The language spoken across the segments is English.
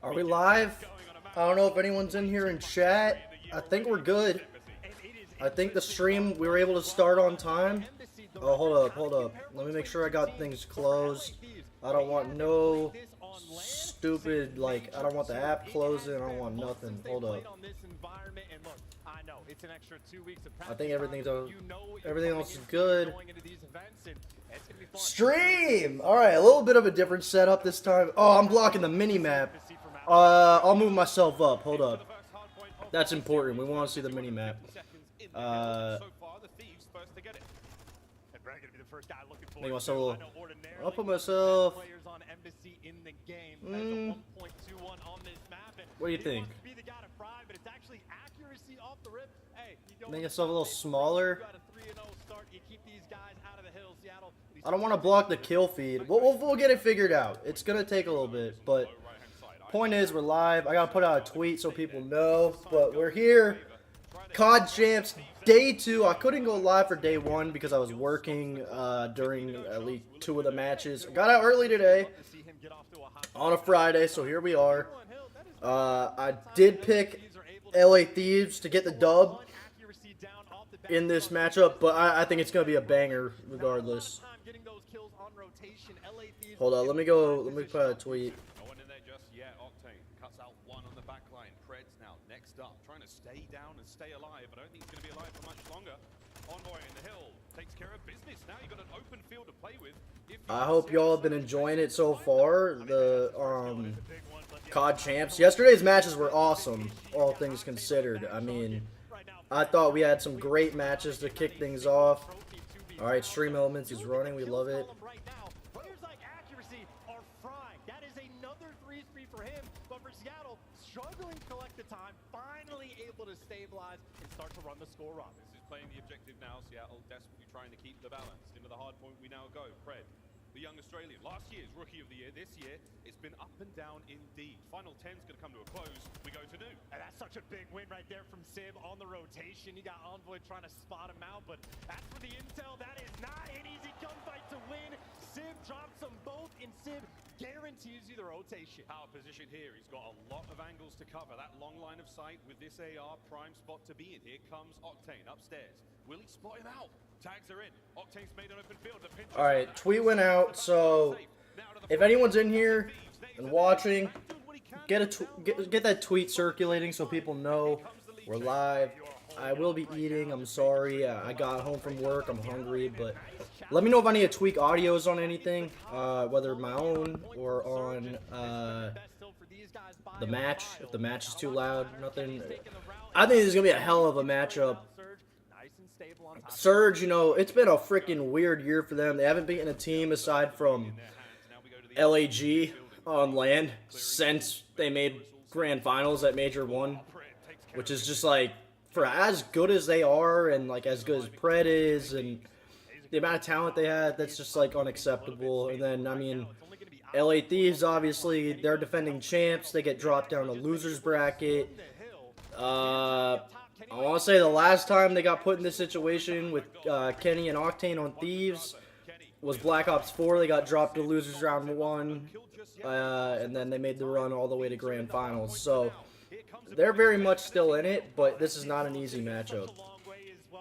Are we live? I don't know if anyone's in here in chat. I think we're good. I think the stream, we were able to start on time. Oh, hold up. Let me make sure I got things closed. I don't want no stupid, like, I don't want the app closing. I don't want nothing. Hold up. I think everything else is good. Stream! Alright, a little bit of a different setup this time. Oh, I'm blocking the mini-map. I'll move myself up. Hold up. That's important. We want to see the mini-map. Make myself a little... I'll put myself... What do you think? Make yourself a little smaller. I don't want to block the kill feed. We'll get it figured out. It's going to take a little bit, but point is we're live. I got to put out a tweet so people know, but we're here. COD Champs Day 2. I couldn't go live for Day 1 because I was working during at least 2 of the matches. I got out early today on a Friday, so here we are. I did pick LA Thieves to get the dub in this matchup, but I think it's going to be a banger regardless. Hold on, let me put out a tweet. No one in there just yet. Octane cuts out one on the back line. Preds now next up, trying to stay down and stay alive. I don't think he's going to be alive for much longer. Envoy in the hill takes care of business. Now you've got an open field to play with. I hope y'all have been enjoying it so far. The COD Champs. Yesterday's matches were awesome, all things considered. I mean, I thought we had some great matches to kick things off. All right, Stream Elements is running. We love it. Struggling to collect the time, finally able to stabilize and start to run the score up. This is playing the objective now. Seattle desperately trying to keep the balance. Into the hard point we now go. Pred, the young Australian. Last year's Rookie of the Year. This year, it's been up and down indeed. Final 10's going to come to a close. We go to new. And that's such a big win right there from Sib on the rotation. You got Envoy trying to spot him out, but as for the intel, that is not an easy gunfight to win. Sib drops them both, and Sib guarantees you the rotation. Power position here. He's got a lot of angles to cover. That long line of sight with this AR, prime spot to be in. Here comes Octane upstairs. Will he spot him out? Tags are in. Octane's made an open field. All right, tweet went out. So if anyone's in here and watching, get that tweet circulating so people know we're live. I will be eating. I'm sorry. I got home from work. I'm hungry, but let me know if I need to tweak audios on anything, whether my own or on the match. If the match is too loud, nothing. I think this is gonna be a hell of a matchup. Surge, you know, it's been a freaking weird year for them. They haven't beaten a team aside from LAG on land since they made grand finals at Major 1, which is just like, for as good as they are and like as good as Pred is and the amount of talent they had, that's just like unacceptable. And then, I mean, LA Thieves, obviously, they're defending champs. They get dropped down to losers bracket. I want to say the last time they got put in this situation with Kenny and Octane on Thieves was Black Ops 4. They got dropped to losers round 1, and then they made the run all the way to grand finals. So they're very much still in it, but this is not an easy matchup.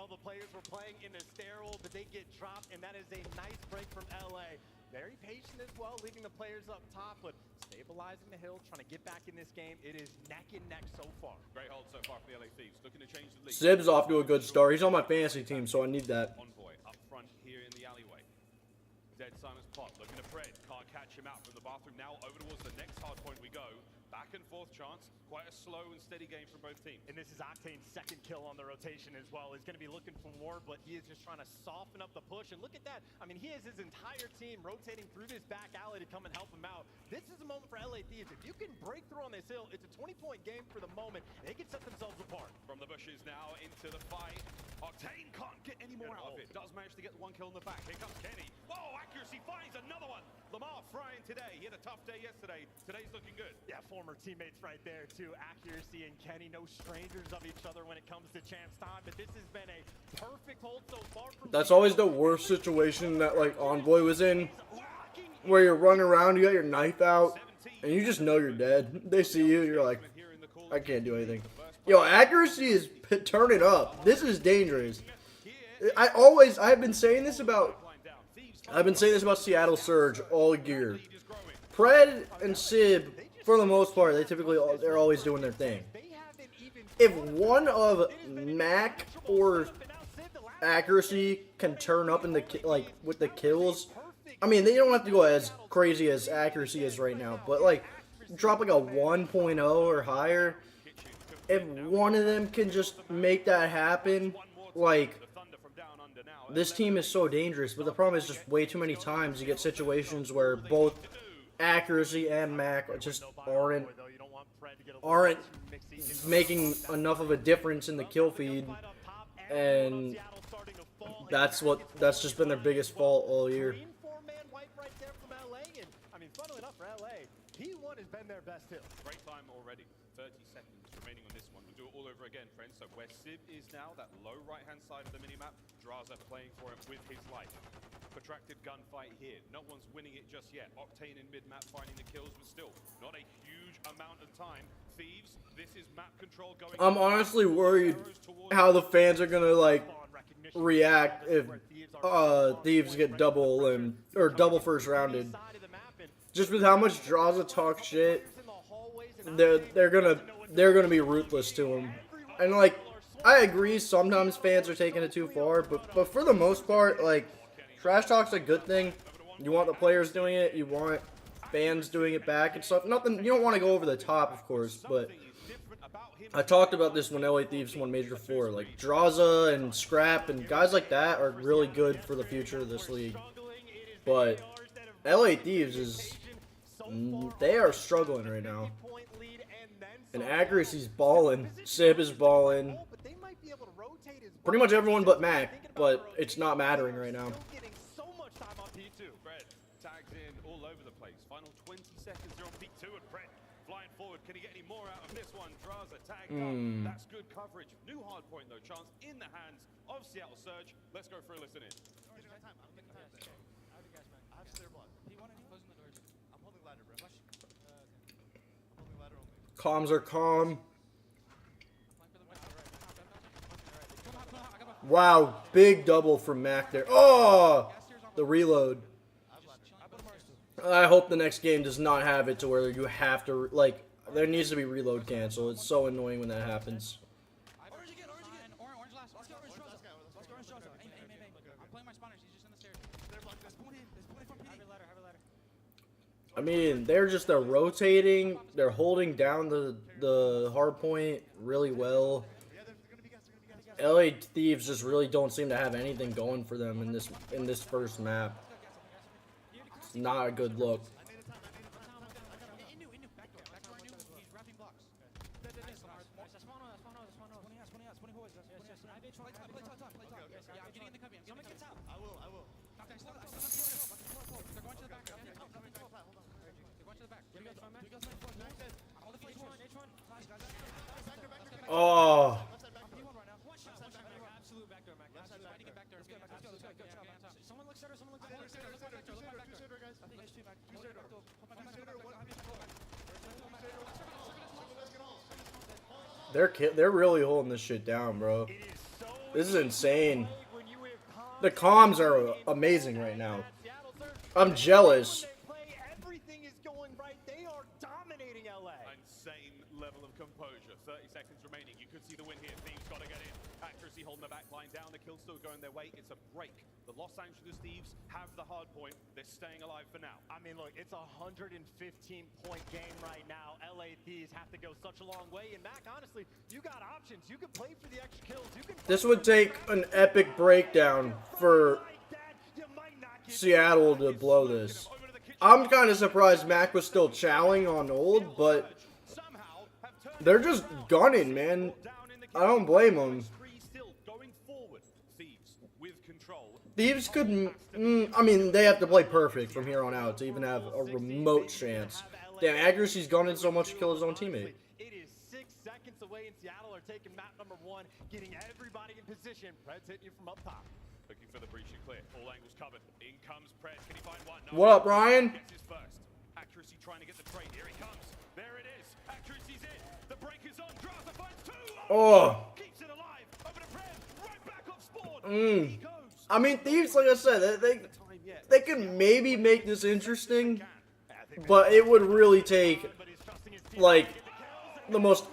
The players were playing in a sterile, but they get dropped, and that is a nice break from LA. Very patient as well, leaving the players up top, but stabilizing the hill, trying to get back in this game. It is neck and neck so far. Great hold so far for the LA Thieves. Looking to change the lead. Sib's off to a good start. He's on my fantasy team, so I need that. Envoy up front here in the alleyway. Dead Simon's pot. Looking to Pred. Can't catch him out from the bathroom. Now over towards the next hard point we go. Back and forth chance. Quite a slow and steady game from both teams. And this is Octane's second kill on the rotation as well. He's going to be looking for more, but he is just trying to soften up the push. And look at that. I mean, he has his entire team rotating through this back alley to come and help him out. This is a moment for LA Thieves. If you can break through on this hill, it's a 20-point game for the moment. They can set themselves apart. From the bushes now into the fight. Octane can't get any more out of it. Does manage to get the one kill in the back. Here comes Kenny. Whoa, accuracy finds another one. Lamar frying today. He had a tough day yesterday. Today's looking good. Yeah, former teammates right there too. Accuracy and Kenny, no strangers of each other when it comes to champs time, but this has been a perfect hold so far from That's always the worst situation that like Envoy was in. where you're running around, you got your knife out, and you just know you're dead. They see you, you're like, I can't do anything. Yo, accuracy is turning up. This is dangerous. I've been saying this about Seattle Surge all year. Pred and Sib, for the most part, they're always doing their thing. If one of Mac or accuracy can turn up in the with the kills, I mean, they don't have to go as crazy as accuracy is right now, but like drop like a 1.0 or higher. If one of them can just make that happen, like, this team is so dangerous. But the problem is just way too many times you get situations where both accuracy and Mac just aren't making enough of a difference in the kill feed, and that's just been their biggest fault all year. Funnily enough for LA, P1 has been their best hill. Great time already. 30 seconds remaining on this one. We'll do it all over again, friends. So where Sib is now, that low right-hand side of the minimap, Draza playing for him with his life. Protracted gunfight here. No one's winning it just yet. Octane in mid-map finding the kills, but still not a huge amount of time. Thieves, this is map control going. I'm honestly worried how the fans are gonna like react if Thieves get double first rounded. Just with how much Draza talk shit, they're gonna be ruthless to him. And like, I agree, sometimes fans are taking it too far, but for the most part, like, trash talk's a good thing. You want the players doing it, you want fans doing it back and stuff. Nothing, you don't want to go over the top, of course, but I talked about this when LA Thieves won Major 4. Like, Draza and Scrap and guys like that are really good for the future of this league. But LA Thieves they are struggling right now. And accuracy's balling. Sib is balling. Pretty much everyone but Mac, but it's not mattering right now. Fred tags in all over the place. Final 20 seconds here on P2 and Fred flying forward. Can he get any more out of this one? Draza tagged up. That's good coverage. New hard point though. Chance in the hands of Seattle Surge. Let's go for a listen in. Comms are calm. Wow, big double from Mac there. Oh, the reload. I hope the next game does not have it to where you have to, like, there needs to be reload cancel. It's so annoying when that happens. I mean, they're rotating, they're holding down the hard point really well. LA Thieves just really don't seem to have anything going for them in this first map. It's not a good look. Oh. They're really holding this shit down, bro. This is insane. The comms are amazing right now. I'm jealous. Everything is going right. They are dominating LA. Insane level of composure. 30 seconds remaining. You could see the win here. Thieves got to get in. Accuracy holding the back line down. The kill's still going their way. It's a break. The Los Angeles Thieves have the hard point. They're staying alive for now. I mean, look, it's a 115-point game right now. LA Thieves have to go such a long way. And Mac, honestly, you got options. You can play for the extra kills. This would take an epic breakdown for Seattle to blow this. I'm kind of surprised Mac was still chowing on old, but they're just gunning, man. I don't blame them. Thieves could, I mean, they have to play perfect from here on out to even have a remote chance. Damn, accuracy's gunning so much to kill his own teammate. It is 6 seconds away, and Seattle are taking map number 1, getting everybody in position. Pred's hitting you from up top. Looking for the breach to clear. All angles covered. In comes Pred. Can he find one? No. What up, Ryan? Gets his first. Accuracy trying to get the trade. Here he comes. There it is. Accuracy's in. The break is on. Draza finds two. Oh. Keeps it alive. Over to Pred. Right back off spawn. Mm. He goes. I mean, Thieves, like I said, they could maybe make this interesting, but it would really take, like, the most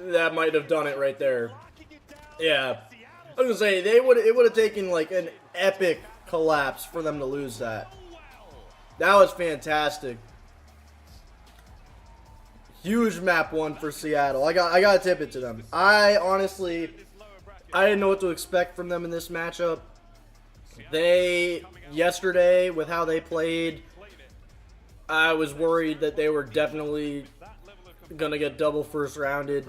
that might have done it right there. Yeah. I was gonna say, it would have taken, like, an epic collapse for them to lose that. That was fantastic. Huge map 1 for Seattle. I gotta tip it to them. I didn't know what to expect from them in this matchup. Yesterday, with how they played, I was worried that they were definitely gonna get double first rounded,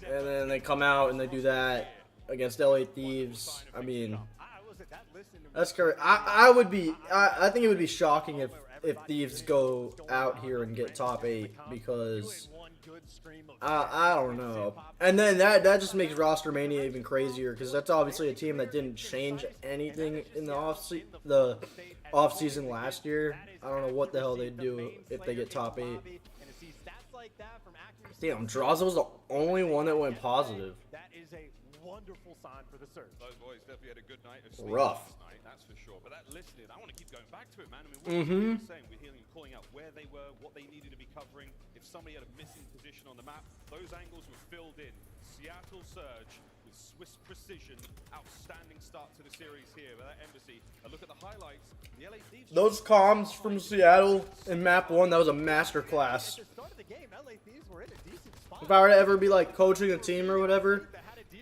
and then they come out and they do that against LA Thieves. I mean, that's correct. I think it would be shocking if Thieves go out here and get top 8, because I don't know. And then that just makes Roster Mania even crazier, because that's obviously a team that didn't change anything in the offseason last year. I don't know what the hell they'd do if they get top 8. Damn, Draza was the only one that went positive. That is a wonderful sign for the search. Those boys definitely had a good night of sleep Rough. last night, that's for sure. But that listening, I want to keep going back to it, man. I mean, what you were saying, we're hearing, calling out where they were, what they needed to be covering. If somebody had a missing position on the map, those angles were filled in. Seattle Surge with Swiss precision, outstanding start to the series here with that Embassy. A look at the highlights. The LA Thieves. Those comms from Seattle in map 1, that was a masterclass. At the start of the game, LA Thieves were in a decent spot. If I were to ever be like coaching a team or whatever,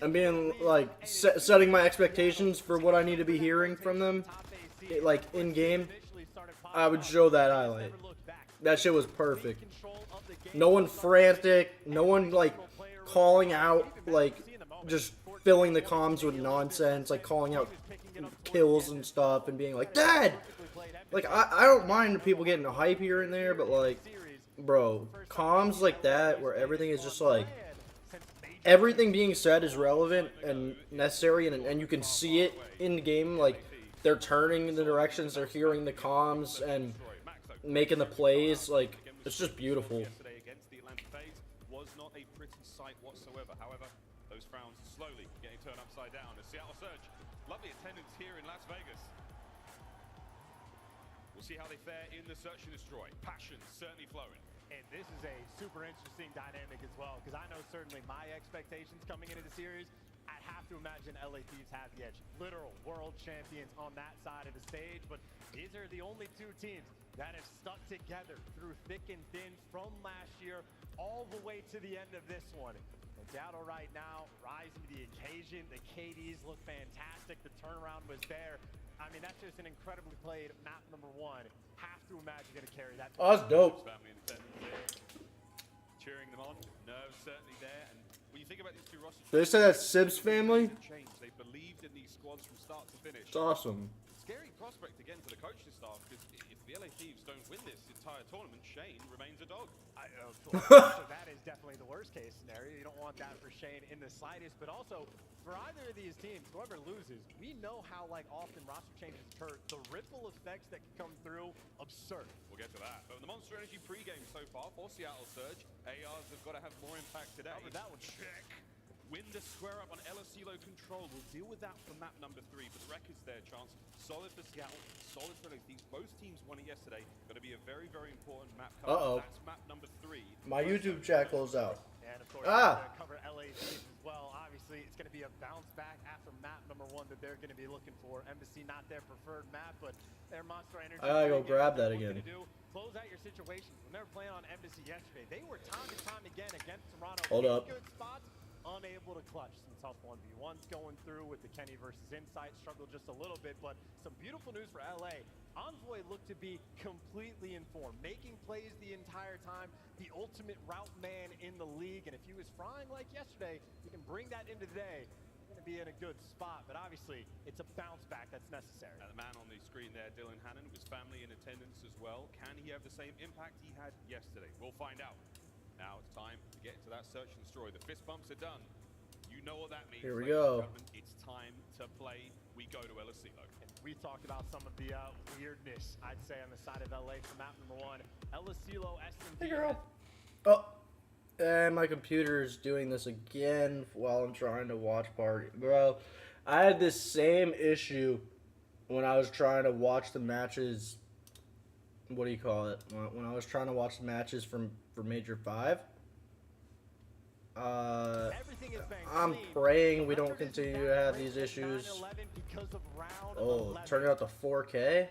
and being like setting my expectations for what I need to be hearing from them, like in game, I would show that highlight. That shit was perfect. No one frantic, no one like calling out, like just filling the comms with nonsense, like calling out kills and stuff and being like, Dad! Like, I don't mind people getting a hype here and there, but like, bro, comms like that where everything is just like, everything being said is relevant and necessary, and you can see it in the game, like, they're turning in the directions, they're hearing the comms, and making the plays, like, it's just beautiful. Yesterday against the Atlanta FaZe was not a pretty sight whatsoever. However, those frowns slowly getting turned upside down. The Seattle Surge, lovely attendance here in Las Vegas. We'll see how they fare in the search and destroy. Passion certainly flowing. And this is a super interesting dynamic as well, because I know certainly my expectations coming into the series, I'd have to imagine LA Thieves have the edge. Literal world champions on that side of the stage, but these are the only two teams that have stuck together through thick and thin from last year all the way to the end of this one. And Seattle right now rising to the occasion. The KDs look fantastic. The turnaround was there. I mean, that's just an incredibly played map number 1. Have to imagine going to carry that. Oh, that's dope. Family in attendance there. Cheering them on. Nerves certainly there. And when you think about these two rosters, Did they say that's Sib's family? they believed in these squads from start to finish. It's awesome. Scary prospect again for the coaching staff, because if the LA Thieves don't win this entire tournament, Shane remains a dog. So that is definitely the worst case scenario. You don't want that for Shane in the slightest, but also for either of these teams, whoever loses, we know how like often roster changes occur. The ripple effects that can come through, absurd. We'll get to that. But the Monster Energy pregame so far for Seattle Surge, ARs have got to have more impact today. Covered that one. Check. Win the square up on LSCLO control. We'll deal with that for map number 3, but the record's there, Chance. Solid for Seattle, solid for LA Thieves. Both teams won it yesterday. Going to be a very, very important map cover. Uh-oh. That's map number 3. My YouTube chat closed out. And of course, Ah. we're gonna cover LA Thieves as well. Obviously, it's going to be a bounce back after map number 1 that they're going to be looking for. Embassy, not their preferred map, but their Monster Energy. I gotta go pregame, grab what that they're again. looking to do, close out your situations. When they were playing on Embassy yesterday, they were time and time again against Toronto. Hold in up. Good spots, unable to clutch. Some tough 1v1s going through with the Kenny versus Insight. Struggled just a little bit, but some beautiful news for LA. Envoy looked to be completely informed, making plays the entire time, the ultimate route man in the league. And if he was frying like yesterday, you can bring that into today. You're going to be in a good spot, but obviously it's a bounce back that's necessary. And the man on the screen there, Dylan Hannon, with his family in attendance as well. Can he have the same impact he had yesterday? We'll find out. Now it's time to get into that search and destroy. The fist bumps are done. You know what that means. Here we ladies and go. gentlemen. It's time to play. We go to Elasilo. And we talked about some of the weirdness, I'd say, on the side of LA for map number 1. Elasilo, S&D. Hey, girl. Oh, and my computer is doing this again while I'm trying to watch party. Bro, I had this same issue when I was trying to watch the matches. What do you call it? When I was trying to watch the matches for Major 5. I'm praying we don't continue to have these issues. Oh, turn it out to 4K.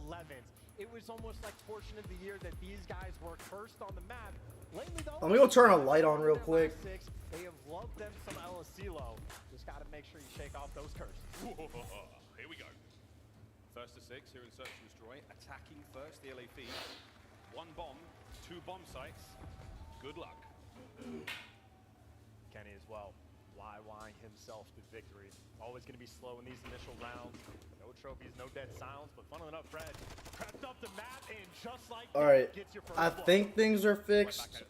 11th. It was almost like portion of the year that these guys were first on the map. Lately, though, I'm gonna go turn a light on real quick. They have loved them some Elasilo. Just got to make sure you shake off those curses. Here we go. First to 6 here in Search and Destroy. Attacking first, the LA feed. 1 bomb, 2 bomb sites. Good luck. Kenny as well. Why himself to victory. Always going to be slow in these initial rounds. No trophies, no dead silence, but funnily enough, Fred crept up the map and just like Alright, gets your first I blow. think things are fixed.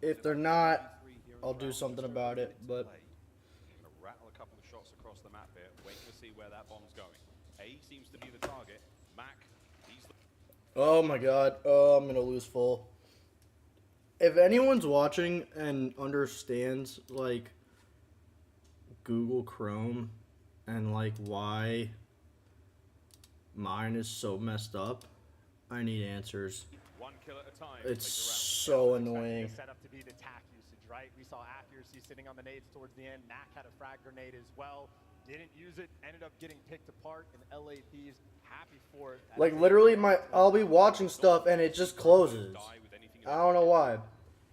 If they're not, I'll do something about it, but... I'm going to rattle a couple of shots across the map here, waiting to see where that bomb's going. A seems to be the target. Mac, he's the... Oh my god. Oh, I'm gonna lose full. If anyone's watching and understands, like, Google Chrome and, like, why mine is so messed up, I need answers. 1 kill at a time. It's so annoying. Set up to be the tack usage, right? We saw accuracy sitting on the nades towards the end. Mac had a frag grenade as well. Didn't use it, ended up getting picked apart, and LA Thieves happy for it. Like, literally, I'll be watching stuff and it just closes. I don't know why.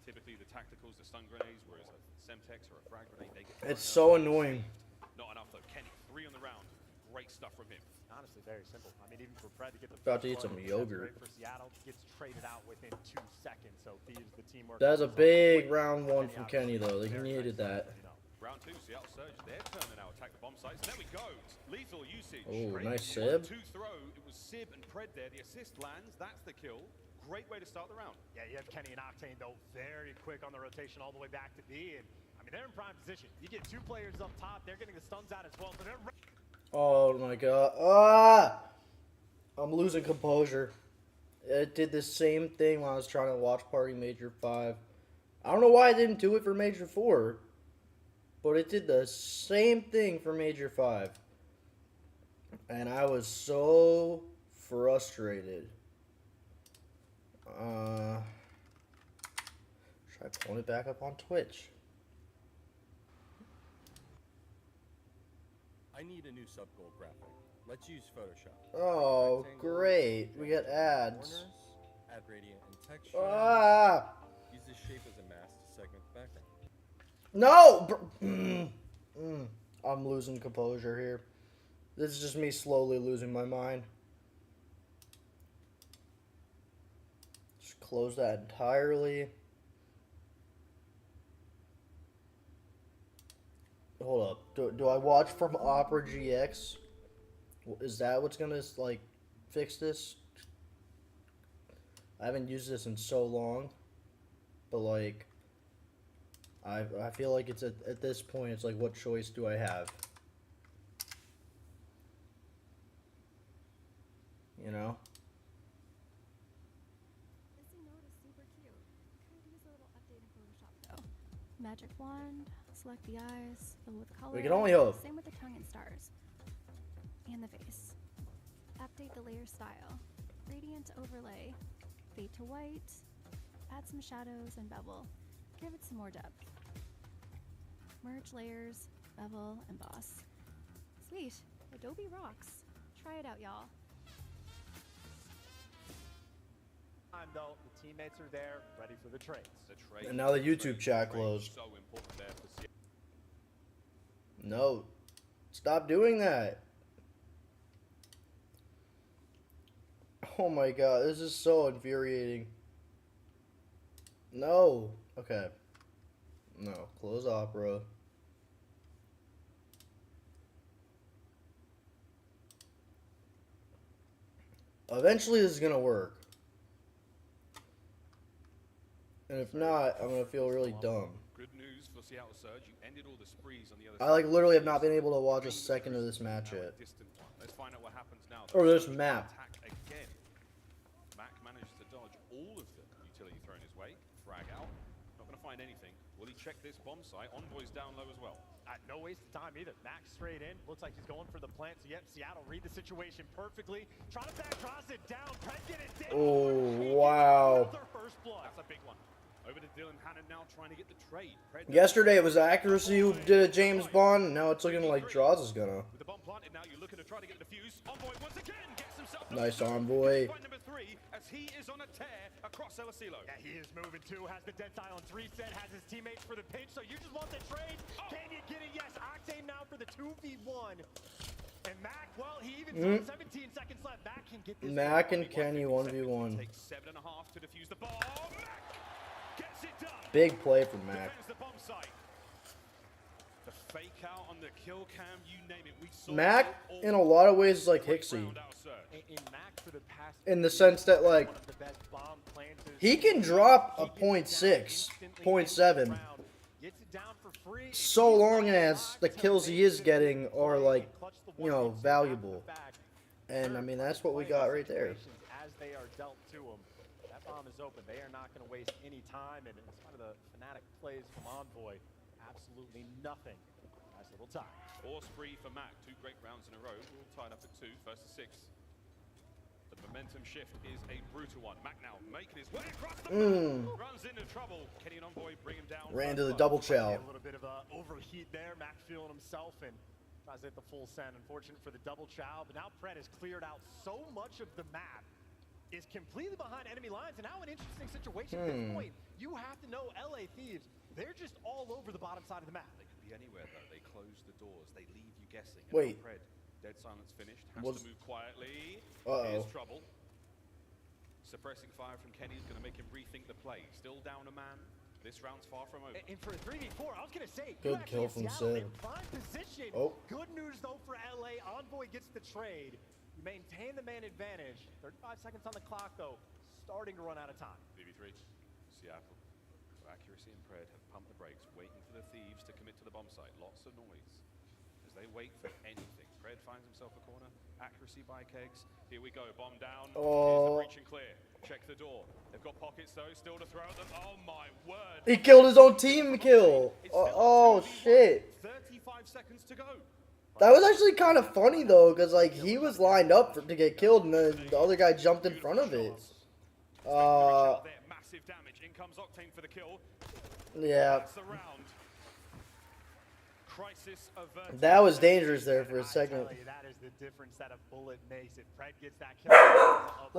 Typically the tacticals, the stun grenades, whereas a Semtex or a frag grenade, they get It's so annoying. Not enough though. Kenny, 3 on the round. Great stuff from him. Honestly, very simple. I mean, even for Fred to get the About to eat first some blood, yogurt. that's great for Seattle, gets traded out within 2 seconds. So Thieves, the teamwork. That's a big round 1 from Kenny, though. Like, he needed that. Round 2, Seattle Surge, their turn to now attack the bomb sites. There we go. Lethal usage. Oh, Great. nice Sib. 1-2 throw. It was Sib and Pred there. The assist lands. That's the kill. Great way to start the round. Yeah, you have Kenny and Octane, though, very quick on the rotation all the way back to B. And, I mean, they're in prime position. You get 2 players up top. They're getting the stuns out as well. So they're... Oh my god. Ah! I'm losing composure. It did the same thing when I was trying to watch Party Major 5. I don't know why I didn't do it for Major 4. But it did the same thing for Major 5. And I was so frustrated. Should I pull it back up on Twitch? I need a new sub-goal graphic. Let's use Photoshop. Oh, Rectangle, great. We got ads. corners, add gradient and texture. Ah! Use this shape as a mask to segment the background. No! I'm losing composure here. This is just me slowly losing my mind. Just close that entirely. Hold up. Do I watch from Opera GX? Is that what's gonna, like, fix this? I haven't used this in so long. But, like... I feel like it's at this point, it's like, what choice do I have? You know? This emote is super cute. Could use a little update in Photoshop though. Magic wand, select the eyes, fill with color. We can only hope. Same with the tongue and stars. And the face. Update the layer style. Gradient overlay. Fade to white. Add some shadows and bevel. Give it some more depth. Merge layers, bevel, emboss. Sweet. Adobe rocks. Try it out, y'all. Though the teammates are there, ready for the trades. The trade. And now the YouTube chat closed. So important there for Seattle. No. Stop doing that. Oh my god, this is so infuriating. No. Okay. No. Close Opera. Eventually this is gonna work. And if not, I'm gonna feel really dumb. Good news for Seattle Surge. You ended all the sprees on the other I side. like literally have not been able to watch a second of this match yet. Distant one. Let's find out what happens now. Or this map. Attack again. Mac managed to dodge all of the utility thrown his way. Frag out. Not going to find anything. Will he check this bomb site? Envoy's down low as well. No waste of time either. Max straight in. Looks like he's going for the plant. So, yep, Seattle read the situation perfectly. Trying to back cross it down. Try to get it down. Oh, wow. Their first blood. That's a big one. Over to Dylan Hannon now trying to get the trade. Yesterday it was Accuracy who did a James Bond, and now it's looking like Draws is gonna. With the bomb planted now, you're looking to try to get the defuse. Envoy once again gets himself Nice Envoy. Point number 3 as he is on a tear across El Asilo. Yeah, he is moving too. Has the dead silence reset. Has his teammates for the pinch. So you just want the trade. Can you get it? Yes. Octane now for the 2v1. And Mac, well, he even saw 17 seconds left. Mac can get this. Mac and Kenny 1v1. Takes 7.5 to defuse the bomb. Mac gets it done. Big play from Mac. Defends the bomb site. The fake out on the kill cam, you name it. We saw Mac, it all in a lot of ways, is like Hixie. round out, sir. In Mac for the past In the sense that, like, one of the best bomb planters. he can drop a He gets it down .6, instantly .7, in the round. Gets it down for free. so long as the kills he is getting are, like, you know, valuable. And, I mean, that's what we got right there. As they are dealt to him, that bomb is open. They are not going to waste any time. And in spite of the Fnatic plays from Envoy, absolutely nothing. Nice little tie. 4 spree for Mac. 2 great rounds in a row. All tied up at 2. First to 6. The momentum shift is a brutal one. Mac now making his way across the map. Runs into trouble. Kenny and Envoy bring him down. Ran to the double chow. A little bit of a overheat there. Mac feeling himself and tries to hit the full send. Unfortunate for the double chow. But now Pred has cleared out so much of the map. Is completely behind enemy lines, and now an interesting situation at this point. You have to know LA Thieves, they're just all over the bottom side of the map. They could be anywhere, though. They close the doors. They leave you guessing. And Wait. Pred, dead silence finished. Has Was- to move quietly. Uh-oh. Here's trouble. Suppressing fire from Kenny is going to make him rethink the play. Still down a man. This round's far from over. And for a 3v4, I was going to say, Good you kill actually from have Seattle Sid. in prime position. Oh. Good news, though, for LA. Envoy gets the trade. You maintain the man advantage. 35 seconds on the clock, though. Starting to run out of time. BB3, Seattle. Accuracy and Pred have pumped the brakes, waiting for the Thieves to commit to the bomb site. Lots of noise as they wait for anything. Pred finds himself a corner. Accuracy by Kegs. Here we go. Bomb down. Oh. Here's the breach and clear. Check the door. They've got pockets though. Still to throw at them. Oh my word. He killed his own team kill. Oh, shit. 35 seconds to go. That was actually kind of funny, though, because, like, he was lined up to get killed, and then the other guy jumped in front of it. Massive damage. In comes Octane for the kill. Yeah. That's the round. Crisis averted. That was dangerous there for a second. I tell you, that is the difference that a bullet makes. If Pred gets that kill,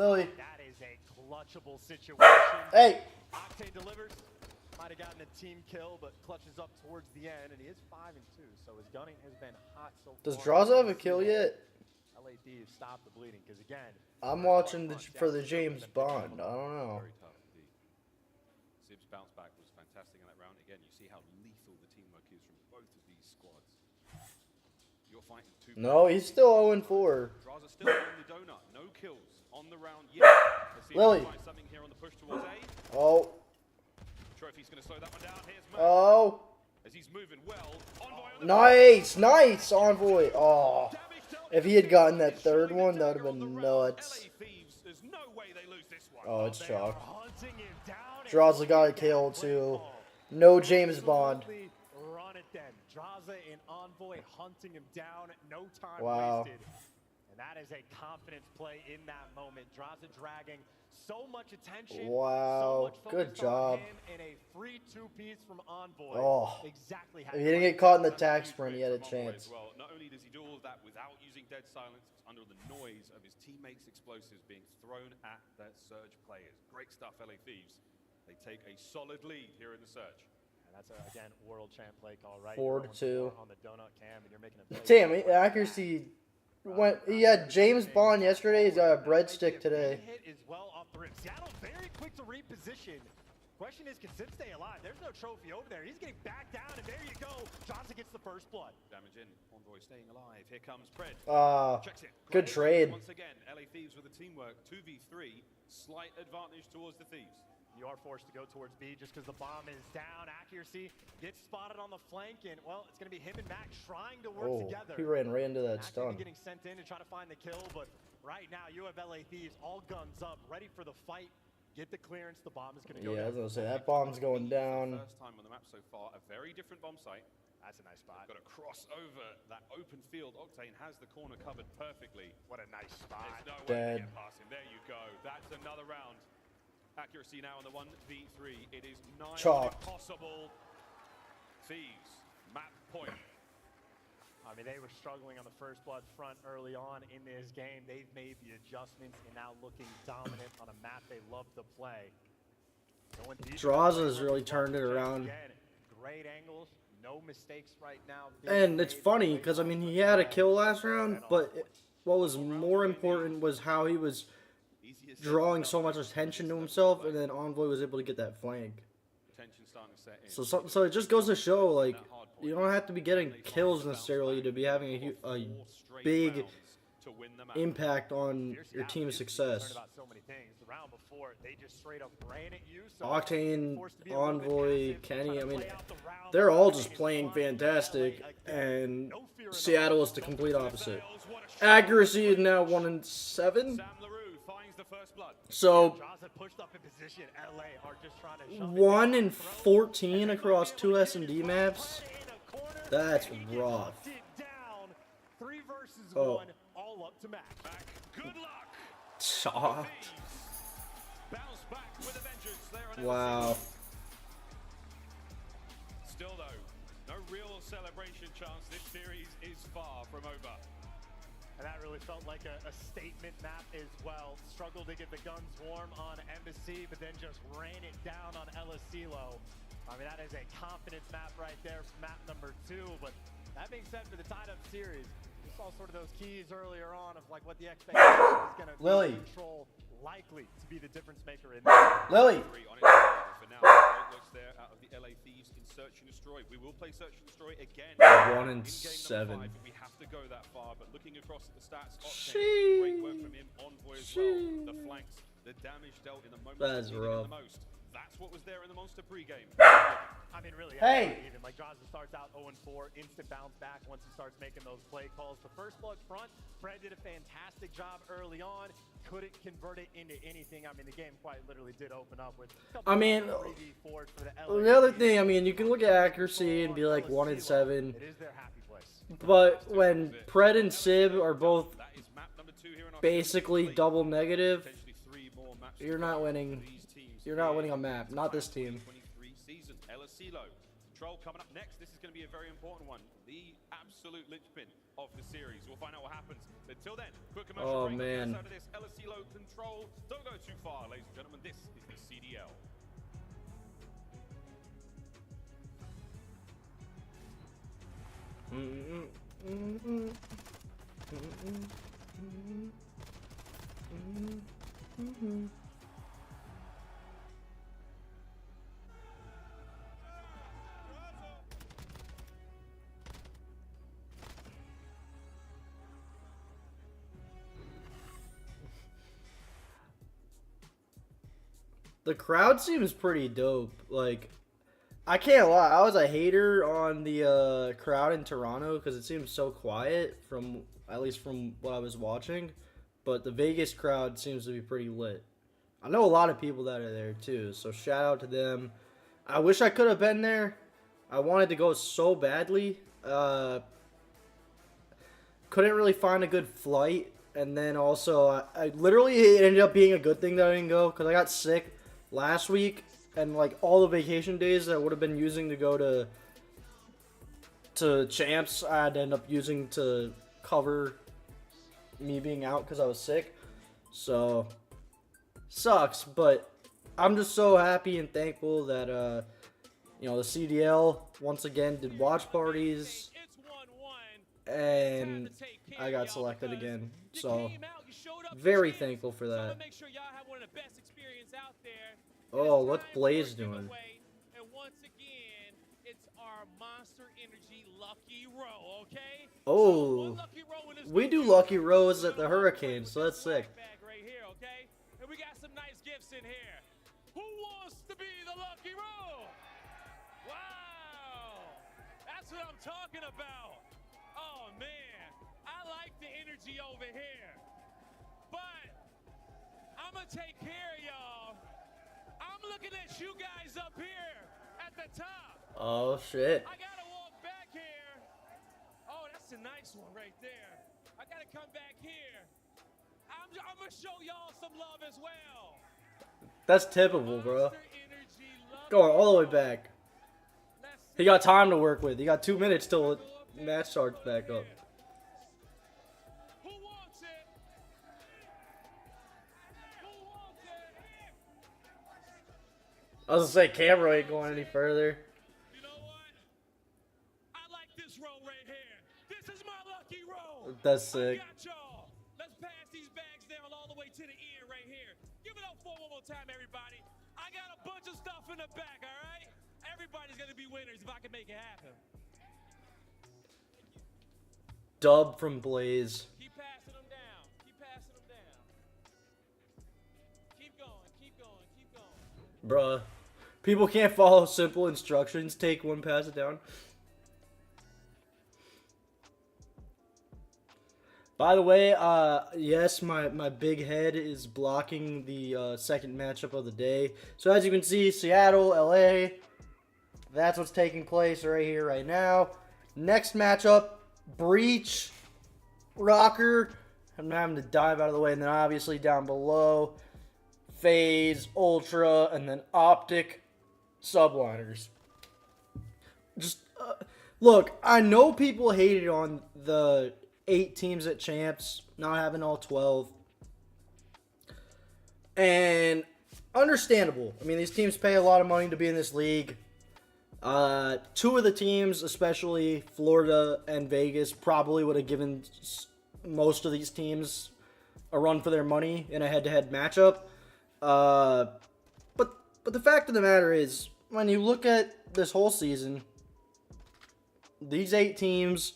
Lily. that is a clutchable situation. Hey. Octane delivers. Might have gotten a team kill, but clutches up towards the end, and he is 5-2, so his gunning has been hot so Does far. Draza have a kill yet? LA Thieves stop the bleeding, because again, I'm watching for the James Bond. I don't know. Very tough indeed. Sib's bounce back was fantastic in that round. Again, you see how lethal the teamwork is from both of these squads. You're fighting 2. No, he's still 0-4. Draza still on the donut. No kills on the round yet. Let's see if Lily. we can find something here on the push towards A. Oh. Trophy's going to slow that one down. Here's Mac. Oh. As he's moving well. Envoy on the Nice. Nice, Envoy. Oh. damage dealt. If he had gotten that third one, that would have been nuts. LA Thieves, there's no way they lose this one. Oh, it's they are chalk. hunting him down. Draza got a kill, too. No James Bond. Absolutely run it then. Draza and Envoy hunting him down. No time Wow. wasted. And that is a confidence play in that moment. Draza dragging so much attention. Wow. So much Good focus job. on him, and a free 2-piece from Envoy. Oh. Exactly how If he you didn't want get it. caught in the That's a tax huge sprint, he win had a from Envoy chance. as well. Not only does he do all of that without using dead silence, it's under the noise of his teammates' explosives being thrown at their Surge players. Great stuff, LA Thieves. They take a solid lead here in the Surge. And that's, again, world champ play call, right? 4-2. On the donut cam, and you're making a play. Damn, accuracy went. He had James Bond yesterday. He's got a breadstick today. Hit is well off the rim. Seattle very quick to reposition. Question is, can Sid stay alive? There's no trophy over there. He's getting back down, and there you go. Johnson gets the first blood. Damage in. Envoy staying alive. Here comes Pred. Checks it. Good trade. Once again, LA Thieves with the teamwork. 2v3. Slight advantage towards the Thieves. You are forced to go towards B just because the bomb is down. Accuracy gets spotted on the flank, and well, it's going to be him and Max trying to work together. He ran right into that Max stun. getting sent in to try to find the kill, but right now you have LA Thieves all guns up, ready for the fight. Get the clearance. The bomb is going to go Yeah, I was down. gonna say that bomb's going down. First time on the map so far, a very different bomb site. That's a nice spot. Got to cross over that open field. Octane has the corner covered perfectly. What a nice spot. There's no way Dead. to get past him. There you go. That's another round. Accuracy now on the 1v3. It is 9 Chalked. possible. Thieves, map point. I mean, they were struggling on the first blood front early on in this game. They've made the adjustments and now looking dominant on a map they love to play. Draza's really turned it around. Again, great angles, no mistakes right now. And it's funny because I mean he had a kill last round, but what was more important was how he was drawing so much attention to himself, and then Envoy was able to get that flank. Tension starting to set in. So it just goes to show, like, you don't have to be getting kills necessarily to be having a big impact on your team's success. About so many things. The round before, they just straight up ran at you. So Octane, forced to be a little bit Envoy, passive, Kenny, trying I to mean, play out the round. they're all just It's playing fun. fantastic, LA, and no fear in Seattle is the complete opposite. Accuracy is now 1-7. Sam LaRue finds the first blood. So Draza pushed up in position. LA are just trying to shove it 1 down, and throw. 14 across 2 S&D maps. Put it in a corner, That's and he rough. locked it down. 3 versus Oh. 1, all up to Max. Back. Good luck. Chalked. Bounce back with a vengeance there on Wow. Still though, no real celebration chance. This series is far from over. And that really felt like a statement map as well. Struggled to get the guns warm on Embassy, but then just ran it down on El Asilo. I mean, that is a confidence map right there for map number 2. But that being said, for the tied-up series, we saw sort of those keys earlier on of like what the expectation is going to be. Lily. Control likely to be the difference maker in this. Lily. Three on its way for now. Great looks there out of the LA Thieves in Search and Destroy. We will play Search and Destroy again. 1 and in game number 7. 5, but we have to go that far. But looking across at the stats, Octane, Sheesh. great work from him. Envoy as well. The flanks, the damage dealt in the moment That is needed it rough. the most. That's what was there in the Monster pregame. I mean, really, Hey! even like Draza starts out 0-4, instant bounce back once he starts making those play calls. The first blood front, Fred did a fantastic job early on. Couldn't convert it into anything. I mean, the game quite literally did open up with. I mean, 3v4s for the LA the other Thieves. thing, I mean, you can look at accuracy and be like 1 and 7, It is their happy place. but when Pred and Sib are both That is map number 2 here in our basically league. double negative, Potentially 3 more maps to you're not go winning. for these teams You're not here winning a in map, the not this team. 2023 season. El Asilo. Control coming up next. This is going to be a very important one. The absolute linchpin of the series. We'll find out what happens. Until then, quick commercial Oh, break. man. Out of this, El Asilo Control. Don't go too far, ladies and gentlemen. This is the CDL. The crowd seems pretty dope. Like, I can't lie, I was a hater on the crowd in Toronto because it seems so quiet from, at least from what I was watching. But the Vegas crowd seems to be pretty lit. I know a lot of people that are there too, so shout out to them. I wish I could have been there. I wanted to go so badly. Couldn't really find a good flight. And then also, I literally, it ended up being a good thing that I didn't go because I got sick last week. And like all the vacation days that I would have been using to go to Champs, I had to end up using to cover me being out because I was sick. So, sucks, but I'm just so happy and thankful that, you know, the CDL once again did watch parties, and I got selected again. So, very thankful for that. Oh, what's Blaze doing? And once again, it's our Monster Energy Lucky Row, okay? Oh, we do Lucky Rows at the Hurricane, so that's sick. Bag right here, okay? And we got some nice gifts in here. Who wants Lucky roll. Wow. That's what I'm talking about. Oh, man. I like the energy over here. But I'm going to take care of y'all. I'm looking at you guys up here at the top. Oh, shit. I got to walk back here. Oh, that's a nice one right there. I got to come back here. I'm going to show y'all some love as well. That's typical, bro. Monster Energy, Lucky Going all the way Roll. back. Let's He got time to work with. He got 2 minutes till the match starts back up. Who wants it? Who wants it? I was gonna say, camera ain't going any further. You know what? I like this roll right here. This is my lucky roll. That's I sick. got y'all. Let's pass these bags down all the way to the end right here. Give it up for one more time, everybody. I got a bunch of stuff in the back, all right? Everybody's gonna be winners if I can make it happen. Dub from Blaze. Keep passing them down. Keep passing them down. Keep going. Keep going. Keep going. Bruh. People can't follow simple instructions. Take one, pass it down. By the way, yes, my big head is blocking the second matchup of the day. So as you can see, Seattle, LA, that's what's taking place right here, right now. Next matchup, Breach, Rocker. I'm having to dive out of the way. And then obviously down below, FaZe, Ultra, and then Optic, Subliners. Just, look, I know people hated on the 8 teams at Champs, not having all 12. And understandable. I mean, these teams pay a lot of money to be in this league. 2 of the teams, especially Florida and Vegas, probably would have given most of these teams a run for their money in a head-to-head matchup. But the fact of the matter is, when you look at this whole season, these 8 teams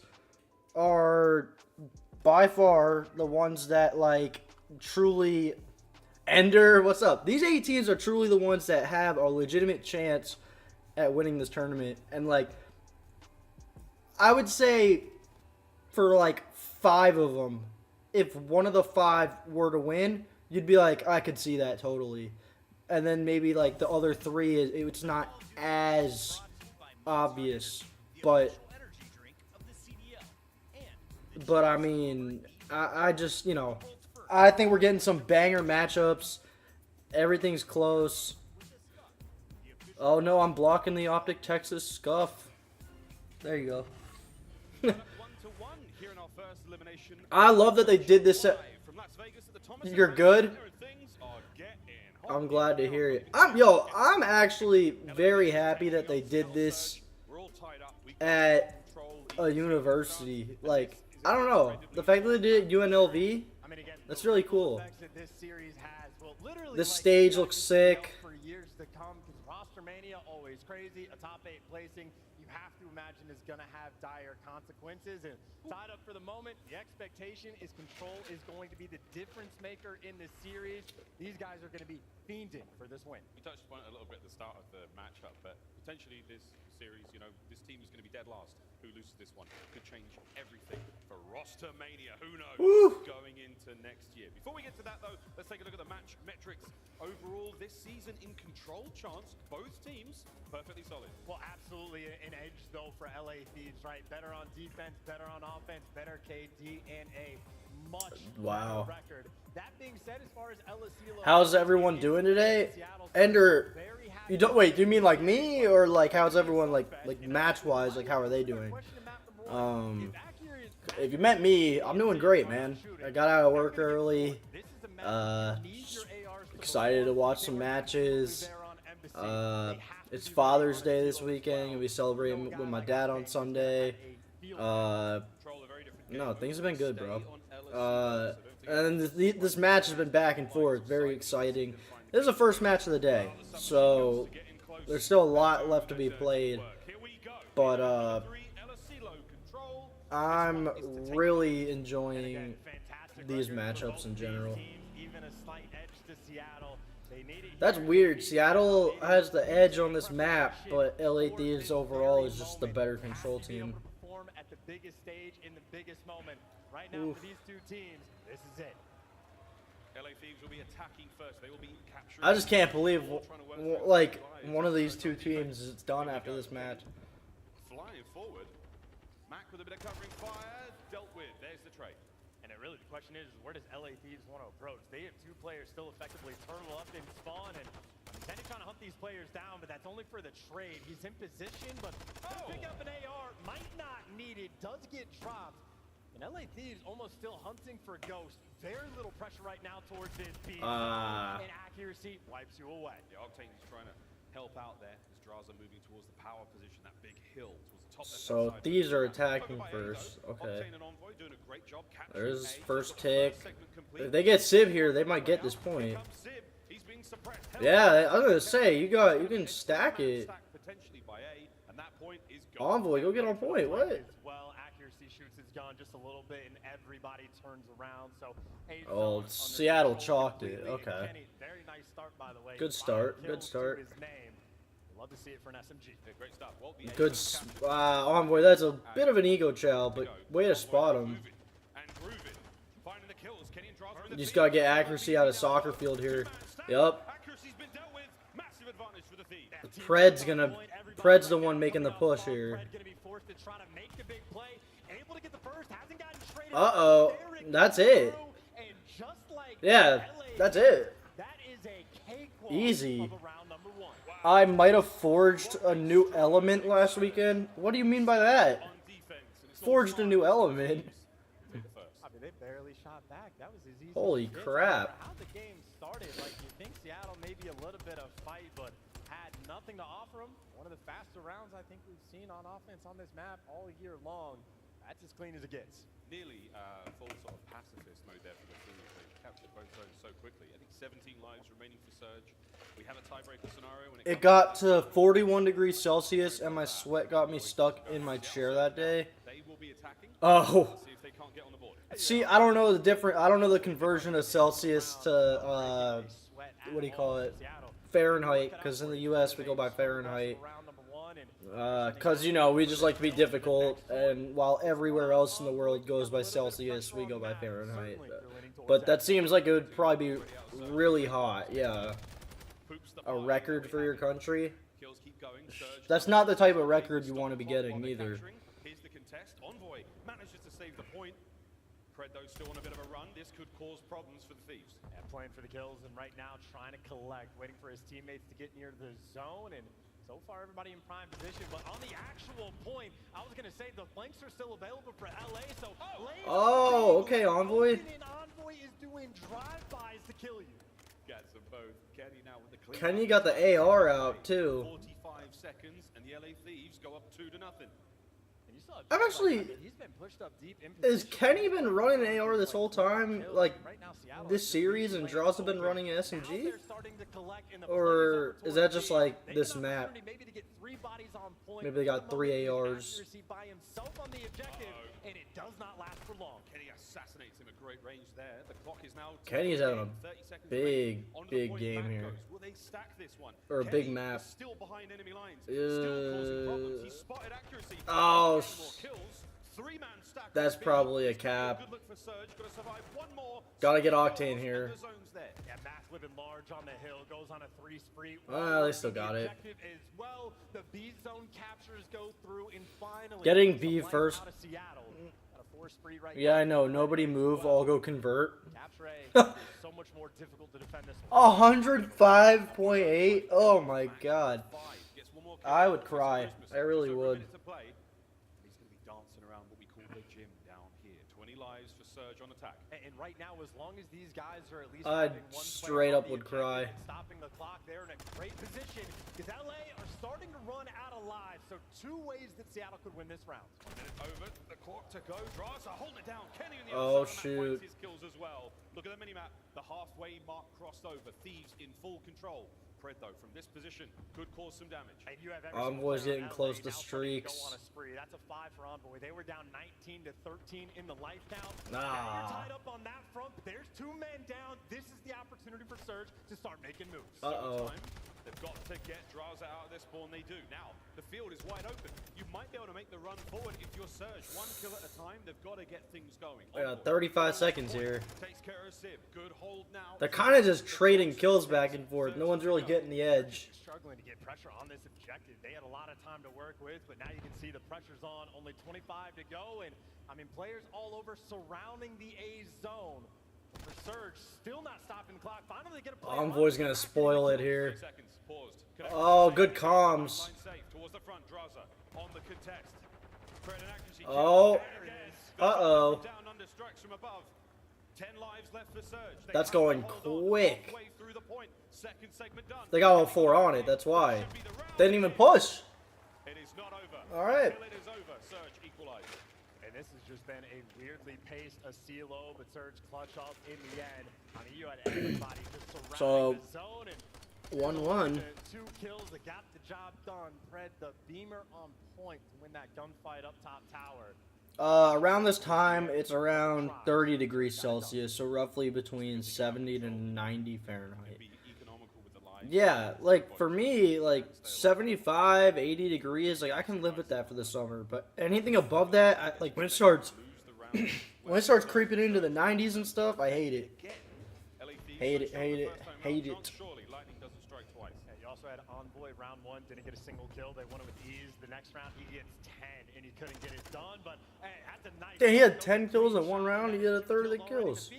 are by far the ones that, like, truly... Ender, what's up? These 8 teams are truly the ones that have a legitimate chance at winning this tournament. And, like, I would say for, like, 5 of them, if one of the 5 were to win, you'd be like, I could see that totally. And then maybe, like, the other 3, it's not as obvious. But I mean, I just, you know, I think we're getting some banger matchups. Everything's close. Oh no, I'm blocking the Optic Texas scuff. There you go. 1-1 here in our first elimination. I love that they did this at... From Las Vegas at the Thomas You're good? Things are getting hot. I'm glad to hear it. I'm actually very happy that they did this We're all tied up. We at a university. Like, I don't know. The fact that they did it at UNLV, I mean, again, that's really cool. effects that this series has will literally This like stage CDL looks sick. for years to come, because roster mania always crazy. A top 8 placing, you have to imagine, is going to have dire consequences. And tied up for the moment, the expectation is control is going to be the difference maker in this series. These guys are going to be fiending for this win. We touched upon it a little bit at the start of the matchup, but potentially this series, you know, this team is going to be dead last. Who loses this one could change everything for roster mania. Who knows? Woo. Going into next year. Before we get to that, though, let's take a look at the match metrics. Overall, this season in control chance, both teams perfectly solid. Well, absolutely an edge, though, for LA Thieves, right? Better on defense, better on offense, better KD, and a much Wow. better record. That being said, as far as LSU, How's everyone doing today? Ender, you don't wait. Do you mean like me, or like how's everyone like match wise? Like how are they doing? If you meant me, I'm doing great, man. I got out of work early. Excited to watch some matches. It's Father's Day this weekend. Gonna be celebrating with my dad on Sunday. No, things have been good, bro. And this match has been back and forth, very exciting. This is the first match of the day, so there's still a lot left to be played. But I'm really enjoying these matchups in general. Even a slight edge to Seattle. They need it That's here. weird. They need Seattle it. has the edge on this Pressure map, shift but LA for Thieves this overall very is just the moment. better Have to control be able team. to perform at the biggest stage in the biggest moment. Right now Oof. for these two teams, this is it. LA Thieves will be attacking first. They will be capturing. I just can't believe, Trying to work through like, lives. one of these two teams is done after this match. Flying forward. Mac with a bit of covering fire. Dealt with. There's the trade. And it really, the question is, where does LA Thieves want to approach? They have two players still effectively turtle up in spawn, and Kenny trying to hunt these players down, but that's only for the trade. He's in position, but pick up an AR, might not need it, does get dropped. And LA Thieves almost still hunting for Ghost. Very little pressure right now towards this B. And accuracy wipes you away. Yeah, Octane is trying to help out there as Draza moving towards the power position, that big hill towards the top So left-hand side. these are Covered attacking by A, first. though. Okay. Octane and Envoy doing a great job capturing There's A. first The tick. segment complete. If they get Sib here, they might get this point. Here comes Zib. He's being suppressed. Yeah, I was gonna say you can stack it. Stacked potentially by A, and that point is gone. Envoy, go get on point. What? As well, accuracy shoots is gone just a little bit, and everybody turns around. So, Oh, Seattle chalked it. Okay. Kenny, very nice start, by the way. Good 5 start, good kills to start. his name. Love to see it for an SMG. Yeah, great stuff. Well, the A Good. was captured. Envoy, that's a bit of an ego chow, but way to spot him. And grooving. Finding the kills. Kenny and Draza in the You just field. gotta get accuracy out of soccer field here. Yup. Accuracy's been dealt with. Massive advantage for the Thieves. Pred's the one making the push here. Pred gonna be forced to try to make the big play. Able to get the first, hasn't gotten traded. Uh-oh. There it That's goes it. through, and just like Yeah, LA, that's it. That is a cakewalk Easy. of a round number 1. I might have forged a new element last weekend. What do you mean by that? On defense. And it's all Forged a new sides. element. Take the first. I mean, they barely shot back. That was as easy Holy as it gets. crap. How the game started, like you think Seattle maybe a little bit of fight, but had nothing to offer them. One of the faster rounds I think we've seen on offense on this map all year long. That's as clean as it gets. Nearly full sort of pacifist mode there for the Thieves. They captured both zones so quickly. I think 17 lives remaining for Surge. We have a tiebreaker scenario when It comes got to to 41 degrees Celsius and my sweat got me stuck in my chair that day. They will be attacking. Oh. See if they can't get on the board. See, I don't know the conversion of Celsius to, Sweat at what do you all call for it? Seattle. Fahrenheit, because in the US we go by Fahrenheit. Round number 1, and Because, you know, we just like to be difficult, and while everywhere else in the world goes by Celsius, we go by Fahrenheit. But that seems like it would probably be really hot, yeah. Poops the A fire. record for your country? Kills keep going. Surge That's not the type of record you want to be getting, either. Here's the contest. Envoy manages to save the point. Pred, though, still on a bit of a run. This could cause problems for the Thieves. Yeah, playing for the kills, and right now trying to collect, waiting for his teammates to get near the zone, and so far everybody in prime position. But on the actual point, I was going to say the flanks are still available for LA, so Oh, okay, Envoy. And Envoy is doing drive-bys to kill you. Gets them both. Kenny now with the clean. Kenny got the AR out, too. 45 seconds, and the LA Thieves go up 2-0. And you saw I'm actually- I mean, he's been pushed up deep in Has position. Kenny been running an AR this whole time? Kills, Like, and right now Seattle this is series, and playing Draws have been over. running an Now SMG? they're starting to collect in the Or plays is that over just towards like B. this They get an map? opportunity maybe to get 3 bodies on point. Maybe they got Some 3 moment, ARs. accuracy by himself on the objective, and it does not last for long. Kenny assassinates him at great range there. The clock is now. Kenny's having a 30 seconds big, remaining. Onto the big point game Mac here. goes. Will they stack this one? Or a Kenny big map. is still behind enemy lines. Still causing problems. He spotted accuracy. Oh, Getting more kills. 3-man stack. That's on B. probably a It's gonna be cap. Good look for Surge. Got to survive one more. Gotta get Six Octane kills, here. and the zone's there. Yeah, Matt's living large on the hill, goes on a 3 spree. They still got The it. objective as well. The B zone captures go through, and finally Getting some B life first. out of Seattle. Got a 4 spree right Yeah, now. I know. Nobody move. I'll go convert. Capture A is so much more difficult to defend this one. 105.8? Oh my god. Gets one more kill. I would cry. Christmas. I really Just over a would. minute to play. He's going to be dancing around what we call the gym down here. 20 lives for Surge on attack. And right now, as long as these guys are at least I'd having one straight player on up the would objective cry. and stopping the clock, they're in a great position because LA are starting to run out of lives. So 2 ways that Seattle could win this round. 1 minute over. The clock to go. Draza holding it down. Kenny on the Oh, outside. and that shoot. finds his kills as well. Look at the mini-map. The halfway mark crossed over. Thieves in full control. Pred, though, from this position, could cause some damage. And you have every Envoy's single player getting on close LA to now starting streaks. Go on a spree. That's a 5 for Envoy. They were down 19 to 13 in the life count. Nah. Now you're tied up on that front. There's 2 men down. This is the opportunity opportunity for Surge to start making moves. Uh-oh. They've got to get Draza out of this spawn. They do. Now, the field is wide open. You might be able to make the run forward if you're Surge. One kill at a time. They've got to get things going. We got 35 seconds here. Takes care of Sib. Good hold now. They're kind of just trading kills back and forth. No one's really getting the edge. Struggling to get pressure on this objective. They had a lot of time to work with, but now you can see the pressure's on. Only 25 to go, and I mean, players all over surrounding the A zone. For Surge, still not stopping the clock. Finally, get a play. Envoy's gonna spoil it here. Seconds, paused. Oh, good comms. Towards the front, Draza on the contest. Fred and accuracy. Oh. Uh-oh. Down under strikes from above. 10 lives left for Surge. That's going quick. Halfway through the point. Second segment done. They got all 4 on it, that's why. They didn't even push. It is not over. All right. Until it is over. Surge equalized. And this has just been a weirdly paced Asilo, but Surge clutch up in the end. I mean, you had everybody just surrounding the zone, and 1-1. 2 kills that got the job done. Fred, the beamer on point to win that gunfight up top tower. Around this time, it's around 30 degrees Celsius, so roughly between 70 to 90 Fahrenheit. Be economical with the lives. Yeah, like for me, like 75, 80 degrees, like I can live with that for the summer. But anything above that, like when it starts, when it starts creeping into the 90s and stuff, I hate it. Hate it, hate it, hate it. Surely lightning doesn't strike twice. And you also had Envoy round 1, didn't get a single kill. They won it with ease. The next round, he gets 10, and he couldn't get it done. But hey, that's a nice. Yeah, he had 10 kills in one round. He had a third of the kills.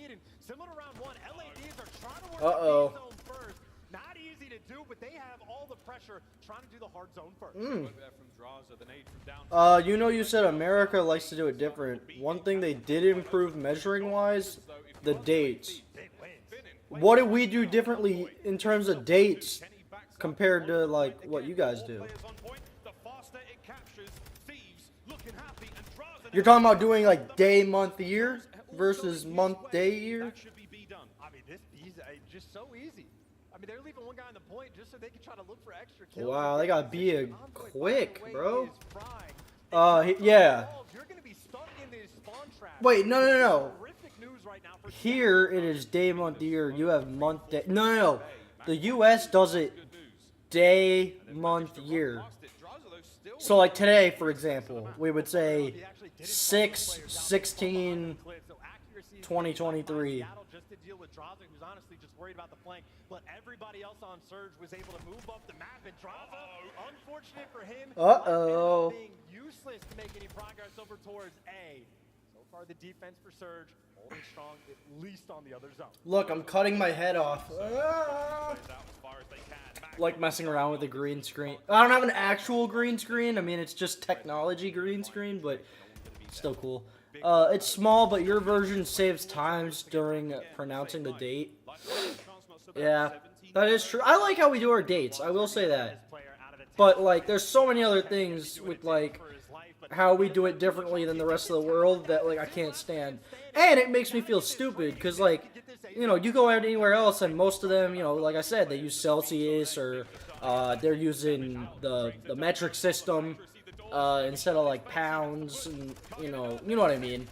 Similar to round 1, LADs are trying to work Uh-oh. the zone first. Not easy to do, but they have all the pressure trying to do the hard zone first. Look there from Draza, the nade from down. You know, you said America likes to do it different. One thing they did improve measuring-wise, the dates. What did we do differently in terms of dates compared to, like, what you guys do? You're talking about doing, like, day, month, year versus month, day, year? I mean, this is just so easy. I mean, they're leaving one guy on the point just so they can try to look for extra kills. Wow, they got B quick, bro. Yeah. Yeah. You're gonna be stuck in this spawn trap. Wait, no. Horrific news right now for Here it is day, month, year. You have month, day. No. The U.S. does it day, month, year. So like today, for example, we would say 6/16/2023. Just to deal with Draza, who's honestly just worried about the flank, but everybody else on Surge was able to move up the map, and Draza, unfortunate for him, Uh-oh. being useless to make any progress over towards A. So far, the defense for Surge holding strong, at least on the other zone. Look, I'm cutting my head off. Ah. Like messing around with a green screen. I don't have an actual green screen. I mean, it's just technology green screen, but still cool. It's small, but your version saves times during pronouncing the date. Yeah, that is true. I like how we do our dates. I will say that. But, like, there's so many other things with, like, how we do it differently than the rest of the world that, like, I can't stand. And it makes me feel stupid because, like, you know, you go out anywhere else and most of them, you know, like I said, they use Celsius or they're using the metric system instead of, like, pounds and, you know what I mean.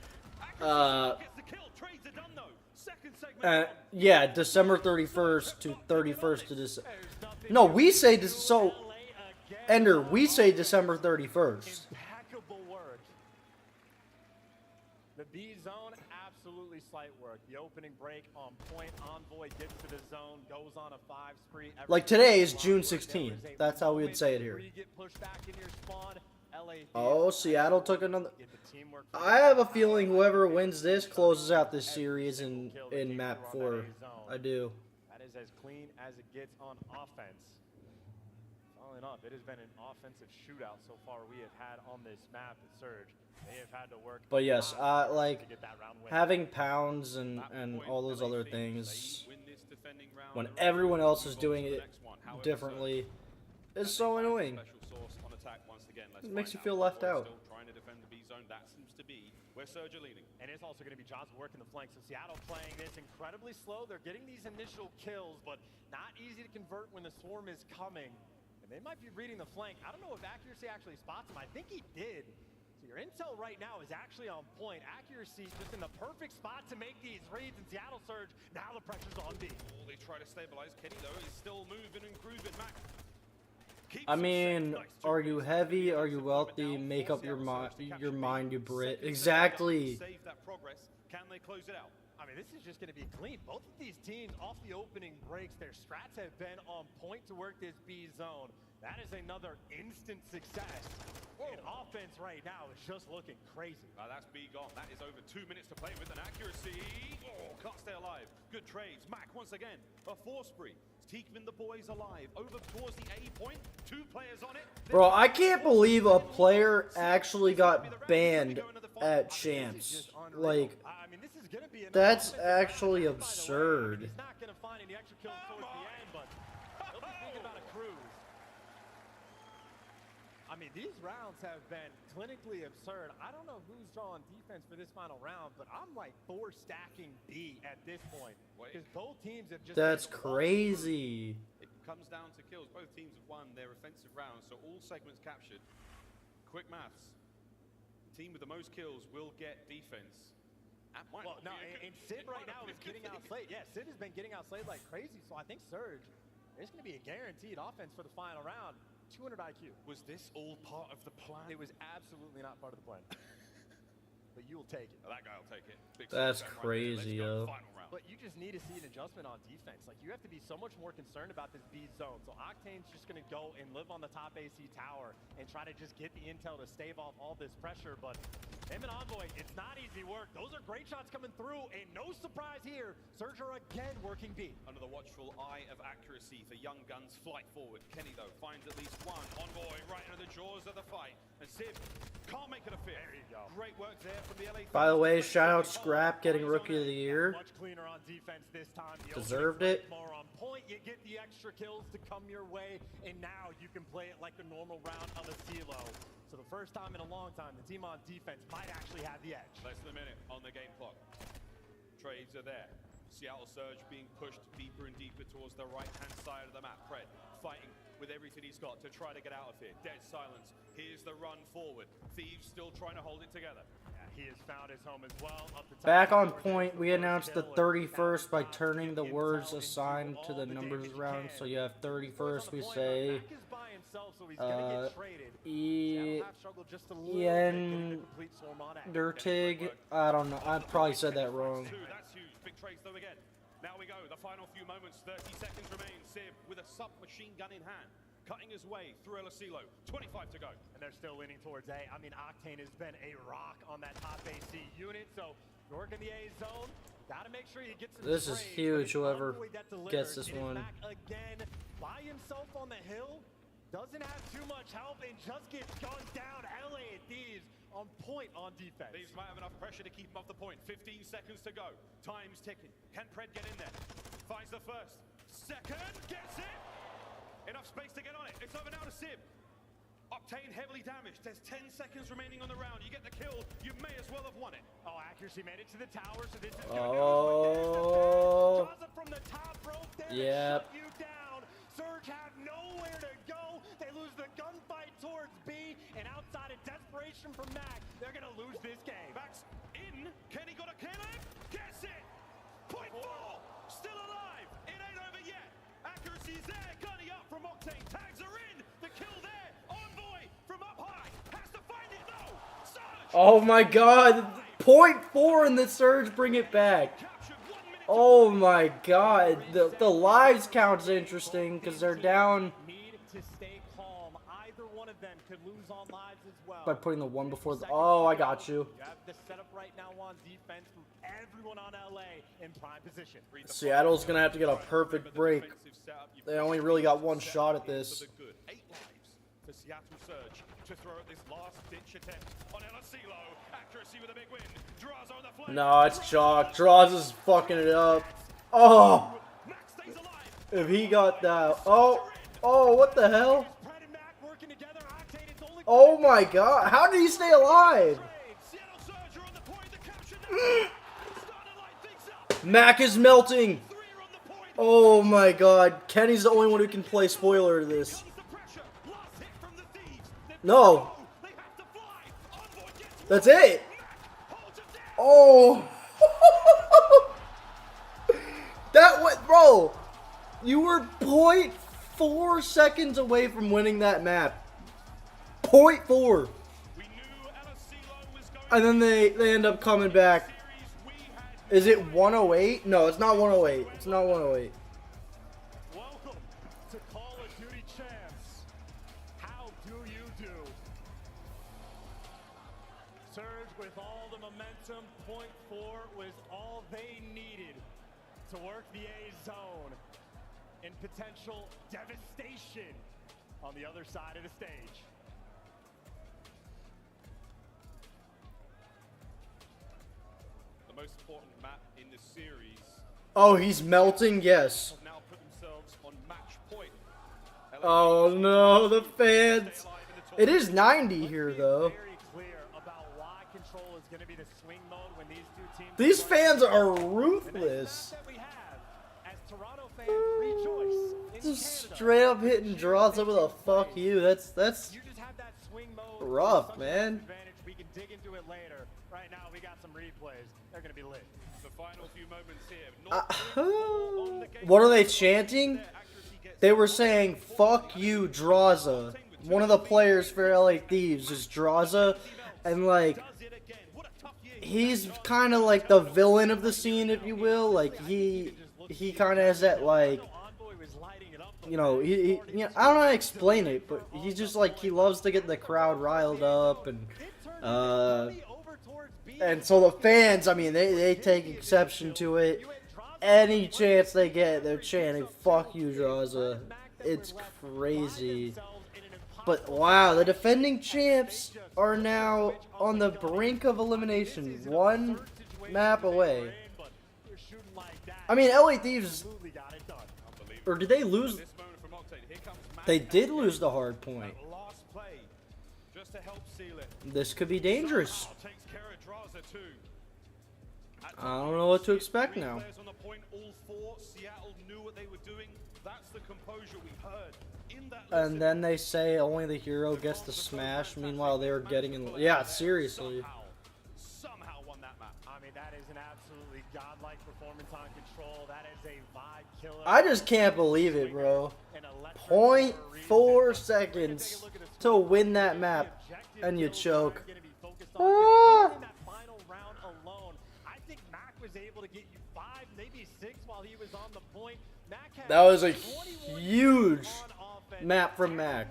Yeah, December 31st to 31st to December. No, we say this, so, Ender, we say December 31st. Impeccable work. The B zone, absolutely slight work. The opening break on point. Envoy gets to the zone, goes on a 5 spree. Like today is June 16th. That's how we would say it here. Oh, Seattle took another. I have a feeling whoever wins this closes out this series in map 4. I do. That is as clean as it gets on offense. Following up, it has been an offensive shootout so far we have had on this map at Surge. They have had to work. But yes, like having pounds and all those other things when everyone else is doing it differently is so annoying. It makes you feel left out. And it's also going to be Jaws working the flank. So Seattle playing this incredibly slow. They're getting these initial kills, but not easy to convert when the swarm is coming. And they might be reading the flank. I don't know if accuracy actually spots him. I think he did. So your intel right now is actually on point. Accuracy just in the perfect spot to make these reads, and Seattle Surge, now the pressure's on B. Oh, they try to stabilize. Kenny, though, is still moving and grooving. Mac keeps I him mean, safe. Nice are you two heavy? picks. Are you wealthy? Down Make for up your Seattle Surge to capture mind, B. you Brit. Seconds Exactly. Save that progress. Can they close it out? I mean, this is just going to be clean. Both of these teams off the opening breaks, their strats have been on point to work this B zone. That is another instant success. And offense right now is just looking crazy. That's B gone. That is over 2 minutes to play with an accuracy. Oh, can't stay alive. Good trades. Mac once again. A force spree. He's keeping the boys alive. Over towards the A point. 2 players on it. Bro, I can't believe a player actually got banned at Champs. Like, I mean, this is going to be that's actually absurd. He's not going to find any extra kills towards the end, but he'll be thinking about a cruise. I mean, these rounds have been clinically absurd. I don't know who's drawing defense for this final round, but I'm like 4 stacking B at this point. Because both teams have just... That's crazy. It comes down to kills. Both teams have won their offensive rounds, so all segments captured. Quick maths. The team with the most kills will get defense. Well, no, and Sid right now is getting outslayed. Yeah, Sid has been getting outslayed like crazy, so I think Surge, there's going to be a guaranteed offense for the final round. 200 IQ. Was this all part of the plan? It was absolutely not part of the plan. But you'll take it. That guy will take it. Big That's step back crazy, right there. yo. Let's go, final round. But you just need to see an adjustment on defense. Like, you have to be so much more concerned about this B zone. So Octane's just going to go and live on the top AC tower and try to just get the intel to stave off all this pressure. But him and Envoy, it's not easy work. Those are great shots coming through, and no surprise here. Surge are again working B. Under the watchful eye of accuracy for Young Guns flight forward. Kenny, though, finds at least one. Envoy right into the jaws of the fight. And Civ can't make it a fit. There you go. Great work there from the LA. By the way, shout out Scrap getting Rookie of the Year. Much cleaner on defense this time. The Deserved opening it. More on point. You get the extra kills to come your way, and now you can play it like a normal round of a CeeLo. So the first time in a long time, the team on defense might actually have the edge. Less than a minute on the game clock. Trades are there. Seattle Surge being pushed deeper and deeper towards the right-hand side of the map. Pred fighting with everything he's got to try to get out of here. Dead silence. Here's the run forward. Thieves still trying to hold it together. Yeah, he has found his home as well. Up the top Back on tower, point, we there's announced the Kill, and 31st by now turning the get words intel assigned into to the all numbers damage you around. can. So you have Boys on 31st, the we point, say Mac is by himself, so he's gonna get traded. Ian Seattle have struggled just a little bit getting the complete swarm on act. Dirtig. I don't know. I probably said that wrong. That's huge. Big trades though again. Now we go. The final few moments. 30 seconds remain. Civ with a submachine gun in hand. Cutting his way through El Asilo. 25 to go. And they're still leaning towards A. I mean, Octane has been a rock on that top AC unit, so working the A zone. Gotta make sure you get some This is trades, huge, but whoever Envoy that gets delivers. this It is one. Mac again by himself on the hill. Doesn't have too much help and just gets gunned down. LA Thieves on point on defense. Thieves might have enough pressure to keep him off the point. 15 seconds to go. Time's ticking. Can Pred get in there? Finds the first. Second. Gets it. Enough space to get on it. It's over now to Civ. Octane heavily damaged. There's 10 seconds remaining on the round. You get the kill. You may as well have won it. Oh, accuracy made it to the tower, so this is gonna Oh. draws it from the top rope there to Yep. shut you down. Surge have nowhere to go. They lose the gunfight towards B, and outside of desperation from Mac, they're gonna lose this game. Max in. Kenny got a kill in. Gets it. Point 4. Still alive. It ain't over yet. Accuracy's there. Gunny up from Octane. Tags are in. The kill there. Envoy from up high. Has to find it though. Surge. Oh my god. .4 in the Surge, bring it back. Captured 1 minute. Oh my god. The lives count's interesting because they're down Need to stay calm. Either one of them could lose on lives as well. by putting the one before the... Oh, I got you. You have the setup right now on defense from everyone on LA in prime position. Seattle's going to have to get a perfect break. They only really got one shot at this. 8 lives for Seattle Surge to throw at this last ditch attempt on El Asilo. Accuracy with a big win. Draws on the flank. No, it's chalk. Draws is fucking it up. Oh, Max stays alive. if he got that. Oh, what the hell? Pred and Mac working together. Octane, it's only Oh my god. How did he stay alive? Seattle Surge are on the point to capture that. Starting light things up. Mac is melting. 3 are on the point. Oh my god. Kenny's the only one who can play spoiler to this. Comes the pressure. Last hit from the Thieves. They're No. They have to fly. Envoy That's it. Oh. That went, bro. You were 0.4 seconds away from winning that map. 0.4. And then they end up coming back. Is it 108? No, it's not 108. It's not 108. Welcome to Call of Duty Champs. How do you do? Surge with all the momentum. 0.4 was all they needed to work the A zone in potential devastation on the other side of the stage. The most important map in the series. Oh, he's melting? Yes. Have now put themselves on match point. Oh no, the fans. It is 90 here though. Very clear about why Control is going to be the swing mode when these two teams. These fans are The next ruthless. map that we have, as Toronto fans rejoice in Just Canada, straight up hitting draws up with a fuck you. That's you just have that swing mode. rough, Such a man. advantage. We can dig into it later. Right now, we got some replays. They're going to be lit. The final few moments here. What are they chanting? They were saying, fuck you, Draza. One of the players for LA Thieves is Draza. And, like, he's kind of like the villain of the scene, if you will. Like, he kind of has that, like, you know, you know, I don't know how to explain it, but he's just, like, he loves to get the crowd riled up. And so the fans, I mean, they take exception to it. Any chance they get, they're chanting, fuck you, Draza. It's crazy. But wow, the defending champs are now on the brink of elimination. One map away. I mean, LA Thieves, or did they lose? They did lose the hard point. This could be dangerous. I don't know what to expect now. And then they say only the hero gets the smash. Meanwhile, they were getting in. Yeah, seriously. Somehow won that map. I mean, that is an absolutely godlike performance on Control. That is a vibe killer. I just can't believe it, bro. 0.4 seconds to win that map, and you choke. Ah. That was a huge map from Mac.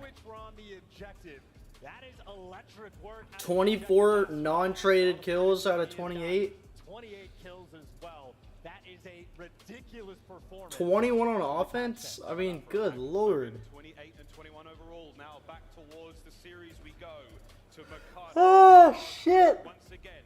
24 non-traded kills out of 28. 28 kills as well. That is a ridiculous performance. 21 on offense? I mean, good lord. 28 and 21 overall. Now back towards the series we go to Mercado. Oh, shit. Once again,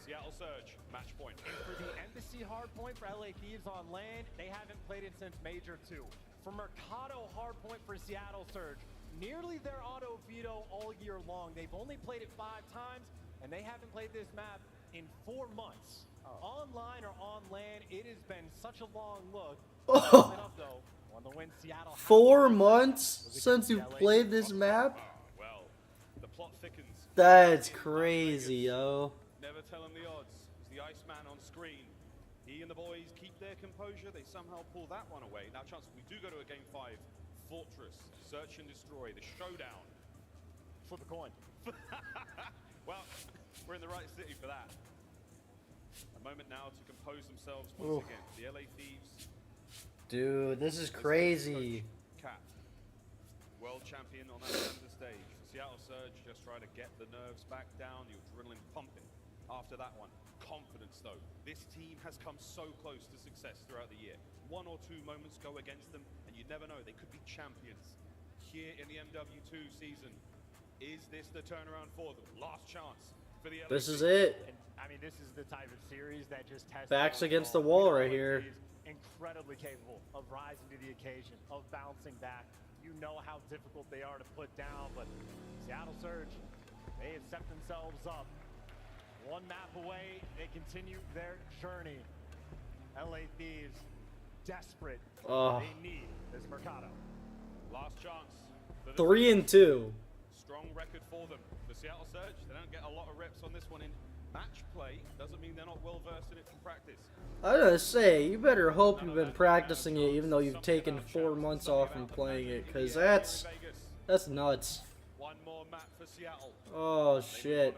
Seattle Surge, match point. And for the Embassy hardpoint for LA Thieves on land, they haven't played it since Major 2. For Mercado hardpoint for Seattle Surge, nearly their auto veto all year long. They've only played it 5 times, and they haven't played this map in 4 months. Online or on land, it has been such a long look. Oh. Up, though, on the win, Seattle 4 months since you played this map? Well, the plot thickens. That's crazy, yo. Never tell him the odds. It's the Iceman on screen. He and the boys keep their composure. They somehow pull that one away. Now, chance we do go to a game 5. Fortress, search and destroy, the showdown. Flip a coin. Well, we're in the right city for that. A moment now to compose themselves once again. The LA Thieves. Dude, this is crazy. Cat, world champion on that end of the stage. For Seattle Surge, just try to get the nerves back down, the adrenaline pumping. After that one, confidence though. This team has come so close to success throughout the year. 1 or 2 moments go against them, and you never know, they could be champions. Here in the MW2 season, is this the turnaround for them? Last chance for the LA This is Thieves. it. And, I mean, this is the type of series that just tests. Backs their against the resolve. wall right here. Incredibly capable of rising to the occasion, of bouncing back. You know how difficult they are to put down, but Seattle Surge, they have set themselves up. 1 map away, they continue their journey. LA Thieves, desperate. Oh. They need this Mercado. Last chance. for the 3 and 2. strong record for them. The Seattle Surge, they don't get a lot of reps on this one in match play. Doesn't mean they're not well versed in it from practice. I was gonna say, you better hope you've been practicing it even though you've taken 4 months off from playing it, because that's nuts. One more map for Seattle. Oh shit.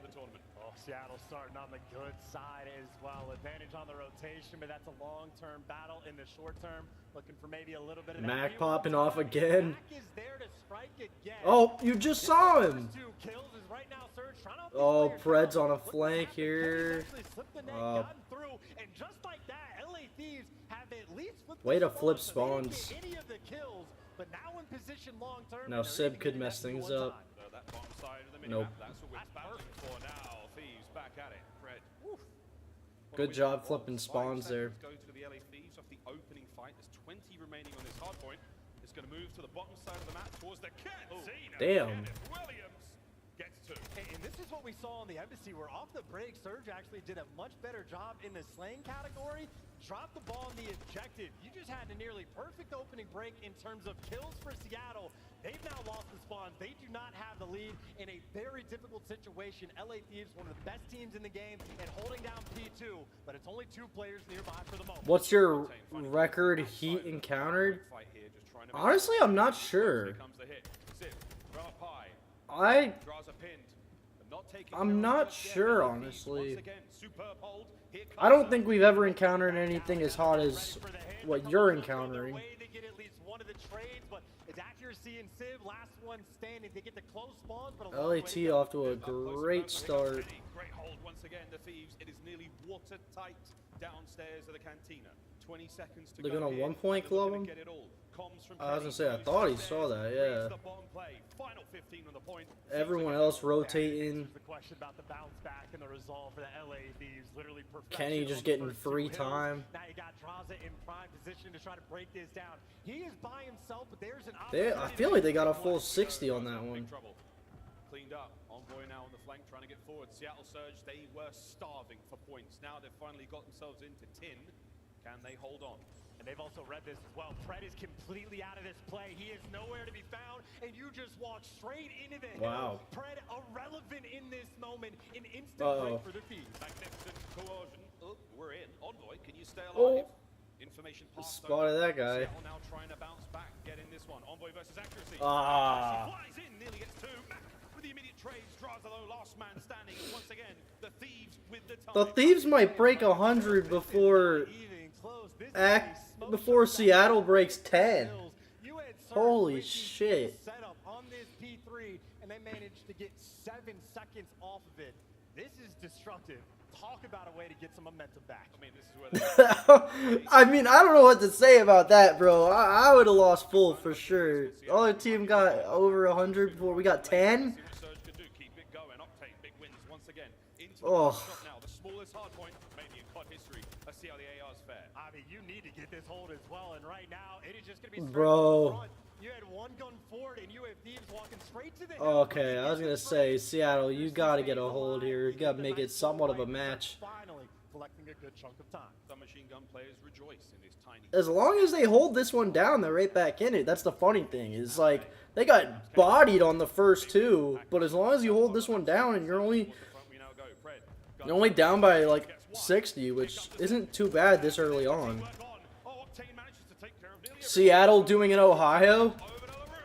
Oh, Seattle starting on the good side as well. Advantage on the rotation, but that's a long-term battle in the short term. Looking for maybe a little bit of that Mac view. popping off again. Mac is there to strike again. Oh, you just saw him. Two kills is right now Surge trying to Oh, these Pred's players on a look what flank happened. here. Kenny's actually slipped the net, gotten through, and just like that, LA Thieves have at least flipped Way the to flip so they didn't spawns. get any of the kills, but now in position long term. Now and they're Sib even could getting mess that things 2-1 up. time. So that bottom side of the Nope. minimap, that's what we're battling for now. Thieves back at it. Fred. Good job flipping spawns there. Go to the LA Thieves off the opening fight. There's 20 remaining on this hard point. It's going to move to the bottom side of the map towards the canteen. Damn. Williams gets two. And this is what we saw on the embassy, where off the break, Surge actually did a much better job in the slaying category. Dropped the ball in the objective. You just had a nearly perfect opening break in terms of kills for Seattle. They've now lost the spawns. They do not have the lead in a very difficult situation. LA Thieves, one of the best teams in the game, and holding down P2, but it's only 2 players nearby for the moment. What's your record heat encountered? Honestly, I'm not sure. I'm not sure, honestly. I don't think we've ever encountered anything as hot as what you're encountering. They get at least one of the trades, but it's accuracy and Civ, last one standing. They get the close spawns, but a long way to LAT go. off to a great start. Great hold once again, the Thieves. It is nearly watertight downstairs of the cantina. 20 seconds to They're go gonna here. 1-point They're looking club to him? get it all. Comms from I was gonna Kenny say, I goes thought he upstairs, saw that, reads yeah. the bottom play. Final 15 on the point. Everyone else rotating. The question about the bounce back and the resolve for the LA Thieves, literally perfection. Kenny on just the getting first 2 free hills. time. Now you got Draza in prime position to try to break this down. He is by himself, but there's an I feel like they got a full 60 on that one. Big trouble. Cleaned up. Envoy now on the flank trying to get forward. Seattle Surge, they were starving for points. Now they've finally got themselves into 10. Can they hold on? And they've also read this as well. Pred is completely out of this play. He is nowhere to be found, and you just walk straight into the Wow. hill. Pred irrelevant in this moment. An instant Uh-oh. break for the Thieves. Magnificent coercion. Oh, we're in. Envoy, can you stay Oh. alive? Information passed Spotted over. that guy. Seattle now trying to bounce back, get in this one. Envoy versus accuracy. Ah. Flies in, nearly gets 2. Mac with the immediate trades, draws the low, last man standing. And once again, the Thieves with the time. The Thieves might break 100 before Even close. This is Act a smoke before show. Seattle breaks 10. You had Surge Holy with the shit. setup on this P3, and they managed to get 7 seconds off of it. This is destructive. Talk about a way to get some momentum back. I mean, this is where they I mean, I don't know what to say about that, bro. I would have lost full for sure. The other team got over 100 before we got 10. see what Surge can do. Keep it going. Octane, big wins once again. Into the Oh. shot now. The smallest hard point, maybe in COD history. Let's see how the ARs fare. I mean, you need to get this hold as well, and right now, it is just going to be straight Bro. to the front. You had one gun forward, and you have Thieves walking straight to the hill. Okay, I was gonna say, Seattle, you gotta get a hold here. You gotta make it somewhat of a match. Finally, collecting a good chunk of time. Some machine gun players rejoice in this tiny. As long as they hold this one down, they're right back in it. That's the funny thing. Is like they got bodied on the first 2, but as long as you hold this one down and you're only down by like 60, which isn't too bad this early on. Seattle doing in Ohio?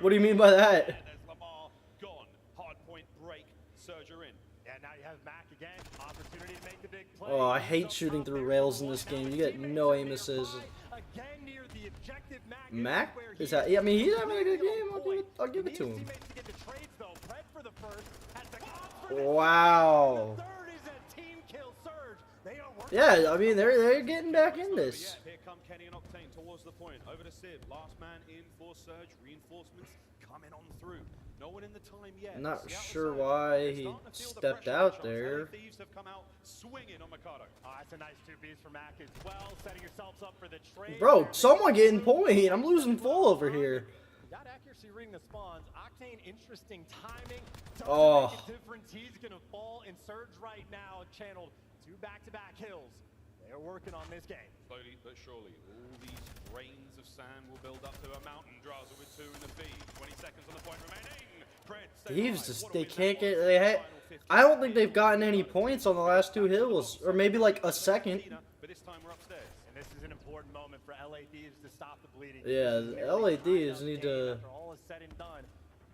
What do you mean by that? There's Lamar gone. Hard point break. Surge are in. Yeah, now you have Mac again. Opportunity to make the big play. Oh, I hate shooting through rails in this game. You get no aim assist. Again near the objective, Mac? where Is he that? I mean, he's having a good game. I'll give it to him. Needs teammates to get the trades, though. Pred for the first, has the comms for the Wow. second. The third is a team kill. Surge. They are working. Yeah, I mean, they're getting back in this. Yeah, here come Kenny and Octane towards the point. Over to Civ. Last man in for Surge. Reinforcements coming on through. No one in the time yet. Not Seattle sure Surge, why they're he starting to feel the stepped pressure out shots. there. LA Thieves have come out swinging on Mikado. Oh, that's a nice 2Bs for Mac as well. Setting yourselves up for the trade. Bro, someone getting point. I'm losing full over here. Got accuracy reading the spawns. Octane, interesting timing. Doesn't Oh. make a difference. He's gonna fall and Surge right now. Channeled 2 back-to-back kills. They're working on this game. Slowly but surely, all these grains of sand will build up to a mountain. Draza with 2 in the feed. 20 seconds on the point remaining. Thieves just, they can't get, I don't think they've gotten any points on the last 2 hills, or maybe like a second. But this time we're upstairs. And this is an important moment for LA Thieves to stop the bleeding. Yeah, the LA Thieves need to, After all is said and done,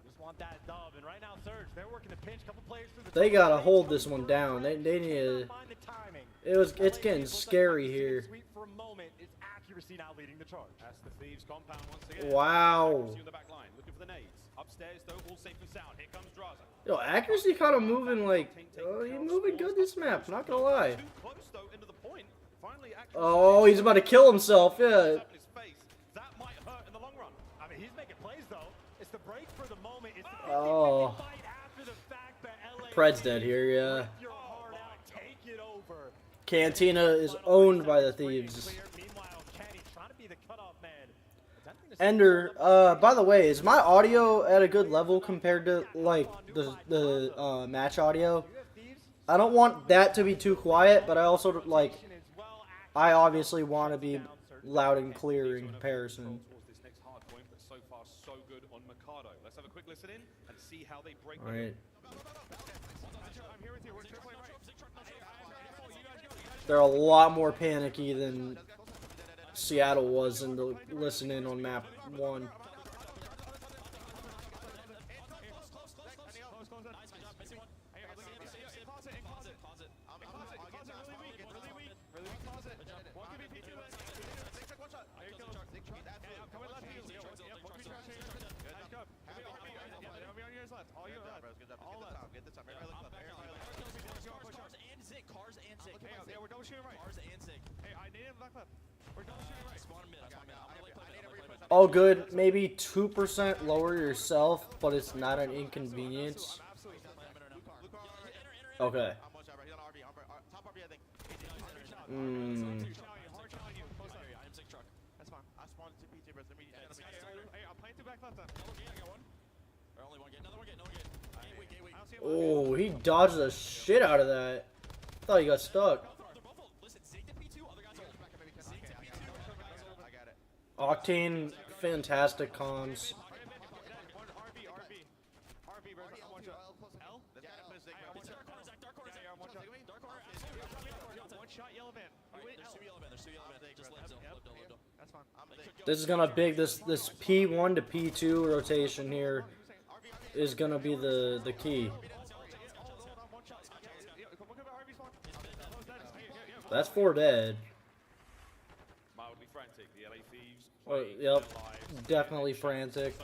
just want that dub. And right now, Surge, they're working to pinch. Couple players through the they gotta hold this one down. They need to, it's getting scary here. For a moment, is accuracy now leading the charge. That's the Thieves compound once again. Wow. Accuracy on the back line, looking for the nades. Upstairs though, all safe and sound. Here comes Draza. Yo, accuracy kind of moving like, he's moving good this map, not gonna lie. Too close though into the point. Finally, accuracy. Oh, he's about to kill himself, yeah. Up in his face. That might hurt in the long run. I mean, he's making plays though. It's the break for the moment. It's the Oh. fight after the fact that LA Pred's dead here, yeah. rip your heart out, take it over. Cantina is owned by the Thieves. Meanwhile, Kenny trying to be the cutoff man. Attempting to Ender, by the way, is my audio at a good level compared to, like, the match audio? I don't want that to be too quiet, but I also, like, I obviously want to be loud and clear in comparison. Towards this next hard point, but so far so good on Mikado. Let's have a quick listen in and see how they break. Alright. I'm here with you. We're tripling right. They're a lot more panicky than Seattle was in the listening on map 1. All good, maybe 2% lower yourself, but it's not an inconvenience. Okay. Oh, he dodged the shit out of that. I thought he got stuck. Octane, fantastic comms. This is gonna big this P1 to P2 rotation here is gonna be the key. That's 4 dead. Mildly frantic. The LA Thieves. Oh, yep, definitely frantic.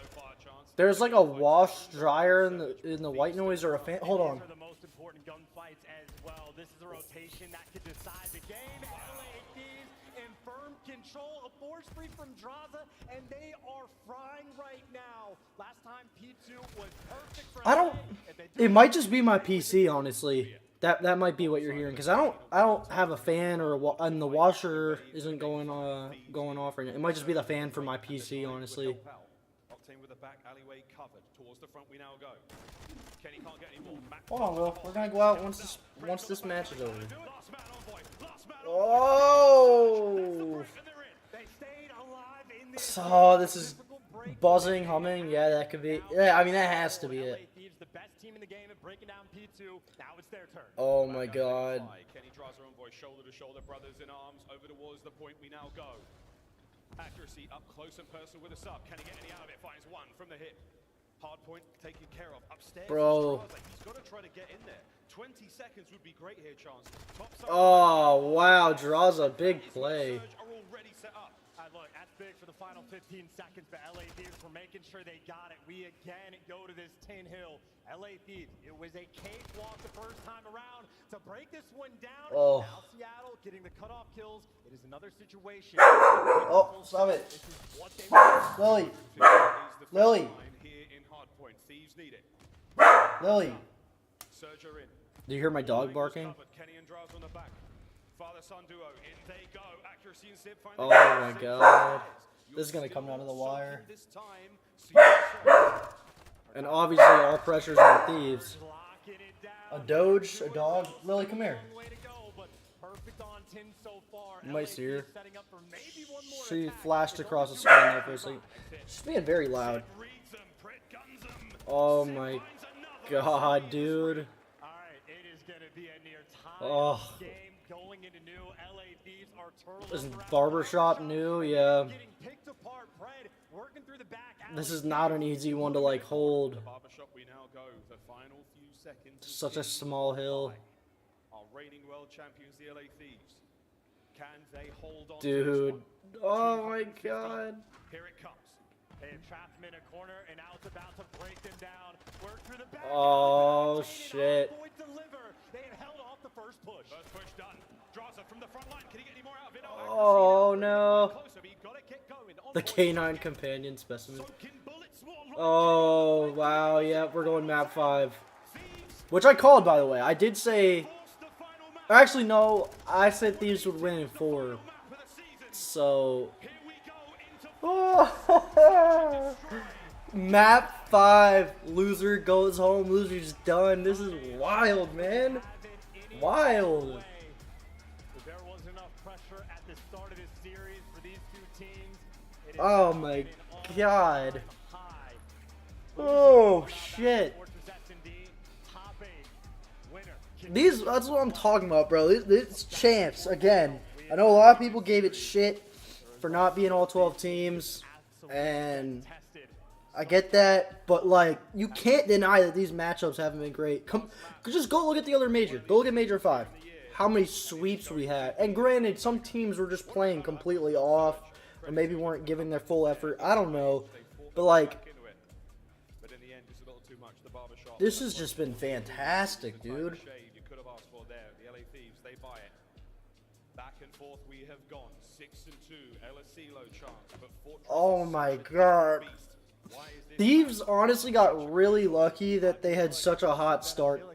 There's like a wash dryer in the white noise or a fan. Hold on. For the most important gunfights as well. This is a rotation that could decide the game. LA Thieves in firm control. A force free from Draza, and they are frying right now. Last time P2 was perfect for I don't. It might just be my PC, honestly. That might be what you're hearing, because I don't have a fan and the washer isn't going off right now. It might just be the fan for my PC, honestly. Octane with the back alleyway covered. Towards the front we now go. Kenny can't get any more. Hold on, Will. We're gonna go out once this match is over. Last man on boy. Last man on Oh! They stayed alive in this So this is buzzing, humming. Yeah, that could be. Yeah, I mean that has to be LA it. Thieves, the best team in the game at breaking down P2. Now it's their turn. Oh my God. Kenny draws her own boy, shoulder to shoulder, brothers in arms, over towards the point we now go. Accuracy up close and personal with a sub. Can he get any out of it? Finds one from the hip. Hard point taken care of. Upstairs. Bro. He's got to try to get in there. 20 seconds would be great here, Chance. Top side. Oh wow, draws a big play. Surge are already set up. Look, that's big for the final 15 seconds, but LA Thieves were making sure they got it. We again go to this tin hill. LA Thieves, it was a cakewalk the first time around to break this one down. Oh. Now Seattle getting the cutoff kills. It is another situation. Oh, stop it. This is what they Lily. Is the first Lily. line here in hardpoint. Thieves need it. Lily. Surge are in. Do you hear my dog barking? Kenny and Draws on the back. Father-son duo, in they go. Accuracy and Sib find Oh the gap. my Sib God. finds. This is gonna come down to the wire. This time, Seattle And obviously all pressure's on Thieves. locking it down. A doge, a dog. Lily, come here. Long way to go, but perfect on tin so far. You might LA see her. Thieves setting up for maybe one more She attack. flashed across the screen there for a second. She's being very loud. reads them, Pritt guns them. Oh my god, dude. All right, it is going to be a near tie Oh. game going into new. LA Thieves are turtling This is around the barbershop new, yeah. getting picked apart. Fred working through the back alley. This is not an easy one to like hold. The barbershop we now go. The final few seconds. Such a small hill. Our reigning world champions, the LA Thieves. Can they hold on? Dude. Oh my god. Here it comes. They have trapped them in a corner, and now it's about to break them down. Work through the back. Oh shit. Deliver. They had held off the first push. First push done. Draza from the front line. Can he get any more out of it? Oh no. Closer, but you gotta get going. The canine companion specimen. Soaking bullets will run Oh wow, yeah, we're going map 5. Which I called, by the way. I did say, the final match. actually no, I said Thieves would win in 4. Map for the season. So Here we go into oh, map 5, loser goes home, loser's done. This is wild, man. Wild. There was enough pressure at the start of this series for these two teams. It is Oh now my an all-time god. high. Oh shit. Fortress S&D, top 8 winner. These, that's what I'm talking about, bro. It's champs again. I know a lot of people gave it shit for not being all 12 teams, and I get that, but like you can't deny that these matchups haven't been great. Just go look at the other major. Go look at Major 5. How many sweeps we had. And granted, some teams were just playing completely off, or maybe weren't giving their full effort. I don't know. But like, But in the end, it's a little too much. The barbershop. this has just been fantastic, dude. Shade you could have asked for there. The LA Thieves, they buy it. Back and forth we have gone. 6-2. LSCLO chance, but Fortress Oh is my such a god. beast. Why is this Thieves honestly got really lucky that they had such a hot start.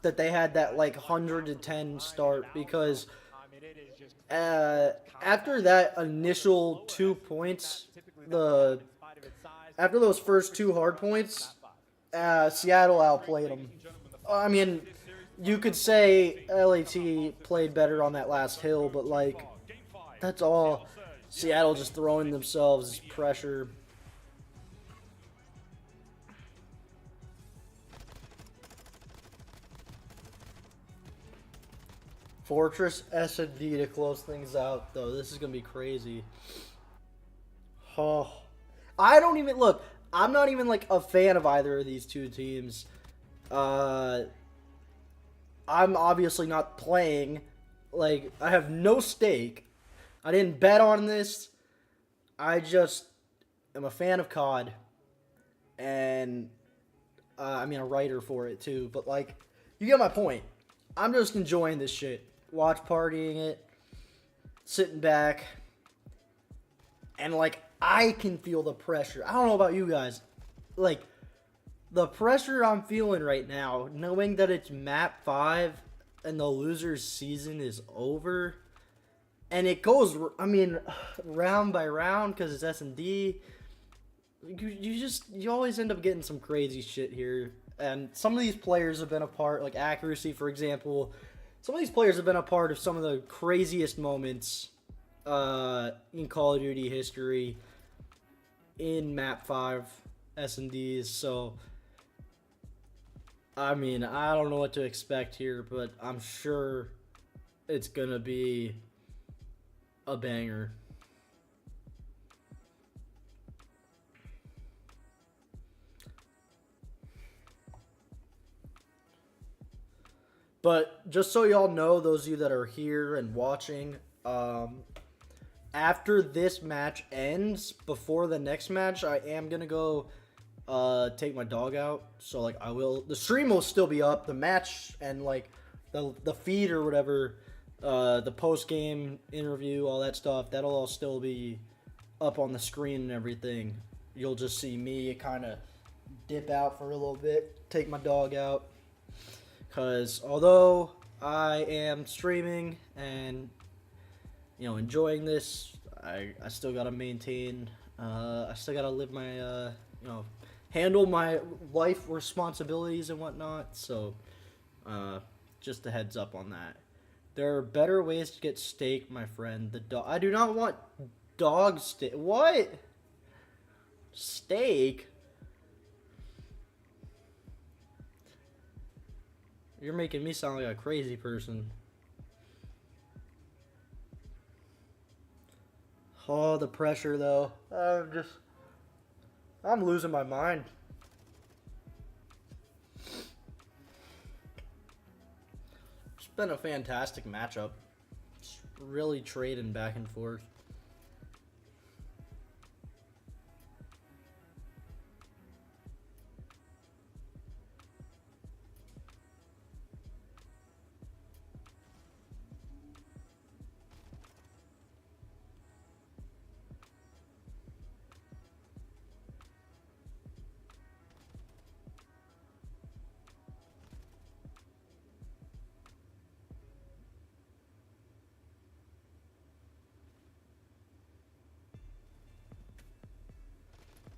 That they had that like 110 start, because after that initial 2 points, after those first 2 hard points, Seattle outplayed them. I mean, you could say LAT played better on that last hill, but like, that's all. Seattle just throwing themselves pressure. Fortress S&D to close things out, though. This is going to be crazy. Oh. I don't even... Look, I'm not even, like, a fan of either of these two teams. I'm obviously not playing. Like, I have no stake. I didn't bet on this. I just am a fan of COD. And, I mean, a writer for it, too. But, like, you get my point. I'm just enjoying this shit. Watch partying it, sitting back, and like I can feel the pressure. I don't know about you guys, like the pressure I'm feeling right now, knowing that it's map 5 and the loser's season is over, and it goes, I mean, round by round because it's S&D. You always end up getting some crazy shit here, and some of these players have been a part, like Accuracy, for example. Some of these players have been a part of some of the craziest moments in Call of Duty history in Map 5 S&Ds. So, I mean, I don't know what to expect here, but I'm sure it's going to be a banger. But just so y'all know, those of you that are here and watching, after this match ends, before the next match, I am going to go take my dog out. So, like, the stream will still be up. The match and, like, the feed or whatever, the post-game interview, all that stuff, that'll all still be up on the screen and everything. You'll just see me kind of dip out for a little bit, take my dog out. Because although I am streaming and, you know, enjoying this, I still got to maintain, I still got to live my, you know, handle my life responsibilities and whatnot. So, just a heads up on that. There are better ways to get steak, my friend. I do not want dog steak. What? Steak? You're making me sound like a crazy person. Oh, the pressure though. I'm losing my mind. It's been a fantastic matchup. Just really trading back and forth.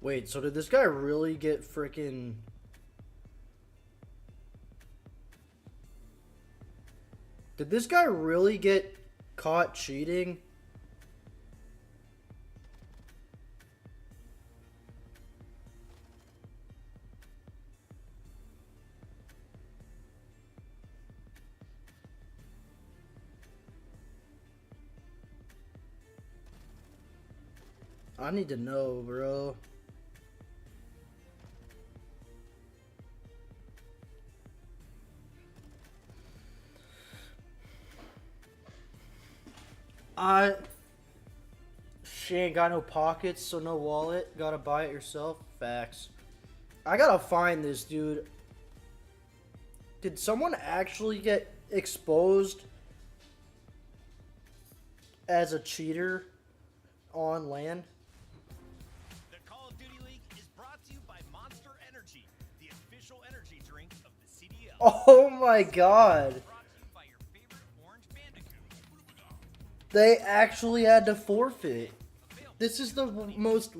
Wait, so did this guy really get freaking... Did this guy really get caught cheating? I need to know, bro. She ain't got no pockets, so no wallet. Gotta buy it yourself. Facts. I gotta find this dude. Did someone actually get exposed as a cheater on LAN? The Call of Duty League is brought to you by Monster Energy, the official energy drink of the CDL. Oh my god. Brought to you by your favorite orange bandicoot. They actually had to forfeit. This is the most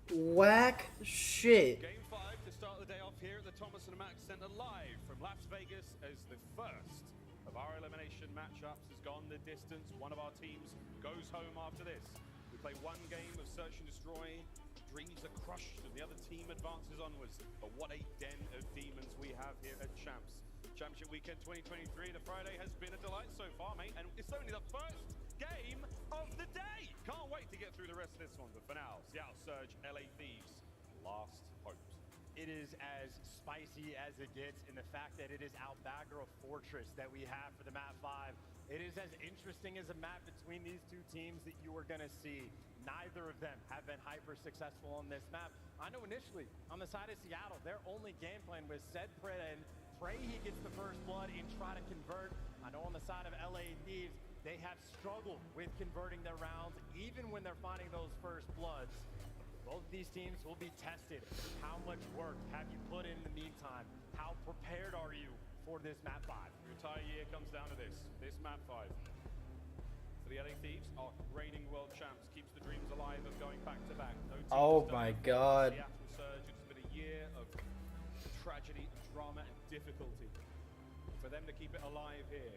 whack shit. Game 5 to start the day off here at the Thomas & Mack Center live from Las Vegas as the first of our elimination matchups has gone the distance. One of our teams goes home after this. We play one game of search and destroy. Dreams are crushed and the other team advances onwards. But what a den of demons we have here at CHAMPS. Championship Weekend 2023, the Friday has been a delight so far, mate. And it's only the first game of the day. Can't wait to get through the rest of this one. But for now, Seattle Surge, LA Thieves, last hopes. It is as spicy as it gets in the fact that it is Albagro Fortress that we have for the map 5. It is as interesting as a map between these two teams that you are going to see. Neither of them have been hyper successful on this map. I know initially on the side of Seattle, their only game plan was set and pray he gets the first blood and try to convert. I know on the side of LA Thieves, they have struggled with converting their rounds even when they're finding those first bloods. Both of these teams will be tested. How much work have you put in the meantime? How prepared are you for this map 5? Your entire year comes down to this map 5. For the LA Thieves, our reigning world champs, keeps the dreams alive of going back to back. No team Oh has done my it. god. Seattle Surge, it's been a year of tragedy, drama, and difficulty. For them to keep it alive here,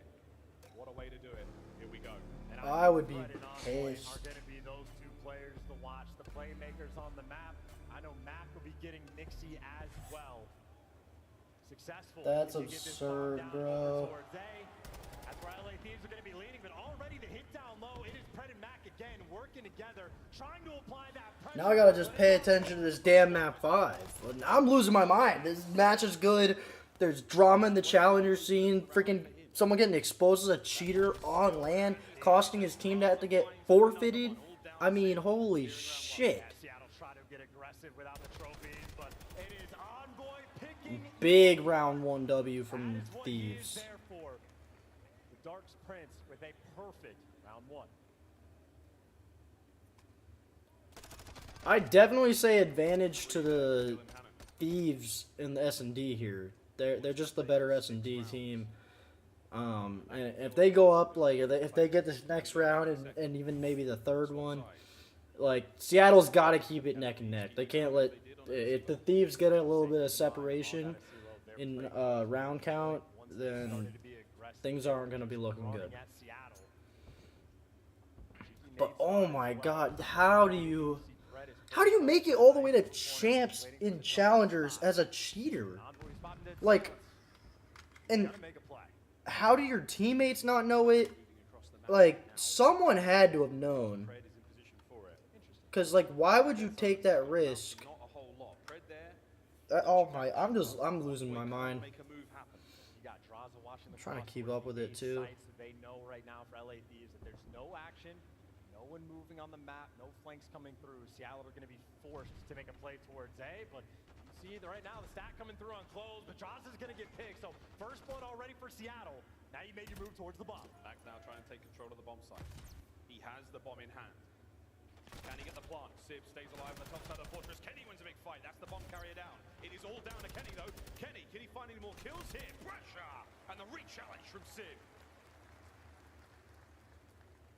what a way to do it. Here we go. And I would be Fred and Envoy pissed. are going to be those two players to watch, the playmakers on the map. I know Mac will be getting Nixie as well. Successful. That's to get this absurd, bomb down bro. over towards A. That's where LA Thieves are going to be leading, but already the hit down low. It is Pred and Mac again working together, trying to apply that pressure. Now I gotta just pay attention to this damn map 5. I'm losing my mind. This match is good. There's drama in the challenger scene. Freaking someone getting exposed as a cheater on LAN, costing his team to have to get forfeited. I mean, holy shit. Seattle try to get aggressive without the trophies, but it is Envoy picking Big round 1 W from That is what he is Thieves. there for. The Dark's Prince with a perfect round 1. I definitely say advantage to the Thieves in the S&D here. They're just the better S&D team. And if they go up, like if they get this next round and even maybe the third one, like Seattle's got to keep it neck and neck. They can't let if the Thieves get a little bit of separation in round count, then things aren't gonna be looking good. But oh my God, how do you make it all the way to champs in challengers as a cheater? Like, And Gotta make a play. how do your teammates not know it? Like, someone had to have known. Pred is in position for it. Interesting. Because, like, why would you take that risk? Not a whole lot. Pred there. Oh my, I'm losing my mind. Make a move happen. You got Draza watching the Trying to keep crossword up with it, TV too. sites that they know right now for LA Thieves that there's no action, no one moving on the map, no flanks coming through. Seattle are going to be forced to make a play towards A, but you see right now the stack coming through on close, but Draza's going to get picked. So first blood already for Seattle. Now you made your move towards the bomb. Max now trying to take control of the bomb site. He has the bomb in hand. Can he get the plant? Sib stays alive on the top side of the fortress. Kenny wins a big fight. That's the bomb carrier down. It is all down to Kenny, though. Kenny, can he find any more kills here? Pressure! And the re-challenge from Sib.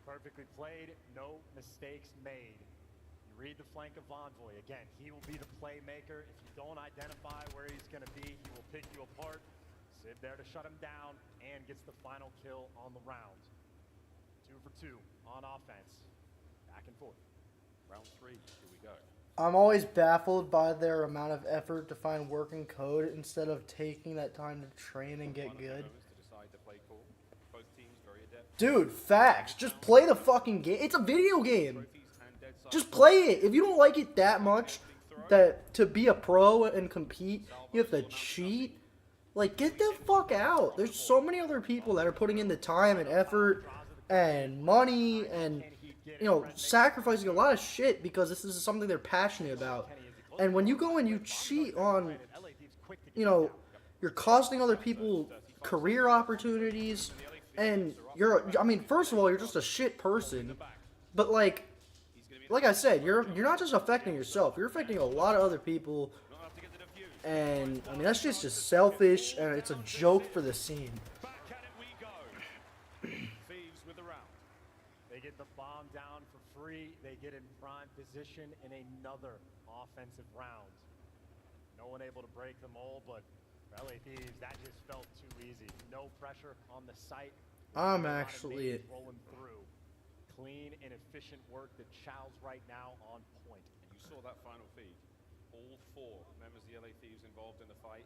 Perfectly played, no mistakes made. You read the flank of Envoy. Again, he will be the playmaker. If you don't identify where he's going to be, he will pick you apart. Sib there to shut him down and gets the final kill on the round. 2 for 2 on offense. Back and forth. Round 3, here we go. I'm always baffled by their amount of effort to find working code instead of taking that time to train and get good. To decide to play cool. Both teams very adept. Dude, facts. Just play the fucking game. It's a video game. Trophies and dead sides. Just play it. If you don't like it that much, that to be a pro and compete, you have to cheat. Like, get the fuck out. There's so many other people that are putting in the time and effort and money and, you know, sacrificing a lot of shit because this is something they're passionate about. And when you go and you cheat on, you know, you're costing other people career opportunities, and I mean, first of all, you're just a shit person. But like I said, you're not just affecting yourself, you're affecting a lot of other people. And I mean, that's just selfish, and it's a joke for the scene. Back at it we go. Thieves with the round. They get the bomb down for free. They get in prime position in another offensive round. No one able to break the mold, but for LA Thieves, that just felt too easy. No pressure on the site. I'm A lot of actually nades rolling through. Clean and efficient work that Chow's right now on point. And you saw that final feed. All 4 members of the LA Thieves involved in the fight.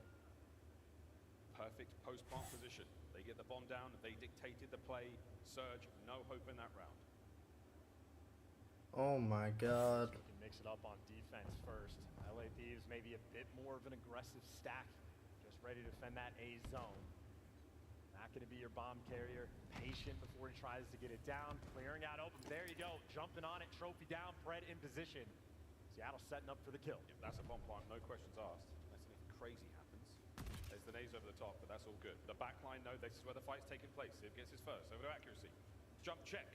Perfect post-plant position. They get the bomb down. They dictated the play. Surge, no hope in that round. Oh my god. You can mix it up on defense first. LA Thieves maybe a bit more of an aggressive stack. Just ready to defend that A zone. Not going to be your bomb carrier. Patient before he tries to get it down. Clearing out open. There you go. Jumping on it. Trophy down. Pred in position. Seattle setting up for the kill. Yeah, that's a bomb plant, no questions asked. Unless anything crazy happens. There's the nades over the top, but that's all good. The back line, no, this is where the fight's taking place. Sib gets his first. Over to accuracy. Jump check.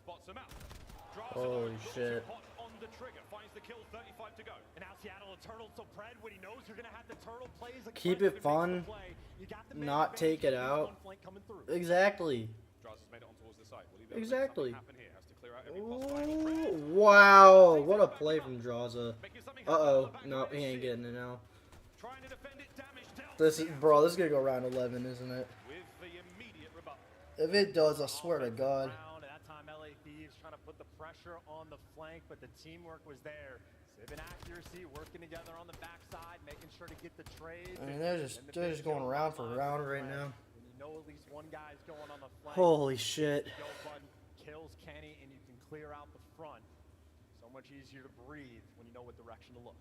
Spots him out. Draws Holy shit. hot on the trigger. Finds the kill, 35 to go. And now Seattle a turtle. So Pred, when he knows you're going to have the turtle plays. Keep it fun, not take it out. Exactly. Draws has made it on towards the side. Will he be able to make Exactly. something happen here? Has to clear out every possible angle. Ooh, wow, what a play from Draza. Uh-oh, no, he ain't getting it now. Trying to defend it, damage dealt. This is, bro, this is gonna go round 11, isn't it? With the immediate rebuttal. If it does, I swear to God. At that time, LA Thieves trying to put the pressure on the flank, but the teamwork was there. Sib and accuracy working together on the backside, making sure to get the trades. I mean, they're just going round for round right now. When you know at least one guy's going on the flank. Holy shit. Go button kills Kenny, and you can clear out the front. So much easier to breathe when you know what direction to look.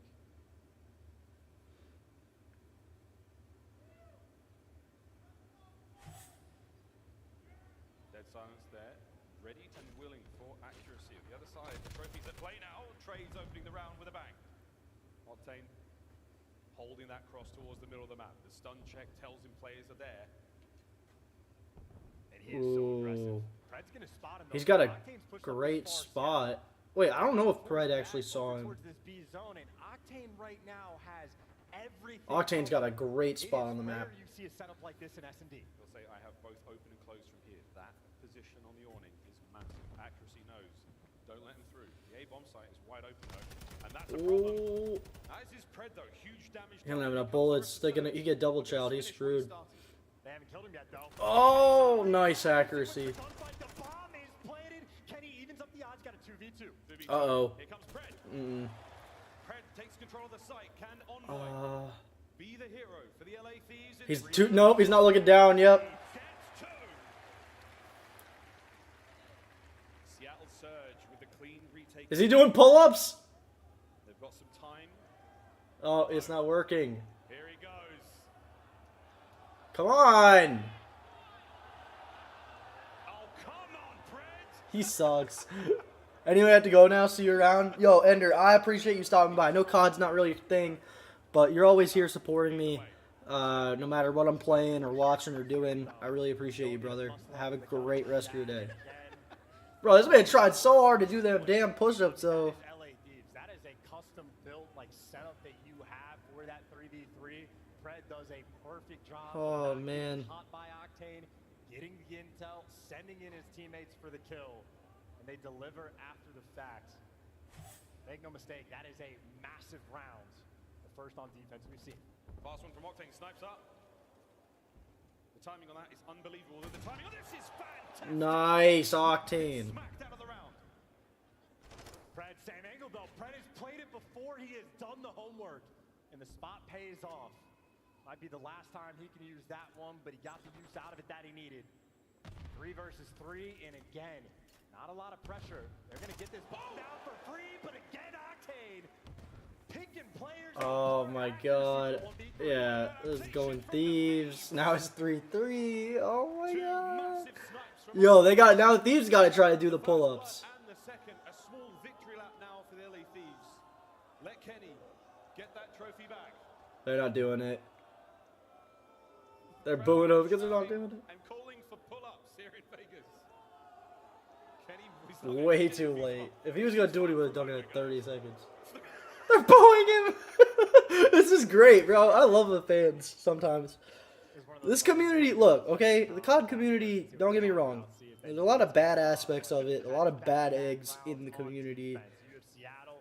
Dead silence there. Ready and willing for accuracy. On the other side, the trophy's at play now. Trades opening the round with a bang. Octane holding that cross towards the middle of the map. The stun check tells him players are there. And he is so aggressive. Pred's gonna spot him. He's got a Octane's pushed up great as far as spot. Wait, I don't know if Pred actually saw him. towards this B zone, and Octane right now has everything. Octane's got a great It spot is on the map. rare you see a setup like this in S&D. He'll say, I have both open and closed from here. That position on the awning is massive. Accuracy knows. Don't let him through. The A bomb site is wide open though. And that's a problem. Ooh. As is Pred though, huge damage. He don't have enough bullets. They're gonna, he get double chowed. He's screwed. They haven't killed him yet, though. Oh, nice accuracy. Gunfight, the bomb is planted. Kenny evens up the odds, got a 2v2. Uh-oh. Here comes Pred. Mm. Pred takes control of the site. Can Envoy be the hero for the LA Thieves. in He's three too. Nope, he's not looking down. Yep. gets two. Seattle Surge with the clean retake. Is he doing pull-ups? They've got some time. Oh, it's not working. Here he goes. Come on. Oh, come on, Fred. He sucks. Anyway, I have to go now. See you around. Yo, Ender, I appreciate you stopping by. I know COD's not really your thing, but you're always here supporting me. No matter what I'm playing or watching or doing, I really appreciate you, brother. Have a great rest of your day. Bro, this man tried so hard to do them damn push-ups, though. LA Thieves. That is a custom-built like setup that you have for that 3v3. Fred does a perfect job. Oh, of not man. getting caught by Octane, getting the intel, sending in his teammates for the kill, and they deliver after the fact. Make no mistake, that is a massive round. The first on defense we've seen. Fast one from Octane, snipes up. The timing on that is unbelievable. The timing on this is fantastic. Nice, Octane. Smacked out of the round. Fred, same angle though. Fred has played it before. He has done the homework, and the spot pays off. Might be the last time he can use that one, but he got the use out of it that he needed. 3 versus 3, and again, not a lot of pressure. They're gonna get this ball down for free, but again, Octane picking players. Oh, my God. Yeah, this is going Thieves. Now it's 3-3. Oh, my God. Massive snipes from Yo, they got now. Thieves got to try to do the pull-ups. And the second, a small victory lap now for the LA Thieves. Let Kenny get that trophy back. They're not doing it. They're booing them because they're not doing it. I'm calling for pull-ups here in Vegas. Kenny was not Way gonna get too it. late. If he was gonna do it, he would have done it in 30 seconds. They're booing him. This is great, bro. I love the fans sometimes. This community, look, okay, the COD community, don't get me wrong. There's a lot of bad aspects of it, a lot of bad eggs in the community.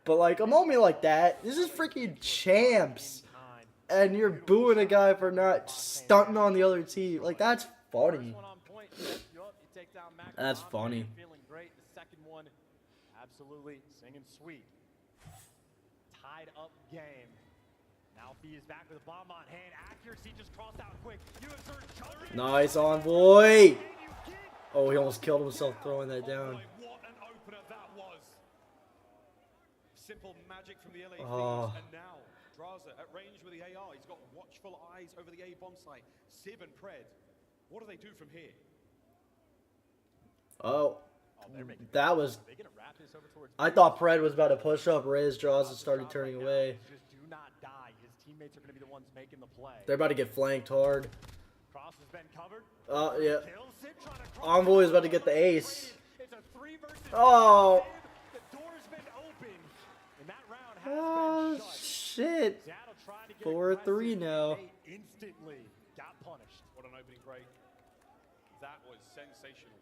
But, like, a moment like that, this is freaking champs. And you're booing a guy for not stunting on the other team. Like, that's funny. That's funny. Feeling great. The second one, absolutely singing sweet. Tied up game. Now Fee is back with a bomb on hand. Accuracy just crossed out quick. Nice Envoy. Oh, he almost killed himself throwing that down. What an opener that was. Simple magic from the LA Thieves. Oh. And now, Draza at range with the AR. He's got watchful eyes over the A bomb site. Civ and Pred. What do they do from here? Oh, that was... They're gonna wrap this over towards I thought Pred was about to push up Riz. Draws and started turning away. Just do not die. His teammates are gonna be the ones making the play. They're about to get flanked hard. Cross has been covered. Yeah. Kills it, trying to cross Envoy is about to get the ace. It's a 3 versus Oh. 5. The door's been open. And that round has Oh, been shut. shit. Seattle tried to get 4-3 aggressive, now. and they instantly got punished. What an opening break. That was sensational.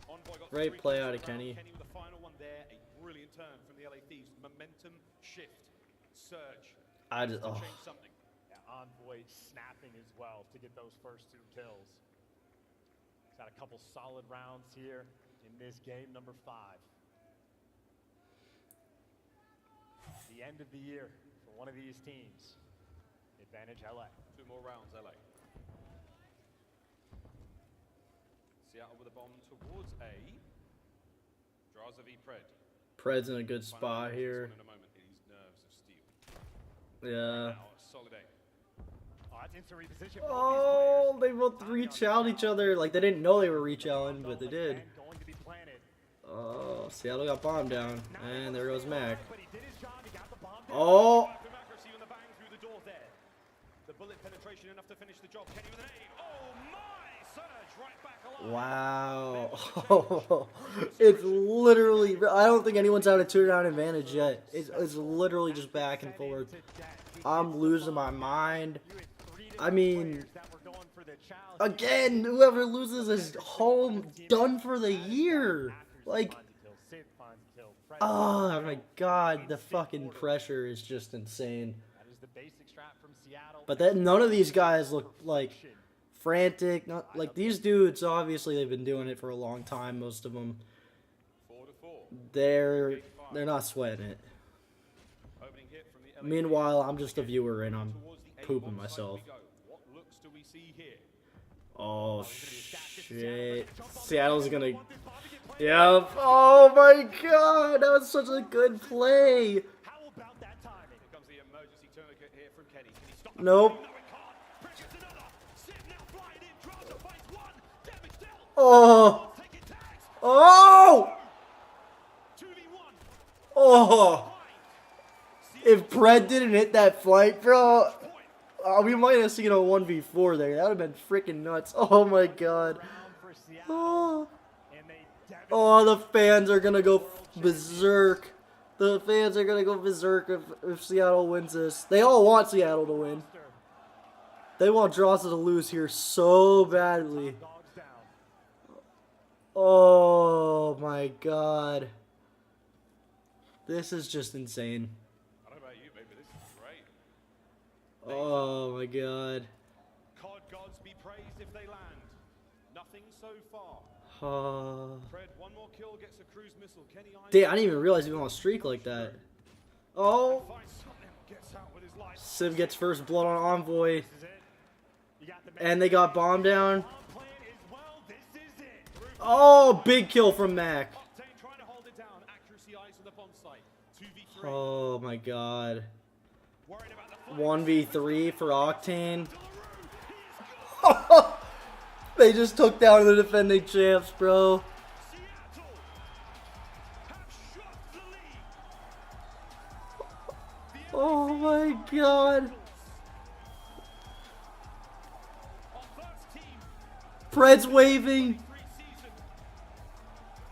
Envoy got Great 3 play kills out in of the round. Kenny. Kenny with the final one there. A brilliant turn from the LA Thieves. Momentum shift. Surge. I just... To Oh. change something. Yeah, Envoy snapping as well to get those first 2 kills. He's got a couple solid rounds here in this game number 5. The end of the year for one of these teams. Advantage LA. 2 more rounds, LA. Seattle with a bomb towards A. Draws a V Pred. Pred's in a good spot here. In a moment, he's nerves of steel. Yeah. Now, a solid A. Oh, that's instant reposition. Oh, they both reach out each other. Like, they didn't know they were reach outing, but they did. Going to be planted. Oh, Seattle got bombed down. And there goes Mac. But he did his job. He got the bomb down. Oh. From accuracy with the bang through the door there. The bullet penetration enough to finish the job. Kenny with an A. Oh my! Surge right back alive. Wow. It's literally... I don't think anyone's out a 2-round advantage yet. It's literally just back and forth. I'm losing my mind. I mean... Again, whoever loses is home, done for the year. Like... Oh my god, the fucking pressure is just insane. But that none of these guys look like frantic. Not like these dudes. Obviously, they've been doing it for a long time. Most of them. 4-4. They're not sweating it. Opening hit from the LA Meanwhile, I'm just a viewer and I'm pooping myself. What looks do we see here? Oh shit! Seattle's gonna. Yep. Oh my god, that was such a good play. How about that timing? Here comes the emergency tourniquet here from Kenny. Can he stop? Nope. No, it can't. Bridges another. Sid now flying in. Draws to fight one. Damage dealt. Oh. Taking tags. Oh. 2v1. Oh. If Pred didn't hit that flight, bro, we might have seen a 1v4 there. That would have been freaking nuts. Oh my god. Round for Seattle. Oh. And they Oh, the fans are gonna go berserk. The fans are gonna go berserk if Seattle wins this. They all want Seattle to win. They want Drawson to lose here so badly. dogs down. Oh my god. This is just insane. I don't know about you, baby. This is great. Oh my god. COD gods be praised if they land. Nothing so far. Fred, one more kill gets a cruise missile. Kenny Damn, I didn't even realize he was on a streak like that. Oh. finds something, gets out with his life. Civ gets first blood on Envoy. This is it. You got the And they got bomb down. plan is well. This is it. Oh, big kill from Mac. Octane trying to hold it down. Accuracy eyes on the bomb site. 2v3. Oh my god. Worried about the 1v3 for Octane. They just took down the defending champs, bro. Seattle have shot the lead. Oh my god. Our first team Pred's waving. pre-season.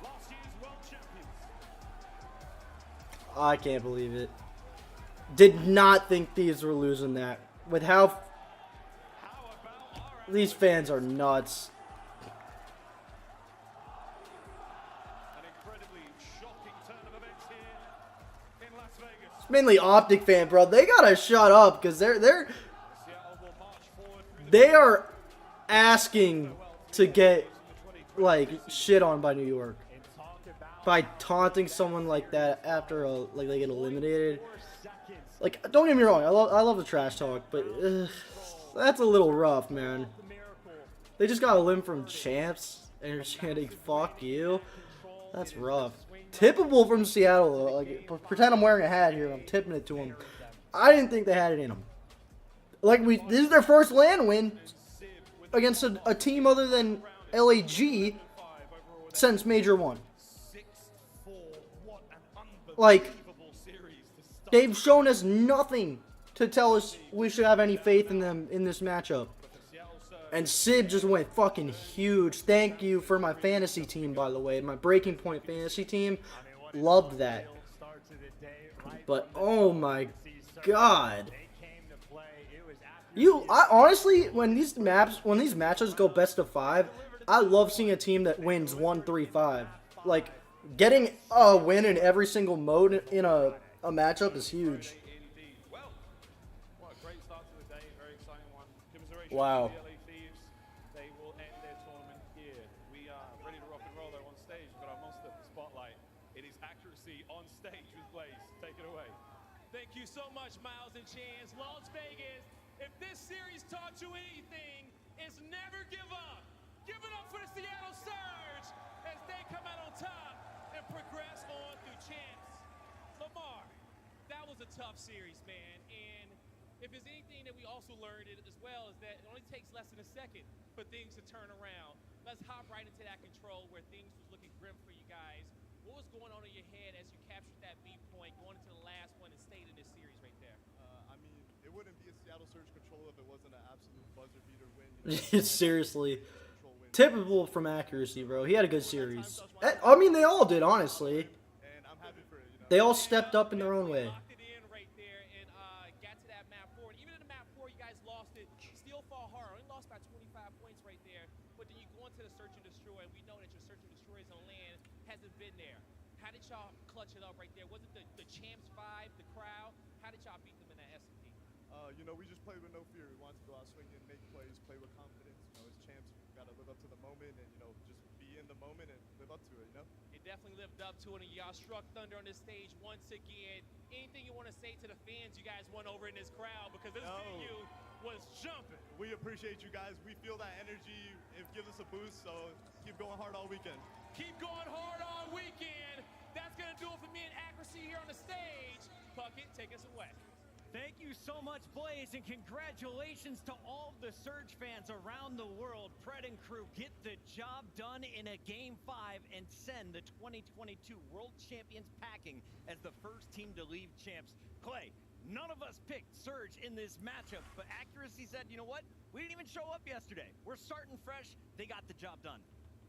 Last year's world champions. I can't believe it. Did not think Thieves were losing that. With how How about our these fans are nuts. An incredibly shocking turn of events here in Las Vegas. It's mainly Optic fan, bro. They gotta shut up because Seattle will march forward through the they are asking to get like shit on by New York and talk about by taunting someone like that after like they get eliminated. 4 seconds. Like, don't get me wrong, I love the trash talk, but that's a little rough, man. The miracle. They just got a limb from champs and you're chanting "fuck you." That's rough. Tippable from Seattle, though. Like, pretend I'm wearing a hat here and I'm tipping it to them. I didn't think they had it in them. Like, this is their first LAN win against a team other than LAG since Major 1. 6-4. What an Like, unbelievable series to start. they've shown us nothing to tell us we should have any faith in them in this matchup. And Sid just went fucking huge. Thank you for my fantasy team, by the way. My Breaking Point fantasy team. Loved that. Start to the day right But, from the oh my god. they came to play. It was I honestly, when these matches go best of 5, I love seeing a team that wins 1-3-5. Like, getting a win in every single mode in a matchup is huge. Indeed. Well, what a great start to the day. Very exciting one. Commiseration Wow. to the LA Thieves. They will end their tournament here. We are ready to rock and roll though on stage. We've got our monster spotlight. It is accuracy on stage with Blaze. Take it away. Thank you so much, Miles and Chance. Las Vegas, if this series taught you anything, it's never give up. Give it up for the Seattle Surge as they come out on top and progress on through champs. Lamar, that was a tough series, man. And if there's anything that we also learned as well is that it only takes less than a second for things to turn around. Let's hop right into that control where things was looking grim for you guys. What was going on in your head as you captured that beat point, going into the last one and stayed in this series right there? I mean, it wouldn't be a Seattle Surge control if it wasn't an absolute buzzer beater win. You know, Seriously. control win. Typical from accuracy, bro. He had a good series. I mean, they all did, honestly. And I'm happy for it. You know, They all stepped up in their own way. Locked it in right there and got to that map 4. And even in the map 4, you guys lost it. Still fall hard. Only lost by 25 points right there. But then you go into the search and destroy, and we know that your search and destroys on land hasn't been there. How did y'all clutch it up right there? Was it the champs vibe, the crowd? How did y'all beat them in that SMP? you know, we just played with no fear. We wanted to go out swinging, make plays, play with confidence. You know, as champs, we got to live up to the moment and, you know, just be be in the moment and live up to it, you know? It definitely lived up to it, and y'all struck thunder on this stage once again. Anything you want to say to the fans you guys won over in this crowd? Because this venue was jumping. We appreciate you guys. We feel that energy. It gives us a boost, so keep going hard all weekend. Keep going hard all weekend. That's going to do it for me and Accuracy here on the stage. Puckett, take us away. Thank you so much, Blaze, and congratulations to all of the Surge fans around the world. Pred and crew get the job done in a Game 5 and send the 2022 World Champions packing as the first team to leave Champs. Clay, none of us picked Surge in this matchup, but Accuracy said, you know what? We didn't even show up yesterday. We're starting fresh. They got the job done.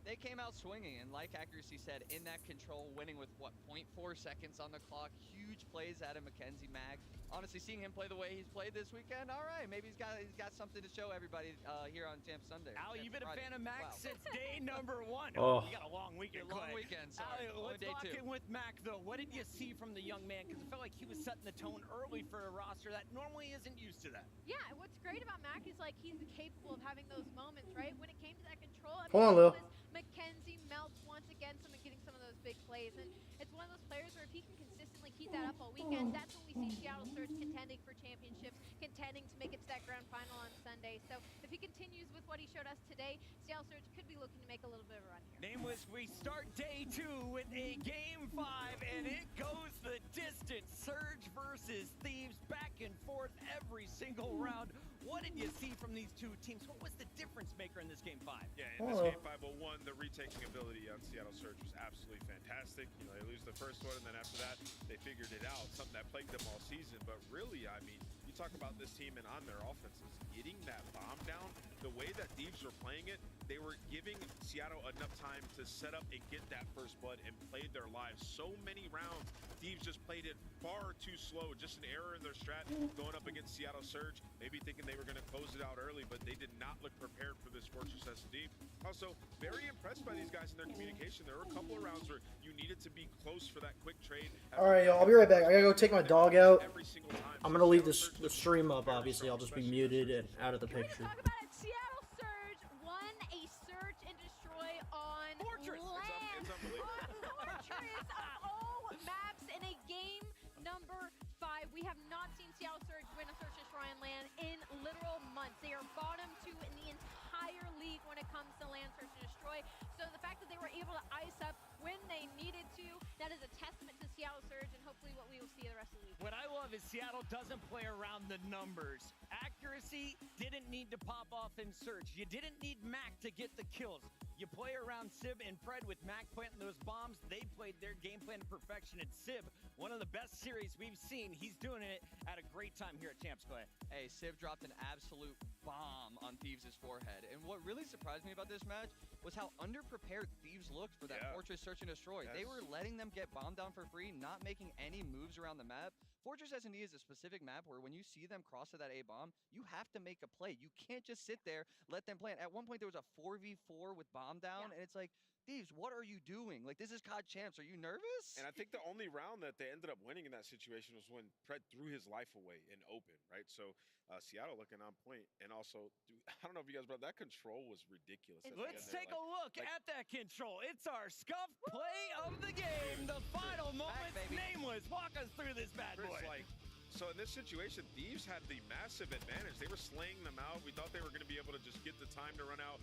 They came out swinging, and like Accuracy said, in that control, winning with, what, 0.4 seconds on the clock. Huge plays out of Mackenzie Mag. Honestly, seeing him play the way he's played this weekend, all right, maybe he's got something to show everybody here on Champs Sunday. Al, you've been Friday. a fan of Mac Wow. since day number 1. Oh. You got a long weekend, Long Clay. weekend, sorry. Al, let's Only day lock 2. in with Mac, though. What did you see from the young man? Because it felt like he was setting the tone early for a roster that normally isn't used to that. Yeah, and what's great about Mac is like he's capable of having those moments, right? When it came to that control, I mean, Hold on, it Lil. was Mackenzie melts once again, getting some of those big plays, and it's one of those players where if he can consistently keep that up all weekend, that's when we see Seattle Surge contending for championships, contending to make it to that grand final on Sunday. So if he continues with what he showed us today, Seattle Surge could be looking to make a little bit of a run here. Nameless, we start day 2 with a Game 5, and it goes the distance. Surge versus Thieves, back and forth every single round. What did you see from these two teams? What was the difference maker in this Game 5? Yeah, in this Game 5, well, one, the retaking ability on Seattle Surge was absolutely fantastic. You know, they lose the first one, and then after that, they figured it out. Something that plagued them all season. But really, I mean, you talk about this team and on their offenses, getting that bomb down, the way that Thieves were playing it, they were giving Seattle enough time to set up and get that first blood and played their lives. So many rounds, Thieves just played it far too slow. Just an error in their strat going up against Seattle Surge, maybe thinking they were going to close it out early, but they did not look prepared for this Fortress S&D. Also, very impressed by these guys in their communication. There were a couple of rounds where you needed to be close for that quick trade. All right, y'all. I'll be right back. I gotta go take my dog out. Every single time. I'm gonna leave the stream up. Obviously, I'll just be muted and out of the picture. Talk about it. Seattle Surge won a search and destroy on Fortress. land. It's unbelievable. On Fortress of all maps in a game number 5. We have not seen Seattle Surge win a search and destroy on land in literal months. They are bottom 2 in the entire league when it comes to land search and destroy. So the fact that they were able to ice up when they needed to, that is a testament to Seattle Surge and hopefully what we will see the rest of the week. What I love is Seattle doesn't play around the numbers. Accuracy didn't need to pop off in Surge. You didn't need Mac to get the kills. You play around Sib and Pred with Mac planting those bombs. They played their game plan to perfection at Sib. One of the best series we've seen. He's doing it at a great time here at Champs, Clay. Hey, Civ dropped an absolute bomb on Thieves' forehead. And what really surprised me about this match was how underprepared Thieves looked for that Fortress Search and Destroy. They were letting them get bombed down for free, not making any moves around the map. Fortress S&D is a specific map where when you see them cross to that A bomb, you have to make a play. You can't just sit there, let them play. At one point, there was a 4v4 with bomb down, and it's like, Thieves, what are you doing? Like, this is COD Champs. Are you nervous? And I think the only round that they ended up winning in that situation was when Pred threw his life away in open, right? So Seattle looking on point. And also, I don't know if you guys, but that control was ridiculous. Let's take a look at that control. It's our scuffed play of the game. The final moments. Nameless, walk us through this bad boy. So in this situation, Thieves had the massive advantage. They were slaying them out. We thought they were going to be able to just get the time to run out.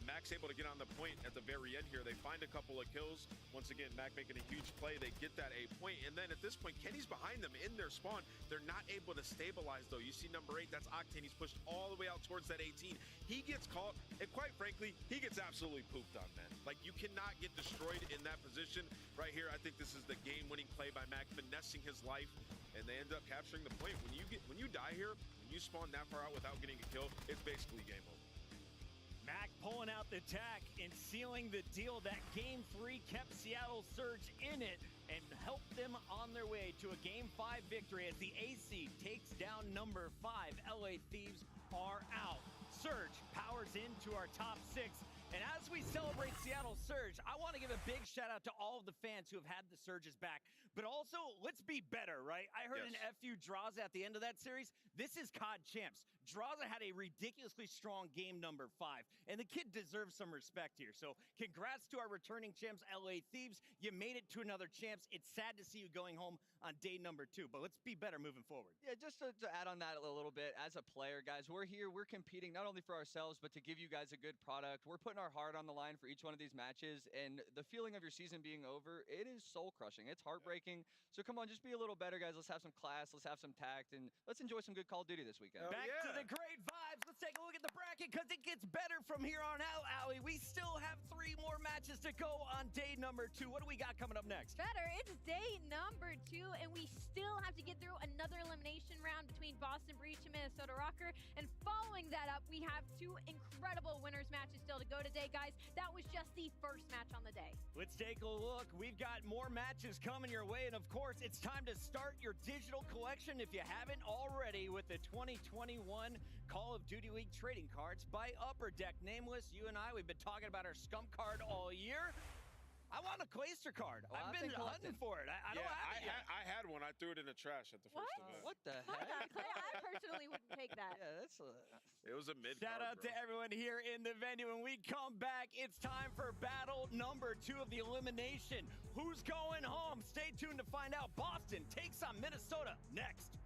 Mac's able to get on the point at the very end here. They find a couple of kills. Once again, Mac making a huge play. They get that A point. And then at this point, Kenny's behind them in their spawn. They're not able to stabilize, though. You see number 8, that's Octane. He's pushed all the way out towards that 18. He gets caught, and quite frankly, he gets absolutely pooped on, man. Like, you cannot get destroyed in that position. Right here, I think this is the game-winning play by Mac, finessing his life. And they end up capturing the point. When you die here, when you spawn that far out without getting a kill, it's basically game over. Mac pulling out the tack and sealing the deal. That game 3 kept Seattle Surge in it and helped them on their way to a game 5 victory as the AC takes down number 5. LA Thieves are out. Surge powers into our top 6. And as we celebrate Seattle Surge, I want to give a big shout out to all of the fans who have had the Surges back. But also, let's be better, right? I heard an FU Draza at the end of that series. This is COD Champs. Draza had a ridiculously strong game number 5, and the kid deserves some respect here. So congrats to our returning champs, LA Thieves. You made it to another champs. It's sad to see you going home on day number 2, but let's be better moving forward. Yeah, just to add on that a little bit, as a player, guys, we're here, we're competing not only for ourselves, but to give you guys a good product. We're putting our heart on the line for each one of these matches, and the feeling of your season being over, it is soul-crushing. It's heartbreaking. So come on, just be a little better, guys. Let's have some class, let's have some tact, and let's enjoy some good Call of Duty this weekend. Back to the great vibes. Let's take a look at the bracket, because it gets better from here on out, Allie. We still have 3 more matches to go on day number 2. What do we got coming up next? Better. It's day number 2, and we still have to get through another elimination round between Boston Breach and Minnesota Rocker. And following that up, we have 2 incredible winners matches still to go today, guys. That was just the first match on the day. Let's take a look. We've got more matches coming your way, and of course, it's time to start your digital collection if you haven't already with the 2021 Call of Duty League trading cards by Upper Deck. Nameless, you and I, we've been talking about our scum card all year. I want a Clayster card. Well, I've been hunting for it. I don't have it yet. I had one. I threw it in the trash at the first event. What the My heck? God, Clay, I personally wouldn't take that. Yeah, that's It was a mid Shout out to everyone here in the venue. When we come back, it's time for battle number 2 of the elimination. Who's going home? Stay tuned to find out. Boston takes on Minnesota next.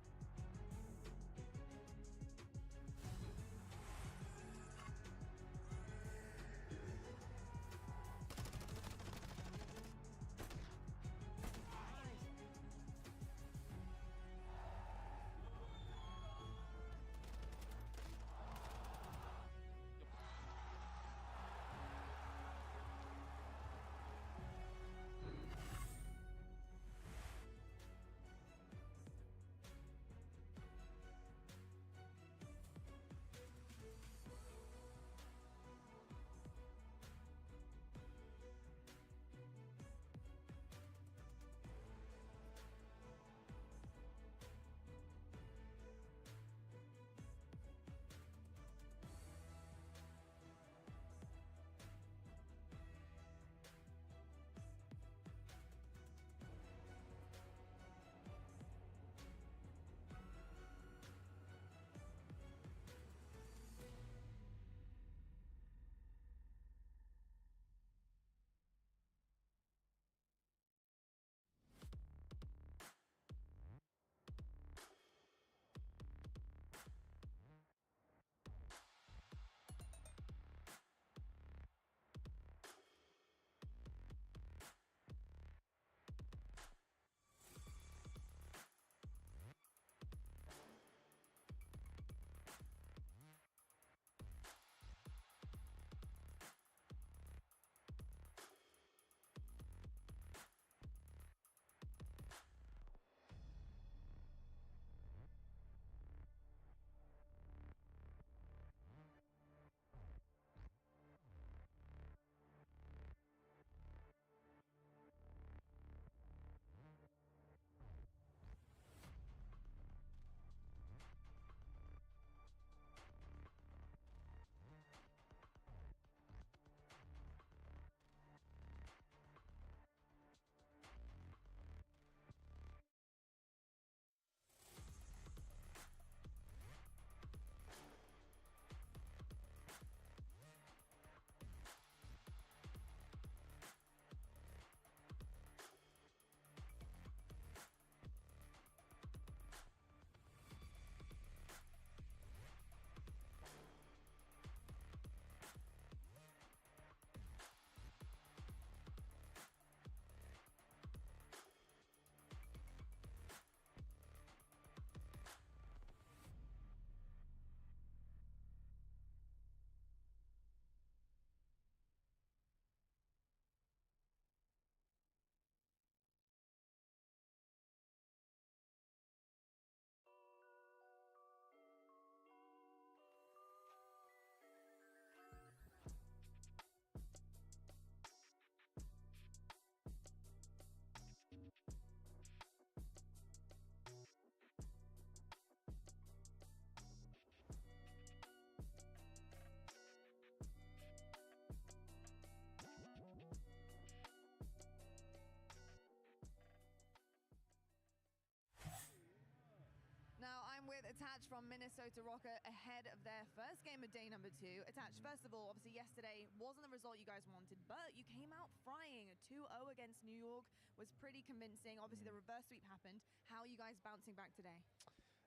Attach from Minnesota Rocket ahead of their first game of day number 2. Attach, first of all, obviously yesterday wasn't the result you guys wanted, but you came out frying. A 2-0 against New York was pretty convincing. Obviously, the reverse sweep happened. How are you guys bouncing back today?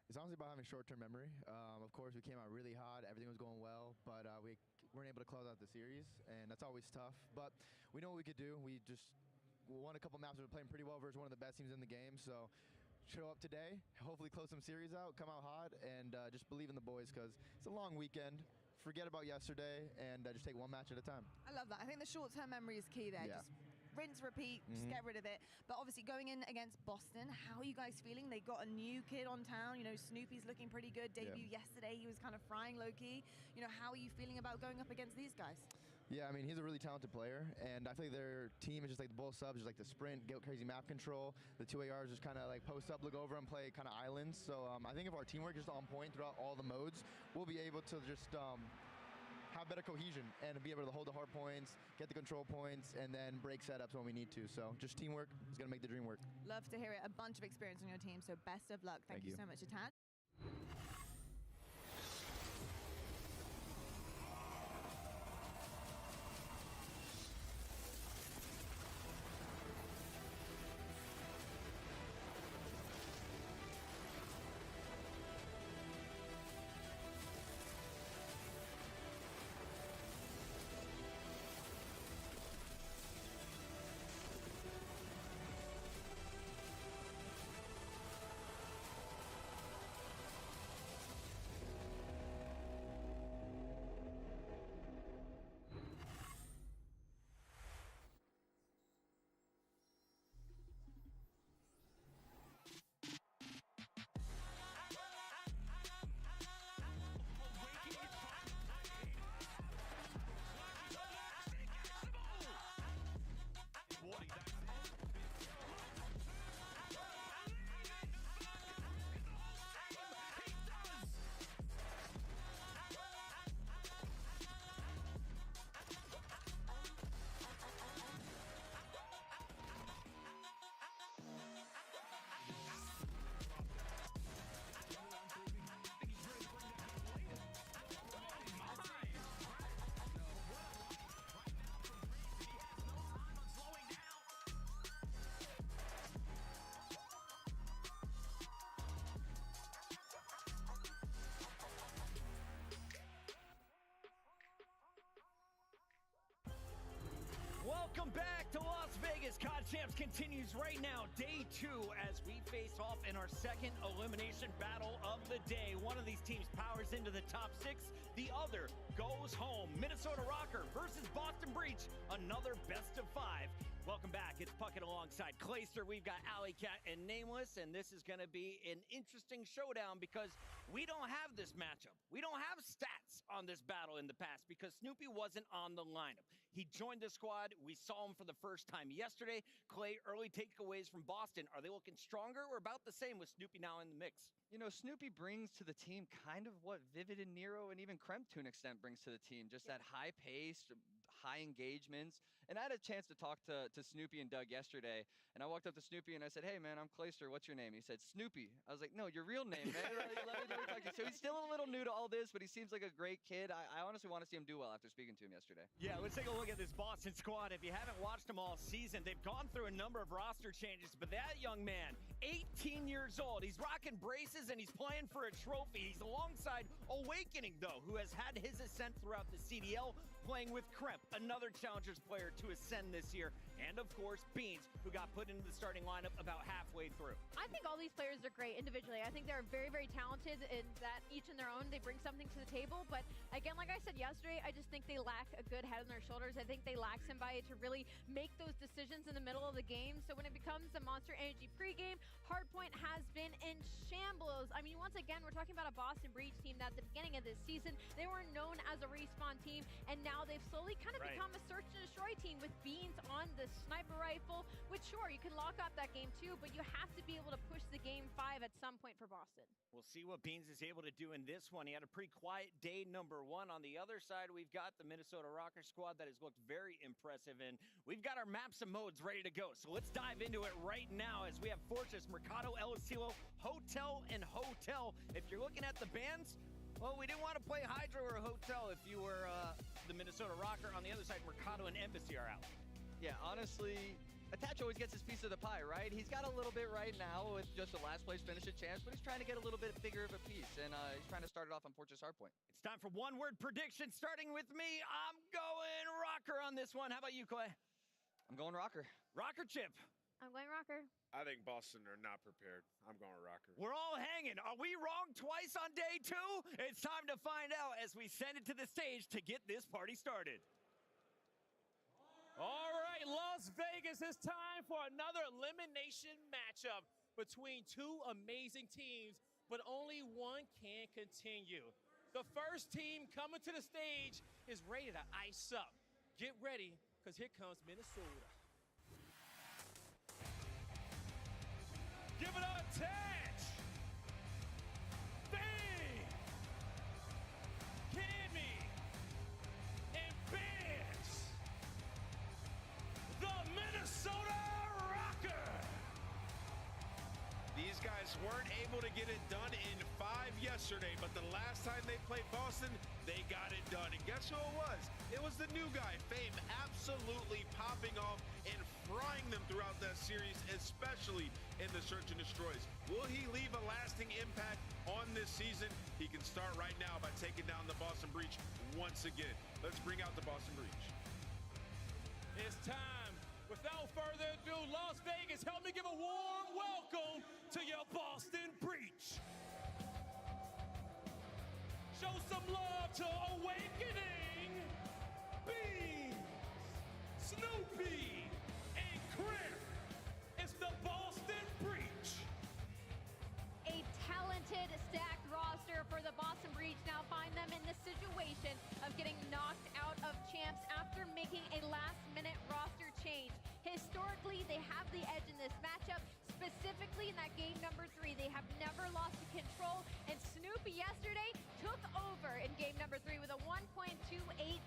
It's honestly about having short-term memory. Of course, we came out really hot. Everything was going well, but we weren't able to close out the series, and that's always tough. But we know what we could do. We won a couple maps. We were playing pretty well versus one of the best teams in the game, so show up today, hopefully close some series out, come out hot, and just believe in the boys because it's a long weekend. Forget about yesterday and just take one match at a time. I love that. I think the short-term memory is key there. Yeah. Just rinse, repeat, just get rid of it. But obviously going in against Boston, how are you guys feeling? They got a new kid on town. You know, Snoopy's looking pretty good. Debut yesterday, he was kind of frying low-key. You know, how are you feeling about going up against these guys? Yeah, I mean, he's a really talented player, and I feel like their team is just like the both subs, just like the sprint, get crazy map control. The 2 ARs just kind of like post up, look over, and play kind of islands. So I think if our teamwork is just on point throughout all the modes, we'll be able to just have better cohesion and be able to hold the hard points, get the control points, and then break setups when we need to. So just teamwork is going to make the dream work. Love to hear it. A bunch of experience on your team, so best of luck. Thank you so much, Attach. Welcome back to Las Vegas. COD Champs continues right now, day 2, as we face off in our second elimination battle of the day. One of these teams powers into the top 6, the other goes home. Minnesota Rocker versus Boston Breach, another best of 5. Welcome back. It's Puckett alongside Clayster. We've got Alley Cat and Nameless, and this is going to be an interesting showdown because we don't have this matchup. We don't have stats on this battle in the past because Snoopy wasn't on the lineup. He joined the squad. We saw him for the first time yesterday. Clay, early takeaways from Boston. Are they looking stronger or about the same with Snoopy now in the mix? You know, Snoopy brings to the team kind of what Vivid and Nero and even Kremp to an extent brings to the team. Just that high pace, high engagements. And I had a chance to talk to Snoopy and Doug yesterday. And I walked up to Snoopy and I said, "Hey, man, I'm Clayster. What's your name?" He said, "Snoopy." I was like, "No, your real name, man." Let me talk to you. So he's still a little new to all this, but he seems like a great kid. I honestly want to see him do well after speaking to him yesterday. Yeah, let's take a look at this Boston squad. If you haven't watched them all season, they've gone through a number of roster changes, but that young man, 18 years old, he's rocking braces and he's playing for a trophy. He's alongside Awakening, though, who has had his ascent throughout the CDL, playing with Kremp, another Challengers player to ascend this year, and of course, Beans, who got put into the starting lineup about halfway through. I think all these players are great individually. I think they're very, very talented in that each in their own, they bring something to the table. But again, like I said yesterday, I just think they lack a good head on their shoulders. I think they lack somebody to really make those decisions in the middle of the game. So when it becomes a Monster Energy pregame, Hardpoint has been in shambles. I mean, once again, we're talking about a Boston Breach team that at the beginning of this season, they were known as a respawn team, and now they've slowly kind of become a search and destroy team with Beans on the sniper rifle, which sure, you can lock up that game too, but you have to be able to push the Game 5 at some point for Boston. We'll see what Beans is able to do in this one. He had a pretty quiet day number 1. On the other side, we've got the Minnesota Rocker squad that has looked very impressive, and we've got our maps and modes ready to go. So let's dive into it right now as we have Fortress, Mercado, El Estilo, Hotel, and Hotel. If you're looking at the bands, well, we didn't want to play Hydro or Hotel if you were the Minnesota Rocker. On the other side, Mercado and Embassy are out. Yeah, honestly, Attach always gets his piece of the pie, right? He's got a little bit right now with just the last place finish at Champs, but he's trying to get a little bit bigger of a piece, and he's trying to start it off on Fortress Hardpoint. It's time for one-word prediction, starting with me. I'm going Rocker on this one. How about you, Clay? I'm going Rocker. Rocker Chip. I'm going Rocker. I think Boston are not prepared. I'm going Rocker. We're all hanging. Are we wrong twice on day 2? It's time to find out as we send it to the stage to get this party started. All right, Las Vegas, it's time for another elimination matchup between two amazing teams, but only one can continue. The first team coming to the stage is ready to ice up. Get ready, because here comes Minnesota. Give it up, Attach! Bang! Cammy! And Bench! The Minnesota Rocker! These guys weren't able to get it done in 5 yesterday, but the last time they played Boston, they got it done. And guess who it was? It was the new guy, Fame, absolutely popping off and frying them throughout that series, especially in the Search and Destroys. Will he leave a lasting impact on this season? He can start right now by taking down the Boston Breach once again. Let's bring out the Boston Breach. It's time. Without further ado, Las Vegas, help me give a warm welcome to your Boston Breach. Show some love to Awakening, Beans, Snoopy, and Crimp. It's the Boston Breach. A talented, stacked roster for the Boston Breach now find them in the situation of getting knocked out of Champs after making a last-minute roster change. Historically, they have the edge in this matchup, specifically in that game number 3. They have never lost to control, and Snoopy yesterday took over in game number 3 with a 1.28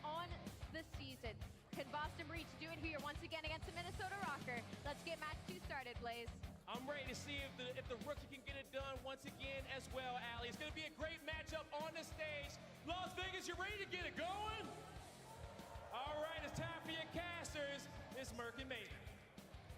on the season. Can Boston Breach do it here once again against the Minnesota Rocker? Let's get match 2 started, Blaze. I'm ready to see if the rookie can get it done once again as well, Allie. It's going to be a great matchup on the stage. Las Vegas, you ready to get it going? All right, it's time for your casters. It's Merc and Maiden.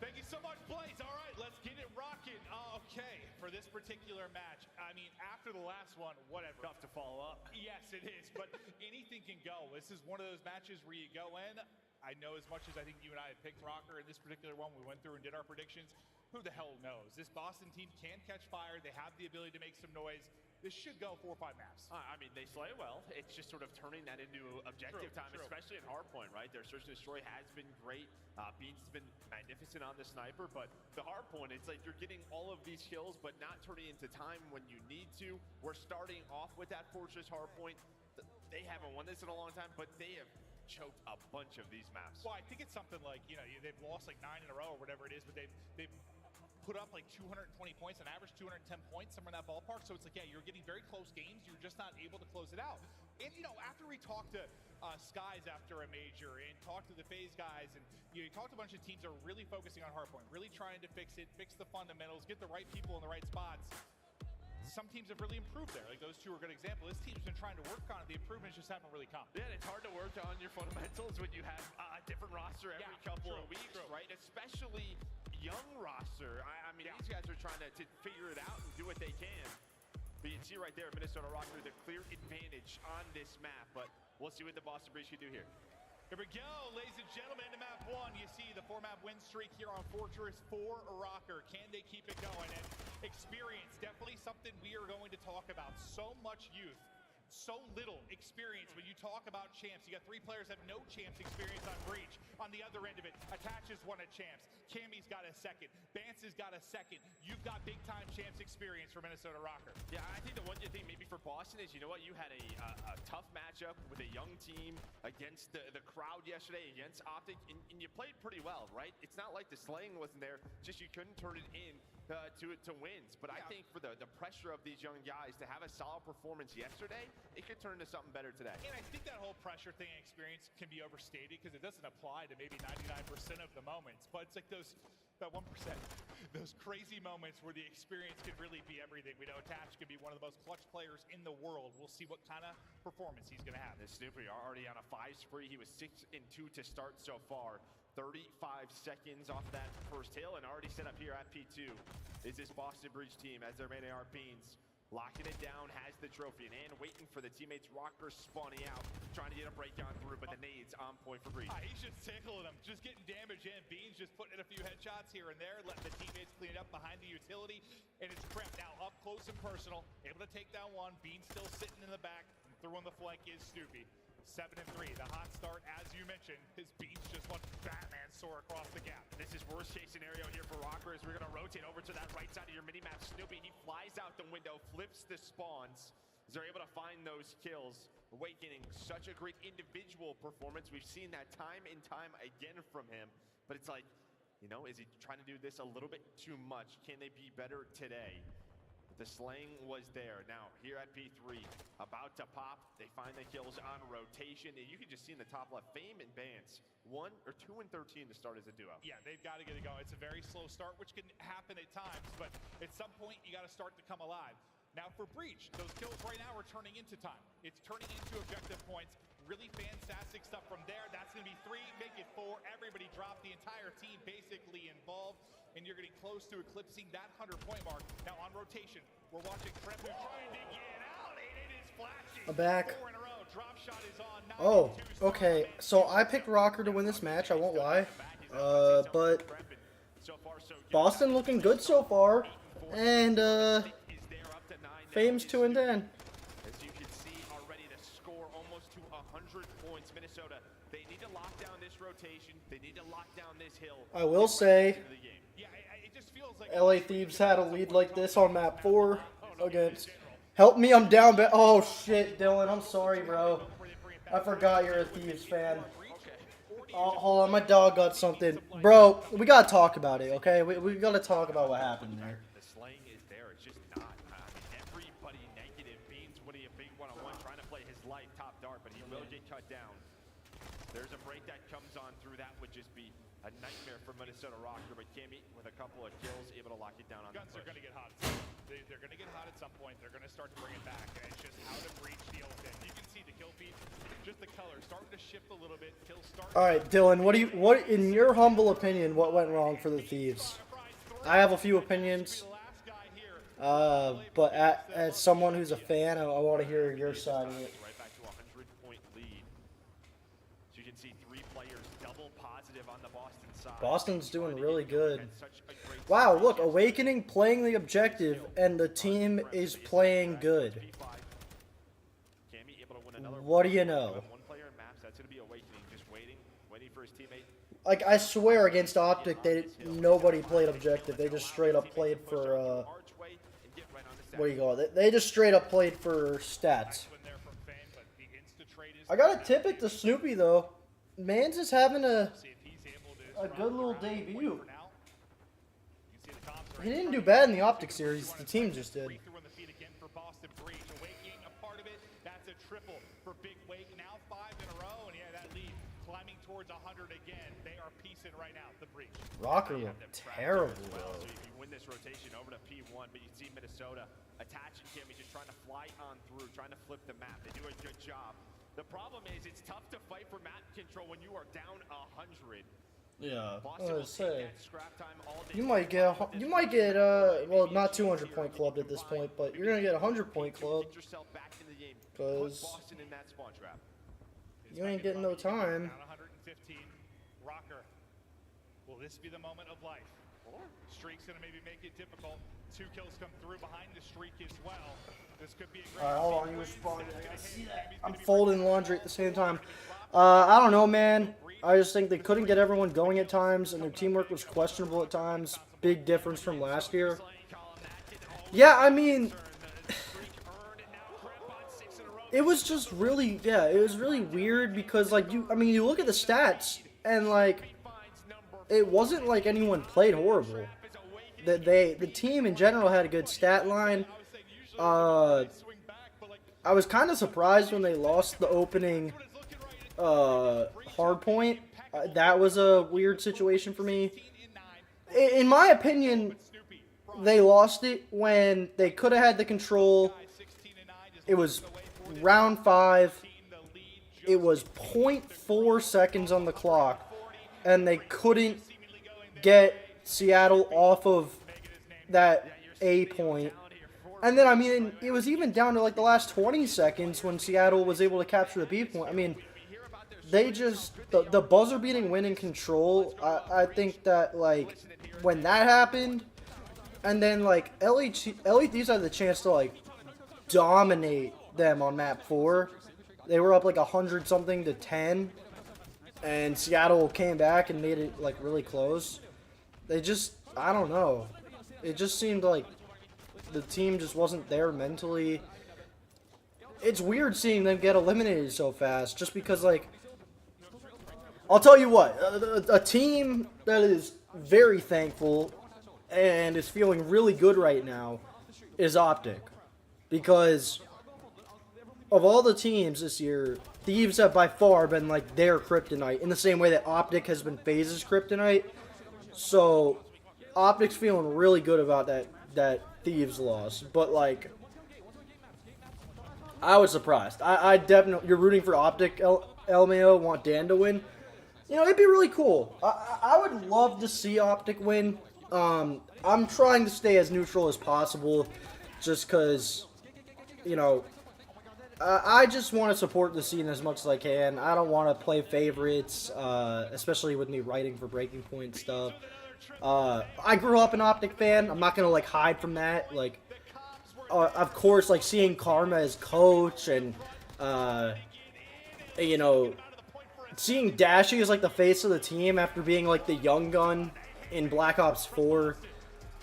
Thank you so much, Blaze. All right, let's get it rocking. Okay, for this particular match, I mean, after the last one, whatever. Tough to follow up. Yes, it is, but anything can go. This is one of those matches where you go in. I know as much as I think you and I had picked Rocker in this particular one, we went through and did our predictions. Who the hell knows? This Boston team can catch fire. They have the ability to make some noise. This should go 4 or 5 maps. I mean, they slay well. It's just sort of turning that into objective time, especially in Hardpoint, right? Their Search and Destroy has been great. Beans has been magnificent on the Sniper, but the Hardpoint, it's like you're getting all of these kills, but not turning into time when you need to. We're starting off with that Fortress Hardpoint. They haven't won this in a long time, but they have choked a bunch of these maps. Well, I think it's something like, you know, they've lost like 9 in a row or whatever it is, but they've put up like 220 points, on average 210 points, somewhere in that ballpark. So it's like, yeah, you're getting very close games. You're just not able to close it out. And, you know, after we talked to Skies after a major and talked to the FaZe guys, and you talked to a bunch of teams that are really focusing on Hardpoint, really trying to fix it, fix the fundamentals, get the right people in the right spots. Some teams have really improved there. Like those two are a good example. This team's been trying to work on it. The improvements just haven't really come. Yeah, it's hard to work on your fundamentals when you have a different roster every couple of weeks, right? Especially young roster. I mean, these guys are trying to figure it out and do what they can. But you can see right there, Minnesota Rocker with a clear advantage on this map. But we'll see what the Boston Breach can do here. Here we go, ladies and gentlemen, to map 1. You see the 4-map win streak here on Fortress for Rocker. Can they keep it going? And experience, definitely something we are going to talk about. So much youth, so little experience. When you talk about Champs, you got 3 players that have no Champs experience on Breach. On the other end of it, Attach has won a Champs. Cammy's got a second. Bance has got a second. You've got big-time Champs experience for Minnesota Rocker. Yeah, I think the one thing maybe for Boston is, you know what, you had a tough matchup with a young team against the crowd yesterday, against Optic, and you played pretty well, right? It's not like the slaying wasn't there, just you couldn't turn it in to wins. But I think for the pressure of these young guys to have a solid performance yesterday, it could turn into something better today. And I think that whole pressure thing experience can be overstated because it doesn't apply to maybe 99% of the moments. But it's like that 1%, those crazy moments where the experience could really be everything. We know Attach could be one of the most clutch players in the world. We'll see what kind of performance he's going to have. This Snoopy already on a 5 spree. He was 6-2 to start so far. 35 seconds off that first hill and already set up here at P2 is this Boston Breach team as their main AR Beans. Locking it down, has the trophy, and waiting for the teammates. Rocker spawning out, trying to get a breakdown through, but the nades on point for Breach. He's just tickling them, just getting damage in. Beans just putting in a few headshots here and there, letting the teammates clean it up behind the utility, and it's Prep now up close and personal, able to take down one. Beans still sitting in the back, and through on the flank is Snoopy. 7-3, the hot start, as you mentioned. His Beans just went Batman soar across the gap. This is worst case scenario here for Rocker as we're going to rotate over to that right side of your mini-map. Snoopy, he flies out the window, flips the spawns. They're able to find those kills. Awakening, such a great individual performance. We've seen that time and time again from him. But it's like, you know, is he trying to do this a little bit too much? Can they be better today? The slaying was there. Now, here at P3, about to pop. They find the kills on rotation. And you can just see in the top left, Fame and Bance. 2 and 13 to start as a duo. Yeah, they've got to get it going. It's a very slow start, which can happen at times. But at some point, you got to start to come alive. Now for Breach, those kills right now are turning into time. It's turning into objective points. Really fantastic stuff from there. That's going to be 3, make it 4. Everybody dropped, the entire team basically involved. And you're getting close to eclipsing that 100-point mark. Now on rotation, we're watching Prep trying to get out, and it is flashy. I'm back. 4 in a row. Drop shot is on. Oh, okay. So I picked Rocker to win this match. I won't lie. But Boston looking good so far, and Fame's 2 and 10. As you can see, already to score almost to 100 points. Minnesota, they need to lock down this rotation. They need to lock down this hill. I will say, LA Thieves had a lead like this on map 4 against. Help me, I'm down. Oh shit, Dylan, I'm sorry, bro. I forgot you're a Thieves fan. Oh, hold on, my dog got something. Bro, we gotta talk about it, okay? We gotta talk about what happened there. The slaying is there. It's just not. Everybody negative. Beans winning a big one-on-one, trying to play his life top dart, but he will get cut down. There's a break that comes on through. That would just be a nightmare for Minnesota Rocker, but Cammy with a couple of kills, able to lock it down on Guns are going to get hot. They're going to get hot at some point. They're going to start to bring it back, and it's just how to breach the open. You can see the kill feed, just the color starting to shift a little bit. Kills start. All right, Dylan, what in your humble opinion, what went wrong for the Thieves? I have a few opinions, but as someone who's a fan, I want to hear your side of it. Right back to a 100-point lead. So you can see 3 players double positive on the Boston side. Boston's doing really good. Wow, look, Awakening playing the objective, and the team is playing good. What do you know? One player in maps, that's going to be Awakening, just waiting for his teammate. Like, I swear against Optic, nobody played objective. They just straight up played for, what do you call it? They just straight up played for stats. I gotta tip it to Snoopy, though. Mans is having a good little debut. He didn't do bad in the Optic series. The team just did. Triple for Big Wake, now 5 in a row, and yeah, that lead climbing towards 100 again. They are piecing right now, the breach. Rocker looked terrible, though. So if you win this rotation over to P1, but you see Minnesota attaching Cammy, just trying to fly on through, trying to flip the map. They do a good job. The problem is it's tough to fight for map control when you are down 100. Yeah, I was say you might get well, not 200-point clubbed at this point, but you're gonna get 100-point club because you ain't getting no time. 115. Rocker, will this be the moment of life? Streak's gonna maybe make it difficult. 2 kills come through behind the streak as well. This could be a great. All right, hold on, you responded. I gotta see that. I'm folding laundry at the same time. I don't know, man. I just think they couldn't get everyone going at times, and their teamwork was questionable at times. Big difference from last year. Yeah, I mean, it was just really, it was really weird because, like, you look at the stats, and, like, it wasn't like anyone played horrible. the team in general had a good stat line. I was kind of surprised when they lost the opening hard point. That was a weird situation for me. In my opinion, they lost it when they could have had the control. It was round 5. It was 0.4 seconds on the clock, and they couldn't get Seattle off of that A point. And then, I mean, it was even down to like the last 20 seconds when Seattle was able to capture the B point. I mean, they just, the buzzer beating win in control, I think that, like, when that happened, and then, like, LA Thieves had the chance to, like, dominate them on map 4. They were up like 100-something to 10, and Seattle came back and made it like really close. They just, I don't know. It just seemed like the team just wasn't there mentally. It's weird seeing them get eliminated so fast, just because, like, I'll tell you what, a team that is very thankful and is feeling really good right now is Optic, because of all the teams this year, Thieves have by far been like their kryptonite, in the same way that Optic has been FaZe's kryptonite. So Optic's feeling really good about that Thieves loss. But, like, I was surprised. I definitely, you're rooting for Optic, LMAO, want Dan to win. You know, it'd be really cool. I would love to see Optic win. I'm trying to stay as neutral as possible, just because, you know, I just want to support the scene as much as I can. I don't want to play favorites, especially with me writing for Breaking Point stuff. I grew up an Optic fan. I'm not going to, like, hide from that. Like, of course, like, seeing Karma as coach and, you know, seeing Dashy as, like, the face of the team after being, like, the young gun in Black Ops 4.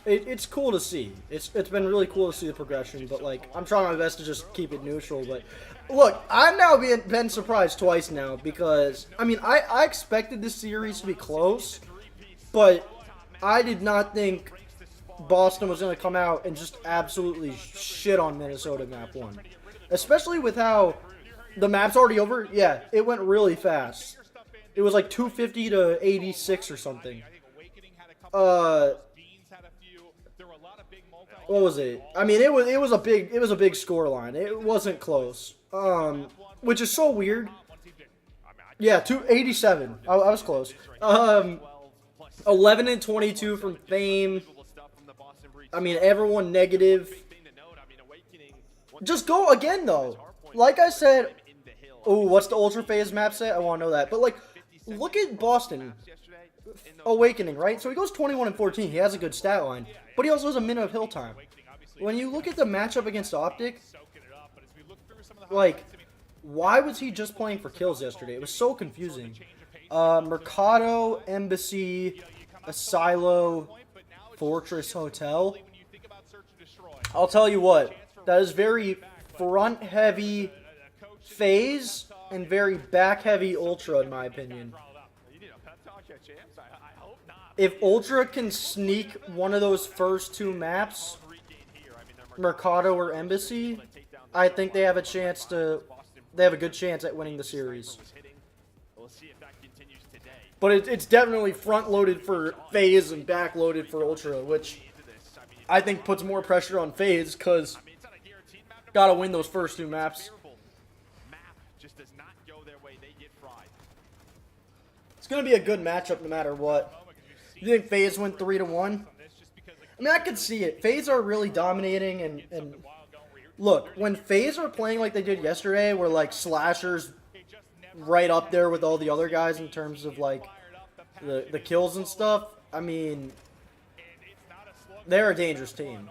It's cool to see. It's been really cool to see the progression, but, like, I'm trying my best to just keep it neutral. But look, I've now been surprised twice now, because, I mean, I expected this series to be close, but I did not think Boston was going to come out and just absolutely shit on Minnesota map 1. Especially with how the map's already over. Yeah, it went really fast. It was like 250 to 86 or something. What was it? I mean, it was a big score line. It wasn't close. Which is so weird. Yeah, 287. I was close. 11 and 22 from Fame. I mean, everyone negative. Just go again, though. Like I said, oh, what's the Ultra Phase map set? I want to know that. But, like, look at Boston. Awakening, right? So he goes 21 and 14. He has a good stat line. But he also has a minute of hill time. When you look at the matchup against Optic, like, why was he just playing for kills yesterday? It was so confusing. Mercado, Embassy, Asilo, Fortress Hotel. I'll tell you what, that is very front-heavy FaZe and very back-heavy Ultra, in my opinion. If Ultra can sneak one of those first 2 maps, Mercado or Embassy, I think they have a chance to, they have a good chance at winning the series. But it's definitely front-loaded for FaZe and back-loaded for Ultra, which I think puts more pressure on FaZe, because gotta win those first 2 maps. It's gonna be a good matchup no matter what. You think FaZe went 3-1? I mean, I could see it. FaZe are really dominating, and look, when FaZe are playing like they did yesterday, where, like, Slasher's right up there with all the other guys in terms of, like, the kills and stuff, I mean, they're a dangerous team.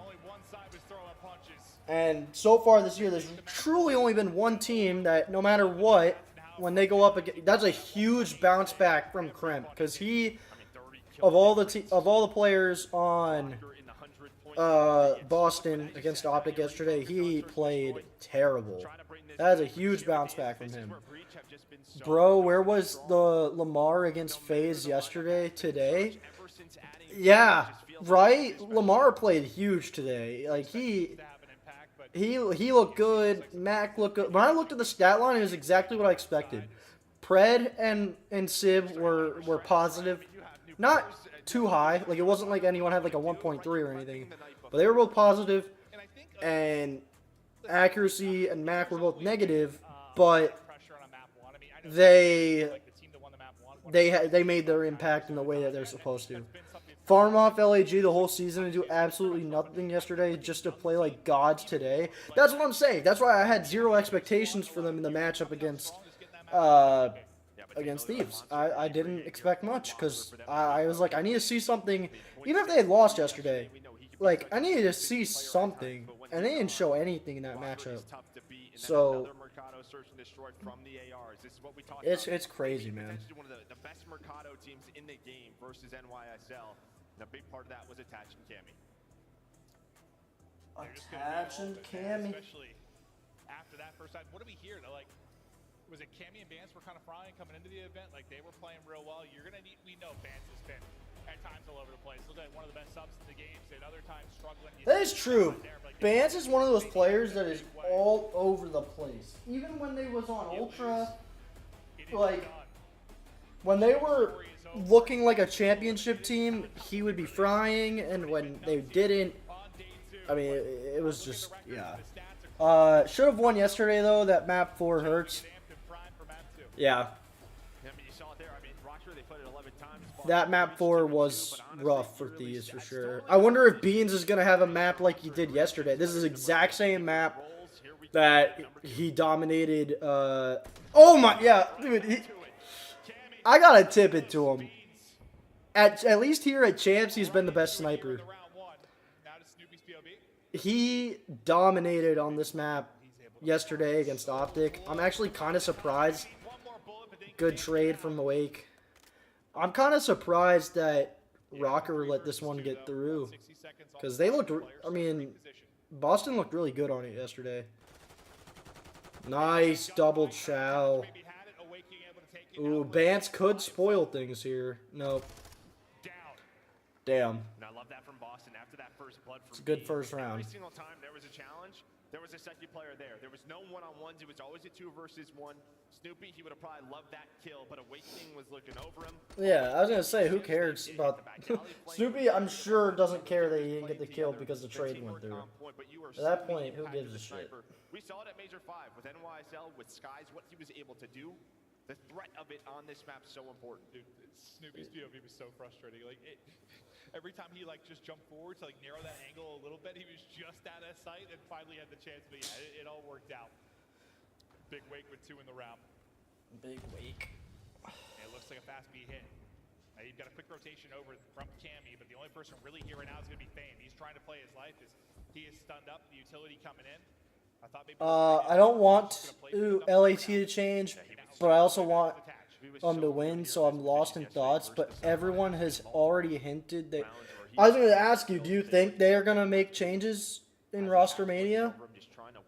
And so far this year, there's truly only been one team that, no matter what, when they go up again, that's a huge bounce back from Kremp, because he, of all the players on Boston against Optic yesterday, he played terrible. That is a huge bounce back from him. Bro, where was the Lamar against FaZe yesterday? Today? Yeah, right? Lamar played huge today. Like he looked good. Mac looked good. When I looked at the stat line, it was exactly what I expected. Pred and Sib were positive, not too high. Like it wasn't like anyone had like a 1.3 or anything, but they were both positive, and accuracy and Mac were both negative, but they made their impact in the way that they're supposed to. Farm off LAG the whole season and do absolutely nothing yesterday just to play like gods today. That's what I'm saying. That's why I had zero expectations for them in the matchup against Thieves. I didn't expect much because I was like, I need to see something. Even if they had lost yesterday, like, I needed to see something, and they didn't show anything in that matchup. So it's crazy, man. One of the best Mercado teams in the game versus NYSL. And a big part of that was attaching Cammy. Attaching Cammy. Especially after that first time. What do we hear? Like, was it Cammy and Vance were kind of frying coming into the event? Like, they were playing real well. You're going to need, we know Vance has been at times all over the place. Look at one of the best subs in the game. At other times struggling. That is true. Vance is one of those players that is all over the place. Even when they was on Ultra, like, when they were looking like a championship team, he would be frying, and when they didn't, I mean, it was just, yeah. Should have won yesterday, though. That map 4 hurts. Yeah. That map 4 was rough for Thieves, for sure. I wonder if Beans is going to have a map like he did yesterday. This is the exact same map that he dominated. Oh, my, yeah, dude. I got to tip it to him. At least here at Champs, he's been the best sniper. He dominated on this map yesterday against Optic. I'm actually kind of surprised. Good trade from Awake. I'm kind of surprised that Rocker let this one get through. Because they looked, I mean, Boston looked really good on it yesterday. Nice double chow. Ooh, Bance could spoil things here. Nope. Damn. I love that from Boston after that first blood. It's a good first round. Every single time there was a challenge, there was a second player there. There was no one-on-ones. It was always a 2 versus 1. Snoopy, he would have probably loved that kill, but Awakening was looking over him. Yeah, I was going to say, who cares about... Snoopy, I'm sure, doesn't care that he didn't get the kill because the trade went through. At that point, who gives a shit? We saw it at Major 5 with NYSL, with Skies, what he was able to do. The threat of it on this map is so important. Dude, Snoopy's POV was so frustrating. Like, every time he just jumped forward to narrow that angle a little bit, he was just out of sight and finally had the chance. But yeah, it all worked out. Big Wake with 2 in the round. Big Wake. It looks like a fast B hit. You've got a quick rotation over from Cammy, but the only person really here right now is going to be Fame. He's trying to play his life. He is stunned up. The utility coming in. I thought maybe I don't want LAT to change, but I also want to win, so I'm lost in thoughts. But everyone has already hinted that. I was going to ask you, do you think they are going to make changes in Roster Mania?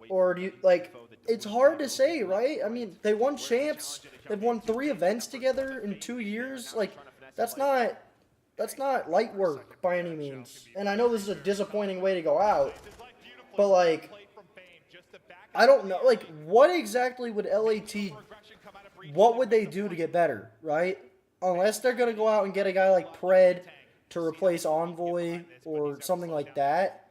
Or do you, like, it's hard to say, right? I mean, they won Champs. They've won 3 events together in 2 years. Like, that's not light work by any means. And I know this is a disappointing way to go out, but, like, I don't know. Like, what exactly would LAT, what would they do to get better, right? Unless they're going to go out and get a guy like Pred to replace Envoy or something like that.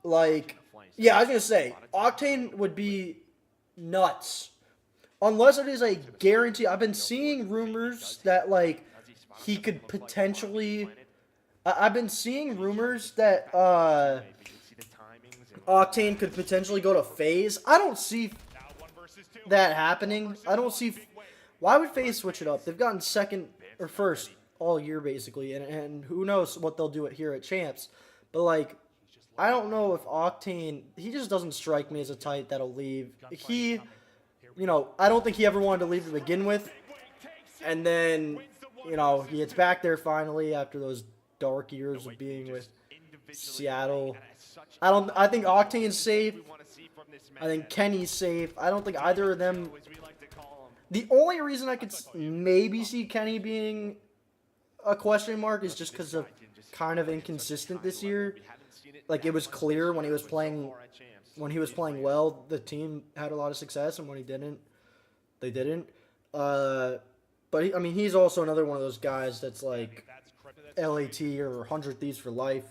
Like, yeah, I was going to say, Octane would be nuts. Unless it is a guarantee. I've been seeing rumors that, like, he could potentially... I've been seeing rumors that Octane could potentially go to FaZe. I don't see that happening. I don't see... Why would FaZe switch it up? They've gotten second or first all year, basically. And who knows what they'll do here at Champs. But, like, I don't know if Octane... He just doesn't strike me as a type that'll leave. He... You know, I don't think he ever wanted to leave to begin with. And then, you know, he gets back there finally after those dark years of being with Seattle. I think Octane's safe. I think Kenny's safe. I don't think either of them... The only reason I could maybe see Kenny being a question mark is just because kind of inconsistent this year. Like, it was clear when he was playing well, the team had a lot of success, and when he didn't, they didn't. But I mean, he's also another one of those guys that's like LAT or 100 Thieves for life.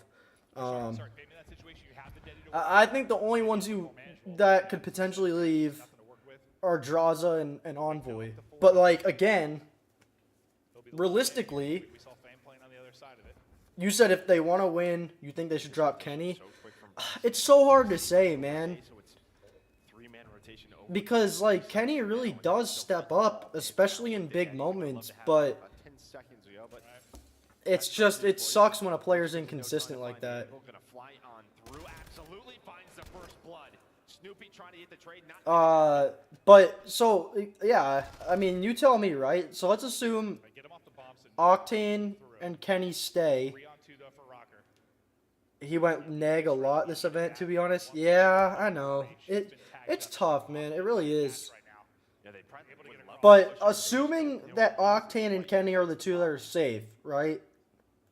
I think the only ones that could potentially leave are Draza and Envoy. But, like, again, realistically, you said if they want to win, you think they should drop Kenny. It's so hard to say, man. Because, like, Kenny really does step up, especially in big moments, but it's just, it sucks when a player's inconsistent like that. But, so, yeah, I mean, you tell me, right? So let's assume Octane and Kenny stay. He went neg a lot this event, to be honest. Yeah, I know. It's tough, man. It really is. But assuming that Octane and Kenny are the two that are safe, right?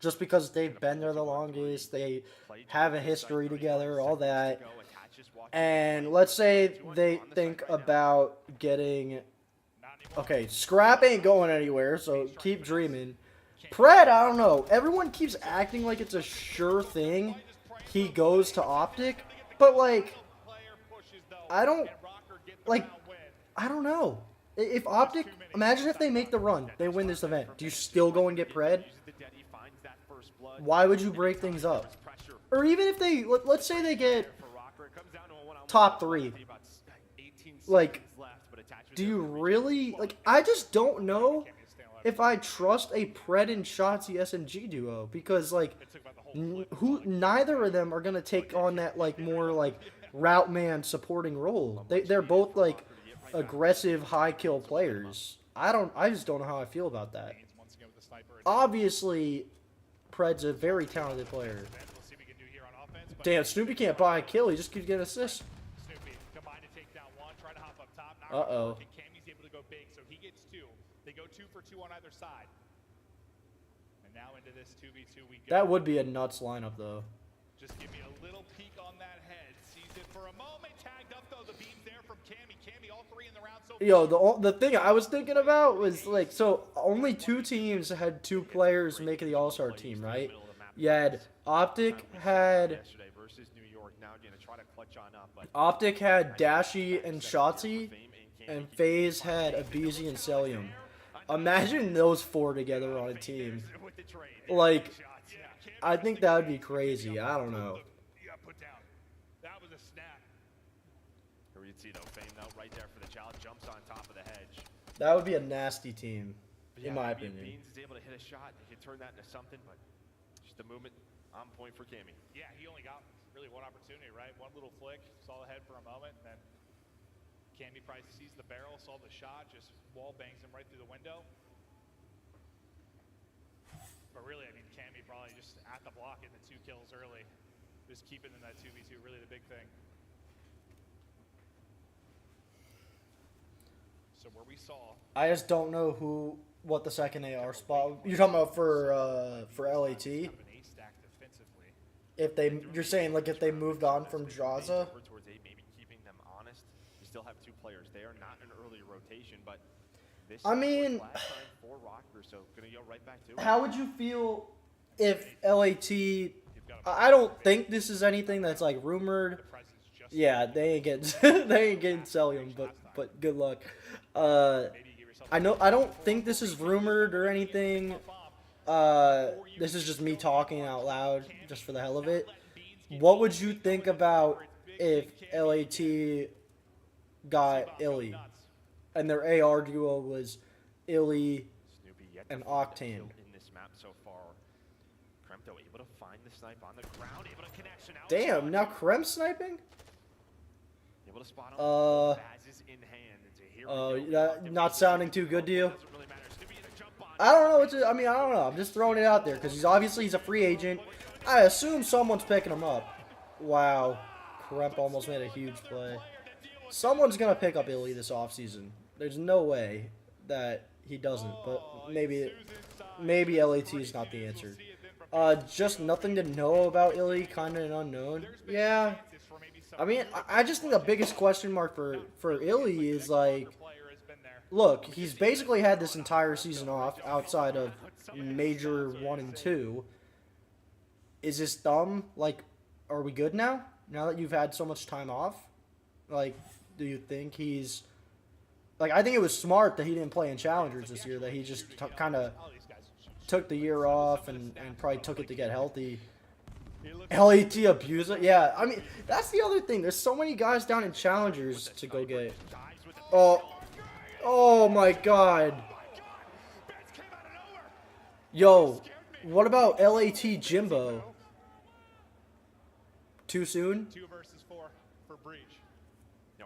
Just because they've been there the longest, they have a history together, all that. And let's say they think about getting... Okay, Scrap ain't going anywhere, so keep dreaming. Pred, I don't know. Everyone keeps acting like it's a sure thing he goes to Optic, but, like, I don't know. If Optic, imagine if they make the run, they win this event. Do you still go and get Pred? Why would you break things up? Or even if they, let's say they get top 3. Like, do you really, like, I just don't know if I trust a Pred and Shotzi SMG duo, because, like, neither of them are going to take on that, like, more, like, route man supporting role. They're both, like, aggressive high kill players. I just don't know how I feel about that. Obviously, Pred's a very talented player. Damn, Snoopy can't buy a kill, he just keeps getting assists. Uh-oh. Cammy's able to go big, so he gets 2. They go 2 for 2 on either side. And now into this 2v2 we go. That would be a nuts lineup, though. Just give me a little peek on that head. Sees it for a moment. Tagged up, though. The beam's there from Cammy. Cammy, all 3 in the round so far. Yo, the thing I was thinking about was, like, so only 2 teams had 2 players making the All-Star team, right? You had Optic had Dashy and Shotzi, and FaZe had Abizi and Celium. Imagine those 4 together on a team. Like, I think that would be crazy. I don't know. That was a snap. Here you see though, Fame though, right there for the child, jumps on top of the hedge. That would be a nasty team, in my opinion. Beans is able to hit a shot, he can turn that into something, but just the movement on point for Cammy. Yeah, he only got really one opportunity, right? One little flick, saw the head for a moment, and then Cammy probably sees the barrel, saw the shot, just wall bangs him right through the window. But really, I mean, Cammy probably just at the block getting the 2 kills early. Just keeping them that 2v2, really the big thing. So where we saw... I just don't know what the second AR spot... You're talking about for LAT? If they... You're saying, like, if they moved on from Draza? Maybe keeping them honest. You still have 2 players. They are not an early rotation, but... I mean, how would you feel if LAT... I don't think this is anything that's, like, rumored. Yeah, they ain't getting Celium, but good luck. I don't think this is rumored or anything. This is just me talking out loud, just for the hell of it. What would you think about if LAT got Illy? And their AR duo was Illy and Octane. In this map so far, Kremto able to find the snipe on the ground, able to connect. Damn, now Krem sniping? Able to spot him. Not sounding too good to you? I don't know what to, I don't know. I'm just throwing it out there because he's a free agent. I assume someone's picking him up. Wow, Kremp almost made a huge play. Someone's gonna pick up Illy this offseason. There's no way that he doesn't, but maybe LAT is not the answer. Just nothing to know about Illy, kind of an unknown. Yeah. I mean, I just think the biggest question mark for Illy is, like, look, he's basically had this entire season off outside of Major 1 and 2. Is his thumb, like, are we good now? Now that you've had so much time off? Like, do you think he's... Like, I think it was smart that he didn't play in Challengers this year, that he just kind of took the year off and probably took it to get healthy. LAT abuser? Yeah, I mean, that's the other thing. There's so many guys down in Challengers to go get. Oh my god. Yo, what about LAT Jimbo? Too soon? 2 versus 4 for Breach.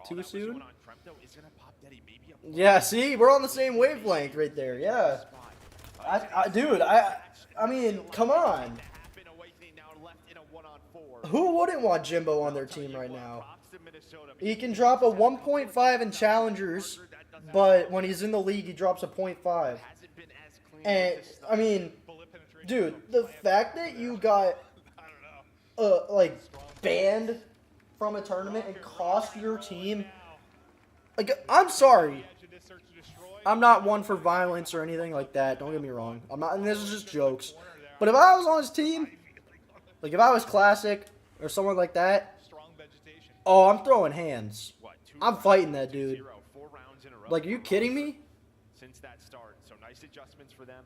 Too soon? Yeah, see? We're on the same wavelength right there, yeah. Dude, I mean, come on. Who wouldn't want Jimbo on their team right now? He can drop a 1.5 in Challengers, but when he's in the league, he drops a 0.5. And, I mean, dude, the fact that you got, like, banned from a tournament and cost your team... Like, I'm sorry. I'm not one for violence or anything like that. Don't get me wrong. I'm not, and this is just jokes. But if I was on his team, like if I was Classic or someone like that, oh, I'm throwing hands. I'm fighting that dude. Like, are you kidding me? Since that start, so nice adjustments for them.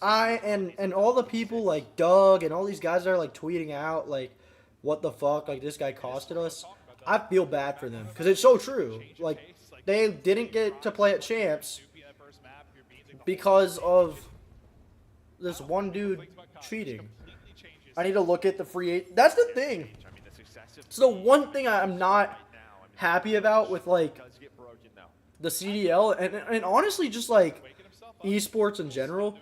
And all the people like Doug and all these guys that are like tweeting out like, what the fuck? Like, this guy costed us. I feel bad for them because it's so true. Like, they didn't get to play at Champs because of this one dude cheating. I need to look at the free agent. That's the thing. It's the one thing I'm not happy about with, like, the CDL and honestly just, like, esports in general.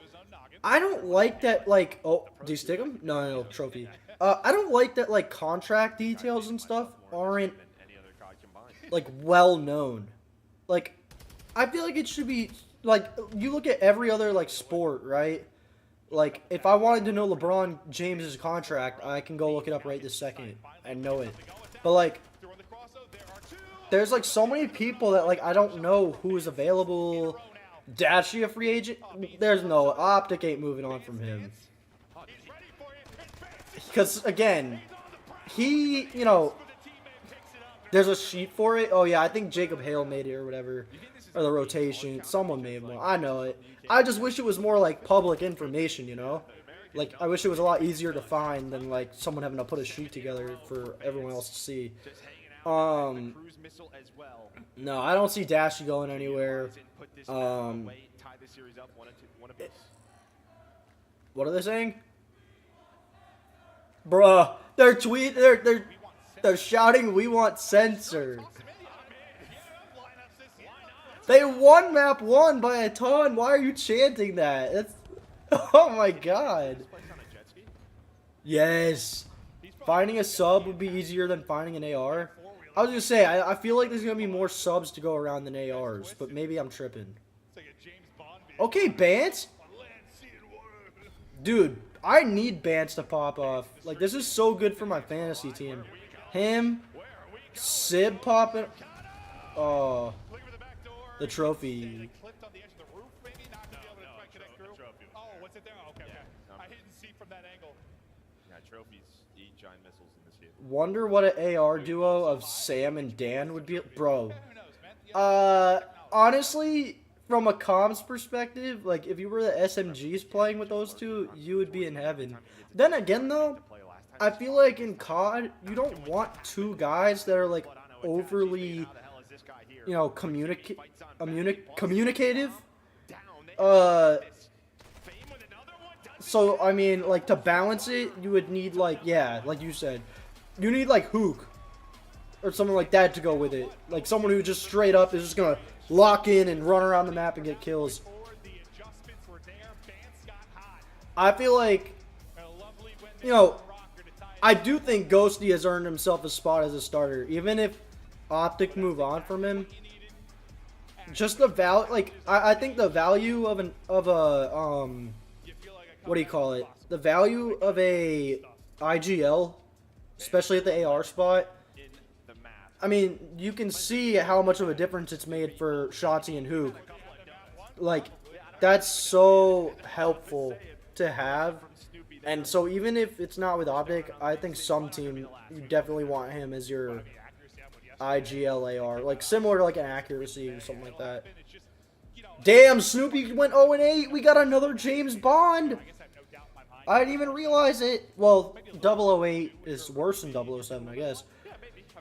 I don't like that, like, oh, do you stick him? No, trophy. I don't like that, like, contract details and stuff aren't, like, well known. Like, I feel like it should be, like, you look at every other, like, sport, right? Like, if I wanted to know LeBron James's contract, I can go look it up right this second and know it. But, like, there's, like, so many people that, like, I don't know who is available. Dashy a free agent? There's no, Optic ain't moving on from him. Because, again, he, you know, there's a sheet for it. Oh, yeah, I think Jacob Hale made it or whatever. Or the rotation. Someone made one. I know it. I just wish it was more, like, public information, you know? Like, I wish it was a lot easier to find than, like, someone having to put a sheet together for everyone else to see. No, I don't see Dashy going anywhere. What are they saying? Bruh, they're shouting, "We want censor." They won map 1 by a ton. Why are you chanting that? It's, oh my god. Yes. Finding a sub would be easier than finding an AR. I was gonna say, I feel like there's gonna be more subs to go around than ARs, but maybe I'm tripping. Okay, Bance. Dude, I need Bance to pop off. Like, this is so good for my fantasy team. Him, Sib popping. Oh, the trophy. Wonder what an AR duo of Sam and Dan would be. Bro. Honestly, from a comms perspective, like, if you were the SMGs playing with those two, you would be in heaven. Then again, though, I feel like in COD, you don't want two guys that are, like, overly, you know, communicative. So, I mean, like, to balance it, you would need, like, yeah, like you said, you need, like, Hook or something like that to go with it. Like, someone who just straight up is just gonna lock in and run around the map and get kills. I feel like, you know, I do think Ghosty has earned himself a spot as a starter, even if Optic move on from him. Just the value, like, I think the value of a what do you call it? the value of a IGL, especially at the AR spot, I mean, you can see how much of a difference it's made for Shotzi and Hook. Like, that's so helpful to have. And so even if it's not with Optic, I think some team, you definitely want him as your IGL AR. Like, similar to like an accuracy or something like that. Damn, Snoopy went 0-8. We got another James Bond. I didn't even realize it. Well, 008 is worse than 007, I guess.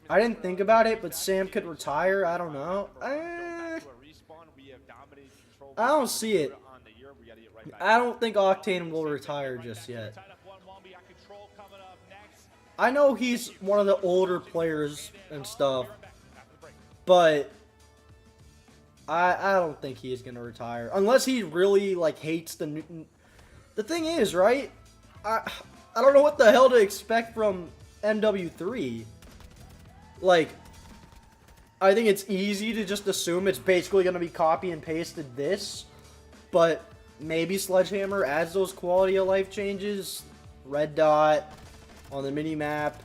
I didn't think about it, but Sam could retire. I don't know. I don't see it. I don't think Octane will retire just yet. I know he's one of the older players and stuff, but I don't think he's gonna retire unless he really like hates the new. The thing is, right? I don't know what the hell to expect from MW3. Like, I think it's easy to just assume it's basically going to be copy and pasted this, but maybe Sledgehammer adds those quality of life changes. Red dot on the mini-map,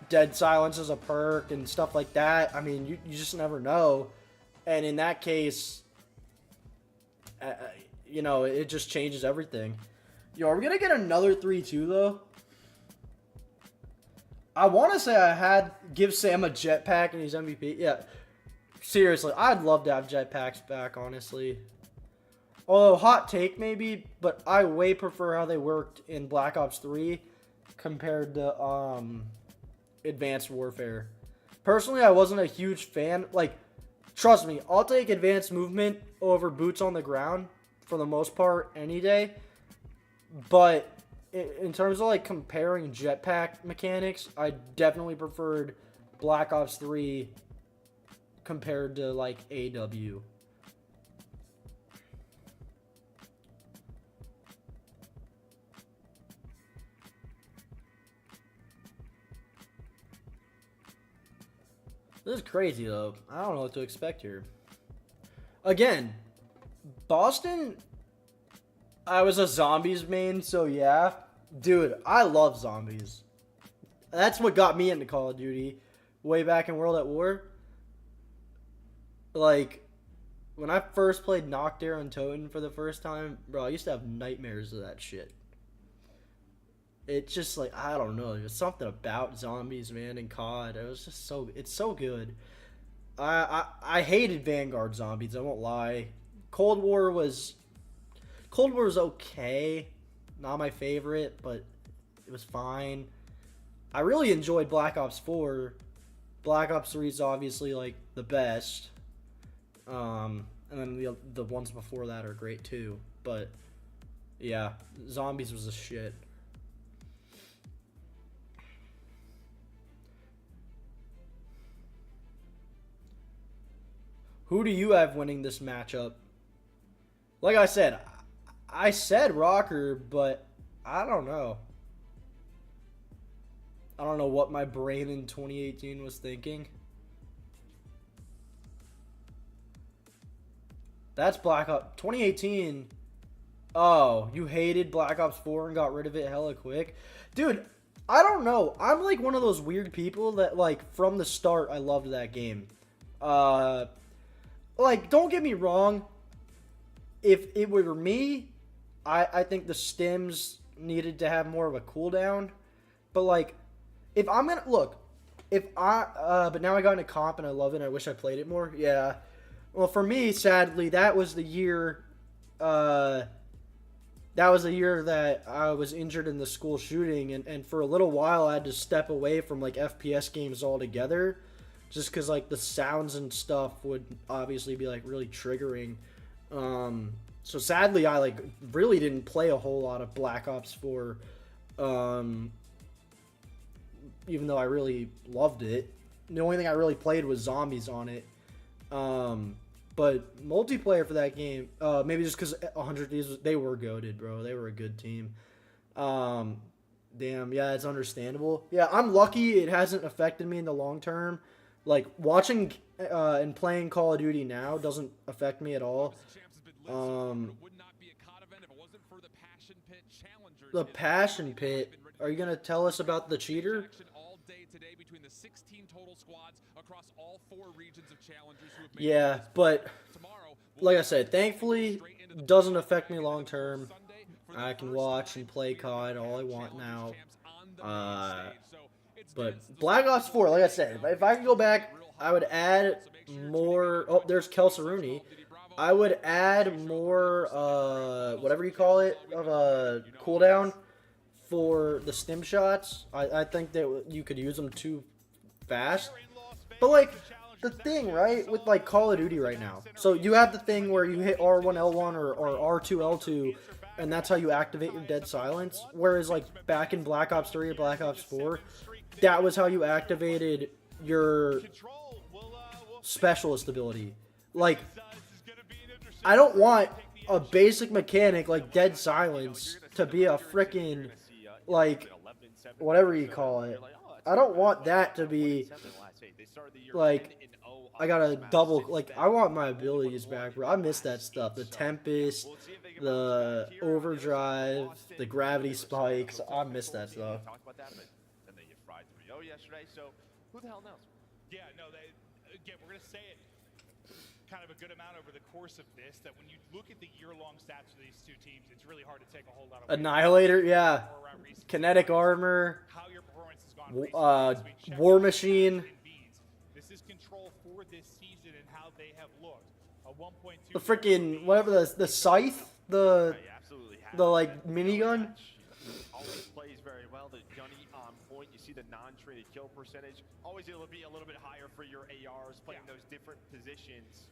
dead silence as a perk and stuff like that. I mean, you just never know. And in that case, you know, it just changes everything. Yo, are we going to get another 3-2 though? I want to say I had give Sam a jetpack and he's MVP. Yeah, seriously, I'd love to have jetpacks back, honestly. Although, hot take maybe, but I way prefer how they worked in Black Ops 3 compared to Advanced Warfare. Personally, I wasn't a huge fan. Like, trust me, I'll take advanced movement over boots on the ground for the most part any day. But in terms of like comparing jetpack mechanics, I definitely preferred Black Ops 3 compared to like AW. This is crazy though. I don't know what to expect here. Again, Boston, I was a zombies main, so yeah. Dude, I love zombies. That's what got me into Call of Duty way back in World at War. Like, when I first played Noctare on Toten for the first time, bro, I used to have nightmares of that shit. It's just like, I don't know, there's something about zombies, man, and COD. It was just so, it's so good. I hated Vanguard zombies, I won't lie. Cold War was okay. Not my favorite, but it was fine. I really enjoyed Black Ops 4. Black Ops 3 is obviously like the best. And then the ones before that are great too. But yeah, zombies was a shit. Who do you have winning this matchup? Like I said Rocker, but I don't know. I don't know what my brain in 2018 was thinking. That's Black Ops 2018. Oh, you hated Black Ops 4 and got rid of it hella quick? Dude, I don't know. I'm like one of those weird people that like from the start I loved that game. Like, don't get me wrong. If it were me, I think the stims needed to have more of a cooldown. But like, if I'm gonna look, but now I got into comp and I love it and I wish I played it more. Yeah. Well, for me, sadly, that was the year that I was injured in the school shooting, and for a little while I had to step away from like FPS games altogether. Just because, like, the sounds and stuff would obviously be, like, really triggering. So, sadly, I, like, really didn't play a whole lot of Black Ops 4. Even though I really loved it. The only thing I really played was zombies on it. But multiplayer for that game, maybe just because 100 Thieves, they were goated, bro. They were a good team. Damn, yeah, it's understandable. Yeah, I'm lucky it hasn't affected me in the long term. Like, watching and playing Call of Duty now doesn't affect me at all. the passion pit. Are you gonna tell us about the cheater? All day today between the 16 total squads across all 4 regions of challengers who have made Yeah, but like I said, thankfully doesn't affect me long term. I can watch and play COD all I want now. But Black Ops 4, like I said, if I could go back, I would add more. Oh, there's Kelsaruni. I would add more, whatever you call it, of a cooldown for the stim shots. I think that you could use them too fast. But like the thing, right, with like Call of Duty right now. So you have the thing where you hit R1 L1 or R2 L2, and that's how you activate your dead silence. Whereas like back in Black Ops 3 or Black Ops 4, that was how you activated your specialist ability. Like, I don't want a basic mechanic like dead silence to be a freaking, like, whatever you call it. I don't want that to be like, I gotta double, like, I want my abilities back, bro. I miss that stuff. The Tempest, the Overdrive, the Gravity Spikes. I miss that stuff. Yesterday, so who the hell knows? Yeah, no, again, we're going to say it kind of a good amount over the course of this, that when you look at the year-long stats for these two teams, it's really hard to take a whole lot of Annihilator, yeah. Kinetic Armor, how your performance has gone War Machine. This is Control for this season and how they have looked. A 1.2. The freaking whatever the scythe, the like minigun. Always plays very well. The gunny on point. You see the non-traded kill percentage. Always it'll be a little bit higher for your ARs playing those different positions.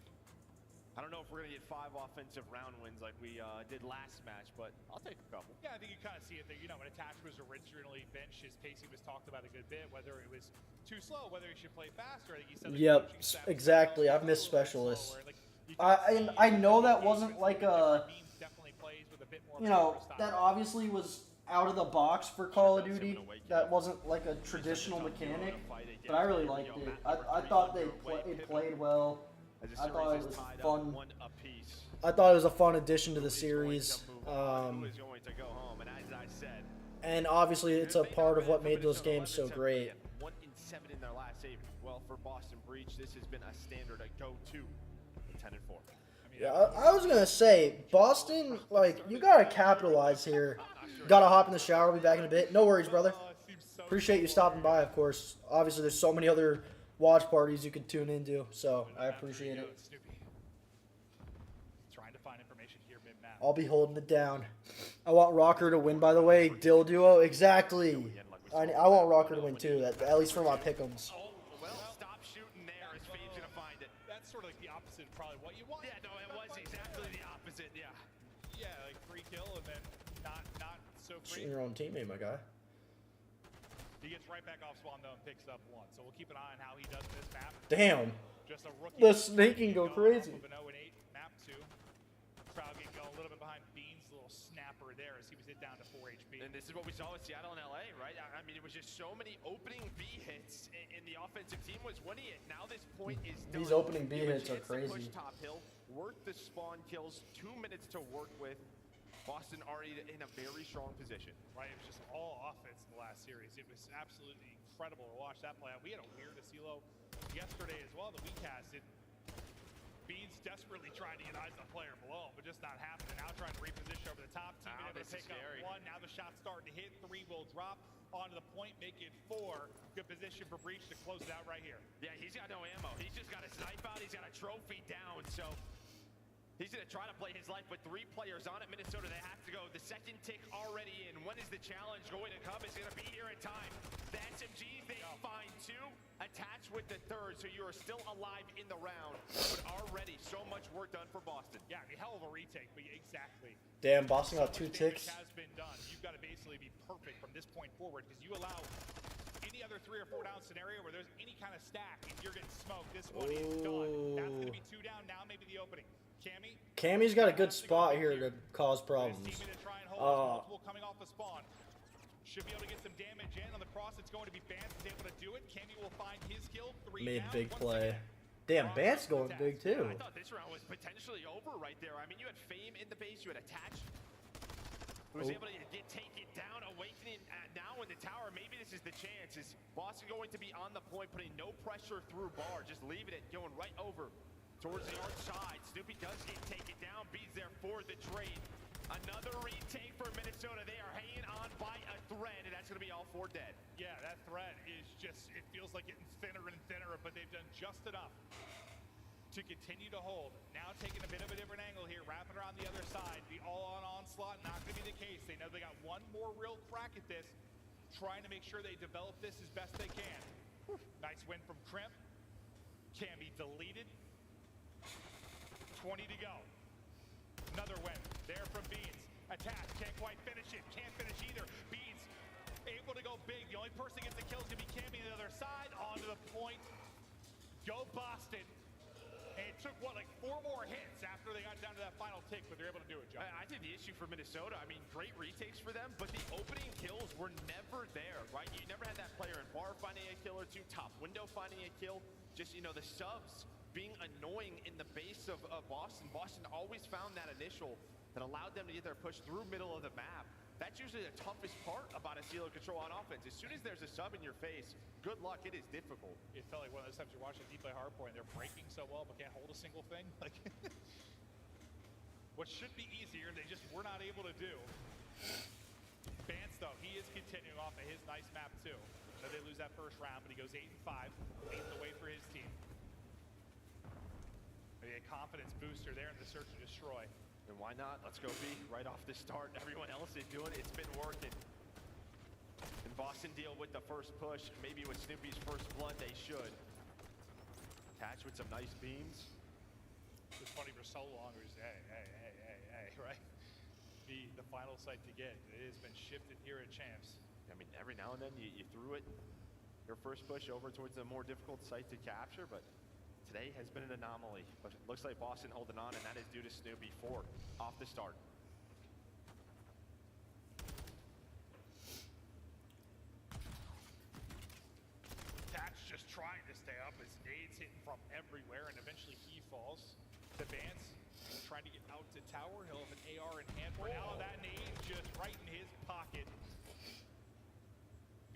I don't know if we're gonna get 5 offensive round wins like we did last match, but I'll take a couple. Yeah, I think you kind of see it there. You know, when Attach was originally benched, his pacing was talked about a good bit, whether it was too slow, whether he should play faster. I think he said, like, yep, exactly. I've missed specialists. I know that wasn't like a, you know, that obviously was out of the box for Call of Duty. That wasn't like a traditional mechanic, but I really liked it. I thought it played well. I thought it was fun. I thought it was a fun addition to the series. And obviously, it's a part of what made those games so great. 1 in 7 in their last 8. Well, for Boston Breach, this has been a standard, a go-to. 10 and 4. Yeah, I was gonna say Boston, like, you gotta capitalize here. Gotta hop in the shower. I'll be back in a bit. No worries, brother. Appreciate you stopping by, of course. Obviously, there's so many other watch parties you could tune into, so I appreciate it. Trying to find information here mid-map. I'll be holding it down. I want Rocker to win, by the way. Dill Duo, exactly. I want Rocker to win too, at least for my pick'ems. Well, stop shooting there as Fade's gonna find it. That's sort of like the opposite of probably what you want. Yeah, no, it was exactly the opposite, yeah. Yeah, like free kill and then not so free. Shooting your own teammate, my guy. He gets right back off spawn though and picks up 1. So we'll keep an eye on how he does this map. Damn. Just a rookie. The snaking go crazy. An 0 and 8 map 2. Crowdgate going a little bit behind Beans, a little snapper there as he was hit down to 4 HP. And this is what we saw with Seattle and LA, right? I mean, it was just so many opening B hits, and the offensive team was winning it. Now this point is done. These opening B hits are crazy. Push top hill, work the spawn kills, 2 minutes to work with. Boston already in a very strong position. Right, it was just all offense in the last series. It was absolutely incredible to watch that play out. We had a weird Asilo yesterday as well that we casted. Beans desperately trying to get eyes on the player below, but just not happening. Now trying to reposition over the top. Team able to pick up 1. Now the shot's starting to hit. 3 will drop onto the point, make it 4. Good position for Breach to close it out right here. Yeah, he's got no ammo. He's just got his knife out. He's got a trophy down, so he's going to try to play his life with 3 players on it. Minnesota, they have to go. The second tick already in. When is the challenge going to come? It's going to be here in time. The SMGs, they find 2. Attached with the 3rd, so you are still alive in the round. But already, so much work done for Boston. Yeah, I mean, hell of a retake, but exactly. Damn, Boston got 2 ticks. Has been done. You've got to basically be perfect from this point forward, because you allow any other 3 or 4 down scenario where there's any kind of stack and you're getting smoked. This one is done. That's going to be 2 down. Now maybe the opening. Cammy's got a good spot here to cause problems. Coming off the spawn. Should be able to get some damage in on the cross. It's going to be Bance is able to do it. Cammy will find his kill. 3 made down, big play. Damn, Bance going big too. I thought this round was potentially over right there. I mean, you had Fame in the base, you had Attach who's able to take it down. Awakening now in the tower. Maybe this is the chance. Is Boston going to be on the point, putting no pressure through bar, just leaving it, going right over towards the arch side. Snoopy does take it down. B's there for the trade. Another retake for Minnesota. They are hanging on by a thread, and that's going to be all 4 dead. Yeah, that thread is just, it feels like getting thinner and thinner, but they've done just enough to continue to hold. Now taking a bit of a different angle here, wrapping around the other side. The all-on onslaught, not going to be the case. They know they got one more real crack at this, trying to make sure they develop this as best they can. Whew. Nice win from Crimp. Can be deleted. 20 to go. Another win there from Beans. Attack, can't quite finish it. Can't finish either. Beans able to go big. The only person that gets the kill is going to be Cammy on the other side. Onto the point. Go Boston. And it took, what, like 4 more hits after they got down to that final tick, but they're able to do it, Joe. I think the issue for Minnesota, I mean, great retakes for them, but the opening kills were never there, right? You never had that player in bar finding a kill or two, top window finding a kill. Just, you know, the subs being annoying in the base of Boston. Boston always found that initial that allowed them to get their push through middle of the map. That's usually the toughest part about a CDL control on offense. As soon as there's a sub in your face, good luck, it is difficult. It felt like one of those times you're watching deep play hardpoint, they're breaking so well but can't hold a single thing. Like, what should be easier, they just were not able to do. Vance, though, he is continuing off of his nice map too. So they lose that first round, but he goes 8-5, leading the way for his team. Maybe a confidence booster there in the search and destroy. And why not? Let's go B right off the start. Everyone else is doing it. It's been working. And Boston deal with the first push. Maybe with Snoopy's first blood, they should. Attach with some nice beams. It's funny for so long. It was, hey, right? The final site to get. It has been shifted here at Champs. I mean, every now and then you threw it, your first push over towards the more difficult site to capture, but today has been an anomaly, but it looks like Boston holding on, and that is due to Snoopy 4 off the start. Tatch just trying to stay up as nades hitting from everywhere, and eventually he falls. To Vance, trying to get out to tower. He'll have an AR in hand for now. That nade just right in his pocket.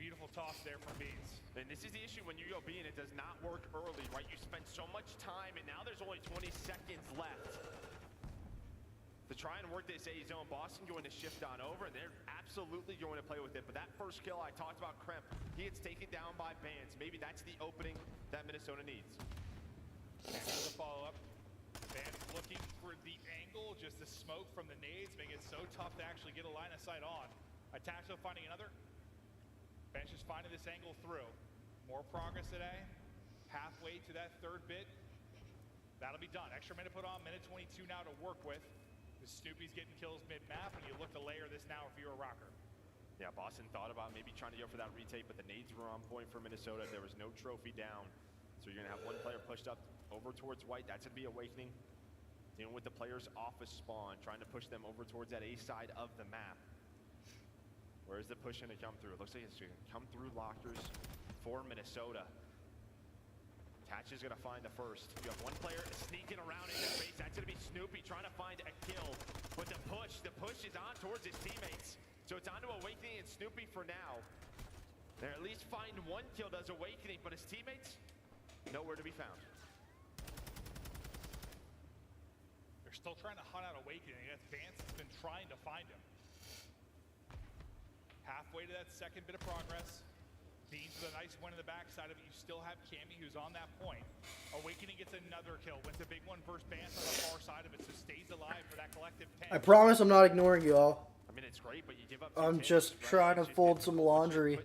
Beautiful toss there from Beans. And this is the issue when you go B and it does not work early, right? You spend so much time, and now there's only 20 seconds left to try and work this A zone. Boston going to shift on over, and they're absolutely going to play with it. But that first kill I talked about, Kremp, he gets taken down by Vance. Maybe that's the opening that Minnesota needs. And for the follow-up, Vance looking for the angle, just the smoke from the nades, making it so tough to actually get a line of sight on. Ataxo finding another. Bench is finding this angle through. More progress today. Halfway to that third bit. That'll be done. Extra minute put on, minute 22 now to work with. The Snoopy's getting kills mid-map, and you look to layer this now if you're a rocker. Yeah, Boston thought about maybe trying to go for that retake, but the nades were on point for Minnesota. There was no trophy down. So you're going to have one player pushed up over towards white. That's going to be Awakening. Dealing with the players off a spawn, trying to push them over towards that A side of the map. Where's the push going to come through? It looks like it's going to come through lockers for Minnesota. Tatch is going to find the first. You have one player sneaking around in the base. That's going to be Snoopy trying to find a kill. But the push is on towards his teammates. So it's on to Awakening and Snoopy for now. They're at least find one kill, does Awakening, but his teammates, nowhere to be found. They're still trying to hunt out Awakening. Vance has been trying to find him. Halfway to that second bit of progress. Beans with a nice win in the backside of it. You still have Cammy who's on that point. Awakening gets another kill. Wins a big one versus Vance on the far side of it, so stays alive for that collective 10. I promise I'm not ignoring y'all. I mean, it's great, but you give up. I'm just trying to fold some laundry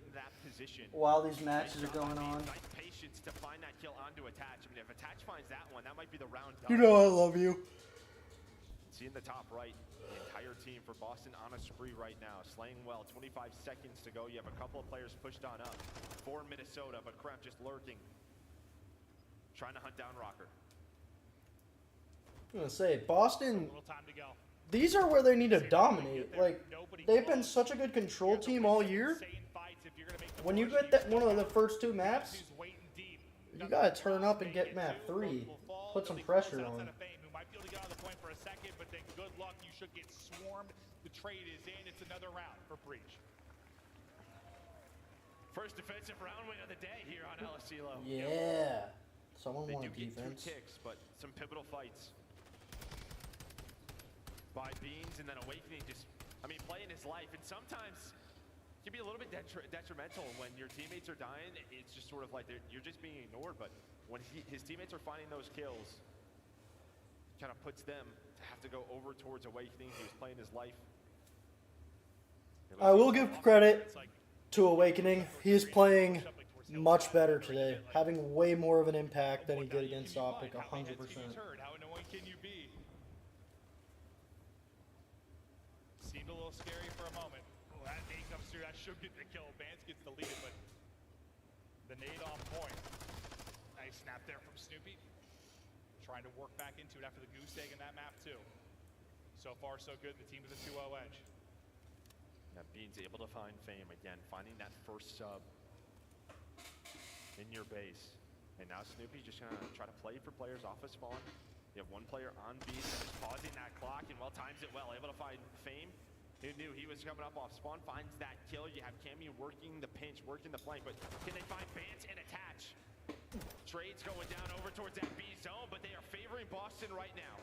while these matches are going on. Nice patience to find that kill onto Attach. I mean, if Attach finds that one, that might be the round done. You know I love you. See in the top right, the entire team for Boston on a spree right now. Slaying well, 25 seconds to go. You have a couple of players pushed on up for Minnesota, but Kremp just lurking. Trying to hunt down Rocker. I'm going to say, Boston, A little time to go. these are where they need to dominate. Like, they've been such a good control team all year. When you get that one of the first 2 maps, you got to turn up and get map 3. Put some pressure on. Who might be able to get on the point for a second, but then good luck. You should get swarmed The trade is in. It's another round for Breach. First defensive round win of the day here on LSCLO. Yeah. Someone They wanted do get 2 defense. ticks, but some pivotal fights by Beans, and then Awakening just, I mean, playing his life. And sometimes it can be a little bit detrimental when your teammates are dying. It's just sort of like you're just being ignored. But when his teammates are finding those kills, kind of puts them to have to go over towards Awakening. He was playing his life. I will give credit to Awakening. He is playing much better today, having way more of an impact than he did against Optic, 100%. How annoying can you be? Seemed a little scary for a moment. Oh, that nade comes through. That should get the kill. Vance gets deleted, but the nade on point. Nice snap there from Snoopy. Trying to work back into it after the goose egg in that map too. So far, so good. The team with a 2-0 edge. Now Beans able to find Fame again, finding that first sub in your base. And now Snoopy just gonna try to play for players off of spawn. You have one player on Beans that is pausing that clock and times it well, able to find Fame. Who knew he was coming up off spawn, finds that kill. You have Cammy working the pinch, working the flank, but can they find Vance and attach? Trades going down over towards that B zone, but they are favoring Boston right now.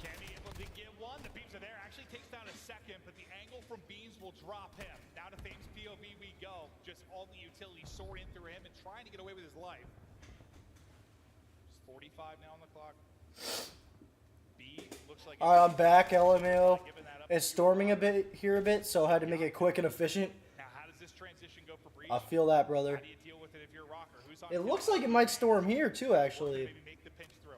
Cammy able to get one. The beams are there. Actually takes down a second, but the angle from Beans will drop him. Now to Fame's POV we go. Just all the utility soaring in through him and trying to get away with his life. Just 45 now on the clock. B looks like. All right, I'm back. LMAO. It's storming a bit, so I had to make it quick and efficient. Now how does this transition go for Breach? I feel that, brother. How do you deal with it if you're a rocker? Who's on It looks like it might storm here too, actually. maybe make the pinch through?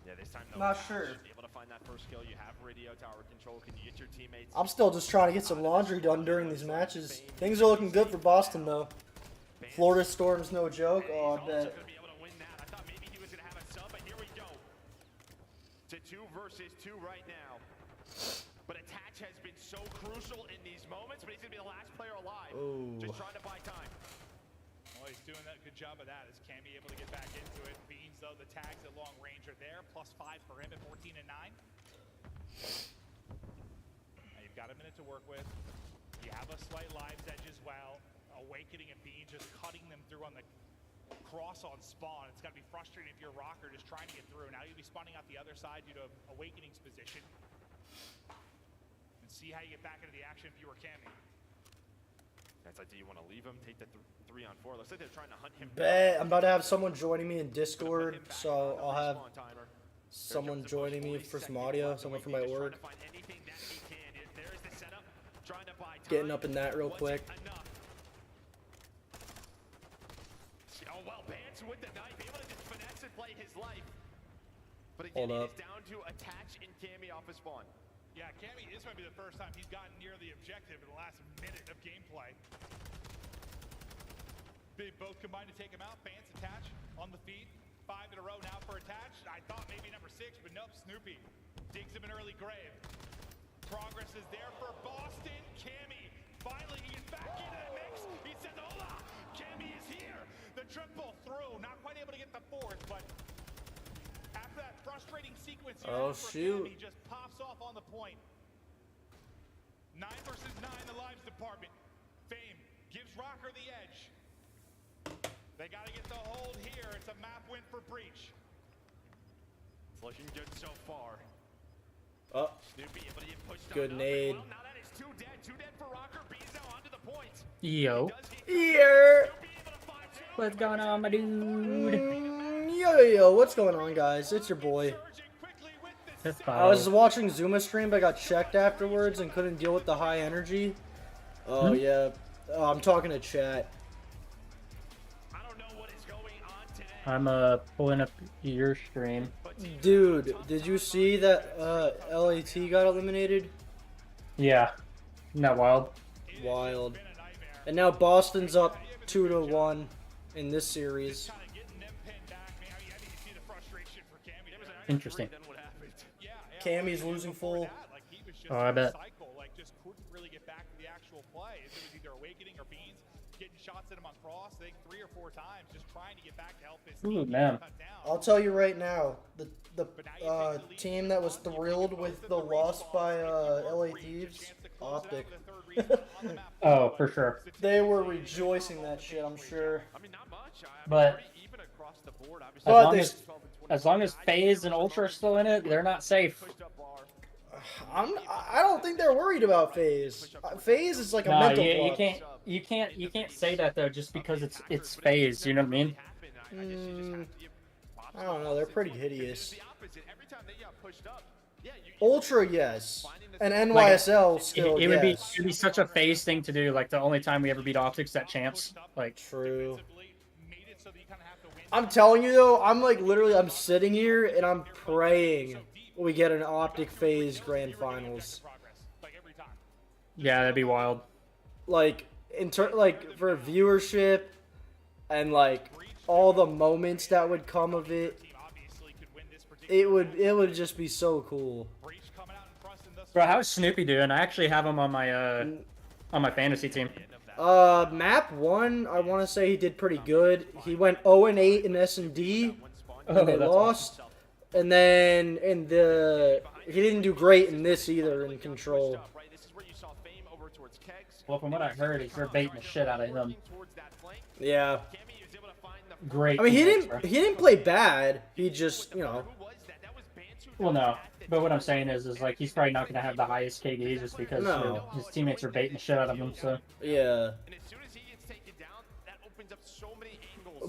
Yeah, this time no. Not sure. Able to find that first kill. You have radio tower control. Can you get your teammates? I'm still just trying to get some laundry done during these matches. Things are looking good for Boston, though. Florida Storm's no joke. Oh, I bet. To 2 versus 2 right now. But attach has been so crucial in these moments, but he's going to be the last player alive. Ooh. Just trying to buy time. Well, he's doing that. Good job of that. Is Cammy able to get back into it? Beans, though, the tags at long range are there. +5 for him at 14 and 9. Now you've got a minute to work with. You have a slight lives edge as well. Awakening and Beans just cutting them through on the cross on spawn. It's got to be frustrating if you're a rocker just trying to get through. Now you'll be spawning out the other side due to Awakening's position. And see how you get back into the action if you were Cammy. That's like, do you want to leave him, take the 3-on-4? Looks like they're trying to hunt him. Bet. I'm about to have someone joining me in Discord, so I'll have someone joining me for some audio, someone from my work. Getting up in that real quick. Oh, well, Vance with the knife, able to just finesse and play his life. But Hold again, up. it is down to attach and Cammy off his spawn. Yeah, Cammy, this might be the first time he's gotten near the objective in the last minute of gameplay. They both combined to take him out. Vance attach on the feed. 5 in a row now for attach. I thought maybe number 6, but nope, Snoopy digs him an early grave. Progress is there for Boston. Cammy, finally he gets back into the mix. He says, hola, Cammy is here. The triple through, not quite able to get the 4th, but after that frustrating sequence here Oh, for shoot. Cammy just pops off on the point. 9 versus 9, the lives department. Fame gives Rocker the edge. They got to get the hold here. It's a map win for Breach. It's looking good so far. Oh, Snoopy able to get pushed good on nade. Well, now that is 2 dead. 2 dead for Rocker. Bezo onto the point. Yo. Here. What's going on, my dude? Yo, what's going on, guys? It's your boy. I was watching Zuma stream, but I got checked afterwards and couldn't deal with the high energy. Oh, yeah. Oh, I'm talking to chat. I'm pulling up your stream. Dude, did you see that LAT got eliminated? Yeah. Isn't that wild? Wild. And now Boston's up 2-1 in this series. Interesting. Cammy's losing full. Oh, I bet. Just couldn't really get back to the actual play. It was either Awakening or Beans getting shots at him on cross, I think 3 or 4 times, just trying to get back to help his Ooh, team man. cut down. I'll tell you right now, the team that was thrilled with the loss by LA Thieves, Optic. Oh, for sure. They were rejoicing that shit, I'm sure. But as long as FaZe and Ultra are still in it, they're not safe. I don't think they're worried about FaZe. FaZe is like a Nah, mental you block. you can't say that though, just because it's FaZe. You know what I mean? I don't know. They're pretty hideous. Ultra, yes, and NYSL still. It would be yes. such a FaZe thing to do. Like the only time we ever beat Optics at Champs. Like true. I'm telling you though, I'm like literally, I'm sitting here and I'm praying we get an Optic FaZe Grand Finals. Yeah, that'd be wild. Like like for viewership and like all the moments that would come of it, it would just be so cool. Bro, how's Snoopy doing? I actually have him on my fantasy team. Map 1, I want to say he did pretty good. He went 0-8 in S&D, and they lost. And then he didn't do great in this either in Control. Well, from what I heard, they're baiting the shit out of him. Yeah. Great. I mean, he didn't play bad. He just, you know. Well, no. But what I'm saying is like he's probably not going to have the highest KD just because his teammates are baiting the shit out of him. So yeah.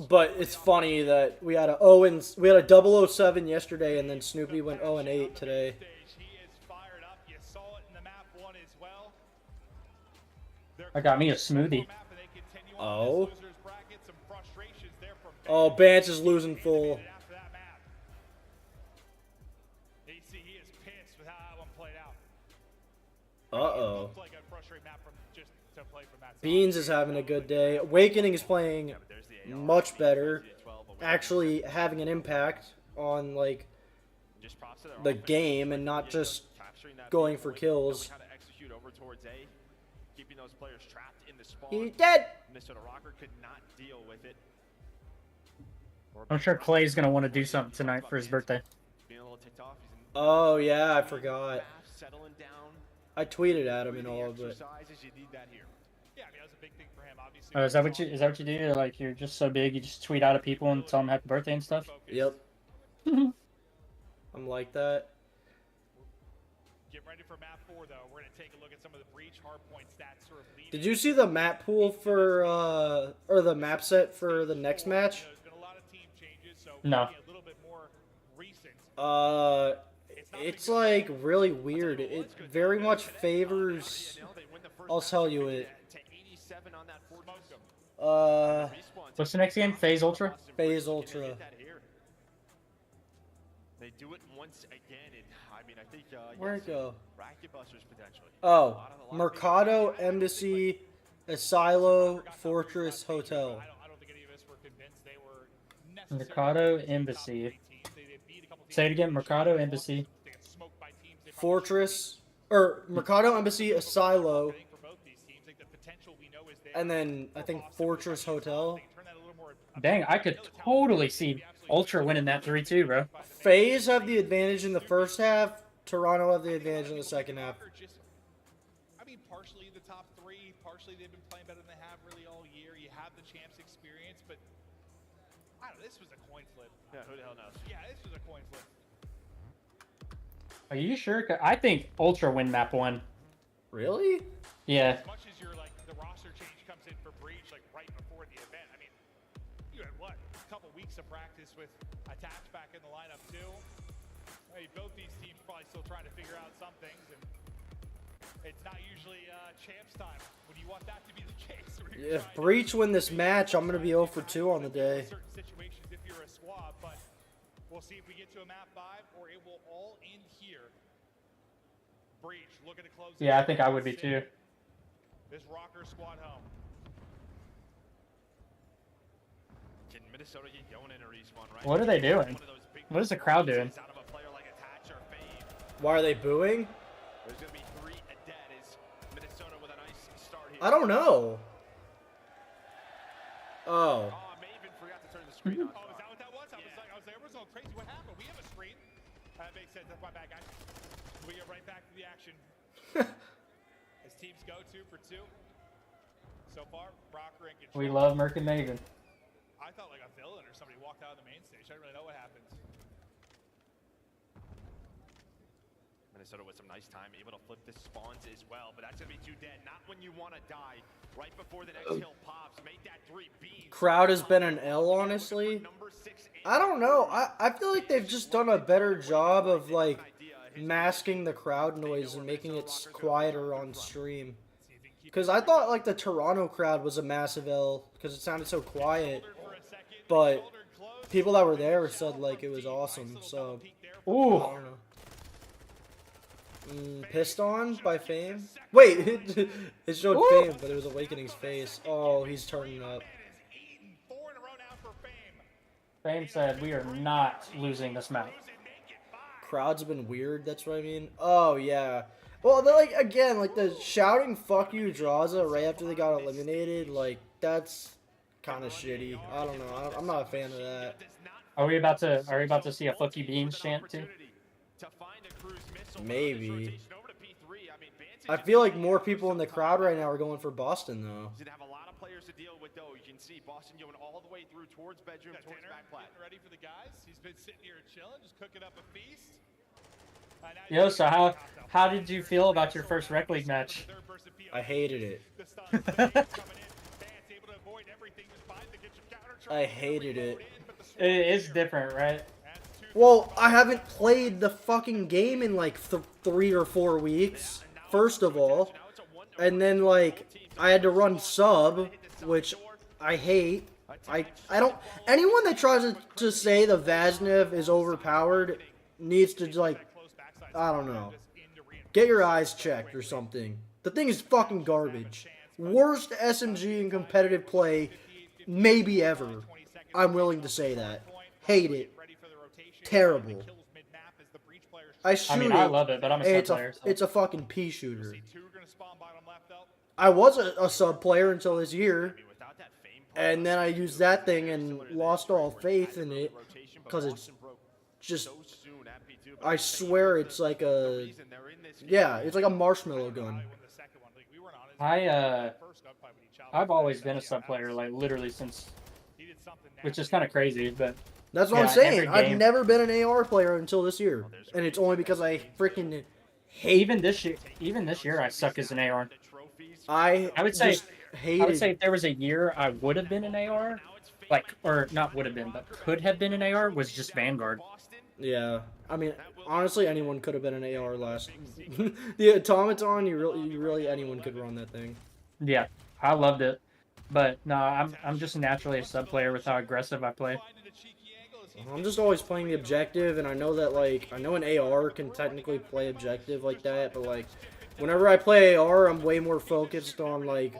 But it's funny that we had a 007 yesterday, and then Snoopy went 0-8 today. I got me a smoothie. Oh. Oh, Bance is losing full. Uh-oh. Beans is having a good day. Awakening is playing much better. Actually having an impact on, like, the game and not just going for kills. He's dead! I'm sure Clay's going to want to do something tonight for his birthday. Oh, yeah, I forgot. I tweeted at him and all, but... Oh, is that what you do? Like, you're just so big, you just tweet out at people and tell them happy birthday and stuff? Yep. I'm like that. Get ready for map 4, though. We're going to take a look at some of the breach hardpoint stats. Sort of Did you see the map pool for, or the map set for the next match? No. It's like really weird. It very much favors. I'll tell you it. What's the next game? FaZe Ultra? FaZe Ultra. They do it once again, and I mean, I think Where'd it go? Bracket busters potentially. Oh, Mercado, Embassy, Asilo, Fortress, Hotel. Mercado, Embassy. Say it again. Mercado, Embassy. Fortress, or Mercado, Embassy, Asilo, and then I think Fortress Hotel. Dang, I could totally see Ultra winning that 3-2, bro. FaZe have the advantage in the first half. Toronto have the advantage in the second half. I mean, partially the top 3, partially they've been playing better than they have really all year. You have the champs experience, but I don't know, this was a coin flip. Yeah, who the hell knows? Yeah, this was a coin flip. Are you sure? I think Ultra win map 1. Really? Yeah. As much as you're like the roster change comes in for breach like right before the event. I mean, you had what? A couple weeks of practice with Attach back in the lineup too. I mean, both these teams probably still trying to figure out some things, and it's not usually champs time when you want that to be the case. If Breach win this match, I'm gonna be 0 for 2 on the day. Certain situations if you're a squad, but we'll see if we get to a map 5 or it will all end here. Breach looking to close. Yeah, I think I would be too. This rocker squad home. Can Minnesota get going in a respawn, right? What are they doing? What is the crowd doing? Why are they booing? There's gonna be 3 dead as Minnesota with a nice start here. I don't know. Oh. Maven forgot to turn the screen on. Oh, is that what that was? I was like, everyone's going crazy. What happened? We have a screen. That makes sense. That's my bad, guys. We get right back to the action. As teams go 2 for 2. So far, Rocker and Control. We love Merc and Maven. I thought like a villain or somebody walked out of the main stage. I didn't really know what happened. Minnesota with some nice time, able to flip the spawns as well, but that's gonna be too dead. Not when you want to die. Right before the next hill pops, make that 3 beams. Crowd has been an L, honestly. I don't know. I feel like they've just done a better job of like masking the crowd noise and making it quieter on stream. Because I thought like the Toronto crowd was a massive L because it sounded so quiet, but people that were there said like it was awesome. So, ooh. I don't know. Pissed On by Fame? Wait, it showed Fame, but it was Awakening's face. Oh, he's turning up. Fame said we are not losing this map. Crowd's been weird, that's what I mean. Oh, yeah. Well, like, again, like, the shouting "fuck you" Draza right after they got eliminated, like, that's kind of shitty. I don't know. I'm not a fan of that. Are we about to see a "fuck you beans" chant too? Maybe. I feel like more people in the crowd right now are going for Boston, though. He's gonna have a lot of players to deal with, though. You can see Boston going all the way through towards bedroom, towards backplat. Ready for the guys? He's been sitting here chilling, just cooking up a feast. Yo, so how did you feel about your first Rec League match? I hated it. I hated it. It is different, right? Well, I haven't played the fucking game in like 3 or 4 weeks, first of all. And then, like, I had to run sub, which I hate. I don't... Anyone that tries to say the Vaznev is overpowered needs to, like, I don't know. Get your eyes checked or something. The thing is fucking garbage. Worst SMG in competitive play maybe ever. I'm willing to say that. Hate it. Terrible. I shoot I mean, I love it, but I'm a sub player. So. It's a fucking pea shooter. I was a sub player until this year, and then I used that thing and lost all faith in it because it's just. I swear it's like a. Yeah, it's like a marshmallow gun. I've always been a sub player, like literally since, which is kind of crazy, but. That's what I'm saying. I've never been an AR player until this year, and it's only because I freaking hate. Even this year, I suck as an AR. I would say if there was a year I would have been an AR, like, or not would have been, but could have been an AR, was just Vanguard. Yeah, I mean, honestly, anyone could have been an AR last. The automaton, you really anyone could run that thing. Yeah, I loved it, but no, I'm just naturally a sub player with how aggressive I play. I'm just always playing the objective, and I know that, like, I know an AR can technically play objective like that, but, like, whenever I play AR, I'm way more focused on, like,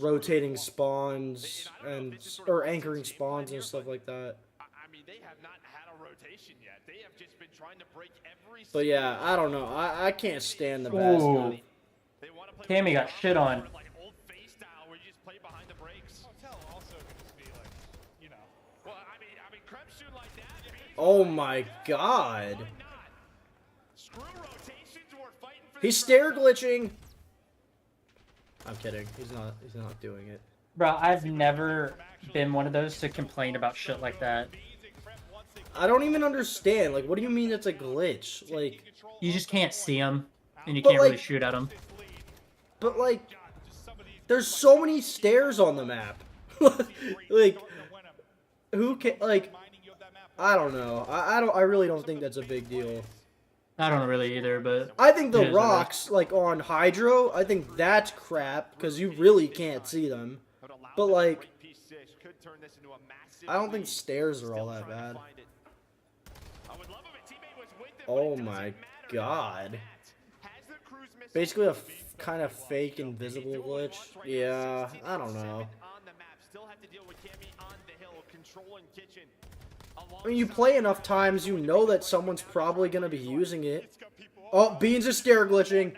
rotating spawns and, or anchoring spawns and stuff like that. I mean, they have not had a rotation yet. They have just been trying to break every. But yeah, I don't know. I can't stand the Vaznev. Cammy got shit on. Oh my god. He's stair glitching. I'm kidding. He's not doing it. Bro, I've never been one of those to complain about shit like that. I don't even understand. Like, what do you mean it's a glitch? Like, you just can't see them, and you can't really shoot at them. But like, there's so many stairs on the map. Like, who can like? I don't know. I really don't think that's a big deal. I don't really either, but I think the rocks, like on Hydro, I think that's crap because you really can't see them. But like, I don't think stairs are all that bad. Oh my god. Basically a kind of fake invisible glitch. Yeah, I don't know. I mean, you play enough times, you know that someone's probably going to be using it. Oh, Beans is stair glitching.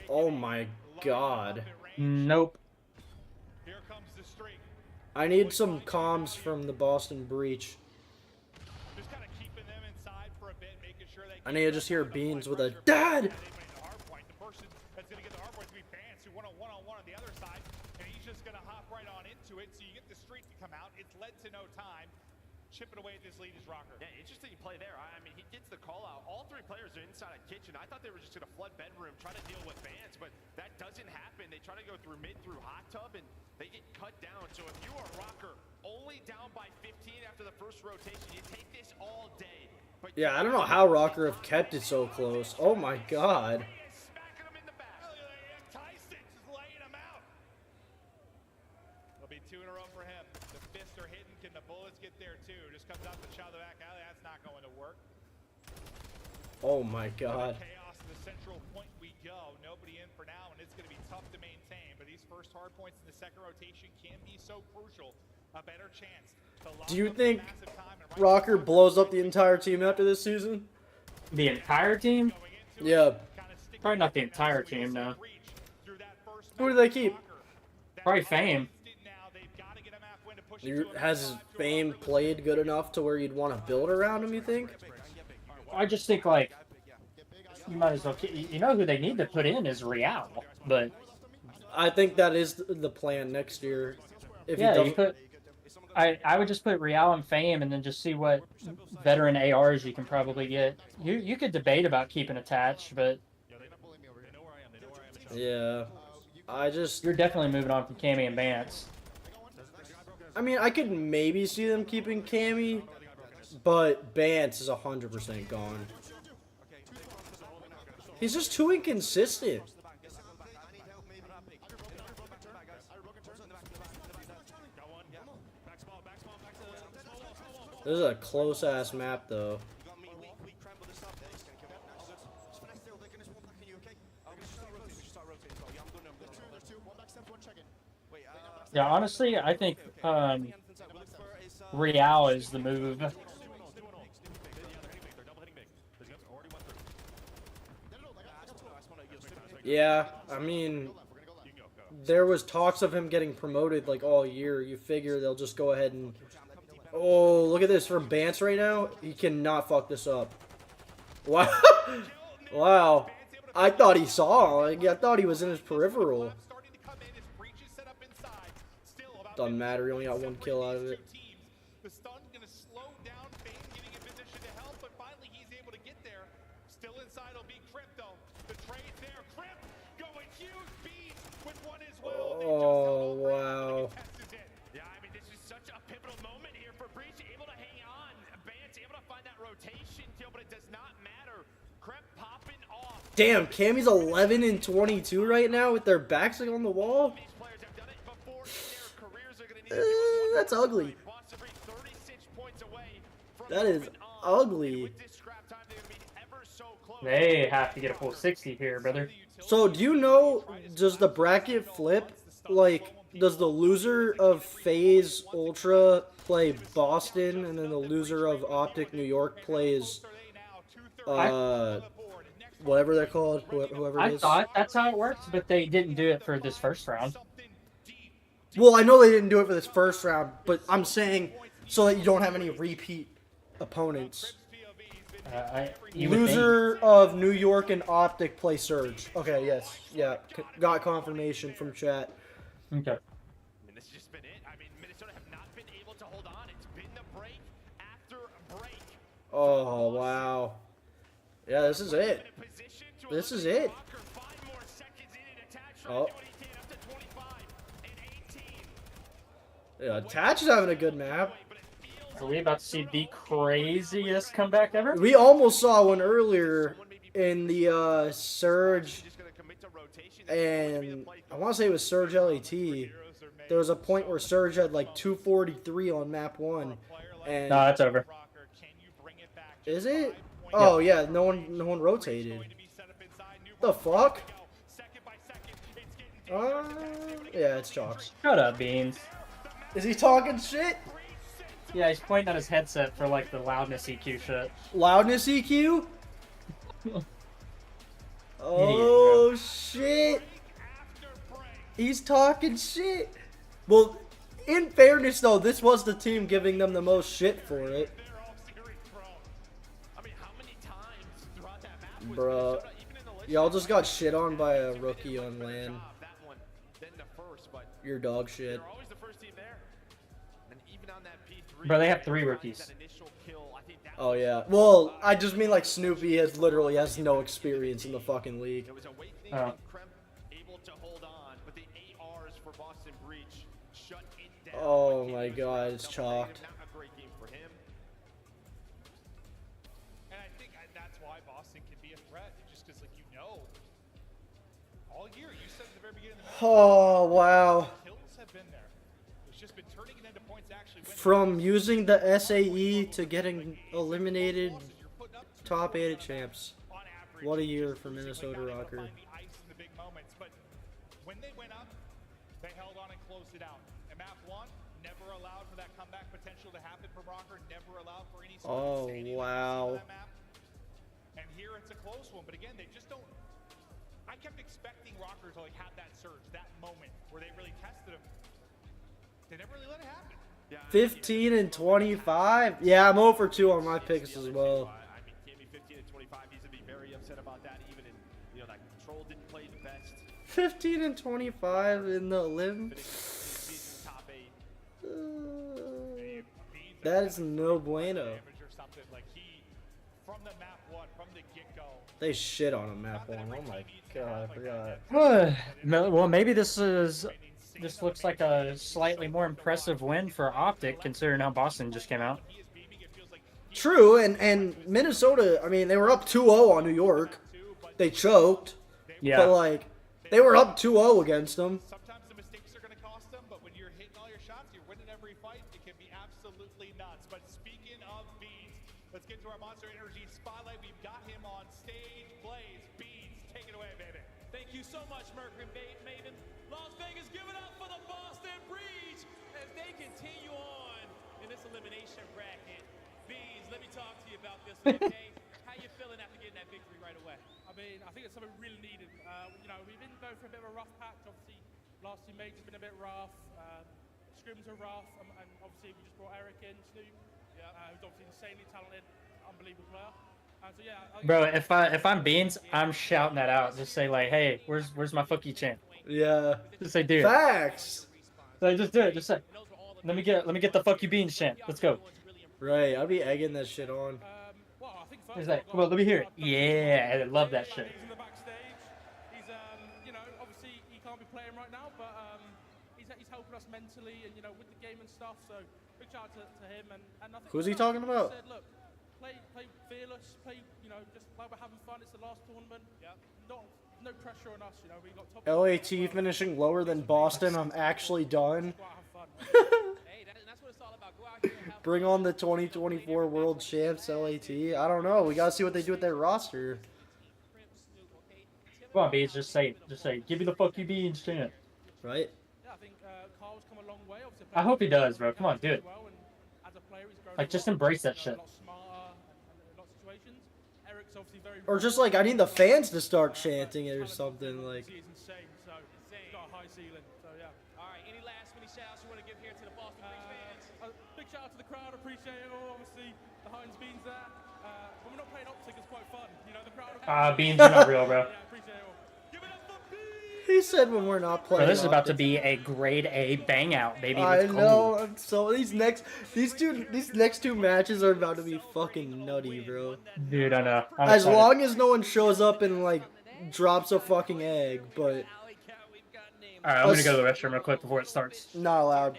Oh my god. Nope. I need some comms from the Boston Breach. I need to just hear Beans with a dad. That's going to get the hard point to be Bance, who won a one-on-one on the other side, and he's just going to hop right on into it. So you get the streak to come out. It's led to no time. Chipping away at this lead is Rocker. Yeah, interesting play there. I mean, he gets the call out. All three players are inside a kitchen. I thought they were just going to flood bedroom, try to deal with Bance, but that doesn't happen. They try to go through mid, through hot tub, and they get cut down. So if you are Rocker, only down by 15 after the first rotation, you take this all day. But Yeah, I don't know how Rocker have kept it so close. Oh my god. It'll be 2 in a row for him. The fists are hidden. Can the bullets get there too? Just comes out the shot of the back alley. That's not going to work. Oh my god. Chaos to the central point we go. Nobody in for now, and it's going to be tough to maintain. But these first hard points in the second rotation can be so crucial. A better chance. Do you think Rocker blows up the entire team after this season? The entire team? Yeah. Probably not the entire team, no. Who do they keep? Probably Fame. Has Fame played good enough to where you'd want to build around him, you think? I just think, like, you might as well... You know who they need to put in is Real, but... I think that is the plan next year. If yeah, he doesn't... you put... I would just put Real and Fame and then just see what veteran ARs you can probably get. You could debate about keeping attached, but... Yeah. I just... You're definitely moving on from Cammy and Bance. I mean, I could maybe see them keeping Cammy, but Bance is 100% gone. He's just too inconsistent. This is a close-ass map, though. Yeah, honestly, I think Real is the move. Yeah, I mean, there was talks of him getting promoted like all year. You figure they'll just go ahead and... Oh, look at this from Bance right now. He cannot fuck this up. Wow. Wow. I thought he saw. Like, I thought he was in his peripheral. Doesn't matter. He only got 1 kill out of it. The stun's going to slow down Fame getting in position to help, but finally he's able to get there. Still inside will be Crypto. The trade's there. Crypt going huge beat with one as well. Oh, wow. Yeah, I mean, this is such a pivotal moment here for Breach. Able to hang on. Bance able to find that rotation kill, but it does not matter. Crypt popping off. Damn, Cammy's 11 and 22 right now with their backs on the wall. That's ugly. That is ugly. They have to get a full 60 here, brother. So, do you know, does the bracket flip? Like, does the loser of FaZe Ultra play Boston, and then the loser of Optic New York plays, whatever they're called, whoever it is? I thought that's how it worked, but they didn't do it for this first round. Well, I know they didn't do it for this first round, but I'm saying so that you don't have any repeat opponents. Loser of New York and Optic play Surge. Okay, yes. Yeah, got confirmation from chat. Okay. I mean, this has just been it. I mean, Minnesota have not been able to hold on. It's been the break after break. Oh, wow. Yeah, this is it. This is it. Oh. Yeah, Attach is having a good map. Are we about to see the craziest comeback ever? We almost saw one earlier in the Surge, and I want to say it was Surge LAT. There was a point where Surge had like 243 on map 1. And no, it's over. Is it? Oh yeah, no one rotated. The fuck? Yeah, it's Chalks. Shut up, Beans. Is he talking shit? Yeah, he's pointing at his headset for like the loudness EQ shit. Loudness EQ? Oh shit. He's talking shit. Well, in fairness though, this was the team giving them the most shit for it. Bruh. Y'all just got shit on by a rookie on LAN. You're dog shit. Bro, they have 3 rookies. Oh yeah. Well, I just mean like Snoopy literally has no experience in the fucking league. Oh. Oh my god, it's chalked. And I think that's why Boston can be a threat, just because, like, all year, you said at the very beginning of the match, Oh wow. kills have been there. It's just been turning it into points actually winning. From using the SAE to getting eliminated top 8 at champs. What a year for Minnesota Rocker. But when they went up, they held on and closed it out. And map 1 never allowed for that comeback potential to happen from Rocker, never allowed for any sort of insanity wow. on that map. And here it's a close one, but again, they just don't. I kept expecting Rocker to like have that surge, that moment where they really tested him. They never really let it happen. 15 and 25? Yeah, I'm 0 for 2 on my picks as well. I mean, can't be 15 and 25. He's gonna be very upset about that. Even in, that control didn't play the best. 15 and 25 in the limb? That is no bueno. They shit on a map 1. Oh my god, I forgot. Well, maybe this looks like a slightly more impressive win for Optic, considering how Boston just came out. True, and Minnesota, I mean, they were up 2-0 on New York. They choked. Yeah. But, like, they were up 2-0 against them. Sometimes the mistakes are going to cost them, but when you're hitting all your shots, you're winning every fight, it can be absolutely nuts. But speaking of Beans, let's get to our Monster Energy Spotlight. We've got him on stage. Blaze, Beans, take it away, baby. Thank you so much, Mercury Maven. Las Vegas, give it up for the Boston Breach as they continue on in this elimination bracket. Beans, let me talk to you about this, okay? How you feeling after getting that victory right away? I mean, I think it's something really needed. We've been going through a bit of a rough patch. Obviously, last 2 majors have been a bit rough. Scrims are rough, and obviously we just brought Eric in, Snoop, who's obviously insanely talented, unbelievable player. So yeah, Bro, if I'm Beans, I'm shouting that out. Just say like, hey, where's my fuck you chant? Yeah. Just say, dude. Facts. So just do it. Just say, let me get the fuck you Beans chant. Let's go. Right, I'll be egging that shit on. He's like, come on, let me hear it. Yeah, I love that shit. He's in the backstage. He's obviously he can't be playing right now, but he's helping us mentally and with the game and stuff. So big shout out to him and I think. Who's he talking about? Said, look, play fearless, play just like we're having fun. It's the last tournament. Yeah. No pressure on us. We got top. LAT finishing lower than Boston. I'm actually done. Bring on the 2024 World Champs LAT. I don't know. We gotta see what they do with their roster. Come on, Beans. Just say, give me the fuck you Beans chant. Right. Yeah, I think Carl's come a long way. I hope he does, bro. Come on, do it. Like, just embrace that shit. Or just like, I need the fans to start chanting it or something. Like. He's insane. So he's got a high ceiling. So yeah. All right, any last minute shout-outs you want to give here to the Boston Breach fans? Big shout out to the crowd. Appreciate it all. Obviously, the Heinz Beans there. When we're not playing Optic, it's quite fun. The crowd. Beans, you're not real, bro. Yeah, appreciate it all. Give it up for Beans. He said when we're not playing. Bro, this is about to Optic. be a grade A bang out, baby. I Let's know. go. So these next two matches are about to be fucking nutty, bro. Dude, I know. As long as no one shows up and like drops a fucking egg, but. Alright, I'm gonna go to the restroom real quick before it starts. Not allowed.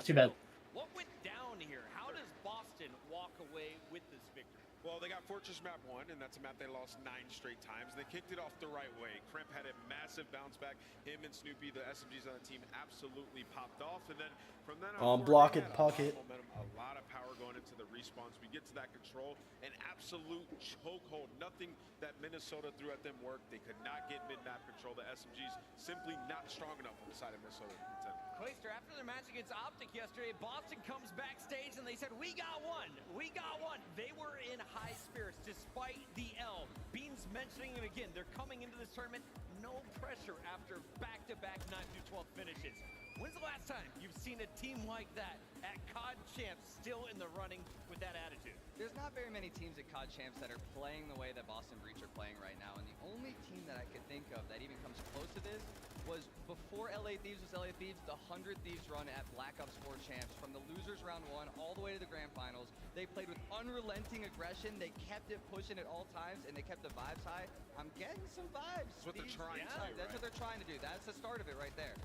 Too bad. What went down here? How does Boston walk away with this victory? Well, they got Fortress map 1, and that's a map they lost 9 straight times. They kicked it off the right way. Crimp had a massive bounce back. Him and Snoopy, the SMGs on the team, absolutely popped off. And then from then on, block it, pocket. A lot of power going into the respawns. We get to that control, an absolute chokehold. Nothing that Minnesota threw at them worked. They could not get mid-map control. The SMGs simply not strong enough on the side of Minnesota. Clayster, after their match against Optic yesterday, Boston comes backstage and they said, we got one. We got one. They were in high spirits despite the L. Beans mentioning it again. They're coming into this tournament, no pressure after back-to-back 9-12 finishes. When's the last time you've seen a team like that at COD Champs still in the running with that attitude? There's not very many teams at COD Champs that are playing the way that Boston Breach are playing right now, and the only team that I could think of that even comes close to this was before LA Thieves was LA Thieves, the 100 Thieves run at Black Ops 4 Champs. From the losers round 1 all the way to the grand finals, they played with unrelenting aggression. They kept it pushing at all times, and they kept the vibes high. I'm getting some vibes. That's what they're trying to do, That's what they're trying to do. That's the start of it right there.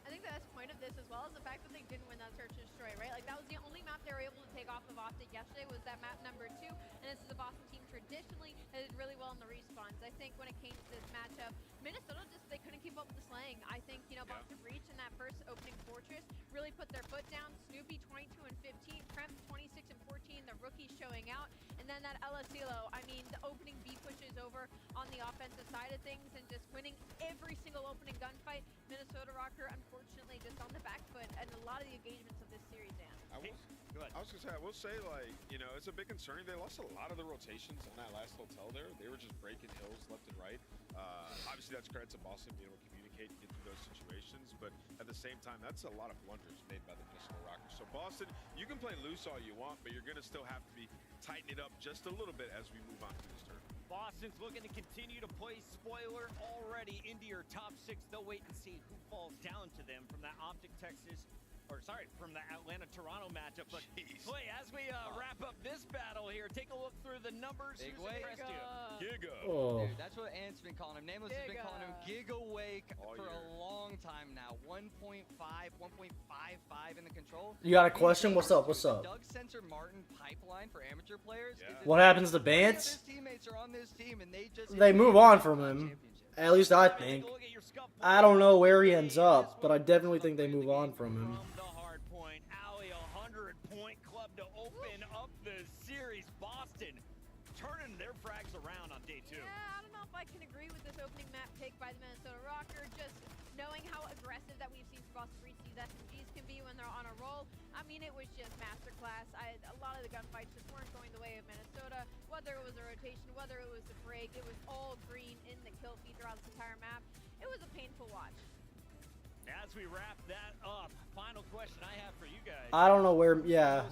I think the best point of this as well is the fact that they didn't win that search and destroy, right? Like that was the only map they were able to take off of Optic yesterday was that map number 2, and this is a Boston team traditionally that did really well in the respawns. I think when it came to this matchup, Minnesota just, they couldn't keep up with the slaying. I think, you know, Boston Breach in that first opening fortress really put their foot down. Snoopy 22 and 15, Kremp 26 and 14, the rookies showing out, and then that Elasilo, I mean, the opening B pushes over on the offensive side of things and just winning every single opening gunfight. Minnesota Rocker, unfortunately, just on the back foot and a lot of the engagements of this series, Dan. I will say, like, you know, it's a bit concerning. They lost a lot of the rotations on that last hotel there. They were just breaking hills left and right. Obviously, that's credit to Boston being able to communicate and get through those situations. But at the same time, that's a lot of blunders made by the Minnesota Rockers. So Boston, you can play loose all you want, but you're going to still have to be tightening it up just a little bit as we move on through this tournament. Boston's looking to continue to play spoiler already into your top 6. They'll wait and see who falls down to them from that Optic Texas, or sorry, from the Atlanta-Toronto matchup. But Clay, as we wrap up this battle here, take a look through the numbers. Who's impressed you? Giga. Oh. Dude, that's what Ant's been calling him. Nameless has been calling him Giga Wake for a long time now. 1.5, 1.55 in the control. You got a question? What's up? What's up? Doug Sensor Martin pipeline for amateur players. What happens to Bance? His teammates are on this team and they just They move on from him. At least I think. I don't know where he ends up, but I definitely think they move on from him. The hard point, Alley, 100-point club to open up the series. Boston turning their frags around on day 2. Yeah, I don't know if I can agree with this opening map pick by the Minnesota Rocker. Just knowing how aggressive that we've seen for Boston Breach these SMGs can be when they're on a roll. I mean, it was just masterclass. A lot of the gunfights just weren't going the way of Minnesota. Whether it was a rotation, whether it was a break, it was all green in the kill feed throughout this entire map. It was a painful watch. As we wrap that up, final question I have for you guys. I don't know where, yeah.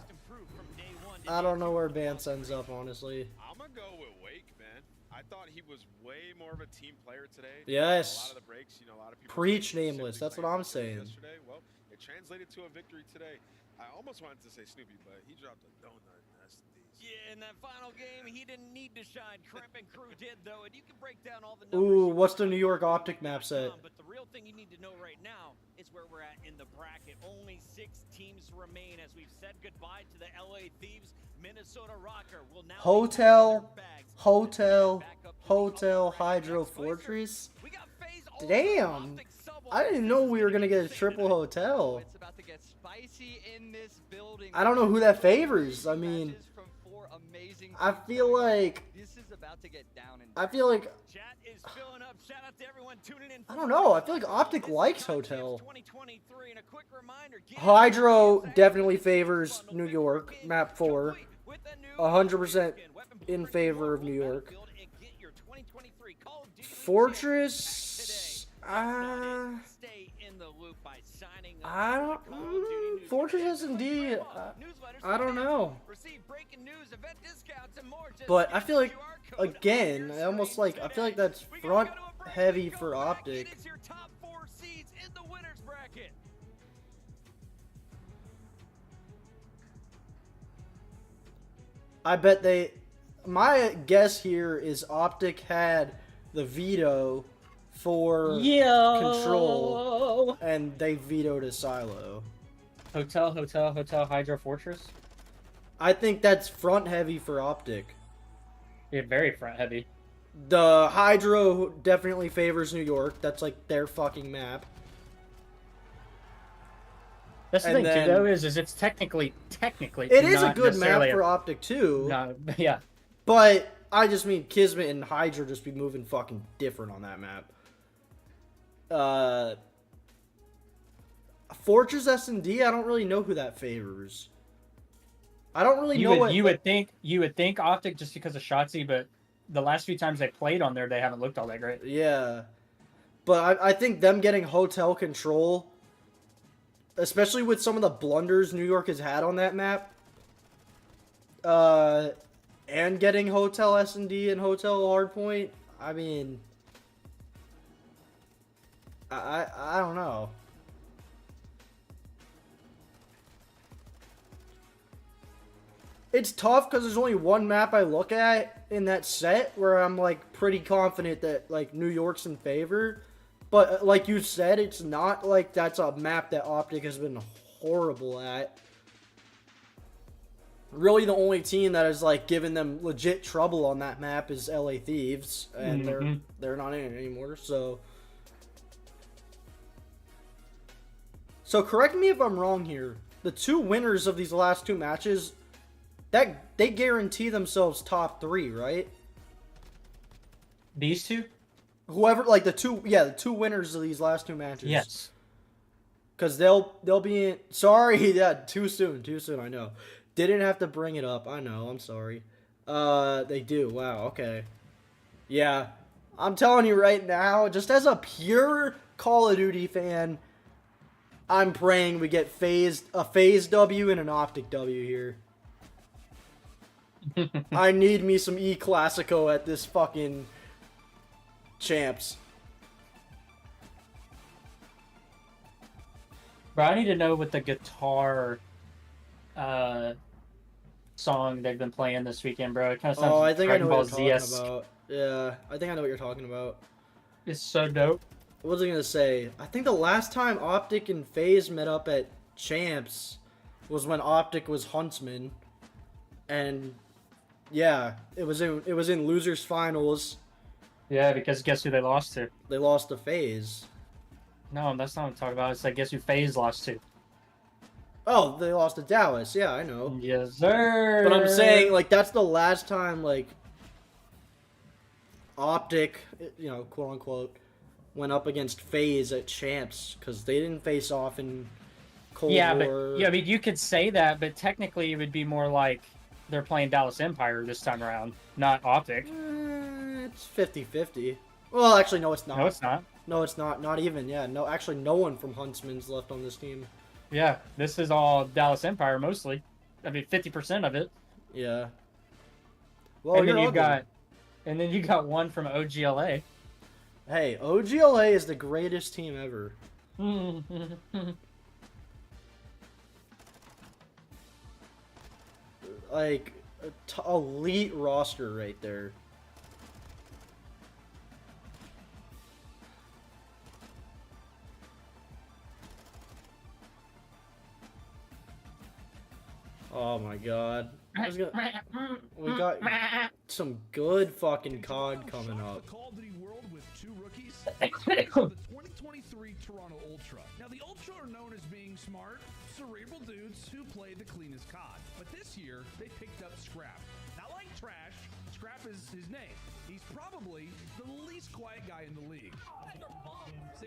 I don't know where Bance ends up, honestly. I'm going to go with Wake, man. I thought he was way more of a team player today. Yes. A lot of the breaks, you know, a lot of people Preach, Nameless. That's what I'm saying. Yesterday. Well, it translated to a victory today. I almost wanted to say Snoopy, but he dropped a donut. Yeah, in that final game, he didn't need to shine. Kremp and crew did, though, and you can break down all the numbers. Ooh, what's the New York Optic map set? But the real thing you need to know right now is where we're at in the bracket. Only 6 teams remain as we've said goodbye to the LA Thieves. Minnesota Rocker will now Hotel, Hydro Fortress. Damn. I didn't know we were going to get a triple hotel. It's about to get spicy in this building. I don't know who that favors. I mean, I feel like this is about to get down and I feel like chat is filling up. Shout out to everyone tuning in. I don't know. I feel like Optic likes Hotel. 2023 and a quick reminder, Hydro definitely favors New York, map 4. 100% in favor of New York. Fortress, I don't. Fortress S&D. I don't know. But I feel like, again, I feel like that's front heavy for Optic. I bet they. My guess here is Optic had the veto for control, and they vetoed a silo. Hotel, Hydro Fortress. I think that's front heavy for Optic. Yeah, very front heavy. The Hydro definitely favors New York. That's like their fucking map. That's the thing too, though, is it's technically it is a good map for Optic too. Yeah. But I just mean Kismet and Hydra just be moving fucking different on that map. Fortress S&D, I don't really know who that favors. I don't really know what... You would think Optic just because of Shotzi, but the last few times they played on there, they haven't looked all that great. Yeah. But I think them getting hotel control, especially with some of the blunders New York has had on that map, and getting hotel S&D and hotel hardpoint, I mean, I don't know. It's tough because there's only one map I look at in that set where I'm like pretty confident that like New York's in favor. But like you said, it's not like that's a map that Optic has been horrible at. Really, the only team that has like given them legit trouble on that map is LA Thieves, and they're not in it anymore. So correct me if I'm wrong here. The two winners of these last two matches, that they guarantee themselves top 3, right? These two? Whoever, like the two winners of these last two matches. Yes. Because they'll be in. Sorry, yeah, too soon, I know. Didn't have to bring it up. I know, I'm sorry. They do. Wow, okay. Yeah. I'm telling you right now, just as a pure Call of Duty fan, I'm praying we get a phase W and an Optic W here. I need me some E Classico at this fucking Champs. Bro, I need to know what the guitar song they've been playing this weekend, bro. It kind of sounds I think I know what you're Z-esque. talking about. Yeah, I think I know what you're talking about. It's so dope. What was I gonna say? I think the last time Optic and FaZe met up at Champs was when Optic was Huntsman, and yeah, it was in losers finals. Yeah, because guess who they lost to? They lost to FaZe. No, that's not what I'm talking about. It's like guess who FaZe lost to? Oh, they lost to Dallas. Yeah, I know. Yes, sir. But I'm saying, like, that's the last time, like, Optic, you know, quote unquote, went up against FaZe at Champs because they didn't face off in Cold War. But I mean, you could say that, but technically it would be more like they're playing Dallas Empire this time around, not Optic. It's 50-50. Well, actually, no, it's not. No, it's not. No, it's not. Not even. Yeah, no. Actually, no one from Huntsman's left on this team. Yeah, this is all Dallas Empire mostly. I mean, 50% of it. Yeah. Well, and then you got one from OGLA. Hey, OGLA is the greatest team ever. Like, elite roster right there. Oh my god. We got some good fucking COD coming up. Call of Duty world with two rookies. The 2023 Toronto Ultra. Now the Ultra are known as being smart, cerebral dudes who play the cleanest COD. But this year, they picked up Scrap. Not like trash, Scrap is his name. He's probably the least quiet guy in the league.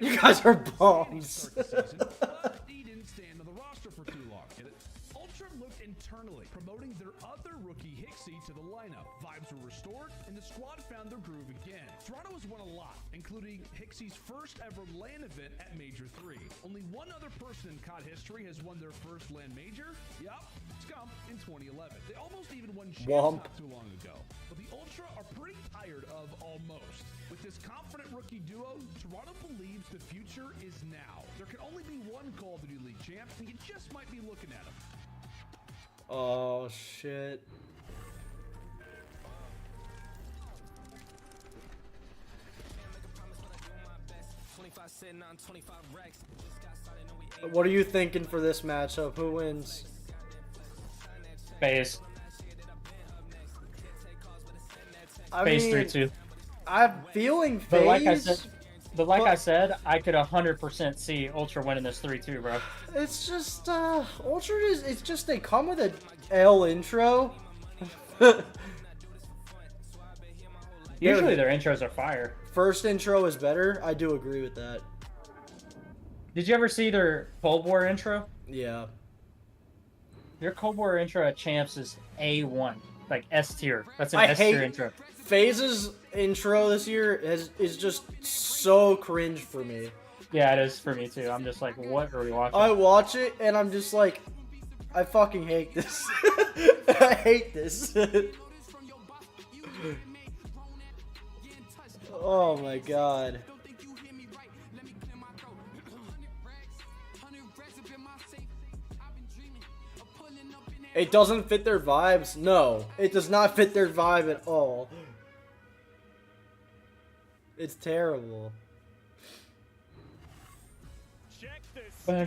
You guys are bums. But he didn't stand on the roster for too long. Ultra looked internally, promoting their other rookie Hixie to the lineup. Vibes were restored, and the squad found their groove again. Toronto has won a lot, including Hixie's first ever LAN event at Major 3. Only one other person in COD history has won their first LAN Major. Yup, Scump in 2011. They almost even won Champs not too long ago. But the Ultra are pretty tired of almost. With this confident rookie duo, Toronto believes the future is now. There can only be one Call of Duty League champ, and you just might be looking at him. Oh shit. What are you thinking for this matchup? Who wins? FaZe. FaZe 3-2. I'm feeling FaZe. But like I said, I could 100% see Ultra winning this 3-2, bro. It's just, Ultra is, it's just they come with a L intro. Usually their intros are fire. First intro is better. I do agree with that. Did you ever see their Cold War intro? Yeah. Their Cold War intro at Champs is A1, like S tier. That's an I S tier hate intro. FaZe's intro this year is just so cringe for me. Yeah, it is for me too. I'm just like, what are we watching? I watch it and I'm just like, I fucking hate this. I hate this. Oh my god. It doesn't fit their vibes? No, it does not fit their vibe at all. It's terrible. I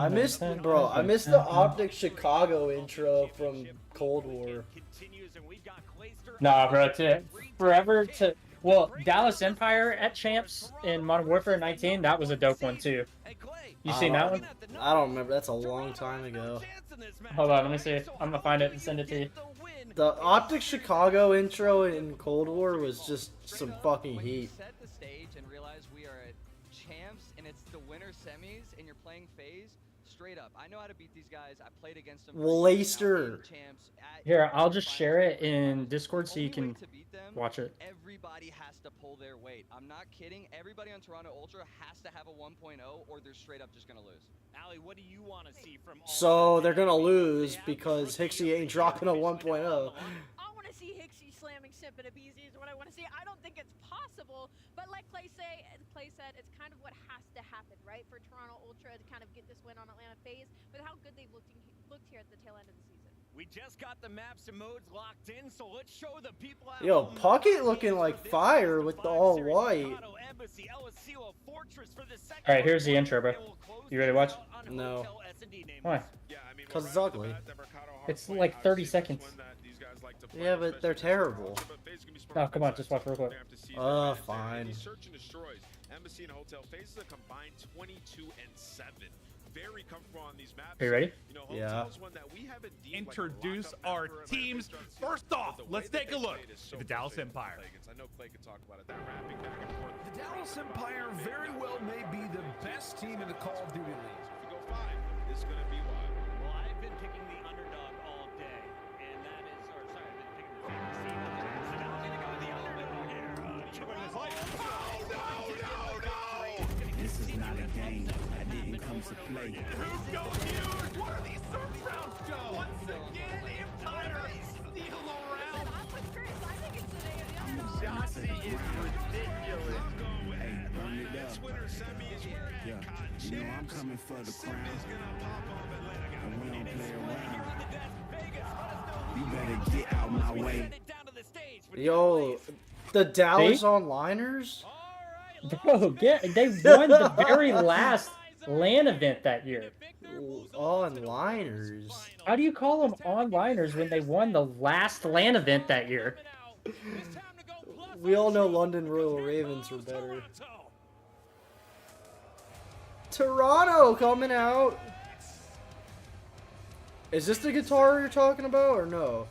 missed the Optic Chicago intro from Cold War. Nah, bro, well, Dallas Empire at Champs in Modern Warfare 19, that was a dope one too. You seen that one? I don't remember. That's a long time ago. Hold on, let me see. I'm gonna find it and send it to you. The Optic Chicago intro in Cold War was just some fucking heat. Set the stage and realize we are at Champs and it's the winter semis and you're playing FaZe. Straight up, I know how to beat these guys. I played against them. Leicester. Here, I'll just share it in Discord so you can watch it. Everybody has to pull their weight. I'm not kidding. Everybody on Toronto Ultra has to have a 1.0 or they're straight up just gonna lose. Ali, what do you want to see from all So they're gonna lose because Hixie ain't dropping a 1.0. I want to see Hixie slamming Simp and Abizi is what I want to see. I don't think it's possible, but like Clay said, it's kind of what has to happen, right? For Toronto Ultra to kind of get this win on Atlanta FaZe with how good they've looked here at the tail end of the season. We just got the maps and modes locked in, so let's show the people out. Yo, Pocket looking like fire with the all white. Alright, here's the intro, bro. You ready to watch? No. Why? Because it's ugly. It's like 30 seconds. Yeah, but they're terrible. Oh, come on, just watch real quick. Fine. Embassy and Hotel FaZe a combined 22-7. Very comfortable on these maps. Are you ready? Yeah. Introduce our teams. First off, let's take a look at the Dallas Empire. I know Clay could talk about it. That rapping back and forth. The Dallas Empire very well may be the best team in the Call of Duty League. If we go 5, this is going to be why. Well, I've been picking the underdog all day, and that is, or sorry, I've been picking the favorite team. So now I'm going to go with the underdog here. This is not a game. I didn't come to play. Who's going huge? Where are these surf rounds go? Once again, Empire steal around. I'm with Chris. I think it's the underdog. Shotzi is ridiculous. Hey, run it up. Yeah, you know I'm coming for the crown. And we don't play around. You better get out my way. Yo, the Dallas Onliners? Bro, they won the very last LAN event that year. Onliners? How do you call them onliners when they won the last LAN event that year? We all know London Royal Ravens were better. Toronto coming out. Is this the guitar you're talking about or no?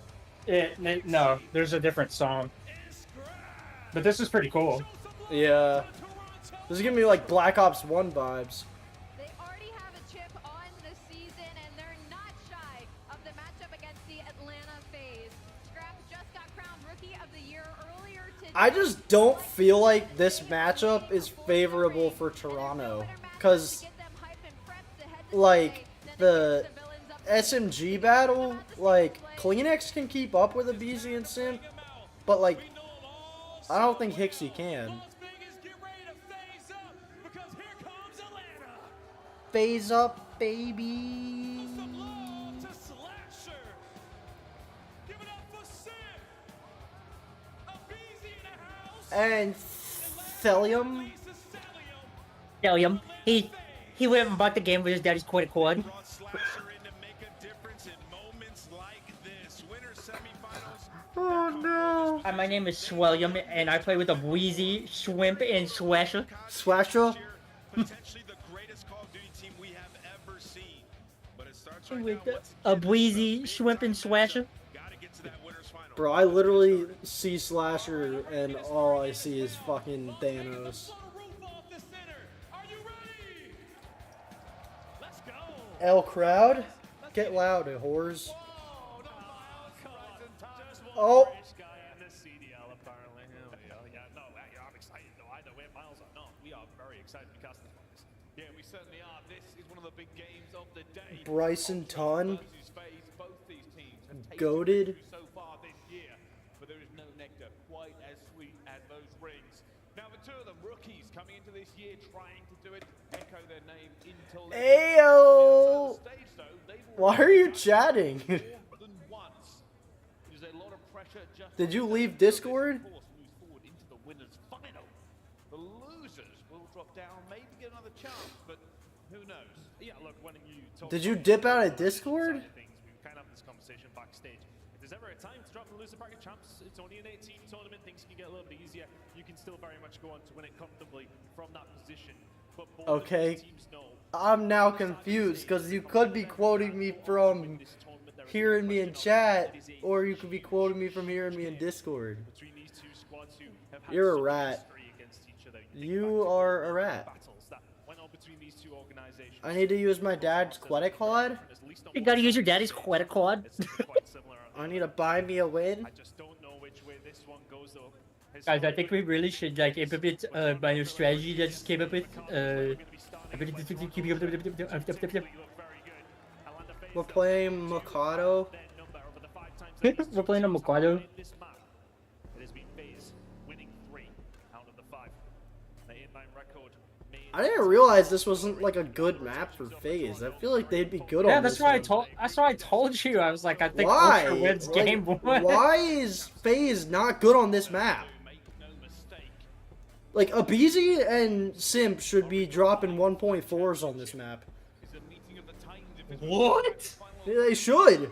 No, there's a different song. But this is pretty cool. Yeah. This is giving me like Black Ops 1 vibes. They already have a chip on the season, and they're not shy of the matchup against the Atlanta FaZe. Scrap just got crowned Rookie of the Year earlier today. I just don't feel like this matchup is favorable for Toronto. Because, like, the SMG battle, like, Kleenex can keep up with Abizi and Simp, but, like, I don't think Hixie can. FaZe up, baby. And Thelium. Thelium. He went and bought the game with his daddy's credit card. Oh no! Hi, my name is Swellium, and I play with a Wheezy, Shrimp, and Swasher. Swasher? Potentially the greatest Call of Duty team we have ever seen. But it starts right With now. a Wheezy, Shrimp, and Swasher. Gotta get to that winner's Bro, I literally see Slasher and all I see is fucking Thanos. L crowd? Get loud, whores. Oh! CDL apparently. Here we go. Yeah, no, I'm excited though. I know we're miles are not. We are very excited to cast this one. Yeah, we certainly are. This is one of the big games of the day. Bryson Ton. Both these teams have tasted Goated. so far this year, but there is no nectar quite as sweet as those rings. Now the two of them, rookies coming into this year trying to do it, echo their name into Ayo! Why are you chatting? Did you leave Discord? The losers will drop down, maybe get another chance, but who knows? Yeah, look, when you talk Did you dip out of Discord? we kind of have this conversation backstage. If there's ever a time to drop the loser bracket champs, it's only an 18 tournament, things can get a little bit easier. You can still very much go on to win it comfortably from that position. But Okay, I'm now confused because you could be quoting me from hearing me in chat, or you could be quoting me from hearing me in Discord. You're a rat. You are a rat. I need to use my dad's credit card? You gotta use your daddy's credit card. I need to buy me a win? Guys, I think we really should like implement my new strategy that I just came up with. We're playing Mikado. We're playing a Mikado. I didn't realize this wasn't like a good map for FaZe. I feel like they'd be good on this one. That's why I told you. I was like, I think why? Ultra wins Like, game one. Why is FaZe not good on this map? Like, Abizi and Simp should be dropping 1.4s on this map. What? They should.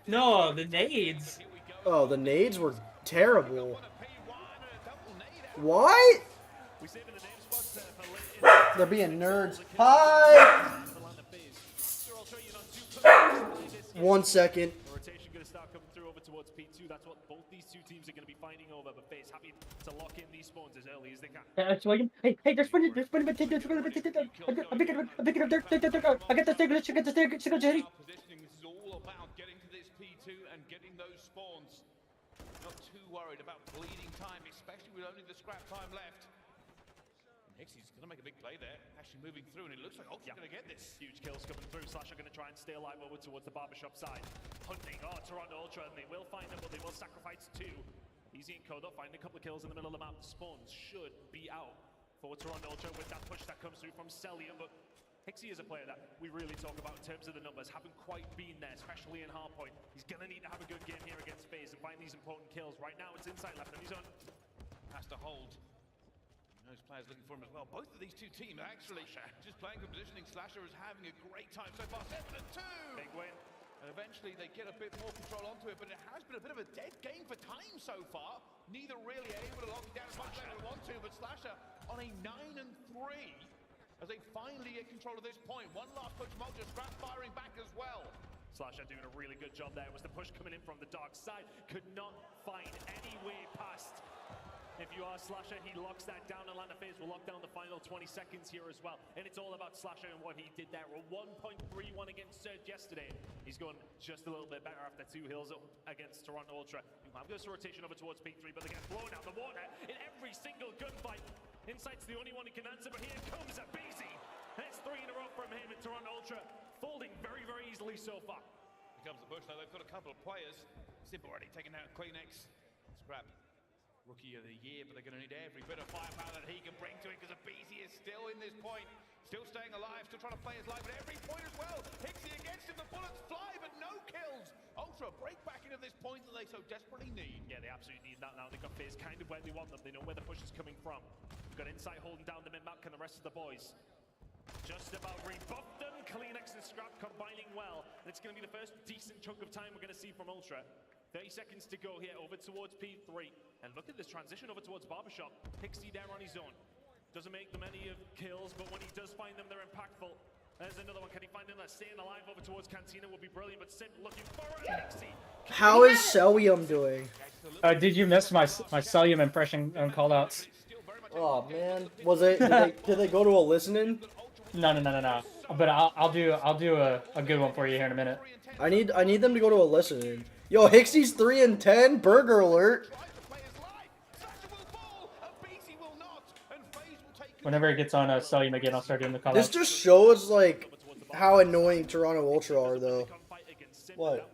No, the nades. Oh, the nades were terrible. What? They're being nerds. Hi! 1 second. Rotation going to start coming through over towards P2. That's what both these two teams are going to be fighting over. But FaZe happy to lock in these spawns as early as they can. Hey, there's one. I get the Positioning, this is all about getting to this P2 and getting those spawns. Not too worried about bleeding time, especially with only the scrap time left. Nixie's going to make a big play there, actually moving through, and it looks like Ultra's going to get this. Huge kills coming through. Slasher going to try and stay alive over towards the barbershop side. Hunting, Toronto Ultra, and they will find them, but they will sacrifice two. Easy and Kodo finding a couple of kills in the middle of the map. Spawns should be out for Toronto Ultra with that push that comes through from Celium, but Hixie is a player that we really talk about in terms of the numbers. Haven't quite been there, especially in hardpoint. He's going to need to have a good game here against FaZe and find these important kills. Right now, it's inside left on his own. Has to hold. Those players looking for him as well. Both of these two teams actually just playing good positioning. Slasher is having a great time so far. 7-2! Big win. And eventually they get a bit more control onto it, but it has been a bit of a dead game for time so far. Neither really able to lock it down as much as they want to, but Slasher on a 9-3 as they finally get control of this point. One last push, Mulder scrap firing back as well. Slasher doing a really good job there. It was the push coming in from the dark side. Could not find any way past. If you are Slasher, he locks that down. Atlanta FaZe will lock down the final 20 seconds here as well. And it's all about Slasher and what he did there. A 1.31 against Surge yesterday. He's going just a little bit better after 2 hills up against Toronto Ultra. Have this rotation over towards P3, but they get blown out the water in every single gunfight. Insight's the only one who can answer, but here comes Abizi. That's 3 in a row from him in Toronto Ultra. Folding very, very easily so far. Here comes the push now. They've got a couple of players. Simple already taking out Kleenex. Scrap. Rookie of the year, but they're going to need every bit of firepower that he can bring to it because Abizi is still in this point, still staying alive, still trying to play his life at every point as well. Hixie against him, the bullets fly, but no kills. Ultra break back into this point that they so desperately need. Yeah, they absolutely need that now. They've got FaZe kind of where they want them. They know where the push is coming from. We've got Insight holding down the mid-map, and the rest of the boys just about rebuffed them. Kleenex and Scrap combining well. And it's going to be the first decent chunk of time we're going to see from Ultra. 30 seconds to go here, over towards P3. And look at this transition over towards Barbershop. Hixie there on his own. Doesn't make them any of kills, but when he does find them, they're impactful. There's another one. Can he find another? Staying alive over towards Cantina would be brilliant, but Sim looking for it. How is Celium doing? Did you miss my Celium impression on callouts? Oh man, was it? Did they go to a listening? No. But I'll do a good one for you here in a minute. I need them to go to a listening. Yo, Hicksy's 3 and 10. Burger alert. Whenever it gets on Celium again, I'll start doing the callouts. This just shows like how annoying Toronto Ultra are, though. What?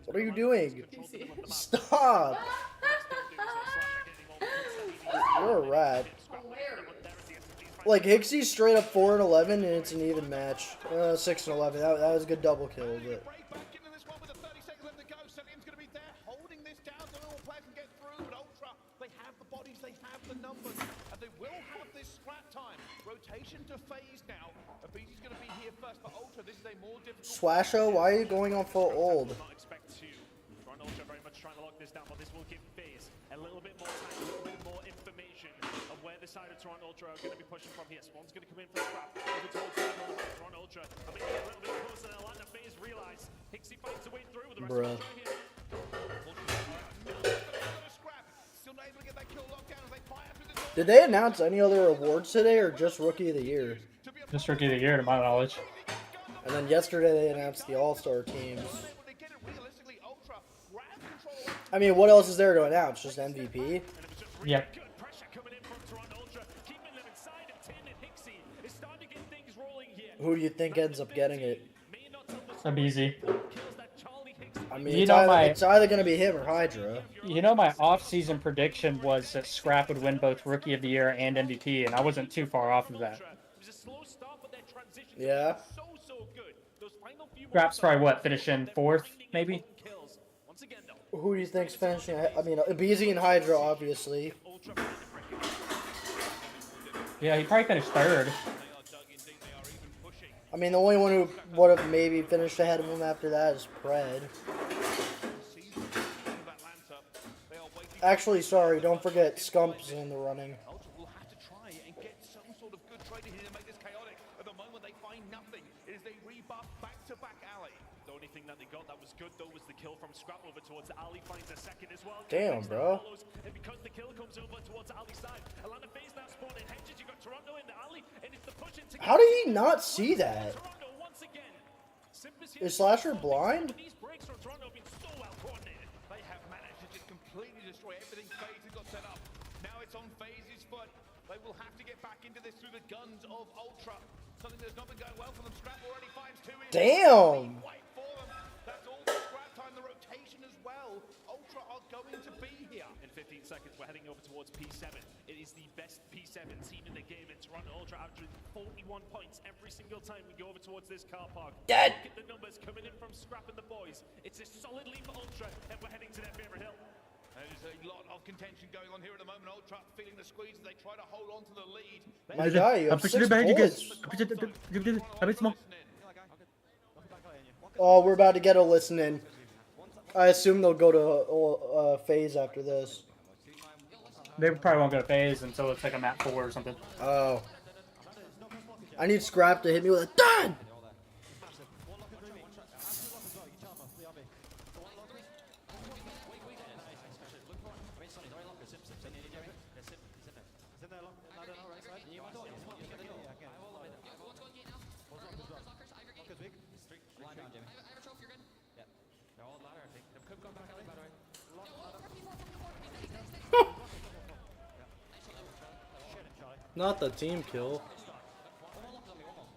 What are you doing? Stop! You're a rat. Like, Hicksy's straight up 4 and 11, and it's an even match. 6 and 11. That was a good double kill, but. Swasho, why are you going on full old? Very much trying to lock this down, but this will give FaZe a little bit more time, a little bit more information of where the side of Toronto Ultra are going to be pushing from here. Spawn's going to come in for Scrap over towards Toronto Ultra. I mean, a little bit closer than Atlanta. FaZe realize Hicksy finds a way through with the rest of the Ultra here. Did they announce any other awards today, or just Rookie of the Year? Just Rookie of the Year, to my knowledge. And then yesterday they announced the All-Star teams. I mean, what else is there to announce? Just MVP? Yep. Who do you think ends up getting it? Abizi. I mean, it's either going to be him or Hydra. You know, my off-season prediction was that Scrap would win both Rookie of the Year and MVP, and I wasn't too far off of that. Yeah. Scrap's probably, what, finishing 4th, maybe? Who do you think's finishing? I mean, Abizi and Hydra, obviously. Yeah, he probably finished 3rd. I mean, the only one who would have maybe finished ahead of him after that is Pred. Actually, sorry, don't forget Scump's in the running. Damn, bro. And because the kill comes over towards the alley side, Atlanta FaZe now spawning hedges. You got Toronto in the alley, and it's the push into. How did he not see that? Is Slasher blind? These breaks from Toronto have been so well coordinated. They have managed to just completely destroy everything FaZe has got set up. Now it's on FaZe's foot. They will have to get back into this through the guns of Ultra. Something that's not been going well for them. Scrap already finds 2 in. Damn. That's all the Scrap time. The rotation as well. Ultra are going to be here. In 15 seconds, we're heading over towards P7. It is the best P7 team in the game, and Toronto Ultra averaging 41 points every single time we go over towards this car park. Dead. Look at the numbers coming in from Scrap and the boys. It's a solid lead for Ultra, and we're heading to their favorite hill. There's a lot of contention going on here at the moment. Ultra feeling the squeeze as they try to hold on to the lead. My guy, you have 6 points. Oh, we're about to get a listen-in. I assume they'll go to FaZe after this. They probably won't go to FaZe until it's like a map 4 or something. Oh. I need Scrap to hit me with a done! Not the team kill.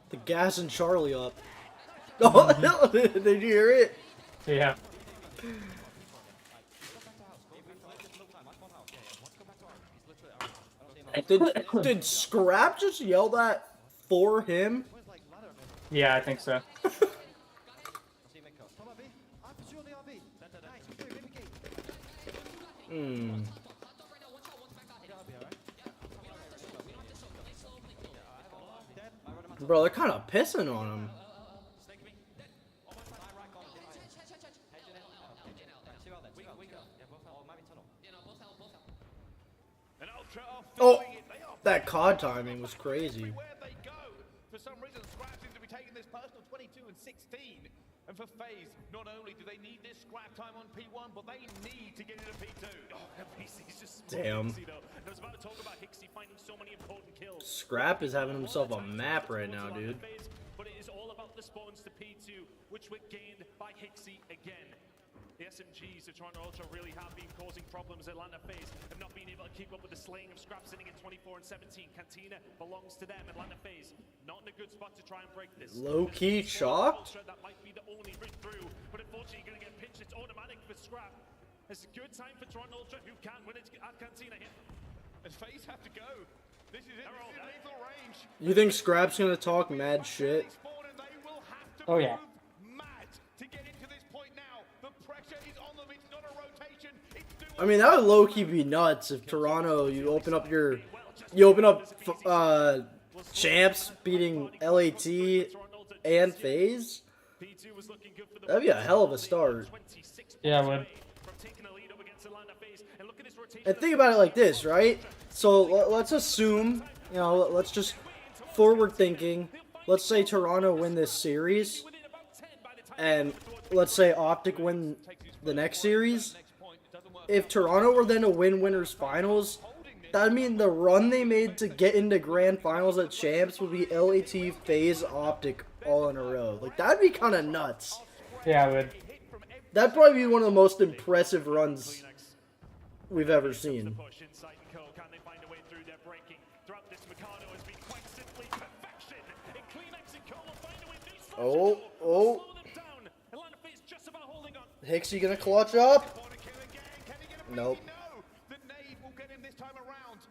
The gas and Charlie up. Oh, did you hear it? Yeah. Did Scrap just yell that for him? Yeah, I think so. Bro, they're kind of pissing on him. Oh, that COD timing was crazy. For some reason, Scrap personal 22 and 16. And for FaZe, not only do they need this scrap time on P1, but they need to get into P2. Oh, he's just Damn. I was about to talk about Hixie finding so many important kills. Scrap is having himself a map right now, dude. But it is all about the spawns to P2, which were gained by Hixie again. The SMGs of Toronto Ultra really have been causing problems. Atlanta FaZe have not been able to keep up with the slaying of Scrap sitting at 24 and 17. Cantina belongs to them. Atlanta FaZe not in a good spot to try and break this. Low-key shocked? That might be the only route through, but unfortunately you're going to get pinched. It's automatic for Scrap. It's a good time for Toronto Ultra, who can win it at Cantina here. And FaZe have to go. This is it. This is lethal range. You think Scrap's gonna talk mad shit? Oh yeah. I mean, that would low-key be nuts if Toronto, you open up Champs beating LAT and FaZe. That'd be a hell of a start. Yeah, it would. And think about it like this, right? So let's assume, you know, let's just forward thinking. Let's say Toronto win this series, and let's say Optic win the next series. If Toronto were then to win winners finals, that'd mean the run they made to get into grand finals at Champs would be LAT, FaZe, Optic all in a row. Like, that'd be kind of nuts. Yeah, it would. That'd probably be one of the most impressive runs we've ever seen. Oh. Hixie gonna clutch up? Nope. The nade will get him this time around.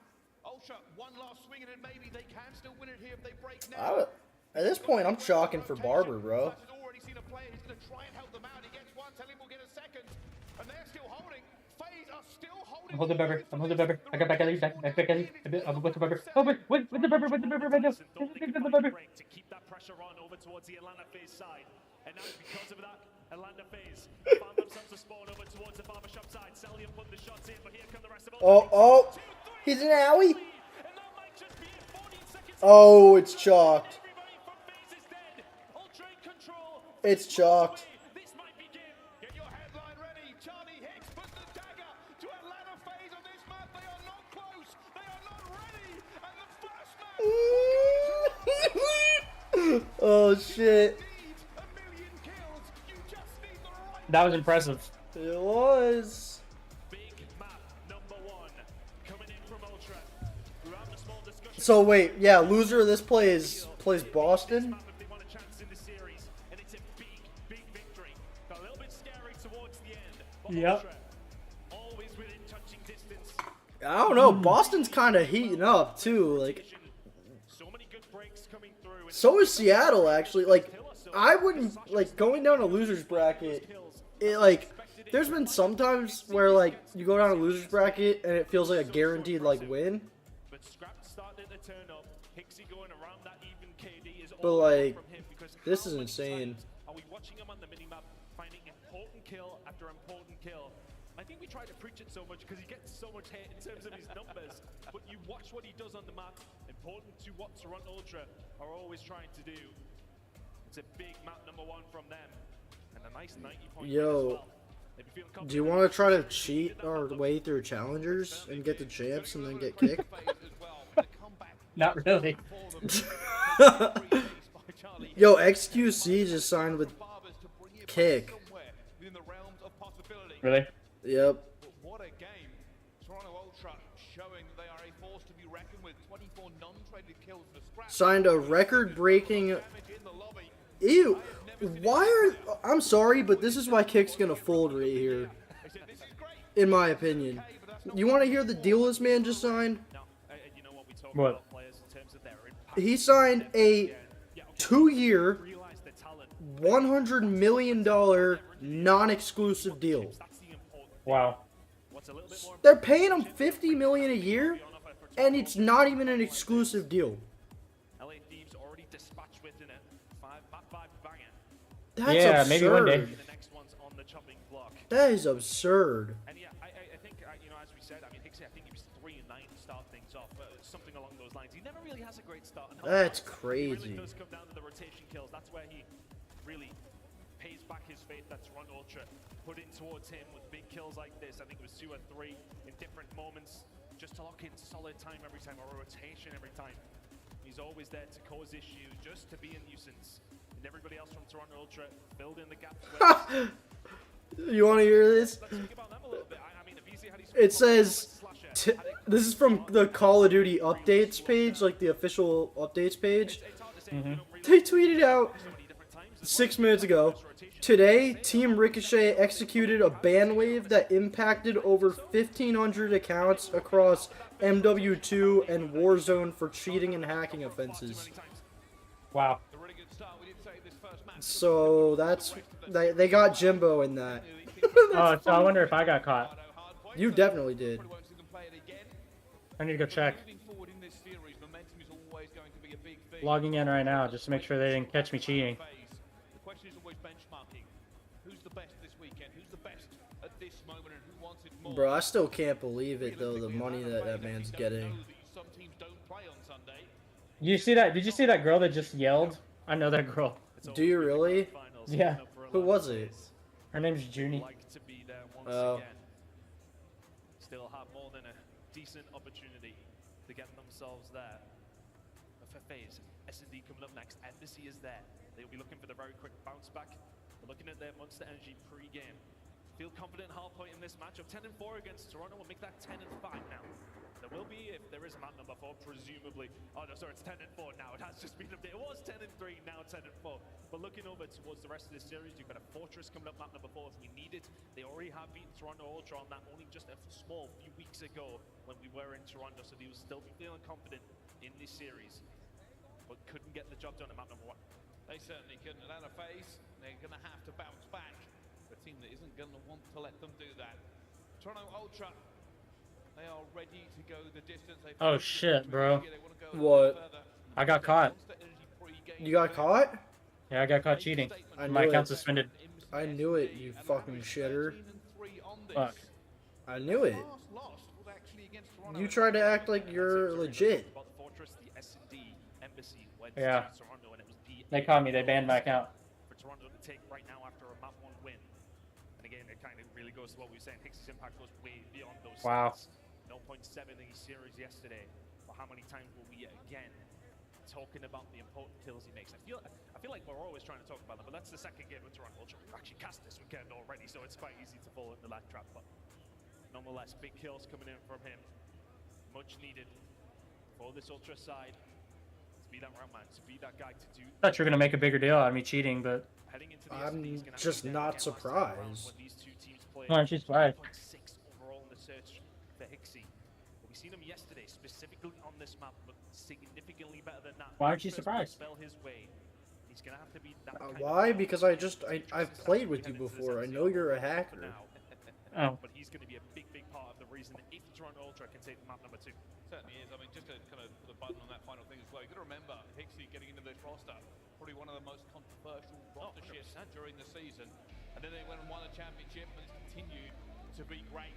Ultra, one last swing and maybe they can still win it here if they break now. At this point, I'm chalking for Barber, bro. He's already seen a player. He's going to try and help them out. He gets one, tell him we'll get a second. And they're still holding. FaZe are still holding. I'm holding Barber. I'm holding Barber. I got back at you. Back at you. I'm with the Barber. Oh, with the Barber. With the Barber right now. With the Barber. To keep that pressure on over towards the Atlanta FaZe side. And now because of that, Atlanta FaZe found themselves a spawn over towards the barbershop side. Salian put the shots in, but here come the rest of them. Oh. He's an owie. Oh, it's chalked. It's chalked. This might begin. Get your headline ready. Charlie Hicks puts the dagger to Atlanta FaZe on this map. They are not close. They are not ready. And the first map. Oh, shit. That was impressive. It was. So wait, yeah, loser of this plays Boston. Yep. I don't know. Boston's kind of heating up too. Like, so is Seattle actually. Like, I wouldn't like going down a losers bracket. It like, there's been some times where like you go down a losers bracket and it feels like a guaranteed like win. But like, this is insane. Are we watching him on the minimap, finding important kill after important kill? I think we try to preach it so much because he gets so much hate in terms of his numbers. But you watch what he does on the map, important to what Toronto Ultra are always trying to do. It's a big map number one from them. And a nice 90-point as well. Do you want to try to cheat our way through challengers and get the champs and then get kicked? Not really. Yo, XQC just signed with Kick. Really? Yep. What a game. Toronto Ultra showing they are a force to be reckoned with. 24 non-traded kills for Scrap. Signed a record-breaking... Ew. Why are... I'm sorry, but this is why Kick's gonna fold right here. In my opinion. You want to hear the deal this man just signed? What? He signed a 2-year, $100 million non-exclusive deal. Wow. They're paying him $50 million a year, and it's not even an exclusive deal. That's yeah, absurd. maybe one day. That is absurd. And yeah, I think, you know, as we said, I mean, Hixie, I think he was 3-9 to start things off. something along those lines. He never really has a great start. And That's It crazy. really does come down to the rotation kills. That's where he really pays back his faith that Toronto Ultra put in towards him with big kills like this. I think it was 2 or 3 in different moments, just to lock in solid time every time, or rotation every time. He's always there to cause issues, just to be a nuisance. And everybody else from Toronto Ultra filled in the gaps. You want to hear this? Let's speak about them a little bit. I mean, if you see how It says, this is from the Call of Duty updates page, like the official updates page. They tweeted out 6 minutes ago, today, Team Ricochet executed a ban wave that impacted over 1,500 accounts across MW2 and Warzone for cheating and hacking offenses. Wow. So that's, they got Jimbo in that. Oh, so I wonder if I got caught. You definitely did. I need to go check. Logging in right now just to make sure they didn't catch me cheating. The question is always benchmarking. Who's the best this weekend? Who's the best at this moment, and who wants it more? Bro, I still can't believe it though, the money that man's getting. Some teams don't play on Sunday. You see that? Did you see that girl that just yelled? I know that girl. Do you really? Yeah. Who was it? Her name's Junie. To be there once Oh. again. Still have more than a decent opportunity to get themselves there. But for FaZe, S&D coming up next. Embassy is there. They'll be looking for the very quick bounce back. They're looking at their Monster Energy pre-game. Feel confident hard point in this matchup. 10-4 against Toronto will make that 10-5 now. There will be, if there is a map number 4, presumably. Oh no, sorry, it's 10-4 now. It has just been updated. It was 10-3, now 10-4. But looking over towards the rest of this series, you've got a Fortress coming up, map number 4 if we need it. They already have beaten Toronto Ultra on that only just a small few weeks ago when we were in Toronto, so they will still be feeling confident in this series. But couldn't get the job done at map number 1. They certainly couldn't. And out of FaZe, they're going to have to bounce back. A team that isn't going to want to let them do that. Toronto Ultra, they are ready to go the distance. Oh shit, bro. What? I got caught. You got caught? Yeah, I got caught cheating. I My knew account it. suspended. I knew it, you fucking shitter. Fuck. I knew it. You tried to act like you're legit. Yeah. They caught me. They banned my account. For Toronto to take right now after a map 1 win. And again, it kind of really goes to what we were saying. Hicks' impact goes way beyond those Wow. stats. 0.7 in the series yesterday. But how many times will we again talking about the important kills he makes? I feel like we're always trying to talk about them, but that's the second game with Toronto Ultra. We've actually cast this weekend already, so it's quite easy to fall into that trap. But nonetheless, big kills coming in from him. Much needed for this Ultra side. To be that round man, to be that guy to do. Thought you were gonna make a bigger deal out of me cheating, but I'm just not surprised. why aren't you surprised? 6 overall in the search for Hixie. We've seen him yesterday, specifically on this map, but significantly better than that. Why aren't you surprised? Spell his way. He's gonna have to be that Why? Because I've played with you before. I know you're a hacker. Oh. But he's going to be a big part of the reason if Toronto Ultra can take map number 2. Certainly is. I mean, just to kind of put a button on that final thing as well, you've got to remember, Hixie getting into this roster, probably one of the most controversial roster shifts during the season. And then they went and won a championship and continued to be great.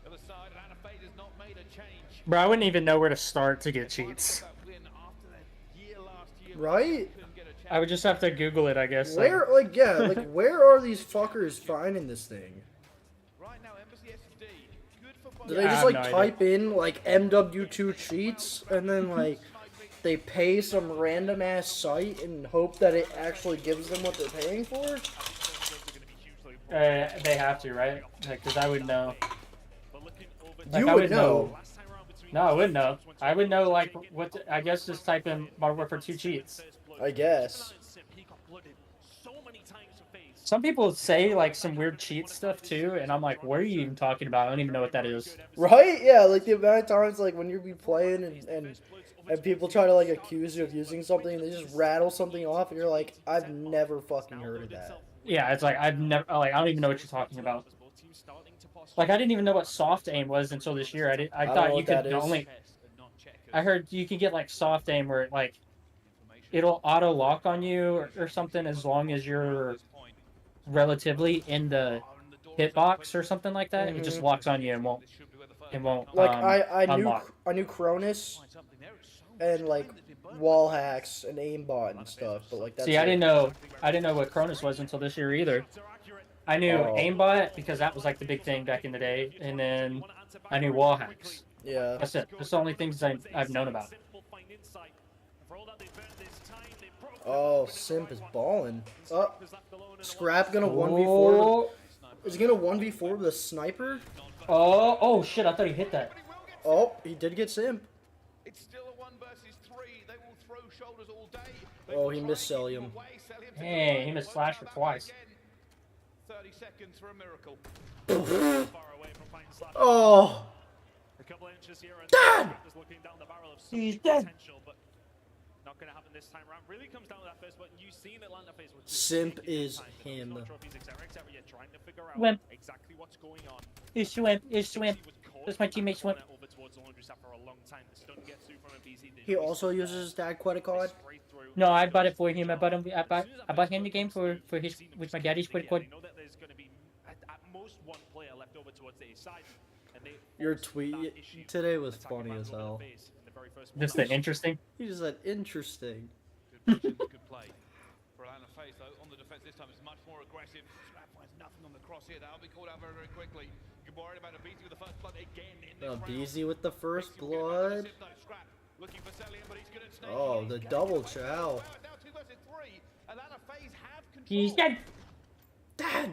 The other side, and Anna Fade has not made a change. Bro, I wouldn't even know where to start to get cheats. Right? I would just have to Google it, I guess. Where, where are these fuckers finding this thing? Do they just type in MW2 cheats and then they pay some random ass site and hope that it actually gives them what they're paying for? They have to, right? Because I would know. You would know. No, I wouldn't know. I would know what. I guess just type in Modern Warfare 2 cheats. I guess. Some people say some weird cheat stuff too, and I'm like, what are you even talking about? I don't even know what that is. Right? Yeah, the amount of times when you be playing and people try to accuse you of using something and they just rattle something off and you're like, I've never fucking heard of that. Yeah, it's I've never I don't even know what you're talking about. I didn't even know what soft aim was until this year. I thought you could only. I heard you can get soft aim where it'll auto lock on you or something as long as you're relatively in the hitbox or something like that. It just locks on you and won't it won't Like unlock. I knew Cronus and like wall hacks and aimbot and stuff, but like that's See, I it. didn't know what Cronus was until this year either. I knew aimbot because that was like the big thing back in the day, and then I knew wall hacks. Yeah. That's it. That's the only things I've known about. Oh, Simp is balling. Oh, Scrap gonna 1v4. Is he gonna 1v4 with a sniper? Oh shit! I thought he hit that. Oh, he did get Simp. It's still a 1 versus 3. They will throw shoulders all day. Oh, he missed Celium. Hey, he missed Slasher twice. 30 seconds for a miracle. Oh. Dad! He's dead. Not going to happen this time around. Really comes down to that first button. You've seen Atlanta face with Simp is him. Wimp. Exactly what's going on. It's Swimp. It's Swimp. That's my teammate Swimp. He also uses his dad credit card. No, I bought it for him. I bought him the game for his with my daddy's credit card. Your tweet today was funny as hell. Just the interesting. He just said interesting. Good play. For Atlanta face, though, on the defense this time is much more aggressive. Scrap finds nothing on the cross here. That'll be called out very, very quickly. You're worried about Abeezy with the first blood again in this round. Abeezy with the first blood. Looking for Celium, but he's good at snaking. Oh, the double chow. Now 2 versus 3. Atlanta face have control. He's dead. Dad.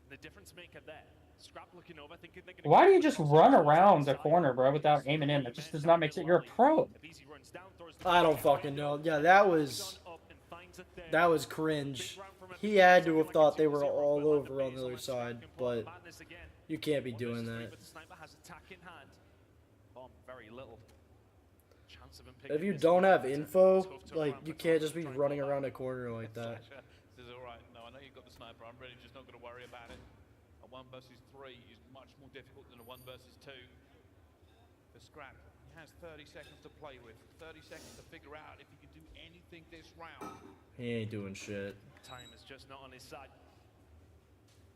The difference maker there. Scrap looking over, thinking they're Why do you just run around the corner, bro, without aiming in? That just does not make sense. You're a pro. I don't fucking know. Yeah, that was cringe. He had to have thought they were all over on the other side, but you can't be doing that. If you don't have info, like, you can't just be running around a corner like that. This is alright. No, I know you've got the sniper. I'm really just not going to worry about it. A 1 versus 3 is much more difficult than a 1 versus 2. For Scrap, he has 30 seconds to play with. 30 seconds to figure out if he can do anything this round. He ain't doing shit. Time is just not on his side.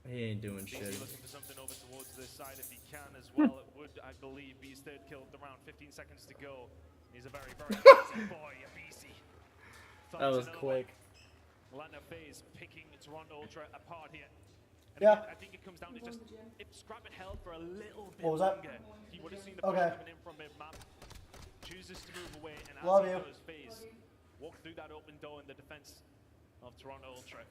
He ain't doing shit. Looking for something over towards this side if he can as well. It would, I believe, be his 3rd kill of the round. 15 seconds to go. He's a very, very aggressive boy, Abeezy. That was quick. Atlanta FaZe picking Toronto Ultra apart here. Yeah. I think it comes down to just if Scrap had held for a little bit What was that? longer, he would have seen the Okay. play coming in from mid-map. Chooses to move away, and as Love he you. goes, FaZe walk through that open door in the defense of Toronto Ultra.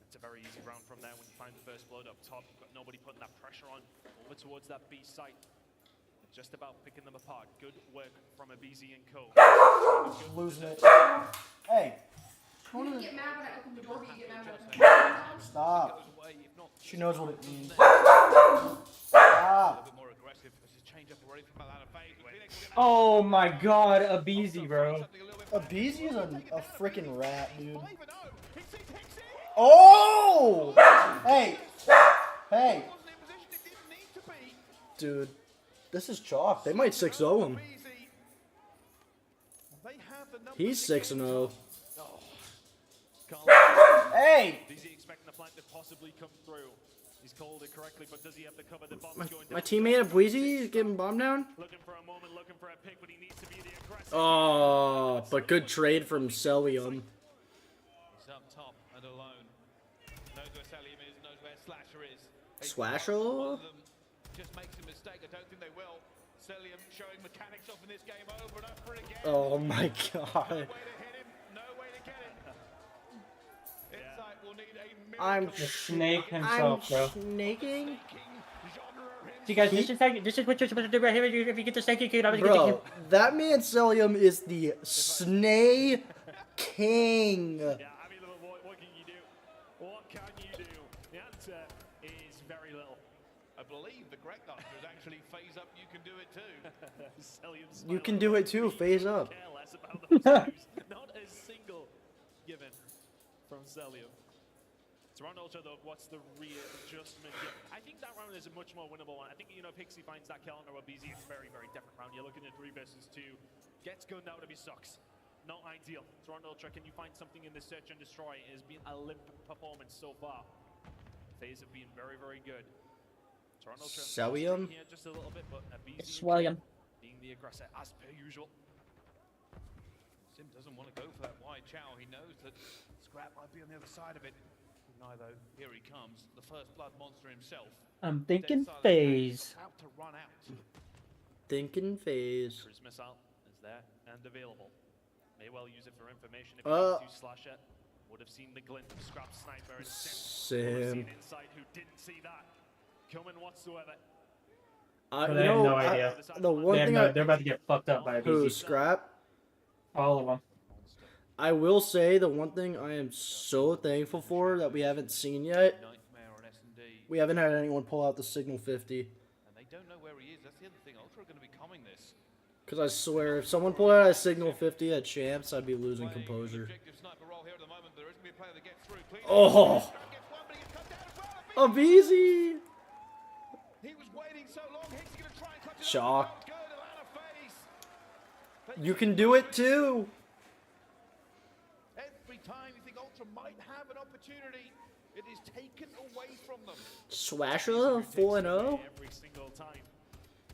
It's a very easy round from there when you find the first blood up top. You've got nobody putting that pressure on over towards that B site. Just about picking them apart. Good work from Abeezy and Co. Losing it. Hey. You get mad when I open the door, but you get mad when I open the door. Stop. She knows what it means. A Stop. bit more aggressive. This is change up already from Atlanta FaZe. Oh my God, Abeezy, bro. Abeezy is a freaking rat, dude. Oh! Hey. Hey. Dude. This is chalk. They might 6-0 him. He's 6-0. Hey! Is he expecting the flank to possibly come through? He's called it correctly, but does he have the cover? The bomb's going down. My teammate Abeezy is getting bombed down. Looking for a moment, looking for a pick, but he needs to be the aggressive. Oh, but good trade from Celium. He's up top and alone. Knows where Celium is, knows where Slasher is. Slasher? One of them just makes a mistake. I don't think they will. Celium showing mechanics off in this game over and over again. Oh my God. I'm snake himself, bro. Snaking? See, guys, this is what you're supposed to do right here. If you get the snake, you can obviously get the Bro, kill. that man Celium is the Snake King. Yeah, I mean, what can you do? What can you do? The answer is very little. I believe the correct answer is actually phase up. You can do it too. You can do it too. Phase up. Care less about those twos. Not a single given from Celium. Toronto Ultra, though, what's the real adjustment here? I think that round is a much more winnable one. I think, you know, if Pixie finds that kill on Abeezy, it's a very, very different round. You're looking at 3 versus 2. Gets gunned out if he sucks. Not ideal. Toronto Ultra, can you find something in the search and destroy? It has been a limp performance so far. FaZe have been very, very good. Celium? Here just a little bit, but It's William. being the aggressor as per usual. Sim doesn't want to go for that wide chow. He knows that Scrap might be on the other side of it. Neither. Here he comes, the first blood monster himself. I'm thinking phase. About to run out. Thinking phase. Cruise missile is there and available. May well use it for information if he needs to. Slasher would have seen the glint of Scrap's sniper and Sim. inside who didn't see that coming whatsoever. They have no idea. The one thing they're about to get fucked up by a who BZ. Scrap? All of them. I will say the one thing I am so thankful for that we haven't seen yet. We haven't had anyone pull out the Signal 50. And they don't know where he is. That's the other thing. Ultra are going to be coming this. Because I swear, if someone pulled out a Signal 50 at Champs, I'd be losing composure. Oh! A BZ! Shock. You can do it too! Every time you think Ultra might have an opportunity, it is taken away from them. Swasher 4-0? Every single time.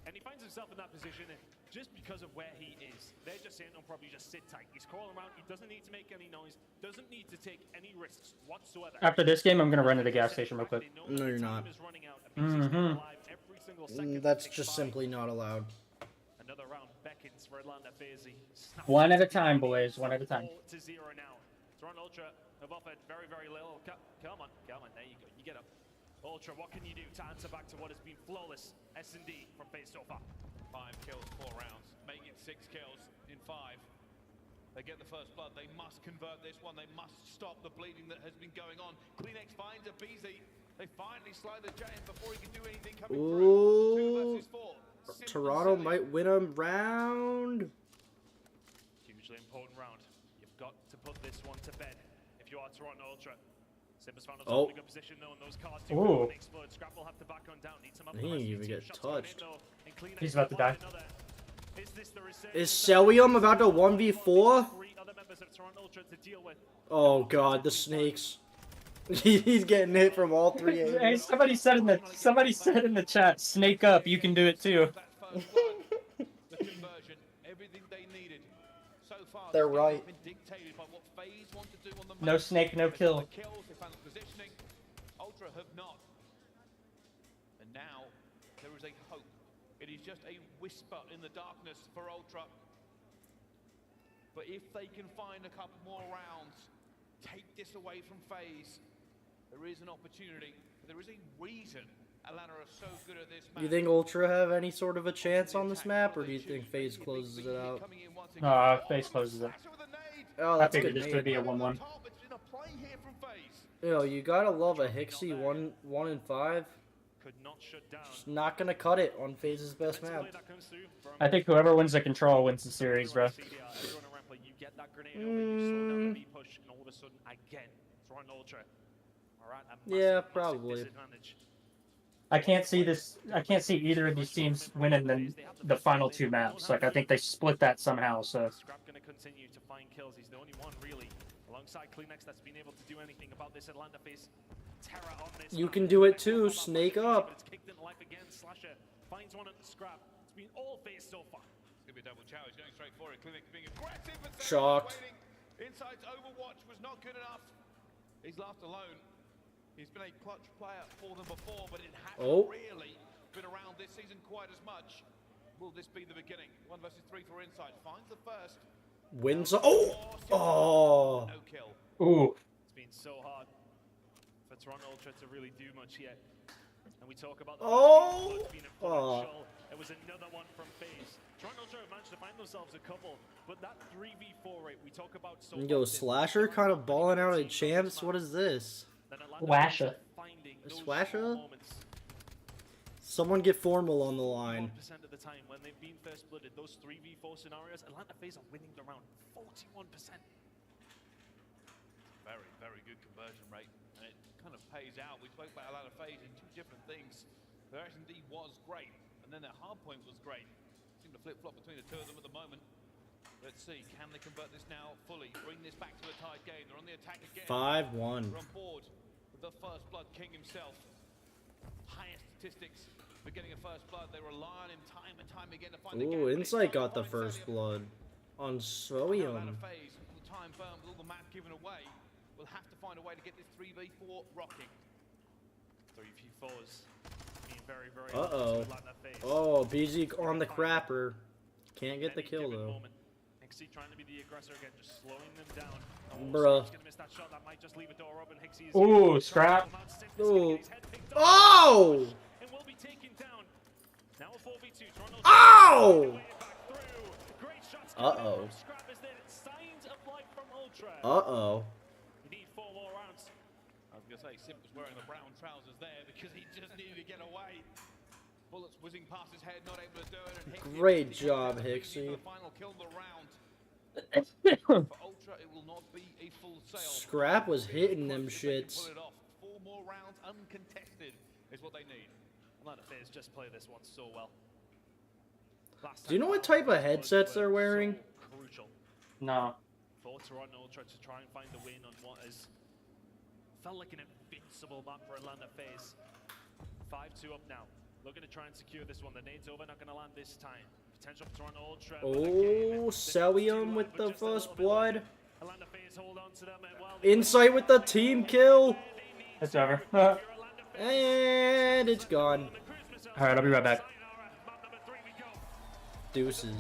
And he finds himself in that position just because of where he is. They're just saying, probably just sit tight. He's crawling around. He doesn't need to make any noise. Doesn't need to take any risks whatsoever. After this game, I'm going to run to the gas station real quick. No, you're not. That's just simply not allowed. Another round beckons for Atlanta FaZe. One at a time, boys. One at a time. 4-0 now. Toronto Ultra have offered very, very little. Come on. There you go. You get up. Ultra, what can you do to answer back to what has been flawless S&D from FaZe so far? 5 kills, 4 rounds, making it 6 kills in 5. They get the first blood. They must convert this one. They must stop the bleeding that has been going on. Kleenex finds a BZ. They finally slide the giant before he can do anything coming through. 2 versus 4. Toronto might win a round. Hugely important round. You've got to put this one to bed if you are Toronto Ultra. Simba's found himself in a good position though, and those cards do go and explode. Scrap will have to back on down. Need some he didn't even get touched. He's about to die. Is Celium about to 1v4? Oh god, the snakes. He's getting hit from all 3 angles. Hey, somebody said in the chat, snake up, you can do it too. They're right. No snake, no kill. Ultra have not. And now there is a hope. It is just a whisper in the darkness for Ultra. But if they can find a couple more rounds, take this away from FaZe, there is an opportunity. There is a reason Atlanta are so good at this match. Do you think Ultra have any sort of a chance on this map, or do you think FaZe closes it out? FaZe closes it. Oh, I figured this would be a 1-1. Yo, you gotta love a Hixie 1 and 5. Just not gonna cut it on FaZe's best map. I think whoever wins the control wins the series, bro. Yeah, probably. I can't see either of these teams winning the final 2 maps. Like, I think they split that somehow, so. Scrap gonna continue to find kills. He's the only one really alongside Kleenex that's been able to do anything about this Atlanta FaZe terror on this. You can do it too, snake up. It's kicked in life again. Slasher finds one at the Scrap. It's been all FaZe so far. It's gonna be a double challenge going straight for it. Kleenex being aggressive but shocked. Inside's Overwatch was not good enough. He's left alone. He's been a clutch player for them before, but it hasn't really been around this season quite as much. Will this be the beginning? 1 versus 3 for Inside. Finds the first. Wins. Oh! No kill. Ooh. It's been so hard for Toronto Ultra to really do much yet. And we talk about the it was another one from FaZe. Toronto Ultra managed to find themselves a couple, but that 3v4 rate we talk about so Yo, Slasher kind of balling out at Champs. What is this? Swasher. Swasher? Someone get formal on the line. 41% of the time when they've been first blooded, those 3v4 scenarios, Atlanta FaZe are winning the round 41%. Very, very good conversion rate, and it kind of pays out. We spoke about Atlanta FaZe in 2 different things. Their S&D was great, and then their hardpoint was great. Seem to flip-flop between the 2 of them at the moment. Let's see, can they convert this now fully? Bring this back to a tied game. They're on the attack again. 5-1. They're on board with the first blood king himself. Highest statistics But getting a first blood, they rely on him time and time again to find the Ooh, Insight got the first blood on Soyum. phase. The time burn with all the map given away. We'll have to find a way to get this 3v4 rocking. 3v4s being very, very Uh-oh. Oh, BZ on the crapper. Can't get the kill, though. Hixie trying to be the aggressor again, just slowing them down. Bruh. Gonna miss that shot. That might just leave a door open. Hixie is Ooh, scrap. Ooh. Oh! and will be taken down. Now a 4v2. Toronto Oh! Great shots. Uh-oh. Scrap is there. Signs of life from Ultra. Uh-oh. You need 4 more rounds. I was going to say, Simp was wearing the brown trousers there because he just needed to get away. Bullets whizzing past his head, not able to do it. And Hixie Great job, Hixie. the final kill of the round. For Ultra, it will not be a full sale. Scrap was hitting them shits. Pull it off. 4 more rounds uncontested is what they need. Atlanta Fizz just play this one so well. Do you know what type of headsets they're wearing? So crucial No. for Toronto Ultra to try and find the win on what has felt like an invincible map for Atlanta Fizz. 5-2 up now. Looking to try and secure this one. The nade's over, not going to land this time. Potential for Toronto Ultra. Oh, Celium with the first blood. Insight with the team kill. It's over. And it's gone. Alright, I'll be right back. Deuces.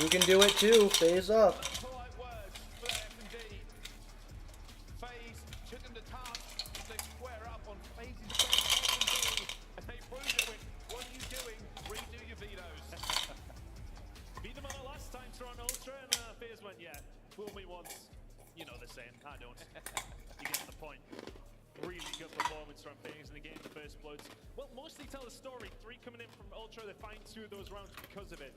You can do it too. Phase up. Fool me once, you know the saying, I don't. You get the point. Really good performance from FaZe in the game, the first bloods. Well, mostly tell the story. 3 coming in from Ultra, they find 2 of those rounds because of it.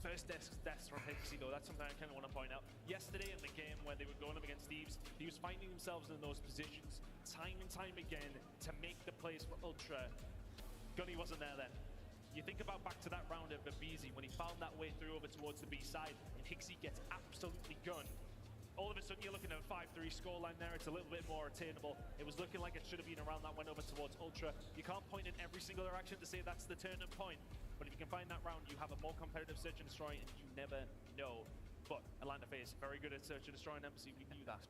First deaths from Hixie though, that's something I kind of want to point out. Yesterday in the game when they were going up against Thieves, he was finding themselves in those positions time and time again to make the plays for Ultra. Gunny wasn't there then. You think about back to that round at Babizi when he found that way through over towards the B side and Hixie gets absolutely gunned. All of a sudden you're looking at a 5-3 scoreline there, it's a little bit more attainable. It was looking like it should have been a round that went over towards Ultra. You can't point in every single direction to say that's the turning point, but if you can find that round, you have a more competitive search and destroy and you never know. But Atlanta FaZe, very good at search and destroy and Embassy, we knew that.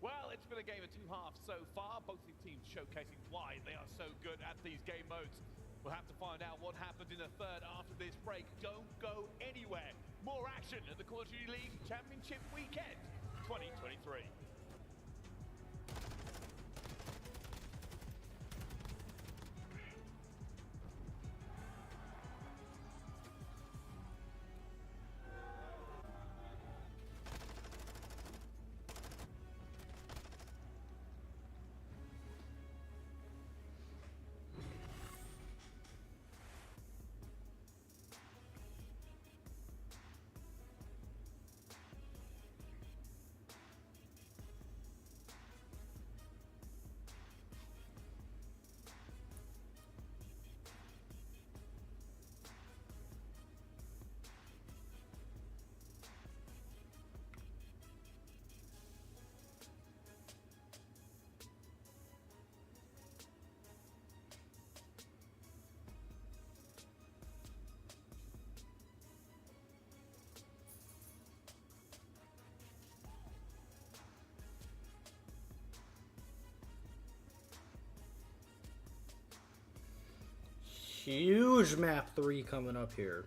Well, it's been a game of 2 halves so far, both these teams showcasing why they are so good at these game modes. We'll have to find out what happens in the third after this break. Don't go anywhere. More action at the Call of Duty League Championship Weekend 2023. Huge map 3 coming up here.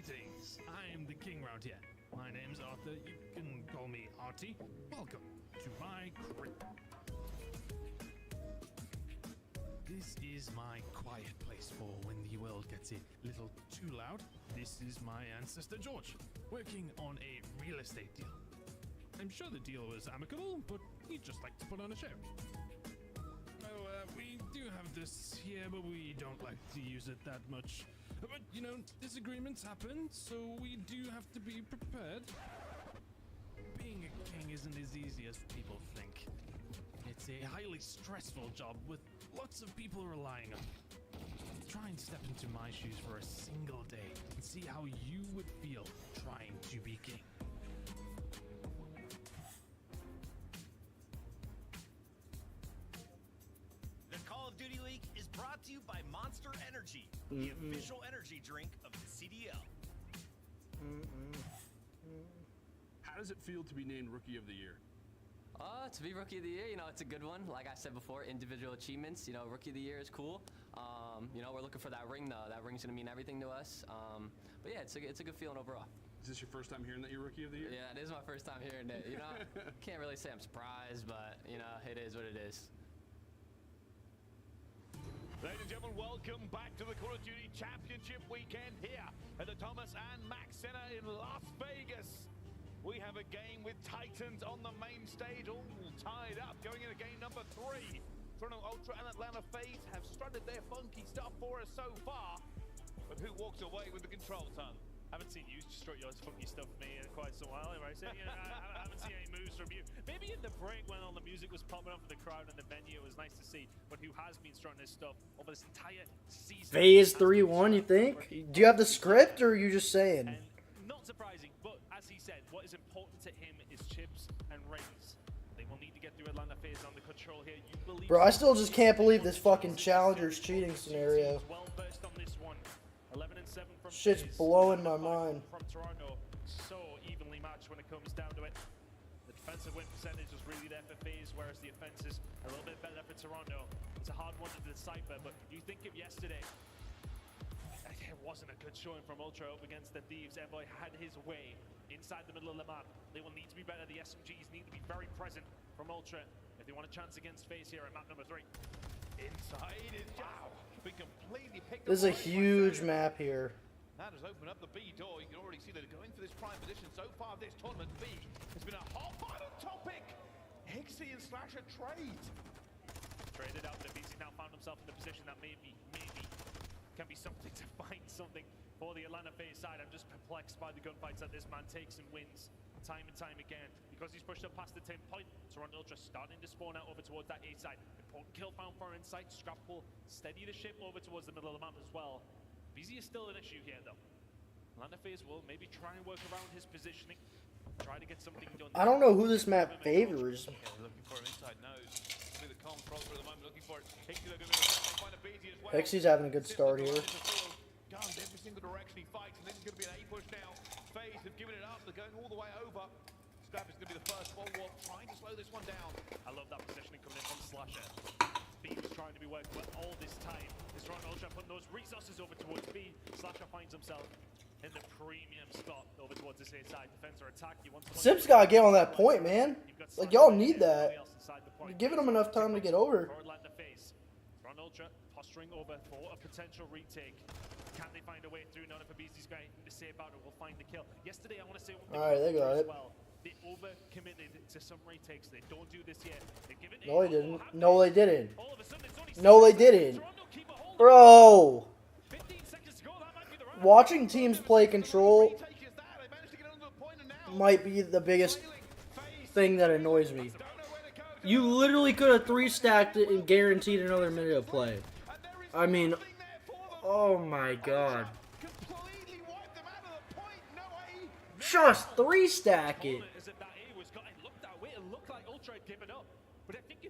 Greetings. I am the king round here. My name's Arthur. You can call me Artie. Welcome to my crib. This is my quiet place for when the world gets a little too loud. This is my ancestor George, working on a real estate deal. I'm sure the deal was amicable, but he'd just like to put on a show. We do have this here, but we don't like to use it that much. But, you know, disagreements happen, so we do have to be prepared. Being a king isn't as easy as people think. It's a highly stressful job with lots of people relying on you. Try and step into my shoes for a single day and see how you would feel trying to be king. The Call of Duty League is brought to you by Monster Energy, the official energy drink of the CDL. How does it feel to be named Rookie of the Year? To be Rookie of the Year, you know, it's a good one. Like I said before, individual achievements, you know, Rookie of the Year is cool. You know, we're looking for that ring, though. That ring's going to mean everything to us. But yeah, it's a good feeling overall. Is this your first time hearing that you're Rookie of the Year? Yeah, it is my first time hearing it. You know, can't really say I'm surprised, but, you know, it is what it is. Ladies and gentlemen, welcome back to the Call of Duty Championship weekend here at the Thomas and Mack Center in Las Vegas. We have a game with Titans on the main stage, all tied up, going into game number 3. Toronto Ultra and Atlanta FaZe have strutted their funky stuff for us so far, but who walks away with the control tongue? I haven't seen you strut your funky stuff for me in quite some while, right? So, you know, I haven't seen any moves from you. Maybe in the break when all the music was popping up for the crowd and the venue, it was nice to see. But who has been strutting his stuff over this entire season? FaZe 3-1, you think? Do you have the script, or are you just saying? And not surprising, but as he said, what is important to him is chips and rings. They will need to get through Atlanta FaZe on the control here. You believe Bro, I still just can't believe this fucking Challengers cheating scenario. well versed on this one. 11-7 from Shit's FaZe. blowing my mind. From Toronto, so evenly matched when it comes down to it. The defensive win percentage is really there for FaZe, whereas the offense is a little bit better for Toronto. It's a hard one to decipher, but you think of yesterday, it wasn't a good showing from Ultra up against the Thieves. Envoy had his way inside the middle of the map. They will need to be better. The SMGs need to be very present from Ultra if they want a chance against FaZe here at map number 3. Inside is wow. Been completely picked This is a up huge map here. That has opened up the B door. You can already see that they're going for this prime position so far this tournament. B has been a hot button topic. Hixie and Slasher trade. Traded out, but BC now found himself in the position that maybe can be something to find something for the Atlanta FaZe side. I'm just perplexed by the gunfights that this man takes and wins time and time again. Because he's pushed up past the 10 point, Toronto Ultra starting to spawn out over towards that A side. Important kill found for inside. Scrap will steady the ship over towards the middle of the map as well. BZ is still an issue here though. Atlanta FaZe will maybe try and work around his positioning. Try to get something done. I don't know who this map favors. Yeah, looking for him inside nose. The calm control at the moment, looking for it. Hixie looking to find a BZ as well. Hixie's having a good start here. Guns every single direction he fights, and this is going to be an A push now. FaZe have given it up. They're going all the way over. Scrap is going to be the first follow-up, trying to slow this one down. I love that positioning coming in from Slasher. B was trying to be working well all this time. Is Toronto Ultra putting those resources over towards B. Slasher finds himself in the premium spot over towards this A side. Defense or attack. He wants Sips gotta get on that point, man. Like, y'all need that. You're giving them enough time to get over. Toronto Ultra posturing over for a potential retake. Can they find a way through? None of BZ's going to say about it. We'll find the kill. Yesterday, I want to say one thing. Alright, they got it. Well. They overcommitted to some retakes. They don't do this yet. They give it No, they didn't. No, they didn't. all of a sudden, it's only No, they didn't. Bro! Watching teams play control might be the biggest thing that annoys me. You literally could have 3-stacked it and guaranteed another minute of play. I mean, oh my god. Just 3-stack it.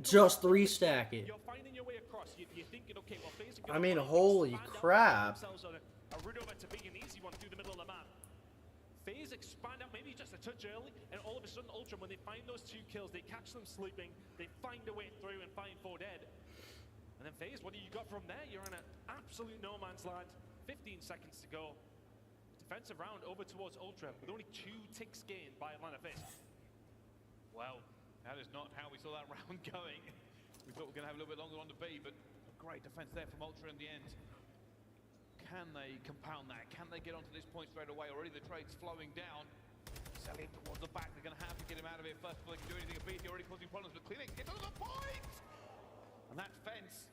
Just 3-stack it. I mean, holy crap. FaZe expand out maybe just a touch early, and all of a sudden Ultra, when they find those 2 kills, they catch them sleeping, they find a way through and find 4 dead. And then FaZe, what do you got from there? You're in an absolute no man's land. 15 seconds to go. defensive round over towards Ultra with only 2 ticks gained by Atlanta FaZe. Well, that is not how we saw that round going. We thought we were going to have a little bit longer on the B, but a great defense there from Ultra in the end. Can they compound that? Can they get onto this point straight away? Already the trade's flowing down. Selling towards the back. They're going to have to get him out of here first before they can do anything. A B, already causing problems, but Clinic gets on the point! And that fence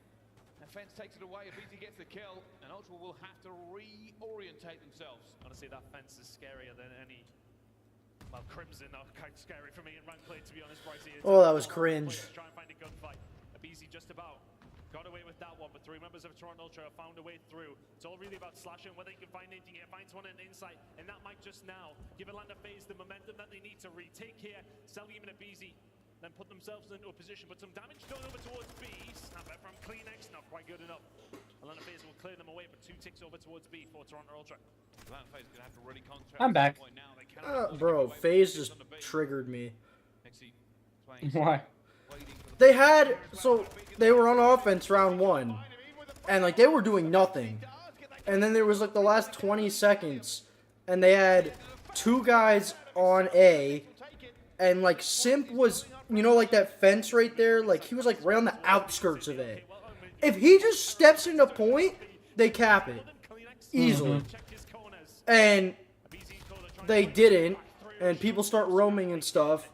takes it away. If gets the kill, and Ultra will have to reorientate themselves. Honestly, that fence is scarier than any. Well, Crimson are kind of scary for me in rank play, to be honest, Brycey. Oh, that was cringe. Try and find a gunfight. Abizi just about got away with that one, but 3 members of Toronto Ultra have found a way through. It's all really about slashing, whether they can find anything here. Finds one on the inside, and that might just now give Atlanta FaZe the momentum that they need to retake here. Selling him in Abizi, then put themselves into a position, but some damage going over towards B. Snapper from Kleenex, not quite good enough. Atlanta FaZe will clear them away, but 2 ticks over towards B for Toronto Ultra. Atlanta FaZe gonna have to really concentrate. I'm back. Bro, FaZe just triggered me. Why? They had, so they were on offense round 1, and like they were doing nothing, and then there was like the last 20 seconds, and they had 2 guys on A, and like Simp was, you know, like that fence right there, like he was like right on the outskirts of A. If he just steps into point, they cap it easily, and they didn't, and people start roaming and stuff.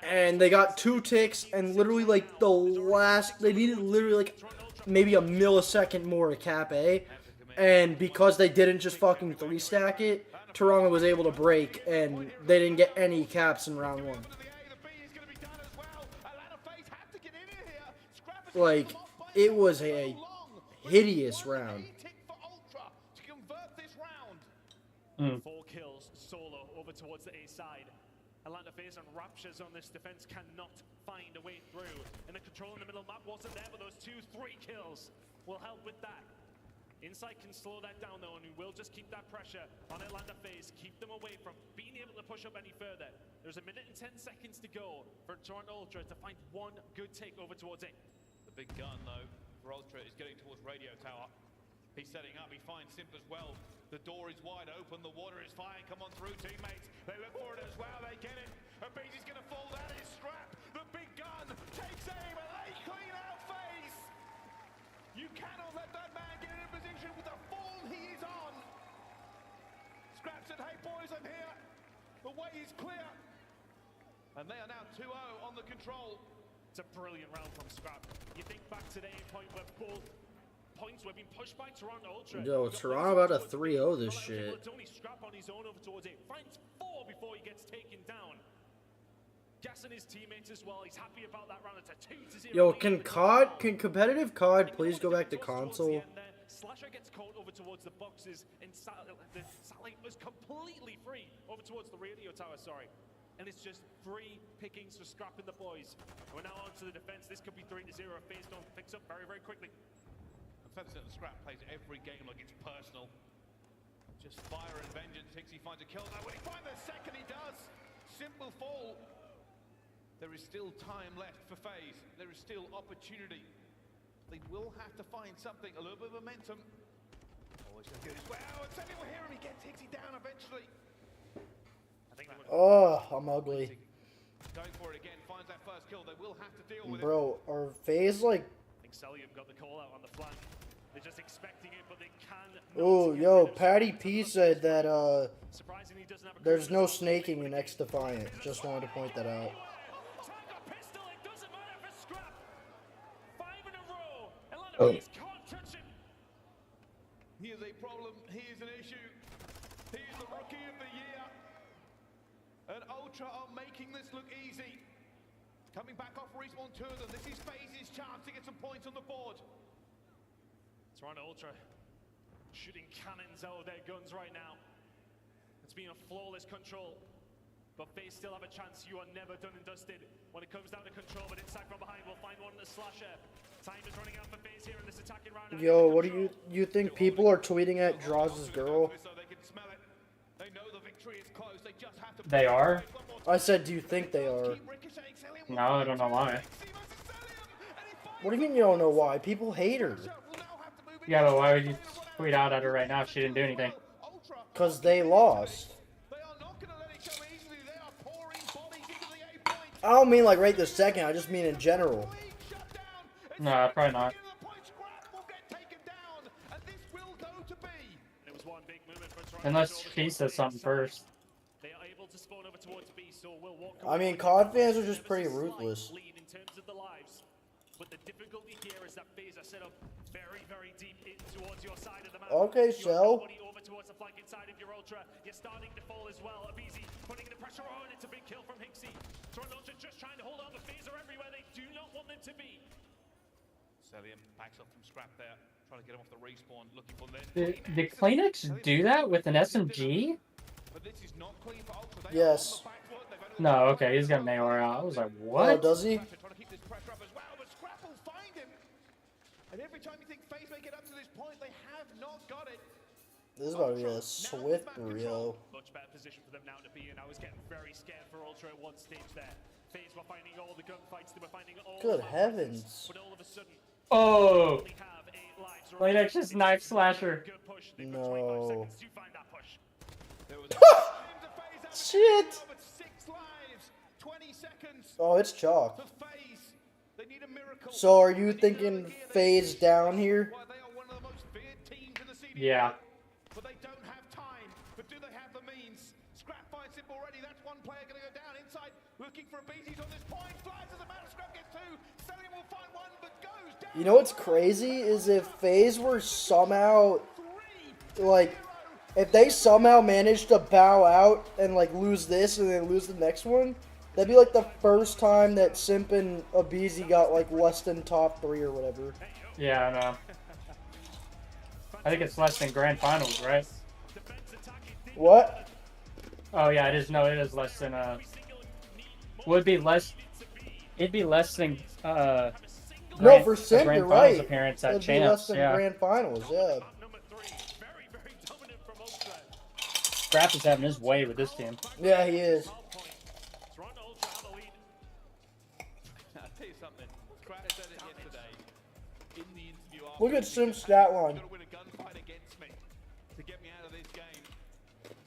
And they got 2 ticks, and literally like the last, they needed literally like maybe a millisecond more to cap A, and because they didn't just fucking 3-stack it, Toronto was able to break, and they didn't get any caps in round 1. Like, it was a hideous round. 4 kills solo over towards the A side. Atlanta FaZe and Raptures on this defense cannot find a way through. And the control in the middle map wasn't there, but those 2-3 kills will help with that. Inside can slow that down though, and we will just keep that pressure on Atlanta FaZe, keep them away from being able to push up any further. There's 1 minute and 10 seconds to go for Toronto Ultra to find 1 good take over towards it. The big gun though for Ultra is getting towards Radio Tower. He's setting up, he finds Simp as well. The door is wide open, the water is fine. Come on through, teammates. They look for it as well, they get it. Abizi's gonna fall, that is Scrap. The big gun takes aim, and they clean out FaZe. You cannot let that man get in a position with the form he is on. Scrap said, hey boys, I'm here. The way is clear. And they are now 2-0 on the control. It's a brilliant round from Scrap. You think back to the A point where both points were being pushed by Toronto Ultra. Yo, Toronto about to 3-0 this shit. It's only Scrap on his own over towards it. Finds 4 before he gets taken down. Gassing his teammates as well. He's happy about that round. It's a 2-0. Yo, can competitive COD please go back to console? Slasher gets caught over towards the boxes, and Sally was completely free over towards the radio tower, sorry. And it's just free pickings for Scrap and the boys. We're now on to the defense. This could be 3-0 if FaZe don't fix up very, very quickly. Featherstone and Scrap plays every game like it's personal. Just fire and vengeance. Hixie finds a kill. Now when he finds the second, he does. Simple fall. There is still time left for FaZe. There is still opportunity. They will have to find something, a little bit of momentum. Oh, he's gonna do this. Wow, and Sammy will hear him. He gets Hixie down eventually. Oh, I'm ugly. Going for it again. Finds that first kill. They will have to deal with it. Bro, are FaZe like... I think Celium got the call out on the flank. They're just expecting it, but they can. Oh, yo, Patty P said that there's no snaking in X Defiant. Just wanted to point that out. Oh. He is a problem. He is an issue. He is the rookie of the year. And Ultra are making this look easy. Coming back off respawn 2 of them. This is FaZe's chance to get some points on the board. Toronto Ultra shooting cannons out of their guns right now. It's been a flawless control, but FaZe still have a chance. You are never done and dusted when it comes down to control, but inside from behind we'll find one in the slasher. Time is running out for FaZe here in this attacking round. Yo, what do you think people are tweeting at Draws' girl? They are? I said, do you think they are? No, I don't know why. What do you mean you don't know why? People hate her. Yeah, but why would you tweet out at her right now if she didn't do anything? Because they lost. I don't mean like right this second. I just mean in general. No, probably not. Unless he says something first. I mean, COD fans are just pretty ruthless. But the difficulty here is that FaZe are set up very, very deep in towards your side of the map. Okay, so. Over towards the flank inside of your Ultra. You're starting to fall as well. Abizi putting the pressure on. It's a big kill from Hixie. Toronto Ultra just trying to hold on. The FaZe are everywhere. They do not want them to be. Celium backs up from Scrap there. Trying to get him off the respawn. Looking for them. Did Kleenex do that with an SMG? But this is not clean for Ultra. Yes. No, okay, he's got an AR out. I was like, what? Oh, does he? And every time you think FaZe may get up to this point, they have not got it. This is about to be a swift Rio. Much better position for them now to be in. I was getting very scared for Ultra at one stage there. FaZe were finding all the gunfights. They were finding all. Good heavens. But all of a sudden, oh! Kleenex just knife slasher. No. There was Shit! Oh, it's chalk. So are you thinking FaZe down here? Yeah. But they don't have time. But do they have the means? Scrap finds him already. That's one player going to go down inside. Looking for a beat. He's on this point. Flies to the map. Scrap gets two. Celium will find one, but goes down. You know what's crazy is if FaZe were somehow, like, if they somehow managed to bow out and, like, lose this and then lose the next one, that'd be, like, the first time that Simp and Abizi got, like, less than top 3 or whatever. Yeah, I know. I think it's less than grand finals, right? What? Oh yeah, it is. No, it is less than would be less. It'd be less than no, for Simp, you're right. Appearance at It'd Champs, be less than yeah. grand finals, yeah. Scrap is having his way with this team. Yeah, he is. I'll tell you something. Scrap said it yesterday in the interview. Look at Simp's stat line. Win a gunfight against me to get me out of this game.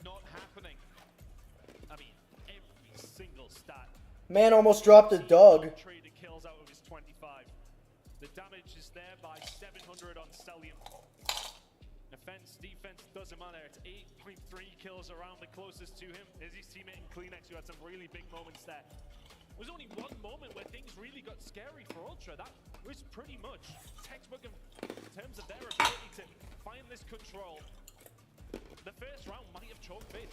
Not happening. I mean, every single stat. Man almost dropped a Doug. Traded kills out of his 25. The damage is there by 700 on Celium. Offense, defense, doesn't matter. It's 8.3 kills around the closest to him. There's his teammate in Kleenex who had some really big moments there. There was only one moment where things really got scary for Ultra. That was pretty much textbook in terms of their ability to find this control. The first round might have choked FaZe.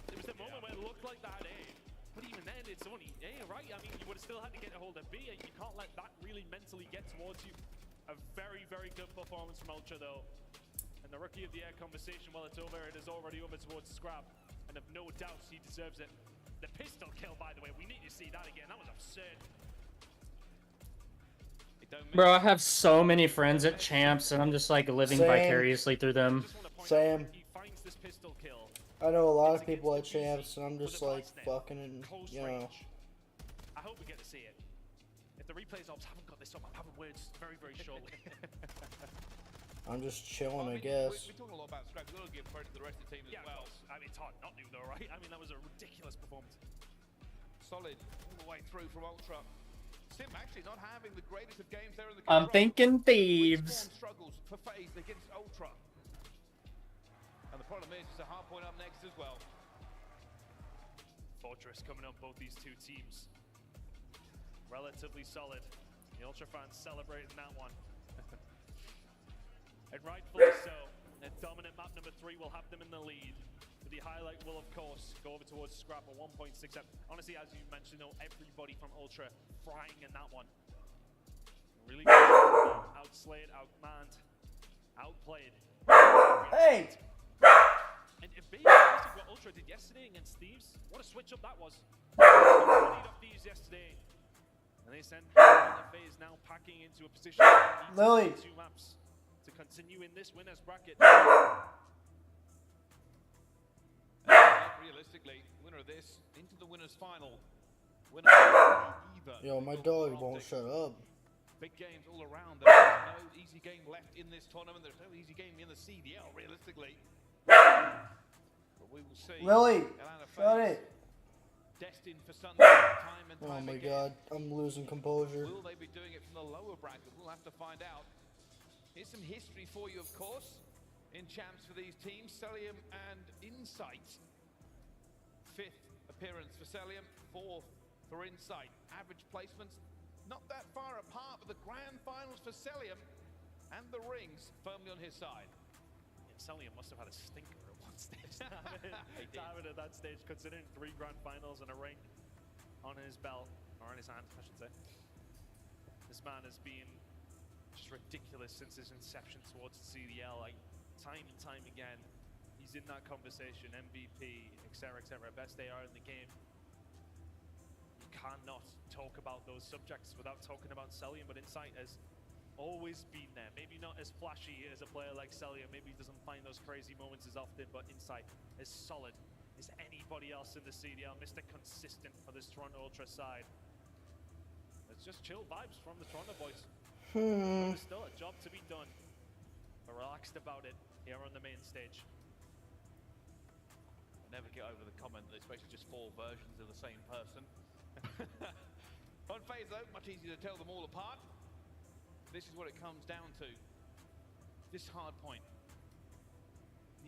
There was the moment where it looked like that A. But even then, it's only A, right? I mean, you would have still had to get a hold of B, and you can't let that really mentally get towards you. A very, very good performance from Ultra, though. And the Rookie of the Year conversation, well, it's over. It is already over towards Scrap. And of no doubt, he deserves it. The pistol kill, by the way, we need to see that again. That was absurd. Bro, I have so many friends at Champs, and I'm just like living vicariously through them. Sam. He finds this pistol kill. I know a lot of people at Champs, and I'm just like fucking, you know. I hope we get to see it. If the replays ops haven't got this up, I'm having words very, very shortly. I'm just chilling, I guess. We're talking a lot about Scrap. We've got to give credit to the rest of the team as well. I mean, it's hard not to, though, right? I mean, that was a ridiculous performance. Solid all the way through from Ultra. Sim actually not having the greatest of games there in the I'm thinking Thieves. Struggles for FaZe against Ultra. And the problem is, it's a hard point up next as well. Fortress coming up, both these two teams. Relatively solid. The Ultra fans celebrating that one. And rightfully so. And dominant map number 3 will have them in the lead. The highlight will, of course, go over towards Scrap at 1.67. Honestly, as you mentioned, though, everybody from Ultra frying in that one. Really outslayed, outmanned, outplayed. Hey! And basically what Ultra did yesterday against Thieves, what a switch up that was. They lead up Thieves yesterday, and they send FaZe now packing into a position where they need to win 2 maps to continue in this winners bracket. Realistically, winner of this into the winners final. Winner either. Yo, my dog won't shut up. Big games all around. There's no easy game left in this tournament. There's no easy game in the CDL, realistically. We will see. Really? Atlanta Shut FaZe it. destined for something time and Oh time my again. god, I'm losing composure. Will they be doing it from the lower bracket? We'll have to find out. Here's some history for you, of course, in champs for these teams. Celium and Insight. 5th appearance for Celium, 4th for Insight. Average placements not that far apart, but the grand finals for Celium and the rings firmly on his side. Yeah, Celium must have had a stinker at one stage. Timing at that stage, considering 3 grand finals and a ring on his belt, or on his hand, I should say. This man has been just ridiculous since his inception towards the CDL. Like, time and time again, he's in that conversation, MVP, etc., etc. Best AR in the game. You cannot talk about those subjects without talking about Celium, but Insight has always been there. Maybe not as flashy as a player like Celium. Maybe he doesn't find those crazy moments as often, but Insight is solid as anybody else in the CDL. Mr. Consistent for this Toronto Ultra side. It's just chill vibes from the Toronto boys. There's still a job to be done. But relaxed about it here on the main stage. I'll never get over the comment that it's basically just 4 versions of the same person. On FaZe though, much easier to tell them all apart. This is what it comes down to. This hard point.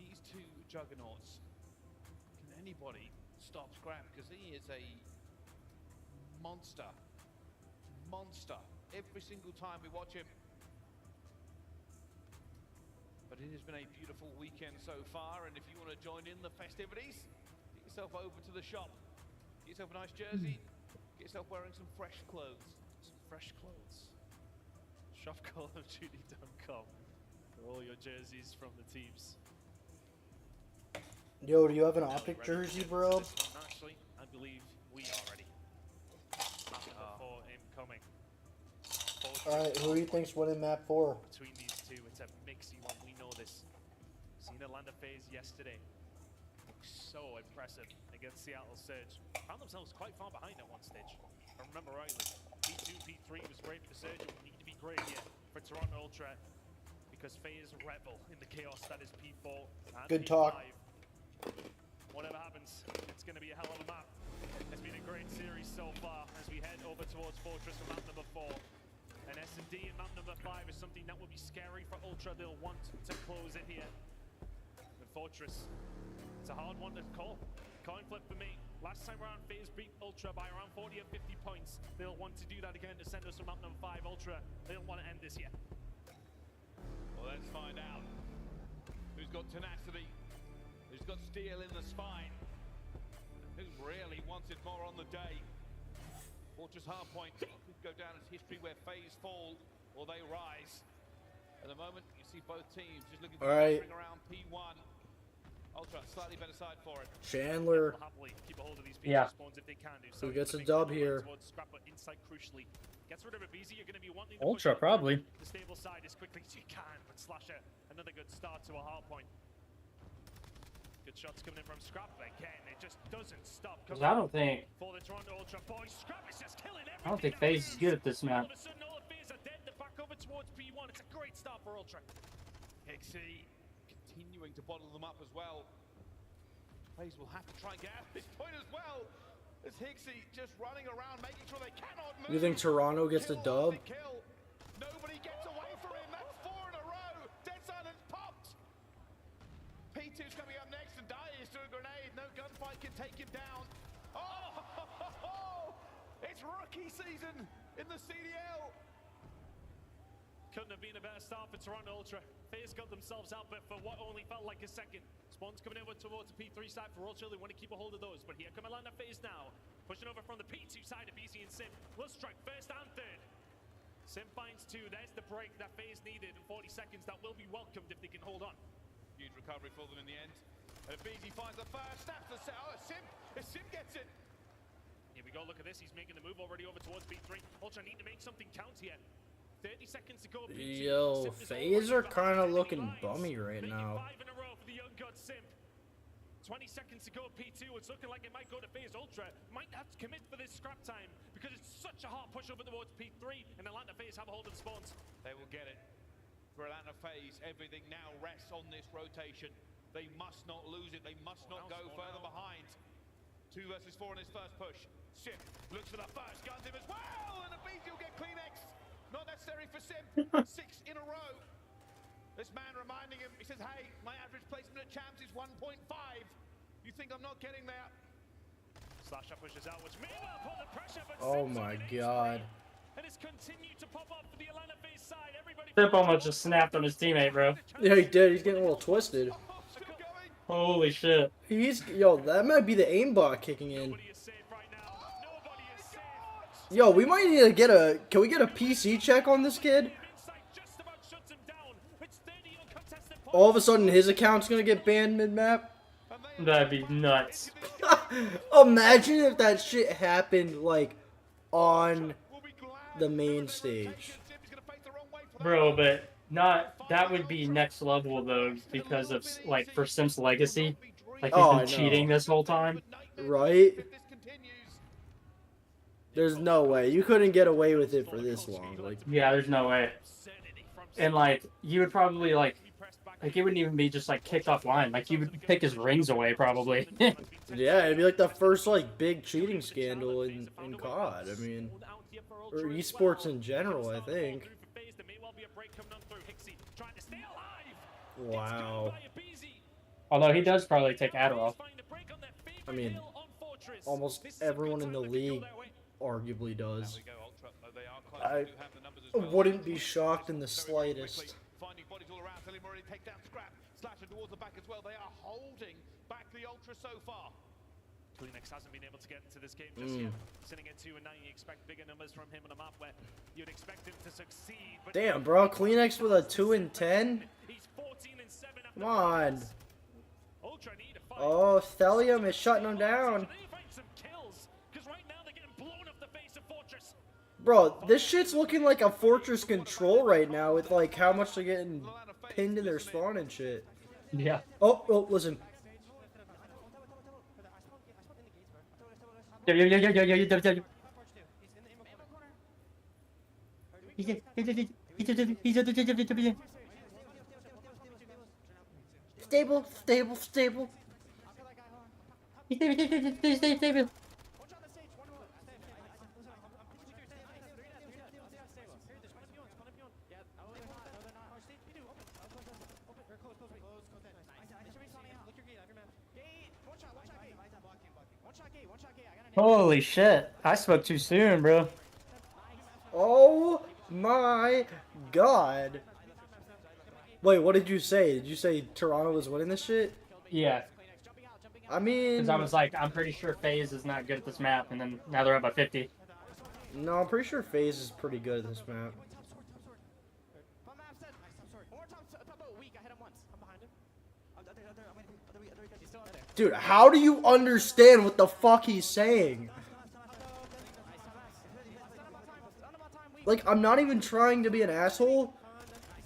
These 2 juggernauts. Can anybody stop Scrap? Because he is a monster. Monster. Every single time we watch him. But it has been a beautiful weekend so far, and if you want to join in the festivities, get yourself over to the shop. Get yourself a nice jersey. Get yourself wearing some fresh clothes. Some fresh clothes. ShopCallOfDuty.com for all your jerseys from the teams. Yo, do you have an Optic jersey, bro? Actually, I believe we are ready. After 4 incoming. Alright, who do you think's winning map 4? Between these 2, it's a mixy one. We know this. Seen Atlanta FaZe yesterday. Looks so impressive against Seattle Surge. Found themselves quite far behind at one stage. If I remember rightly. P2, P3 was great for the Surge. It would need to be great here for Toronto Ultra. Because FaZe revel in the chaos that is P4 and Good P5. talk. Whatever happens, it's going to be a hell of a map. It's been a great series so far as we head over towards Fortress for map number 4. And S&D in map number 5 is something that will be scary for Ultra. They'll want to close it here. The Fortress, it's a hard one to call. Coin flip for me. Last time around, FaZe beat Ultra by around 40 or 50 points. They'll want to do that again to send us to map number 5. Ultra, they'll want to end this here. Well, let's find out. Who's got tenacity? Who's got steel in the spine? Who really wants it more on the day? Fortress Hardpoint could go down as history where FaZe fall or they rise. At the moment, you see both teams just looking to bring around P1. Ultra, slightly better side for it. Chandler. Keep a hold of these Yeah. spawns if they can do. Who gets a dub here? Insight crucially. Gets rid of it easy. You're going to be wanting Ultra, probably. the stable side as quickly as you can, but Slasher, another good start to a hard point. Good shots coming in from Scrap again. It just doesn't stop. Because I don't think For the Toronto Ultra boys, Scrap is just killing everything. I don't think FaZe is good at this map. All of a sudden, all of FaZe are dead. They're back over towards P1. It's a great start for Ultra. Hixie continuing to bottle them up as well. FaZe will have to try and get out of this point as well. As Hixie just running around, making sure they cannot move. You think Toronto gets the dub? Nobody gets away from him. That's 4 in a row. Dead silence popped. P2's coming up next, and Dai is doing a grenade. No gunfight can take him down. Oh, it's rookie season in the CDL. Couldn't have been a better start for Toronto Ultra. FaZe got themselves out, but for what only felt like a second. Spawns coming over towards the P3 side for Ultra. They want to keep a hold of those, but here come Atlanta FaZe now. Pushing over from the P2 side of BZ and Sim. Will strike first and third. Sim finds 2. There's the break that FaZe needed in 40 seconds. That will be welcomed if they can hold on. Huge recovery for them in the end. And BZ finds the first, snaps the cell. Sim gets it. Here we go, look at this. He's making the move already over towards P3. Ultra need to make something count here. 30 seconds to go. P2. Yo, FaZe are kind of looking bummy right now. 5 in a row for the young god Sim. 20 seconds to go, P2. It's looking like it might go to FaZe Ultra. Might have to commit for this scrap time because it's such a hard push over towards P3, and Atlanta FaZe have a hold of the spawns. They will get it. For Atlanta FaZe, everything now rests on this rotation. They must not lose it. They must not go further behind. 2 versus 4 in his first push. Sim looks for the first, guns him as well, and Abizi will get Kleenex. Not necessary for Sim. 6 in a row. This man reminding him, he says, hey, my average placement at Champs is 1.5. You think I'm not getting there? Slasher pushes out, which meanwhile put the pressure, but Oh my god. and it's continued to pop up for the Atlanta face side. Everybody Simp almost just snapped on his teammate, bro. Yeah, he did. He's getting a little twisted. Holy shit. Yo, that might be the aimbot kicking in. Yo, we might need to get a... Can we get a PC check on this kid? All of a sudden, his account's gonna get banned mid-map? That'd be nuts. Imagine if that shit happened, like, on the main stage. Bro, but not... That would be next level, though, because of, like, for Sim's legacy. Like, he's been cheating this whole time. Right? There's no way. You couldn't get away with it for this long. Like, yeah, there's no way. And, like, you would probably, like, it wouldn't even be just, like, kicked offline. Like, you would pick his rings away, probably. yeah, it'd be like the first, like, big cheating scandal in COD. I mean, or esports in general, I think. Wow. Although he does probably take Adderall. I mean, almost everyone in the league arguably does. I wouldn't be shocked in the slightest. Finding bodies all around, Telly Murray take down Scrap. Slasher towards the back as well. They are holding back the Ultra so far. Kleenex hasn't been able to get into this game just yet. Sitting at 2 and 9, you expect bigger numbers from him on a map where you'd expect him to succeed. But damn, bro, Kleenex with a 2 and 10? He's 14 and 7 come on. Ultra need to fight. Oh, Thelium is shutting him down. Bro, this shit's looking like a Fortress Control right now with, like, how much they're getting pinned in their spawn and shit. Yeah. Oh, listen. Stable. Stable. Holy shit. I spoke too soon, bro. Oh my god. Wait, what did you say? Did you say Toronto was winning this shit? Yeah. I mean... Because I was like, I'm pretty sure FaZe is not good at this map, and then now they're up by 50. No, I'm pretty sure FaZe is pretty good at this map. Dude, how do you understand what the fuck he's saying? Like, I'm not even trying to be an asshole.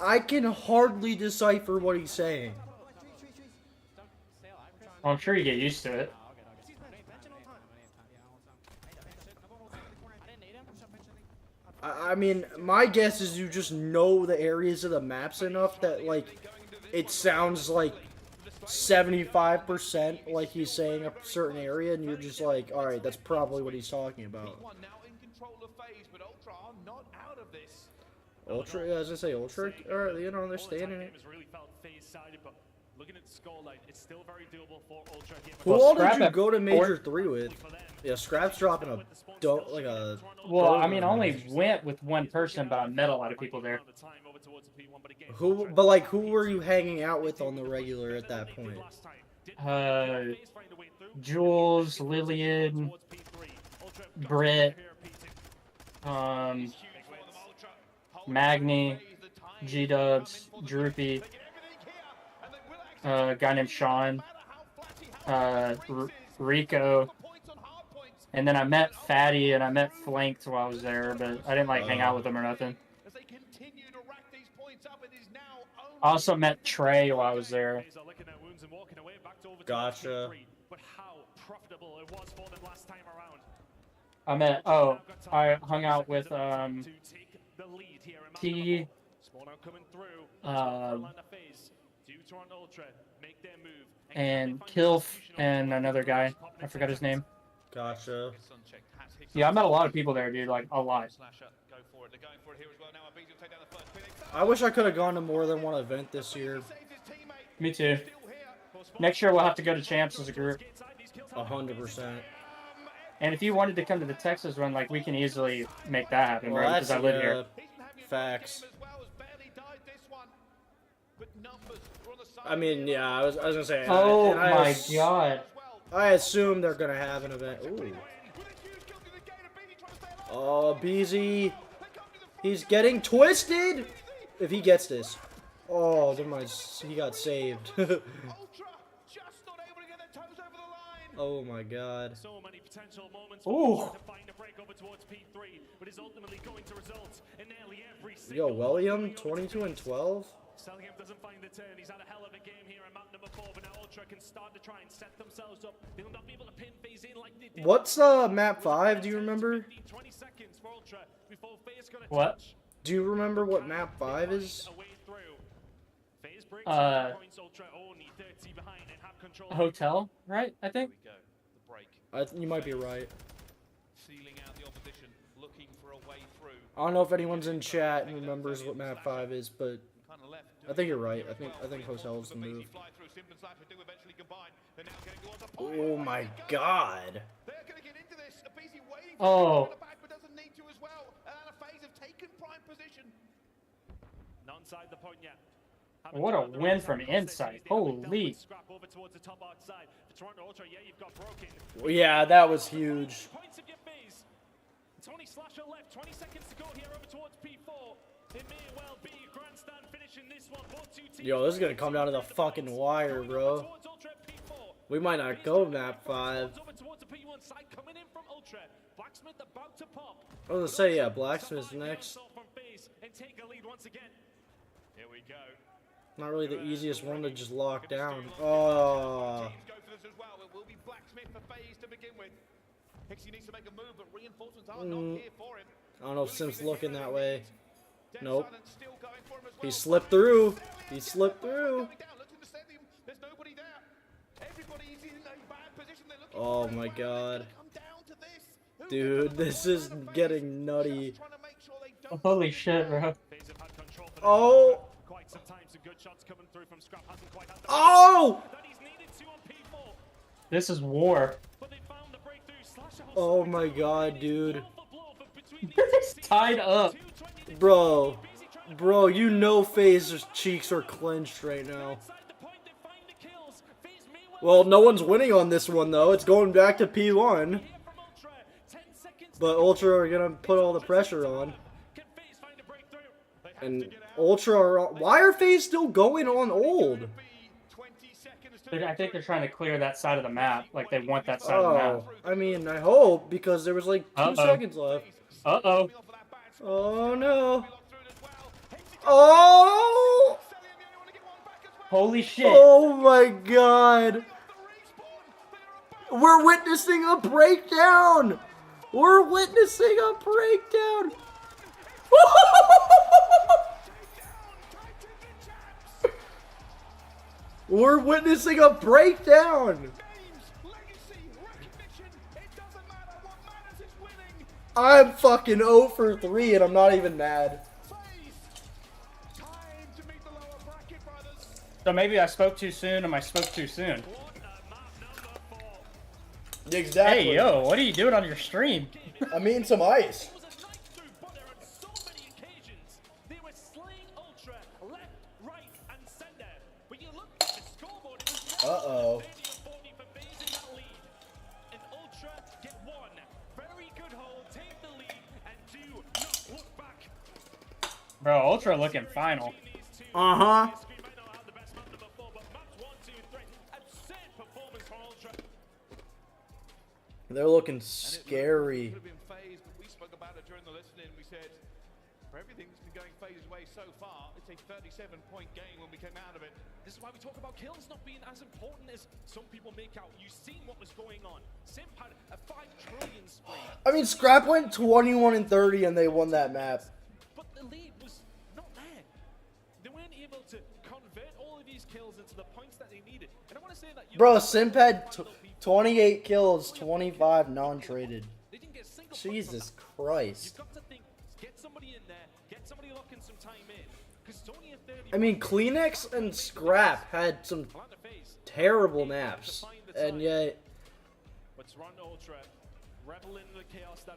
I can hardly decipher what he's saying. Well, I'm sure you get used to it. I mean, my guess is you just know the areas of the maps enough that, like, it sounds like 75% like he's saying a certain area, and you're just like, alright, that's probably what he's talking about. Ultra, yeah, I was gonna say Ultra, or, you know, they're staying in it. Who all did you go to Major 3 with? Yeah, Scrap's dropping a well, I mean, I only went with one person, but I met a lot of people there. But like, who were you hanging out with on the regular at that point? Jules, Lillian, Britt, Magni, G-Dubs, Droopy, a guy named Sean, Rico, and then I met Fatty and I met Flanked while I was there, but I didn't like hang out with them or nothing. I also met Trey while I was there. Gotcha. I met, I hung out with, T, and Kilf and another guy. I forgot his name. Gotcha. Yeah, I met a lot of people there, dude. Like, a lot. I wish I could have gone to more than one event this year. Me too. Next year we'll have to go to Champs as a group. 100%. And if you wanted to come to the Texas one, like, we can easily make that happen, Well, right? Because I live here. Facts. I mean, yeah, I was gonna say. Oh my god. I assume they're gonna have an event. Ooh. Oh, BZ. He's getting twisted. If he gets this. Oh, never mind. He got saved. Oh my god. So many potential moments Ooh. to find a break over towards P3, but is ultimately going to result in nearly every Yo, William, 22 and 12. Sellingham doesn't find the turn. He's had a hell of a game here in map number 4, but now Ultra can start to try and set themselves up. They'll not be able to pin FaZe in like they did. What's map 5? Do you remember? 20 seconds for Ultra before FaZe gonna What? Do you remember what map 5 is? FaZe breaks points, Ultra only 30 behind and have control. Hotel, right? I think. You might be right. Sealing out the opposition, looking for a way through. I don't know if anyone's in chat and remembers what map 5 is, but I think you're right. I think Hotel's the move. Oh my god. Oh. Not inside the point yet. What a win from Insight. Holy. Scrap over towards the top outside. For Toronto Ultra, yeah, you've got broken. Yeah, that was huge. Points of your FaZe. Tony Slasher left. 20 seconds to go here over towards P4. It may well be a grandstand finishing this one. Both two teams. Yo, this is gonna come down to the fucking wire, bro. We might not go map 5. Over towards the P1 side coming in from Ultra. Blacksmith about to pop. I was gonna say, yeah, Blacksmith's next. From FaZe and take a lead once again. Here we go. Not really the easiest one to just lock down. Oh. I don't know if Sim's looking that way. Nope. He slipped through. He slipped through. Oh my god. Dude, this is getting nutty. Holy shit, bro. Oh! Oh! This is war. Oh my god, dude. It's tied up. Bro. Bro, you know FaZe's cheeks are clenched right now. Well, no one's winning on this one, though. It's going back to P1. But Ultra are going to put all the pressure on. And Ultra are... Why are FaZe still going on old? I think they're trying to clear that side of the map. Like, they want that side of the map. I mean, I hope, because there was like 2 seconds left. Uh-oh. Oh, no. Oh! Holy shit. Oh, my God. We're witnessing a breakdown. We're witnessing a breakdown. We're witnessing a breakdown. I'm fucking 0 for 3 and I'm not even mad. So maybe I spoke too soon and I spoke too soon. Exactly. Hey, yo, what are you doing on your stream? I'm eating some ice. Uh-oh. Bro, Ultra looking final. Uh-huh. They're looking scary. We spoke about it during the listening. We said, for everything that's been going FaZe's way so far, it's a 37-point game when we came out of it. This is why we talk about kills not being as important as some people make out. You've seen what was going on. Simp had a 5 trillion spree. I mean, Scrap went 21 and 30 and they won that map. But the lead was not there. They weren't able to convert all of these kills into the points that they needed. Bro, Simp had 28 kills, 25 non-traded. Jesus Christ. I mean, Kleenex and Scrap had some terrible maps, and yet...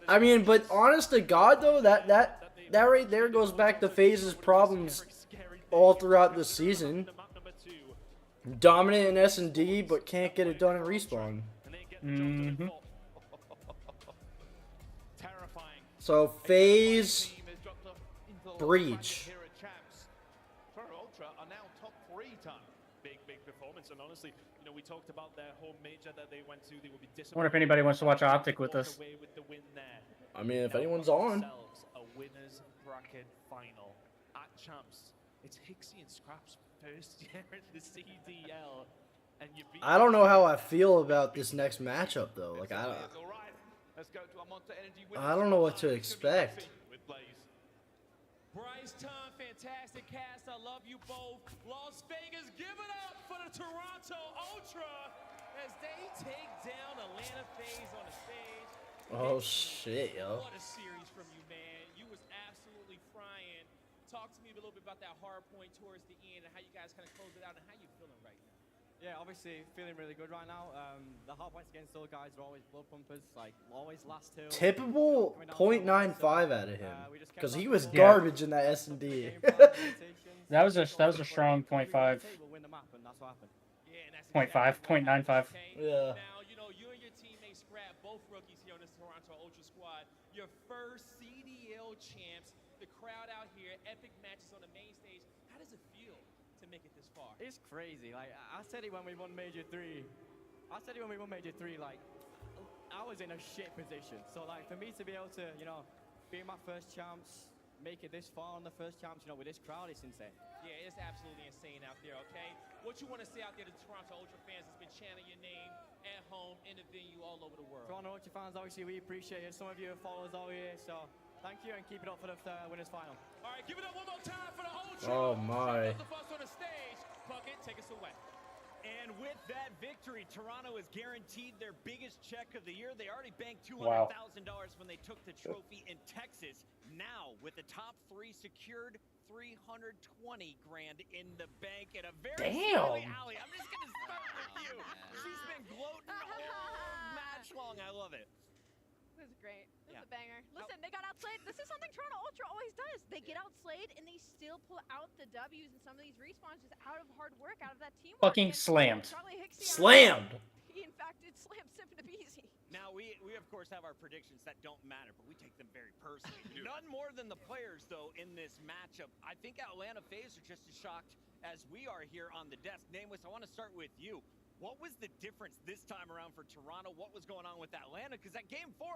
I mean, but honest to God, though, that right there goes back to FaZe's problems all throughout the season. Dominant in S&D, but can't get it done in Respawn. So, FaZe, Breach. Are now top 3 time. Big performance, and honestly, you know, we talked about their home major that they went to. They will be I wonder if anybody wants to watch Optic with us. I mean, if anyone's on. A winners bracket final at Champs. It's Hixie and Scrap's first year at the CDL, and you beat. I don't know how I feel about this next matchup though. Like I don't know what to expect. Bryce Tom, fantastic cast. I love you both. Las Vegas, give it up for the Toronto Ultra as they take down Atlanta FaZe on the stage. Oh shit, yo. What a series from you, man. You was absolutely frying. Talk to me a little bit about that hard point towards the end and how you guys kind of close it out and how you feeling right now. Yeah, obviously feeling really good right now. The hard points against those guys are always blood pumpers, like always last two. Typical 0.95 out of him, because he was garbage in that S&D. That was a strong 0.5. 0.5, 0.95. Yeah. Now, you know, you and your teammate Scrap, both rookies here on this Toronto Ultra squad. Your first CDL champs. The crowd out here, epic matches on the main stage. How does it feel to make it this far? It's crazy. Like I said it when we won Major 3. Like I was in a shit position. So like for me to be able to, you know, be my first champs, make it this far on the first champs, you know, with this crowd, it's insane. Yeah, it's absolutely insane out there, okay? What you want to say out there to the Toronto Ultra fans that's been chanting your name at home, in the venue, all over the world? Toronto Ultra fans, obviously, we appreciate it. Some of you have followed us all year, so thank you and keep it up for the winners final. All right, give it up one more time for the Ultra. Oh my. The first on the stage. Puckett, take us away. And with that victory, Toronto is guaranteed their biggest check of the year. They already banked $200,000 when they took the trophy in Texas. Now, with the top 3 secured, $320 grand in the bank at a very silly alley. I'm just gonna start with you. She's been gloating all match long. I love it. This is great. This is a banger. Listen, they got outslayed. This is something Toronto Ultra always does. They get outslayed and they still pull out the W's in some of these respawns just out of hard work, out of that teamwork. Fucking slammed. Slammed. He in fact did slam Simp and Abizi. Now we of course have our predictions that don't matter, but we take them very personally. None more than the players though in this matchup. I think Atlanta FaZe are just as shocked as we are here on the desk. Nameless, I want to start with you. What was the difference this time around for Toronto? What was going on with Atlanta? Because that game 4,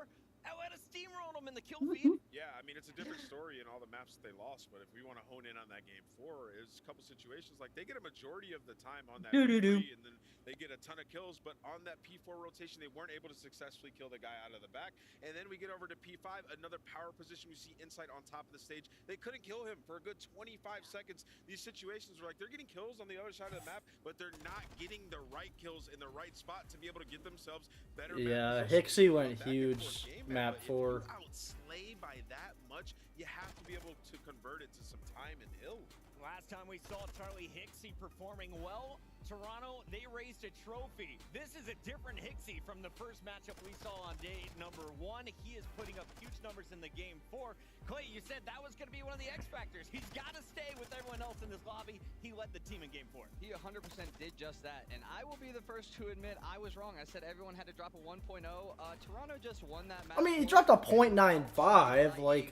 Atlanta steamrolled them in the kill feed. Yeah, I mean, it's a different story in all the maps that they lost, but if we want to hone in on that game 4, it's a couple situations. Like, they get a majority of the time on that P3, and then they get a ton of kills, but on that P4 rotation, they weren't able to successfully kill the guy out of the back. And then we get over to P5, another power position we see Insight on top of the stage. They couldn't kill him for a good 25 seconds. These situations were like, they're getting kills on the other side of the map, but they're not getting the right kills in the right spot to be able to get themselves better. Yeah, Hixie went huge map 4. Outslay by that much, you have to be able to convert it to some time and hill. Last time we saw Charlie Hixie performing well, Toronto, they raised a trophy. This is a different Hixie from the first matchup we saw on day number 1. He is putting up huge numbers in the game 4. Clay, you said that was going to be one of the X factors. He's got to stay with everyone else in this lobby. He led the team in game 4. He 100% did just that, and I will be the first to admit I was wrong. I said everyone had to drop a 1.0. Toronto just won that match. I mean, he dropped a 0.95, like...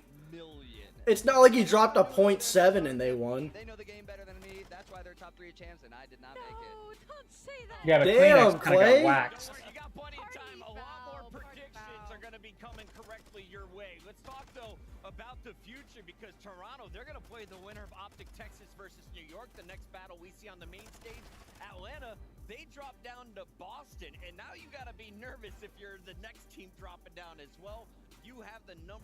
It's not like he dropped a 0.7 and they won. They know the game better than me. That's why they're top 3 champs, and I did not make it. Don't say that. Yeah, but damn, Kleenex kind of got Clay. whacked. You got plenty of time. A lot more predictions are going to be coming correctly your way. Let's talk, though, about the future, because Toronto, they're going to play the winner of Optic Texas versus New York, the next battle we see on the main stage. Atlanta, they dropped down to Boston, and now you got to be nervous if you're the next team dropping down as well. You have the #1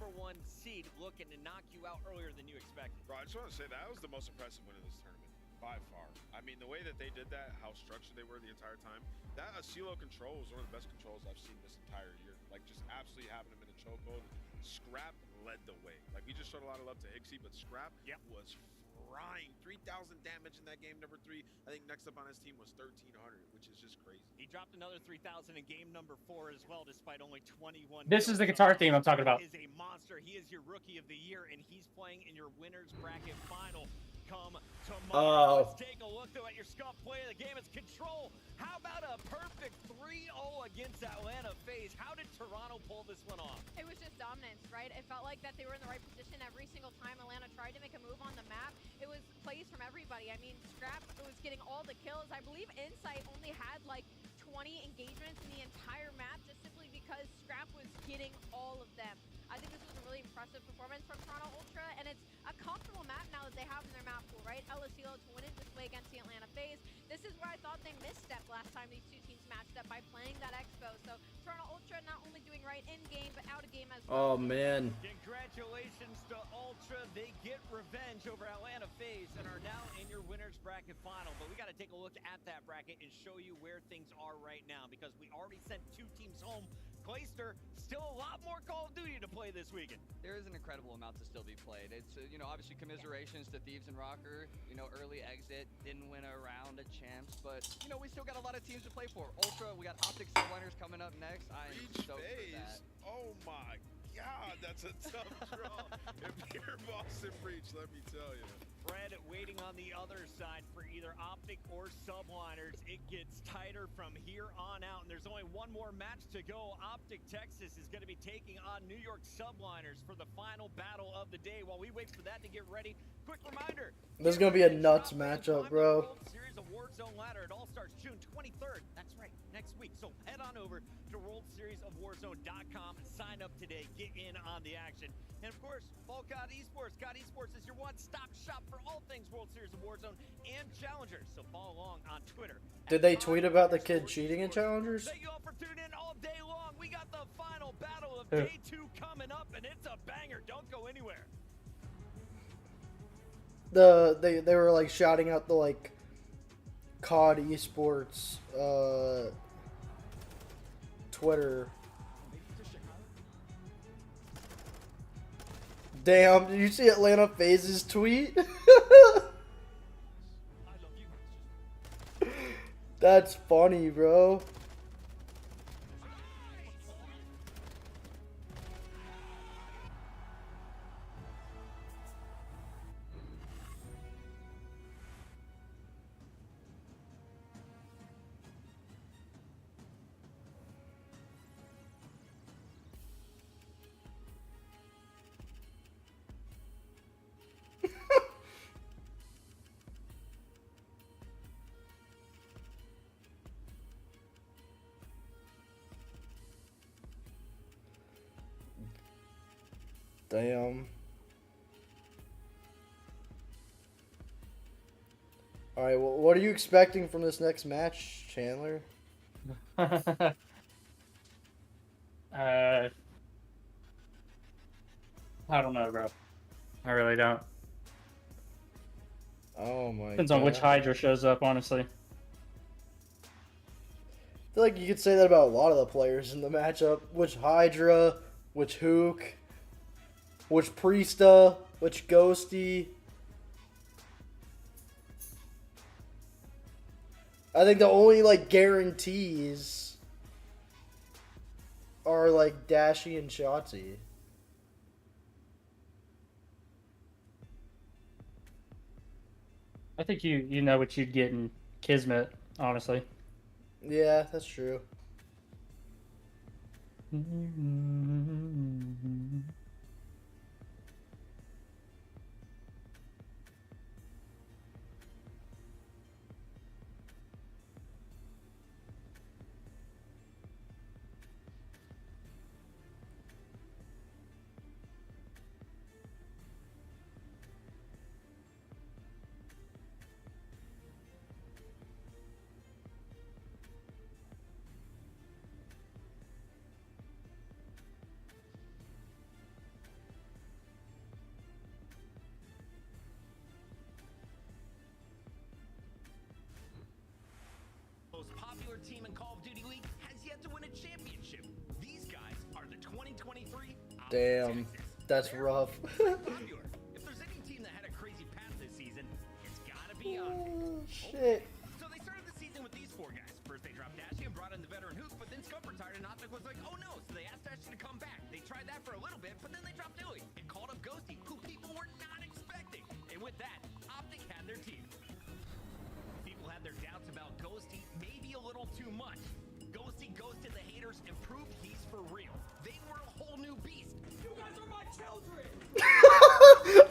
seed looking to knock you out earlier than you expected. Bro, I just want to say that was the most impressive win of this tournament. By far. I mean, the way that they did that, how structured they were the entire time, that Asilo control was one of the best controls I've seen this entire year. Like, just absolutely having him in a chokehold. Scrap led the way. Like, we just showed a lot of love to Hixie, but Scrap was frying. 3,000 damage in that game number 3. I think next up on his team was 1,300, which is just crazy. He dropped another 3,000 in game number 4 as well, despite only 21. This is the guitar theme I'm talking about. He is a monster. He is your rookie of the year, and he's playing in your winners bracket final. Come tomorrow. Let's take a look though at your scuff play of the game. It's Control. How about a perfect 3-0 against Atlanta FaZe? How did Toronto pull this one off? It was just dominance, right? It felt like that they were in the right position every single time Atlanta tried to make a move on the map. It was plays from everybody. I mean, Scrap was getting all the kills. I believe Insight only had like 20 engagements in the entire map just simply because Scrap was getting all of them. I think this was a really impressive performance from Toronto Ultra, and it's a comfortable map now that they have in their map pool, right? LSEO to win it this way against the Atlanta FaZe. This is where I thought they misstepped last time these two teams matched up by playing that Expo. So Toronto Ultra not only doing right in game, but out of game as well. Oh man. Congratulations to Ultra. They get revenge over Atlanta FaZe and are now in your winners bracket final. But we got to take a look at that bracket and show you where things are right now, because we already sent 2 teams home. Clayster, still a lot more Call of Duty to play this weekend. There is an incredible amount to still be played. It's, you know, obviously commiserations to Thieves and Rocker. You know, early exit, didn't win a round at Champs, but, you know, we still got a lot of teams to play for. Ultra, we got Optic Subliners coming up next. I am stoked for that. Oh my God, that's a tough draw. If you're Boston Breach, let me tell you. Fred waiting on the other side for either Optic or Subliners. It gets tighter from here on out, and there's only one more match to go. Optic Texas is going to be taking on New York Subliners for the final battle of the day. While we wait for that to get ready, quick reminder. This is going to be a nuts matchup, bro. World Series of Warzone ladder. It all starts June 23rd. That's right, next week. So head on over to WorldSeriesOfWarzone.com and sign up today. Get in on the action. And of course, follow COD Esports. COD Esports is your one-stop shop for all things World Series of Warzone and Challengers. So follow along on Twitter. Did they tweet about the kid cheating in Challengers? Thank you all for tuning in all day long. We got the final battle of day 2 coming up, and it's a banger. Don't go anywhere. They were like shouting out the like COD Esports Twitter. Damn, did you see Atlanta FaZe's tweet? That's funny, bro. Damn. Alright, well, what are you expecting from this next match, Chandler? I don't know, bro. I really don't. Oh my Depends on which Hydra shows up, honestly. I feel like you could say that about a lot of the players in the matchup. Which Hydra, which Hook, which Priesta, which Ghosty. I think the only like guarantees are like Dashy and Shotzi. I think you know what you'd get in Kismet, honestly. Yeah, that's true. team in Call of Duty League has yet to win a championship. These guys are the 2023 Damn, that's rough. popular. If there's any team that had a crazy path this season, it's gotta be Optic. Shit. So they started the season with these four guys. First they dropped Dashy and brought in the veteran Hook, but then Scump retired and Optic was like, oh no, so they asked Dashy to come back. They tried that for a little bit, but then they dropped Illy and called up Ghosty, who people were not expecting. And with that, Optic had their team. People had their doubts about Ghosty, maybe a little too much. Ghosty ghosted the haters and proved he's for real. They were a whole new beast. You guys are my children!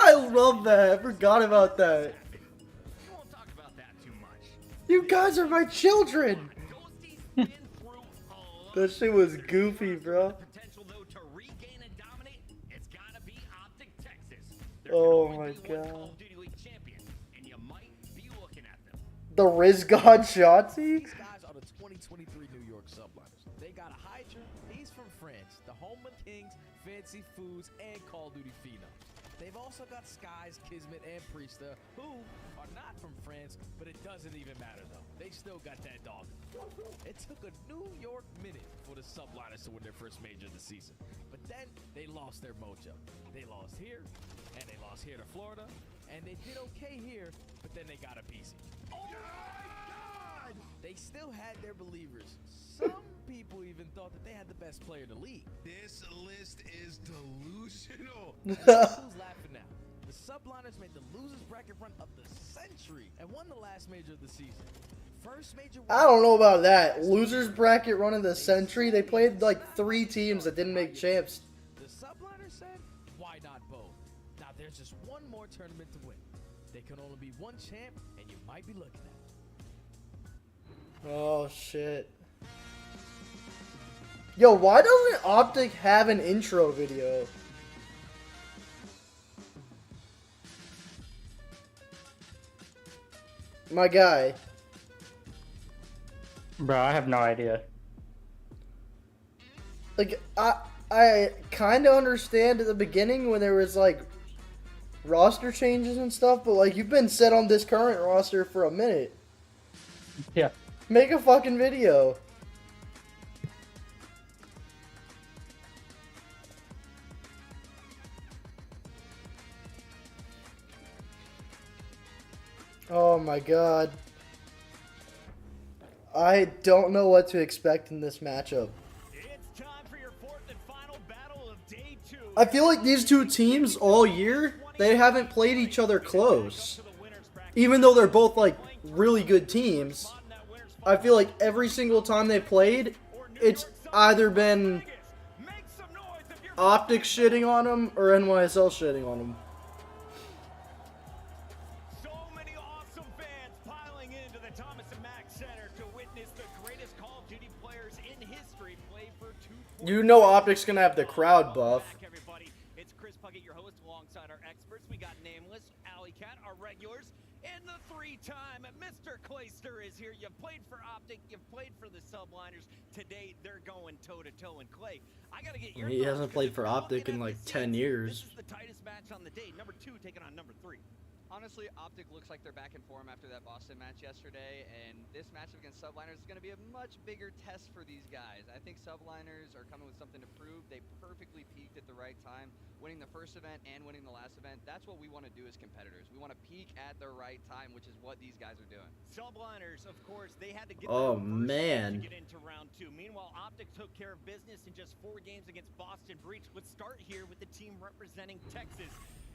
I love that. I forgot about that. We won't talk about that too much. You guys are my children. That shit was goofy, bro. Potential though to regain and dominate, it's gotta be Optic Texas. Oh my Call god. of Duty League champion, and you might be looking at them. The Riz God Shotzi? These guys are the 2023 New York Subliners. They got a Hydra. He's from France, the home of kings, fancy foods, and Call of Duty phenoms. They've also got Skies, Kismet, and Priesta, who are not from France, but it doesn't even matter though. They still got that dog. It took a New York minute for the Subliners to win their first major of the season. But then they lost their mojo. They lost here, and they lost here to Florida, and they did okay here, but then they got a piece. Oh my God! They still had their believers. Some people even thought that they had the best player in the league. This list is delusional. Who's laughing now? The Subliners made the losers bracket run of the century and won the last major of the season. First major. I don't know about that. Losers bracket run of the century. They played like 3 teams that didn't make champs. The Subliners said, why not both? Now there's just one more tournament to win. There can only be one champ, and you might be looking at. Oh shit. Yo, why doesn't Optic have an intro video? My guy. Bro, I have no idea. Like, I kind of understand at the beginning when there was, like, roster changes and stuff, but, like, you've been set on this current roster for a minute. Yeah. Make a fucking video. Oh my god. I don't know what to expect in this matchup. It's time for your fourth and final battle of day 2. I feel like these two teams all year, they haven't played each other close. Even though they're both like really good teams, I feel like every single time they played, it's either been Optic shitting on them or NYSL shitting on them. You know Optic's gonna have the crowd buff. It's Chris Puckett, your host, alongside our experts. We got Nameless, Alley Cat, our regulars, and the 3-time Mr. Clayster is here. You've played for Optic, you've played for the Subliners. Today, they're going toe-to-toe. And Clay, I gotta get your He hasn't played for Optic in like 10 years. This is the tightest match on the day. Number 2 taking on number 3. Honestly, Optic looks like they're back in form after that Boston match yesterday, and this matchup against Subliners is going to be a much bigger test for these guys. I think Subliners are coming with something to prove. They perfectly peaked at the right time, winning the first event and winning the last event. That's what we want to do as competitors. We want to peak at the right time, which is what these guys are doing. Subliners, of course, they had to get oh to man get into round 2. Meanwhile, Optic took care of business in just 4 games against Boston Breach. Let's start here with the team representing Texas.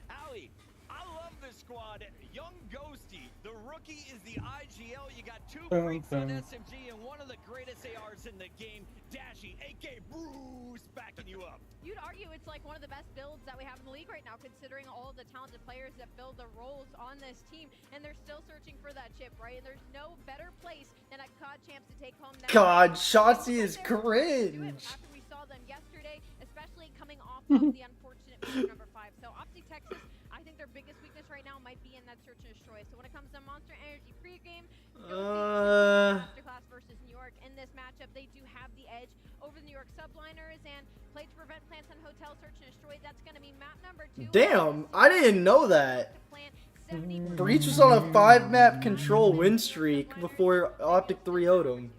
Allie, I love this squad. Young Ghosty, the rookie, is the IGL. You got 2 freaks on SMG and one of the greatest ARs in the game. Dashy, AK Bruce, backing you up. You'd argue it's like one of the best builds that we have in the league right now, considering all the talented players that fill the roles on this team, and they're still searching for that chip, right? And there's no better place than at COD Champs to take home that. God, Shotzi is cringe. After we saw them yesterday, especially coming off of the unfortunate match number 5. So Optic Texas, I think their biggest weakness right now might be in that search and destroy. So when it comes to Monster Energy pregame, Masterclass versus New York in this matchup, they do have the edge over the New York Subliners, and play to prevent plants on hotel search and destroy. That's going to be map number 2. Damn, I didn't know that. Breach was on a 5-map control win streak before Optic 3-0'd him.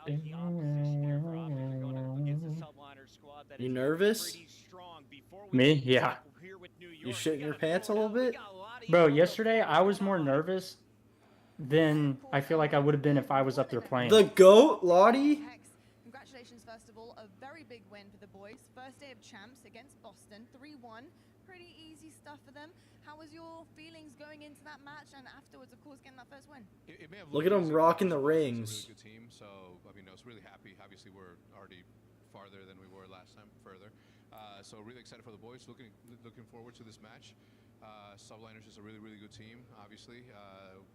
about the opposition here for Optic. They're going up against a subliner squad that You is nervous? pretty strong. Before we Me? get Yeah. here with New You York, shitting your pants a little bit? Bro, yesterday I was more nervous than I feel like I would have been if I was up there playing. The GOAT, Lottie? Congratulations, first of all, a very big win for the boys. First day of champs against Boston, 3-1. Pretty easy stuff for them. How was your feelings going into that match and afterwards, of course, getting that first win? Look at him rocking the rings. Good team, so I mean, I was really happy. Obviously, we're already farther than we were last time, further. So really excited for the boys. Looking forward to this match. Subliners is a really, really good team. Obviously,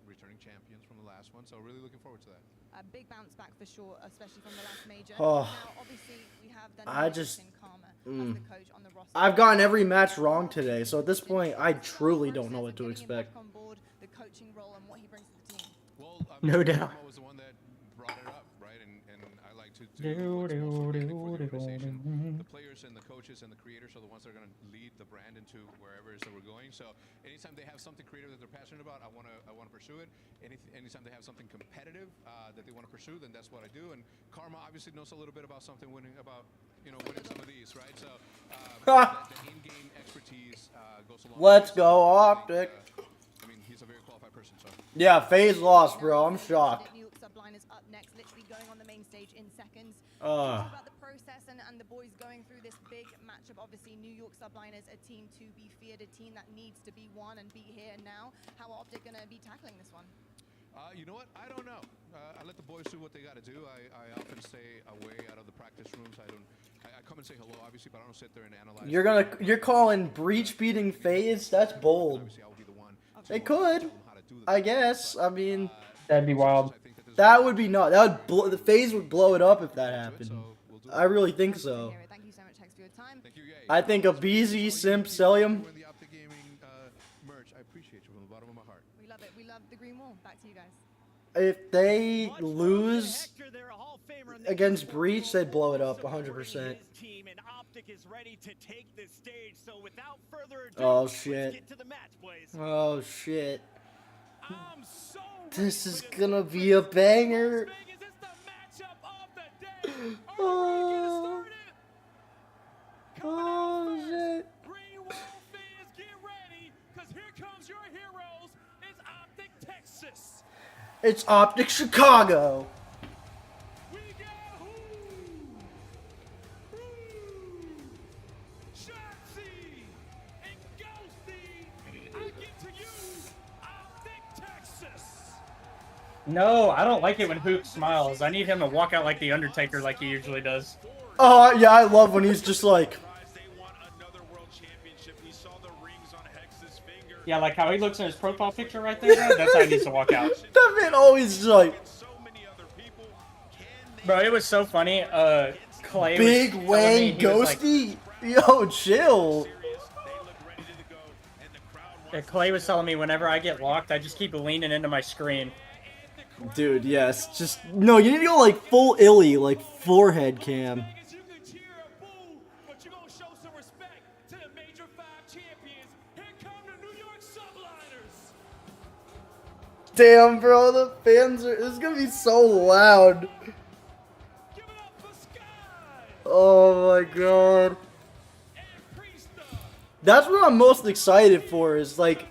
returning champions from the last one. So really looking forward to that. A big bounce back for sure, especially from the last major. Oh. Now, obviously, we have I just. Karma as the coach on the roster. I've gotten every match wrong today, so at this point, I truly don't know what to expect. On board, the coaching role and what he brings to the team. Well, No doubt. Karma was the one that brought it up, right? And I like to do what's most organic for the organization. The players and the coaches and the creators are the ones that are going to lead the brand into wherever it is that we're going. So anytime they have something creative that they're passionate about, I want to pursue it. Anytime they have something competitive that they want to pursue, then that's what I do. And Karma obviously knows a little bit about something winning some of these, right? So the in-game expertise goes along. Let's go, Optic. I mean, he's a very qualified person, so. Yeah, FaZe lost, bro. I'm shocked. New York Subliners up next, literally going on the main stage in seconds. Talk about the process and the boys going through this big matchup. Obviously, New York Subliners, a team to be feared, a team that needs to be won and be here and now. How are Optic going to be tackling this one? You know what? I don't know. I let the boys do what they got to do. I often stay away out of the practice rooms. I come and say hello, obviously, but I don't sit there and analyze. You're calling Breach beating FaZe? That's bold. They could, I guess. I mean, that'd be wild. That would be nuts. That would the FaZe would blow it up if that happened. I really think so. Thank you so much, Hex, for your time. I think a BZ Simp Celium. I appreciate you from the bottom of my heart. We love it. We love the green wall. Back to you guys. If they lose against Breach, they'd blow it up 100%. Oh shit. Oh shit. This is gonna be a banger. Oh, oh shit. It's Optic Chicago. No, I don't like it when Hook smiles. I need him to walk out like the Undertaker like he usually does. Oh, yeah, I love when he's just like... Yeah, like how he looks in his profile picture right there, bro. That's how he needs to walk out. That man always like... Bro, it was so funny. Clay Big was Wayne Ghosty? Like, yo, chill. Yeah, Clay was telling me whenever I get locked, I just keep leaning into my screen. Dude, yes. Just... No, you need to go like full illy, like forehead cam. Damn, bro, the fans are... This is gonna be so loud. Oh my god. That's what I'm most excited for, is like...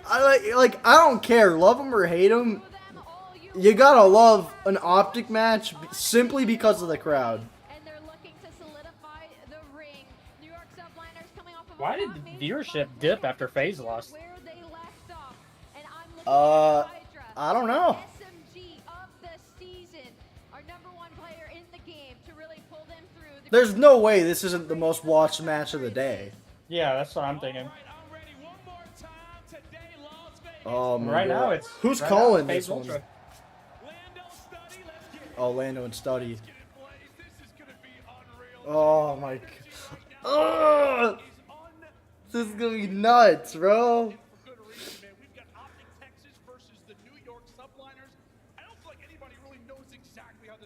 I don't care, love him or hate him. You gotta love an Optic match simply because of the crowd. Why did the viewership dip after FaZe lost? I don't know. There's no way this isn't the most watched match of the day. Yeah, that's what I'm thinking. Oh my right God. Now it's who's right calling now this Ultra. one? Oh, Lando and Studdy. Oh my God. This is gonna be nuts, bro.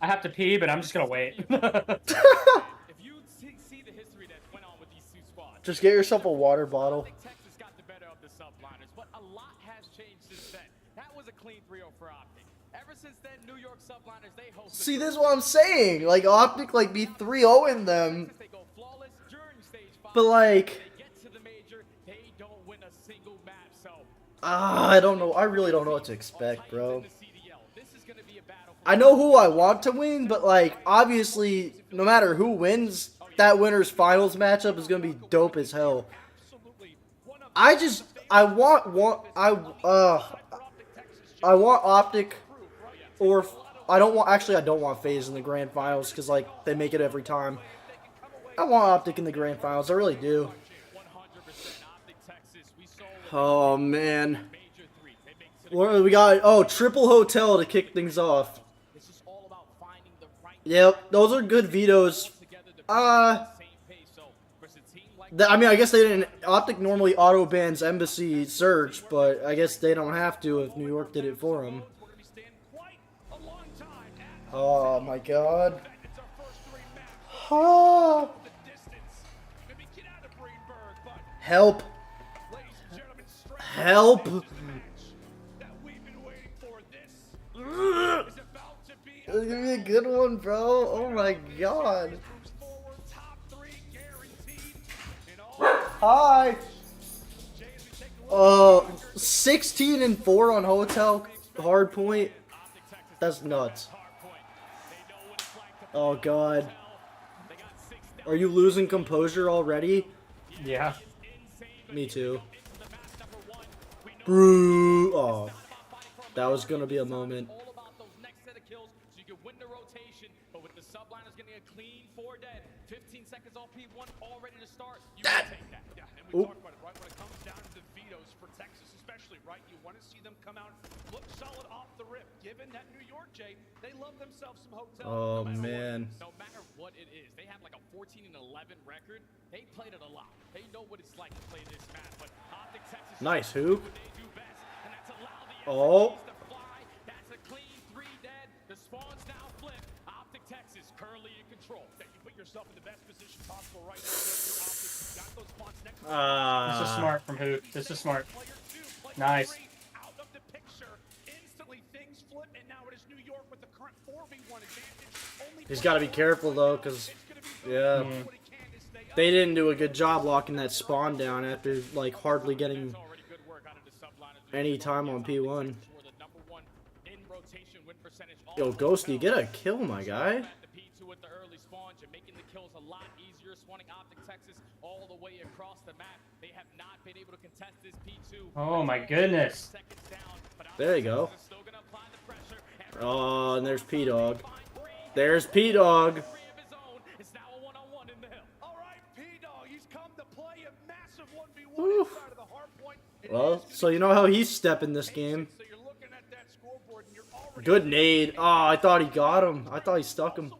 I have to pee, but I'm just gonna wait. Just get yourself a water bottle. Texas got the better of the Subliners, but a lot has changed since then. That was a clean 3-0 for Optic. Ever since then, New York Subliners, they hosted. See, this is what I'm saying. Like, Optic, like, be 3-0 in them. They go flawless during stage 5. But, like... They get to the major, they don't win a single match, so... I don't know. I really don't know what to expect, bro. I know who I want to win, but, like, obviously, no matter who wins, that winner's finals matchup is going to be dope as hell. I want Optic, or I don't want FaZe in the grand finals, because, like, they make it every time. I want Optic in the grand finals, I really do. Oh, man. What do we got? Oh, Triple Hotel to kick things off. Yep, those are good vetoes. I mean, I guess they didn't. Optic normally auto bans Embassy Surge, but I guess they don't have to if New York did it for them. Oh my god. Oh. Help. Help. It's gonna be a good one, bro. Oh my god. Hi. 16-4 on Hotel Hardpoint. That's nuts. Oh god. Are you losing composure already? Yeah. Me too. Brew. Oh. That was gonna be a moment. That. Yeah, and we talked about it, right? When it comes down to the vetoes for Texas, especially, right? You want to see them come out, look solid off the rip. Given that New York, Jay, they love themselves some Hotel. Oh man. No matter what it is, they have like a 14-11 record. They played it a lot. They know what it's like to play this map. But Optic Texas, nice hoop. Oh. That's a clean 3 dead. The spawns now flip. Optic Texas currently in control. That you put yourself in the best position possible right now. This is smart from Hoot. This is smart. Nice. Out of the picture. Instantly things flip, and now it is New York with the current 4v1 advantage. He's got to be careful though, because yeah, they didn't do a good job locking that spawn down after like hardly getting any time on P1. Yo, Ghosty, get a kill, my guy. Oh my goodness. There you go. Oh, and there's P-Dog. There's P-Dog. Well, so you know how he's stepping this game. Good nade. Oh, I thought he got him. I thought he stuck him.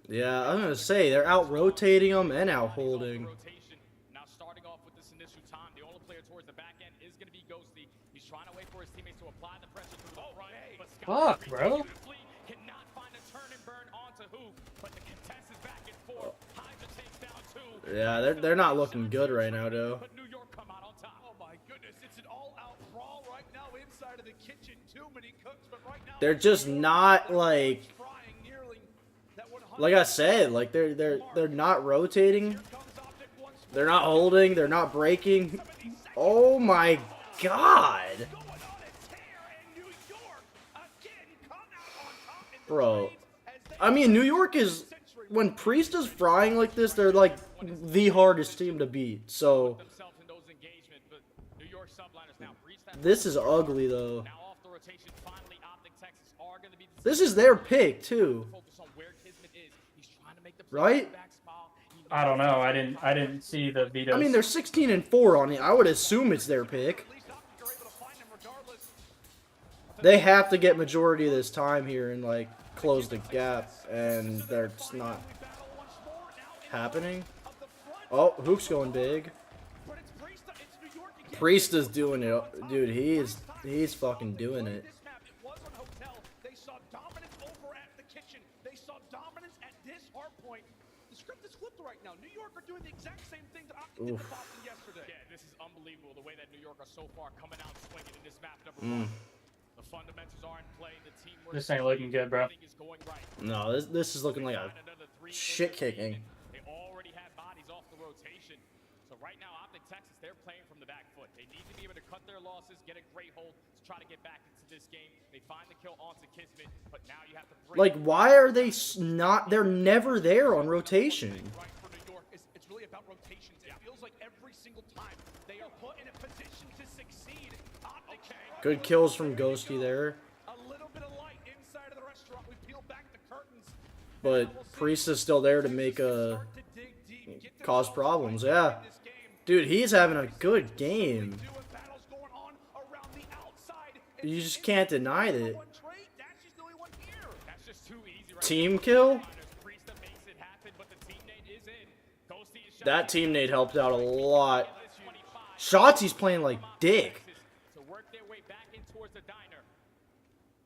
Yeah, I was gonna say they're out rotating them and out holding. Now starting off with this initial time, the only player towards the back end is gonna be Ghosty. He's trying to wait for his teammates to apply the pressure through the front. Fuck, bro. Cannot find a turn and burn onto who, but the contest is back and forth. Hydra takes down 2. Yeah, they're not looking good right now, though. But New York come out on top. Oh my goodness, it's an all-out brawl right now inside of the kitchen. Too many cooks, but right now they're just not like I said, like they're not rotating. They're not holding, they're not breaking. Oh my god. Bro. I mean, New York is, when Priest is frying like this, they're like the hardest team to beat. So this is ugly though. This is their pick too. Right? I don't know. I didn't see the vetoes. I mean, they're 16-4 on it. I would assume it's their pick. They have to get majority of this time here and like close the gap, and that's not happening. Oh, Hook's going big. Priest is doing it, dude. He's fucking doing it. right now. New York are doing the exact same thing that Optic did to Boston yesterday. Yeah, this is unbelievable the way that New York are so far coming out swinging in this map number 1. The fundamentals are in play. The teamwork. This ain't looking good, bro. Is going right. No, this is looking like a shit kicking. They already have bodies off the rotation. So right now, Optic Texas, they're playing from the back foot. They need to be able to cut their losses, get a great hold to try to get back into this game. They find the kill onto Kismet, but now you have to bring Like, why are they not? They're never there on rotation. Right for New York, it's really about rotations. It feels like every single time they are put in a position to succeed. Optic Good kills from Ghosty there. a little bit of light inside of the restaurant. We peel back the curtains. But Priest is still there to make cause problems. Yeah, dude, he's having a good game. You just can't deny it. Team kill. That teammate helped out a lot. Shotzi's playing like dick. to work their way back in towards the diner.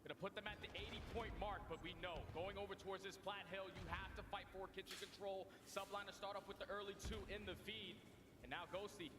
Gonna put them at the 80-point mark, but we know going over towards this flat hill, you have to fight for kitchen control. Subliner start off with the early 2 in the feed, and now Ghosty.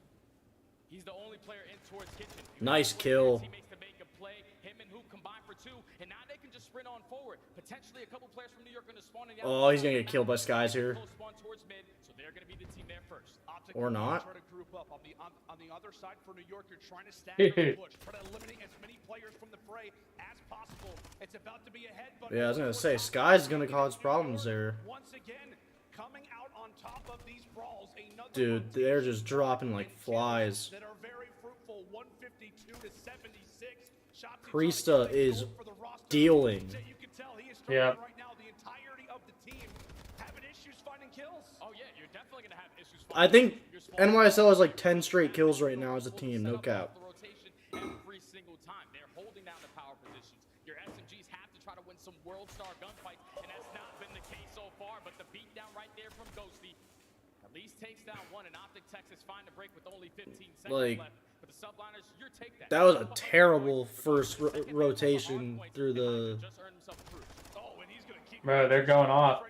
He's the only player in towards kitchen. Nice kill. Teammates to make a play. Him and Hoop combine for 2, and now they can just sprint on forward. Potentially a couple players from New York going to spawn in the Oh, he's gonna get killed by Skies here. spawn towards mid, so they're going to be the team there first. Or not. Try to group up on the other side for New York. You're trying to stagger the push, try to eliminate as many players from the fray as possible. It's about to be a headbutt. Yeah, I was gonna say Skies is gonna cause problems there. Once again, coming out on top of these brawls, another Dude, they're just dropping like flies. that are very fruitful. 152 to 76. Shots Priesta is dealing. you can tell he is Yeah. right now. The entirety of the team having issues finding kills. Oh yeah, you're definitely going to have issues. I think NYSL has like 10 straight kills right now as a team, no cap. The rotation every single time. They're holding down the power positions. Your SMGs have to try to win some world star gunfights, and that's not been the case so far. But the beatdown right there from Ghosty at least takes down 1, and Optic Texas find a break with only 15 seconds Like, left. But the Subliners, you take that. that was a terrible first rotation through the. Bro, they're going off.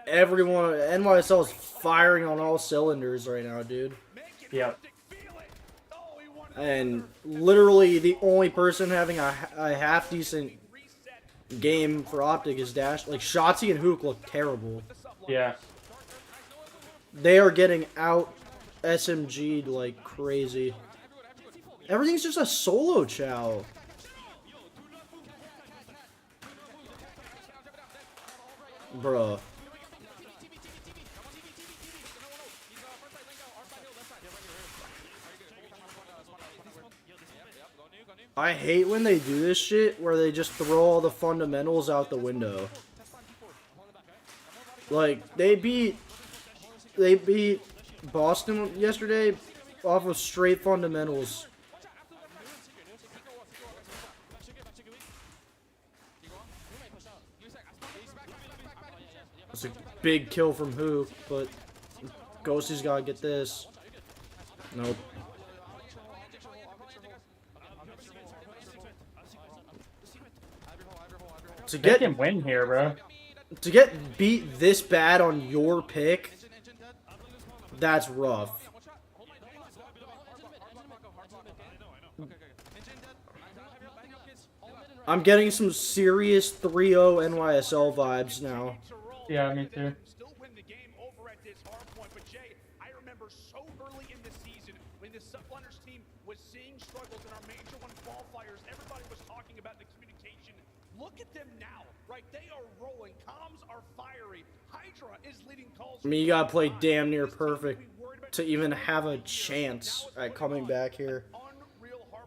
Everyone, NYSL is firing on all cylinders right now, dude. Yep. And literally the only person having a half decent game for Optic is Dash. Like, Shotzi and Hook look terrible. Yeah. They are getting out SMG'd like crazy. Everything's just a solo chow. Bruh. I hate when they do this shit where they just throw all the fundamentals out the window. Like, they beat Boston yesterday off of straight fundamentals. It's a big kill from Hook, but Ghosty's gotta get this. Nope. To They can win here, bro. To get beat this bad on your pick, that's rough. I'm getting some serious 3-0 NYSL vibes now. Yeah, me too. Still win the game over at this hard point. But Jay, I remember so early in the season when the Subliners team was seeing struggles in our Major 1 qualifiers, everybody was talking about the communication. Look at them now, right? They are rolling. Comms are fiery. Hydra is leading calls. I mean, you gotta play damn near perfect to even have a chance at coming back here.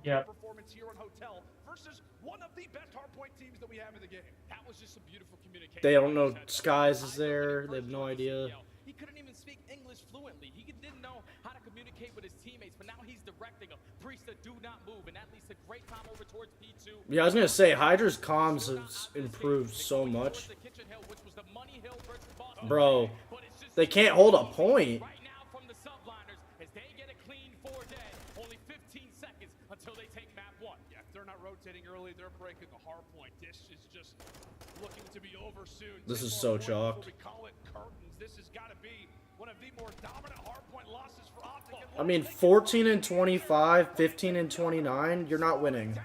Yeah. Performance here on Hotel versus one of the best hardpoint teams that we have in the game. That was just some beautiful communication. They don't know Skies is there. They have no idea. He couldn't even speak English fluently. He didn't know how to communicate with his teammates, but now he's directing them. Priesta, do not move, and that leads to great time over towards P2. Yeah, I was gonna say, Hydra's comms has improved so much. Bro, they can't hold a point. until they take map 1. Yeah, if they're not rotating early, they're breaking a hard point. This is just looking to be over soon. This is so chalked. We call it curtains. This has got to be one of the more dominant hardpoint losses for Optic. I mean, 14 and 25, 15 and 29, you're not winning.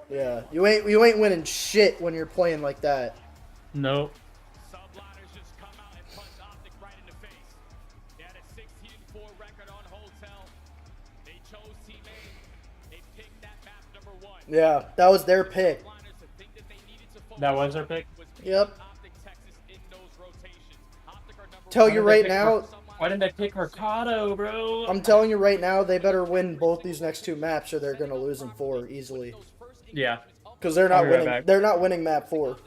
Yeah, you ain't winning shit when you're playing like that. Nope. Subliners just come out and punch Optic right in the face. They had a 16-4 record on Hotel. They chose Team A. They picked that map number 1. Yeah, that was their pick. That was their pick? Yep. Tell you right now. Why didn't they pick Mercado, bro? I'm telling you right now, they better win both these next 2 maps or they're gonna lose in 4 easily. Yeah. Because they're not winning. They're not winning map 4. To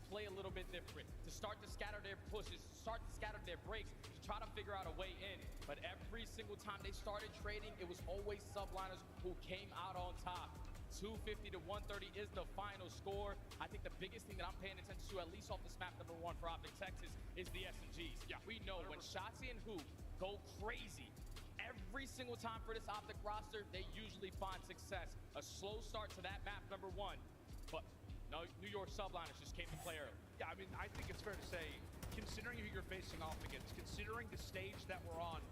play a little bit different, to start to scatter their pushes, to start to scatter their breaks, to try to figure out a way in. But every single time they started trading, it was always subliners who came out on top. 250 to 130 is the final score. I think the biggest thing that I'm paying attention to, at least off this map number 1 for Optic Texas, is the SMGs. Yeah, we know when Shotzi and Hoop go crazy, every single time for this Optic roster, they usually find success. A slow start to that map number 1, but no, New York Subliners just came to play early. Yeah, I mean, I think it's fair to say, considering who you're facing off against, considering the stage that we're on,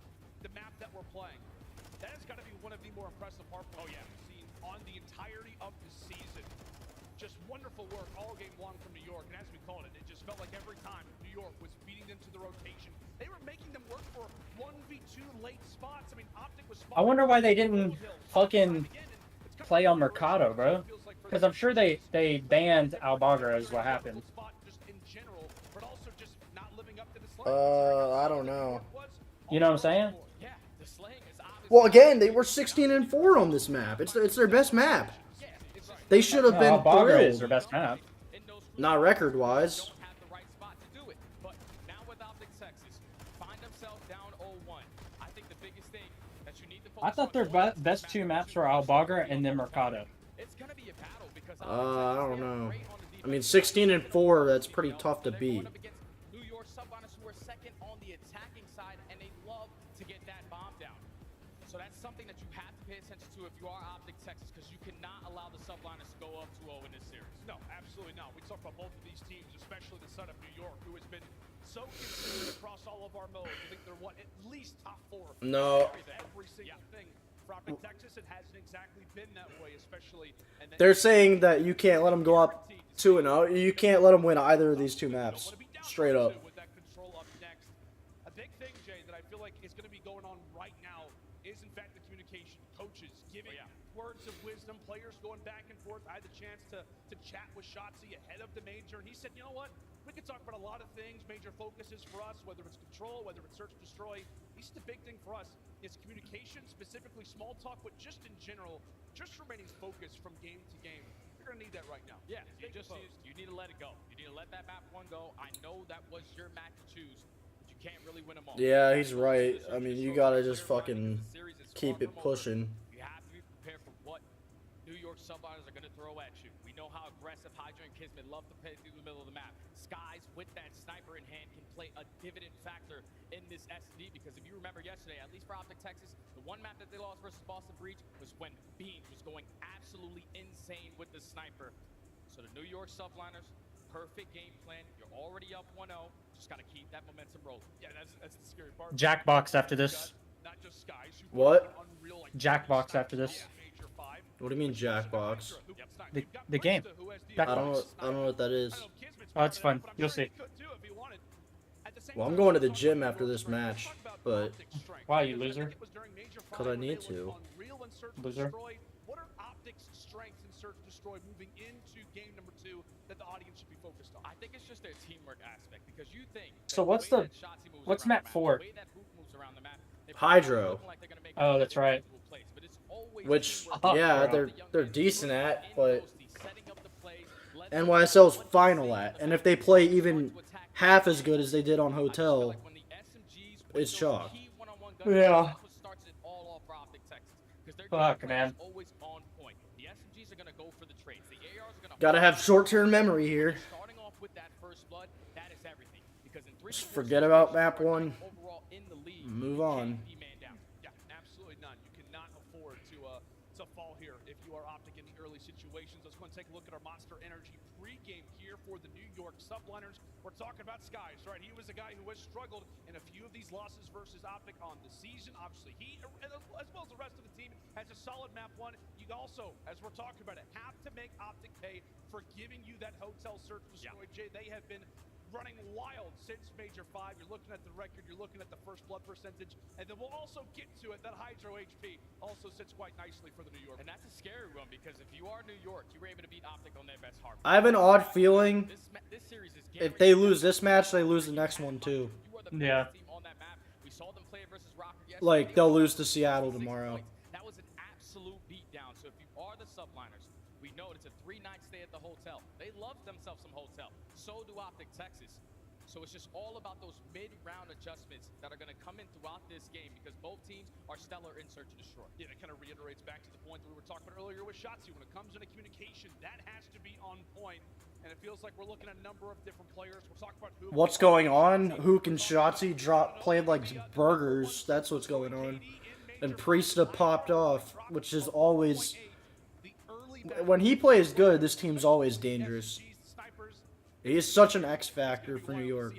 the map that we're playing, that has got to be one of the more impressive hardpoints we've seen on the entirety of the season. Just wonderful work all game long from New York, and as we called it, it just felt like every time New York was beating them to the rotation, they were making them work for 1v2 late spots. I mean, Optic was. I wonder why they didn't fucking play on Mercado, bro. Because I'm sure they banned Albagra is what happened. I don't know. You know what I'm saying? Well, again, they were 16 and 4 on this map. It's their best map. They should have been Albagra thrilled. is their best map. Not record-wise. I thought their best 2 maps were Albagra and then Mercado. I don't know. I mean, 16 and 4, that's pretty tough to beat. New York Subliners who are second on the attacking side, and they love to get that bomb down. So that's something that you have to pay attention to if you are Optic Texas, because you cannot allow the Subliners to go up 2-0 in this series. No, absolutely not. We talk about both of these teams, especially the son of New York, who has been so consistent across all of our modes. I think they're at least top 4. No. Every single thing. For Optic Texas, it hasn't exactly been that way, especially. They're saying that you can't let them go up 2-0. You can't let them win either of these 2 maps. Straight up. With that control up next. A big thing, Jay, that I feel like is going to be going on right now is, in fact, the communication. Coaches giving words of wisdom, players going back and forth. I had the chance to chat with Shotzi ahead of the major, and he said, you know what? We can talk about a lot of things, major focuses for us, whether it's control, whether it's search and destroy. This is the big thing for us. It's communication, specifically small talk, but just in general, just remaining focused from game to game. You're going to need that right now. Yeah, you need to let it go. You need to let that map 1 go. I know that was your map to choose, but you can't really win them all. Yeah, he's right. I mean, you gotta just fucking keep it pushing. You have to be prepared for what New York Subliners are going to throw at you. We know how aggressive Hydra and Kismet love to play through the middle of the map. Skies with that sniper in hand can play a dividend factor in this SD, because if you remember yesterday, at least for Optic Texas, the one map that they lost versus Boston Breach was when Beans was going absolutely insane with the sniper. So the New York Subliners, perfect game plan. You're already up 1-0. Just got to keep that momentum rolling. Yeah, that's the scary part. Jackbox after this. Not just Skies. What? Jackbox after this. What do you mean Jackbox? The game. I don't know what that is. Oh, it's fun. You'll see. Well, I'm going to the gym after this match, but why, you loser? Because I need to. Loser. What are Optic's strengths in search and destroy moving into game number 2 that the audience should be focused on? I think it's just their teamwork aspect, because you think. So what's map 4? Hydro. Oh, that's right. Which, yeah, they're decent at, but NYSL's final at. And if they play even half as good as they did on Hotel, it's chalk. Yeah. Fuck, man. Gotta have short-term memory here. Just forget about map 1. Move on. Yeah, absolutely none. You cannot a fall here if you are Optic in the early situations. Let's go and take a look at our Monster Energy pregame here for the New York Subliners. We're talking about Skies, right? He was a guy who has struggled in a few of these losses versus Optic on the season. Obviously, he, as well as the rest of the team, has a solid map one. You also, as we're talking about it, have to make Optic pay for giving you that hotel search destroy. Jay, they have been running wild since Major 5. You're looking at the record, you're looking at the first blood percentage, and then we'll also get to it. That Hydro HP also sits quite nicely for the New York. And that's a scary one because if you are New York, you were able to beat Optic on their best hard. I have an odd feeling This series is if they lose this match, they lose the next one too. Yeah. We saw them play versus Rocker yesterday. Like, they'll lose to Seattle tomorrow. That was an absolute beatdown. So if you are the Subliners, we know it's a 3-night stay at the hotel. They love themselves some hotel. So do Optic Texas. So it's just all about those mid-round adjustments that are going to come in throughout this game because both teams are stellar in search and destroy. Yeah, it kind of reiterates back to the point that we were talking about earlier with Shotzi. When it comes into communication, that has to be on point. And it feels like we're looking at a number of different players. We'll talk about who. What's going on? Hook and Shotzi played like burgers. That's what's going on. And Priesta popped off, which is always... When he plays good, this team's always dangerous. He is such an X factor for New York.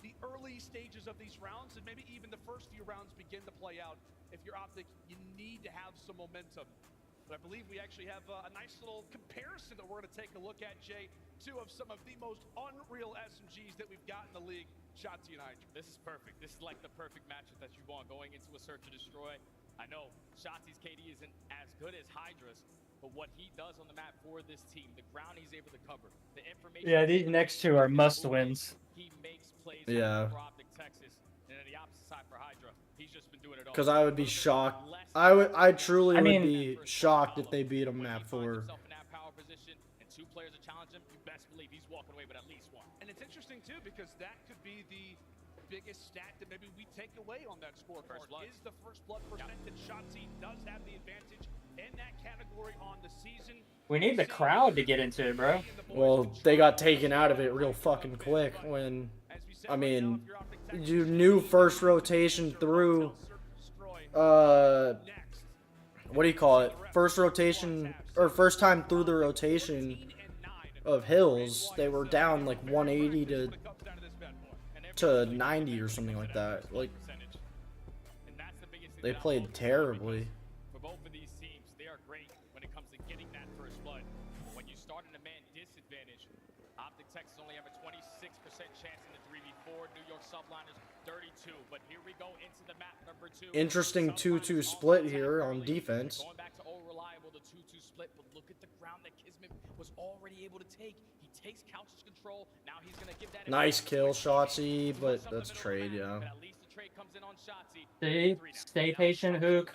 The early stages of these rounds and maybe even the first few rounds begin to play out. If you're Optic, you need to have some momentum. But I believe we actually have a nice little comparison that we're going to take a look at, Jay. Two of some of the most unreal SMGs that we've got in the league, Shotzi and Hydra. This is perfect. This is like the perfect matchup that you want going into a search and destroy. I know Shotzi's KD isn't as good as Hydra's, but what he does on the map for this team, the ground he's able to cover, the information. Yeah, these next two are must-wins. He makes plays for Optic Texas, and then the opposite side for Hydra. He's just been doing it all. Because I would be shocked. I truly would be shocked if they beat him map 4. And two players to challenge him, you best believe he's walking away with at least one. And it's interesting too because that could be the biggest stat that maybe we take away on that scorecard. Is the first blood percentage. Shotzi does have the advantage in that category on the season. We need the crowd to get into it, bro. Well, they got taken out of it real fucking quick when, I mean, you knew first rotation through, what do you call it? First rotation, or first time through the rotation of Hills, they were down like 180 to 90 or something like that. Like, they played terribly. For both of these teams, they are great when it comes to getting that first blood. When you start in a man disadvantage, Optic Texas only have a 26% chance in the 3v4. New York Subliners 32. But here we go into the map number 2. Interesting 2-2 split here on defense. Going back to all reliable, the 2-2 split, but look at the ground that Kismet was already able to take. He takes Couch's control. Now he's going to give that. Nice kill, Shotzi, but that's trade, yeah. But at least the trade comes in on Shotzi. Stay patient, Hook.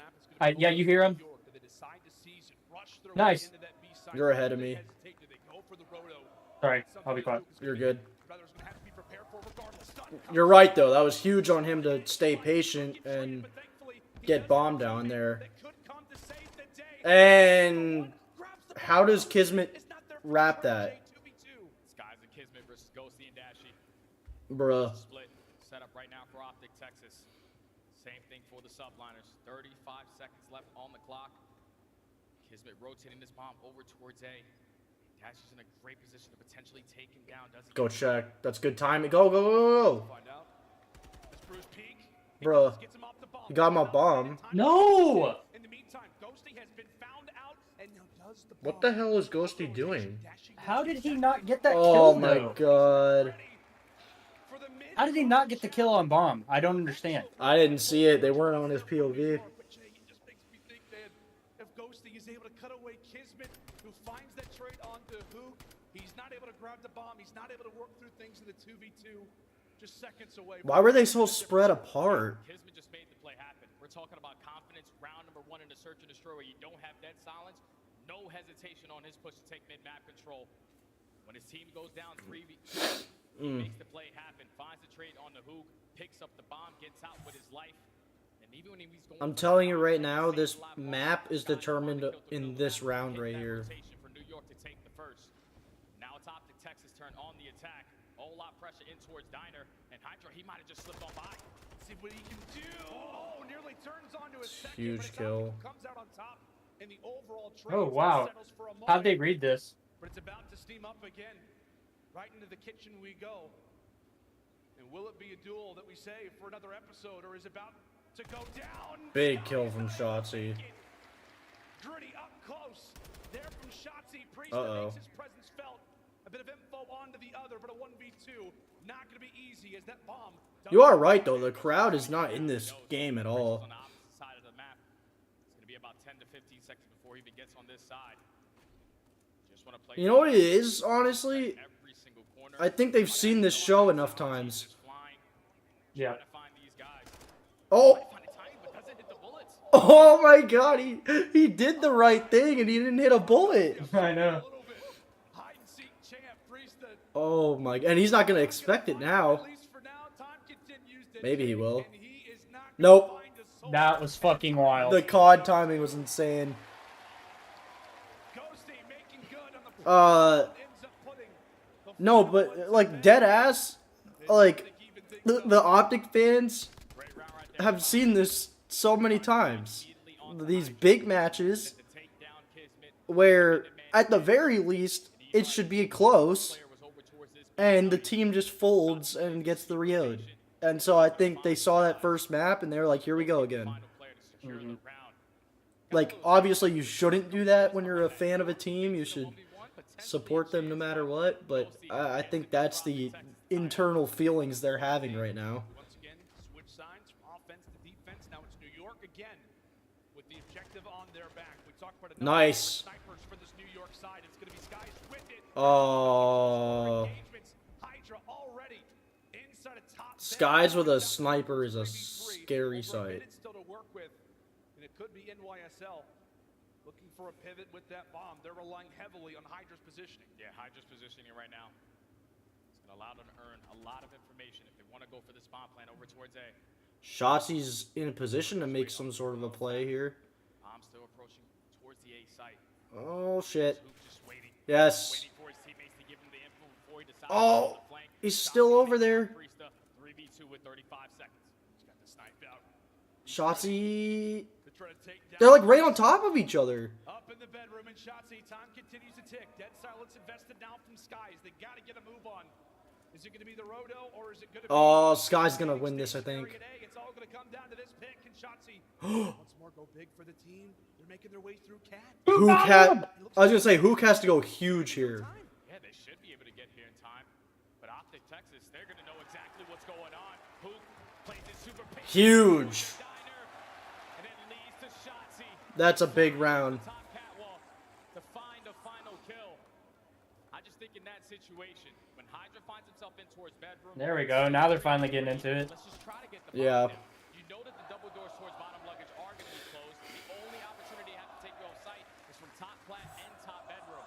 Yeah, you hear him? Nice. You're ahead of me. Sorry, I'll be quiet. You're good. You're right, though. That was huge on him to stay patient and get bombed down there. And how does Kismet wrap that? Skies and Kismet versus Ghosty and Dashy. Bruh. Split set up right now for Optic Texas. Same thing for the Subliners. 35 seconds left on the clock. Kismet rotating this bomb over towards A. Dashy's in a great position to potentially take him down. Does he Go check. That's good timing. Go, go, go, go. Bruh. You got my bomb. No! What the hell is Ghosty doing? How did he not get that kill? Oh my god. How did he not get the kill on bomb? I don't understand. I didn't see it. They weren't on his POV. If Ghosty is able to cut away Kismet, who finds that trade onto Hook, he's not able to grab the bomb. He's not able to work through things in the 2v2. Just seconds away. Why were they so spread apart? Kismet just made the play happen. We're talking about confidence. Round number 1 in the search and destroy where you don't have dead silence. No hesitation on his push to take mid-map control. When his team goes down 3v2, he makes the play happen, finds the trade on the Hook, picks up the bomb, gets out with his life. And even when he's going I'm telling you right now, this map is determined in this round right here. For New York to take the first. Now it's Optic Texas turn on the attack. A whole lot of pressure in towards Diner, and Hydra, he might have just slipped on by. See what he can do. Oh, nearly turns onto his second. Huge kill. Comes out on top. and the overall trade Oh, wow. settles for a How'd they moment. read this? But it's about to steam up again. Right into the kitchen we go. And will it be a duel that we save for another episode, or is it about to go down? Big kill from Shotzi. Gritty up close. There from Shotzi. Priest Uh-oh. makes his presence felt. A bit of info onto the other, but a 1v2. Not going to be easy as that bomb. You are right, though. The crowd is not in this game at all. On the opposite side of the map. It's going to be about 10 to 15 seconds before he even gets on this side. Just want to play. You know what it is, honestly? I think they've seen this show enough times. Yeah. Oh! Oh my god, he did the right thing and he didn't hit a bullet. I know. Oh my, and he's not going to expect it now. Maybe he will. Nope. That was fucking wild. The COD timing was insane. No, but like dead ass, like the Optic fans have seen this so many times. These big matches where at the very least it should be close and the team just folds and gets the reload. And so I think they saw that first map and they were like, here we go again. Like, obviously you shouldn't do that when you're a fan of a team. You should support them no matter what. But I think that's the internal feelings they're having right now. Once again, switch sides from offense to defense. Now it's New York again with the objective on their back. We talked about a Nice. snipers for this New York side. It's going to be Skies with it. Oh. Hydra already inside a top. Skies with a sniper is a scary sight. Still to work with, and it could be NYSL looking for a pivot with that bomb. They're relying heavily on Hydra's positioning. Yeah, Hydra's positioning right now. It's going to allow them to earn a lot of information if they want to go for this bomb plan over towards A. Shotzi's in a position to make some sort of a play here. Bomb still approaching towards the A site. Oh shit. Yes. Oh, he's still over there. 3v2 with 35 seconds. He's got the snipe out. Shotzi. They're like right on top of each other. Up in the bedroom and Shotzi, time continues to tick. Dead silence invested now from Skies. They got to get a move on. Is it going to be the Roto or is it going to be... Oh, Sky's going to win this, I think. It's all going to come down to this pick. And Shotzi once more go big for the team. They're making their way through Cat. I was going to say, Hook has to go huge here. Yeah, they should be able to get here in time. But Optic Texas, they're going to know exactly what's going on. Hook plays it super patient. Huge. That's a big round. To find a final kill. I just think in that situation, when Hydra finds himself in towards bedroom. There we go. Now they're finally getting into it. Let's just try to get the Yeah. You know that the double doors towards bottom luggage are going to be closed. The only opportunity to have to take you off site is from top plat and top bedroom.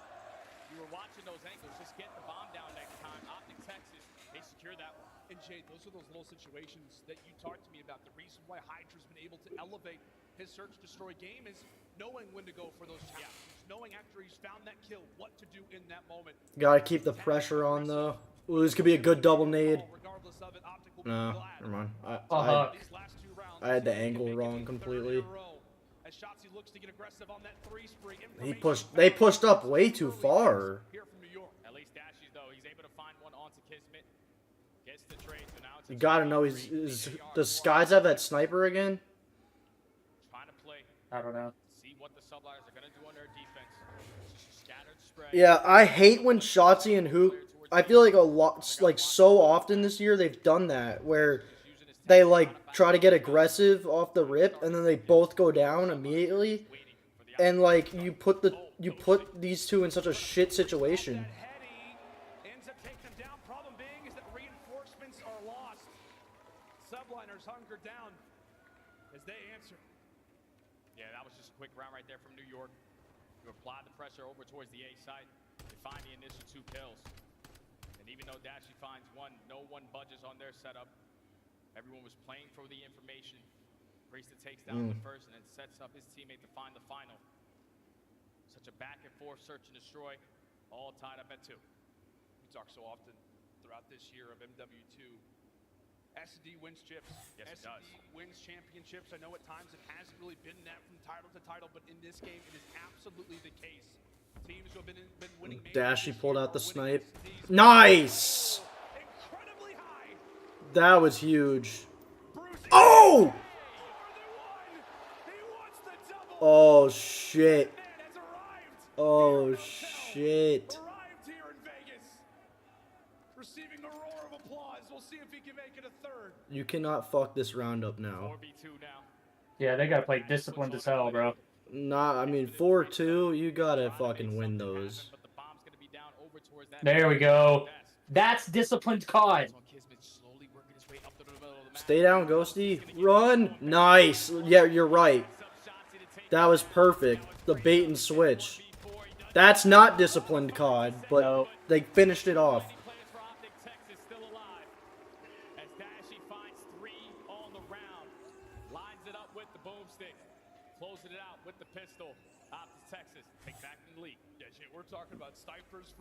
You were watching those angles. Just get the bomb down next time. Optic Texas, they secure that one. And Jade, those are those little situations that you talked to me about. The reason why Hydra's been able to elevate his search destroy game is knowing when to go for those challenges, knowing after he's found that kill what to do in that moment. Gotta keep the pressure on though. Ooh, this could be a good double nade. No, never mind. I had the angle wrong completely. They pushed up way too far. At least Dashies though, he's able to find one onto Kismet. Gets the trade, so now it's You gotta know does Skies have that sniper again? trying to play. I don't know. See what the subliners are going to do on their defense. Just scattered spread. Yeah, I hate when Shotzi and Hook. I feel like a lot, like so often this year they've done that where they like try to get aggressive off the rip and then they both go down immediately, and like you put these two in such a shit situation. Ends up taking them down. Problem being is that reinforcements are lost. Subliners hunker down as they answer. Yeah, that was just a quick round right there from New York. You apply the pressure over towards the A site. They find the initial 2 kills. And even though Dashi finds one, no one budges on their setup. Everyone was playing for the information. Priesta takes down the first and then sets up his teammate to find the final. Such a back and forth search and destroy, all tied up at 2. We talk so often throughout this year of MW2 SD wins chips. Yes, it SD does. wins championships. I know at times it hasn't really been that from title to title, but in this game, it is absolutely the case. Teams who have been winning. Dashy pulled out the snipe. Nice! That was huge. Oh! Oh, shit. Oh, shit. Receiving a roar of applause. We'll see if he can make it a third. You cannot fuck this round up now. 4v2 now. Yeah, they gotta play disciplined as hell, bro. Nah, I mean 4-2. You gotta fucking win those. There we go. That's disciplined COD. Stay down, Ghosty. Run. Nice. Yeah, you're right. That was perfect. The bait and switch. That's not disciplined COD, but they finished it off.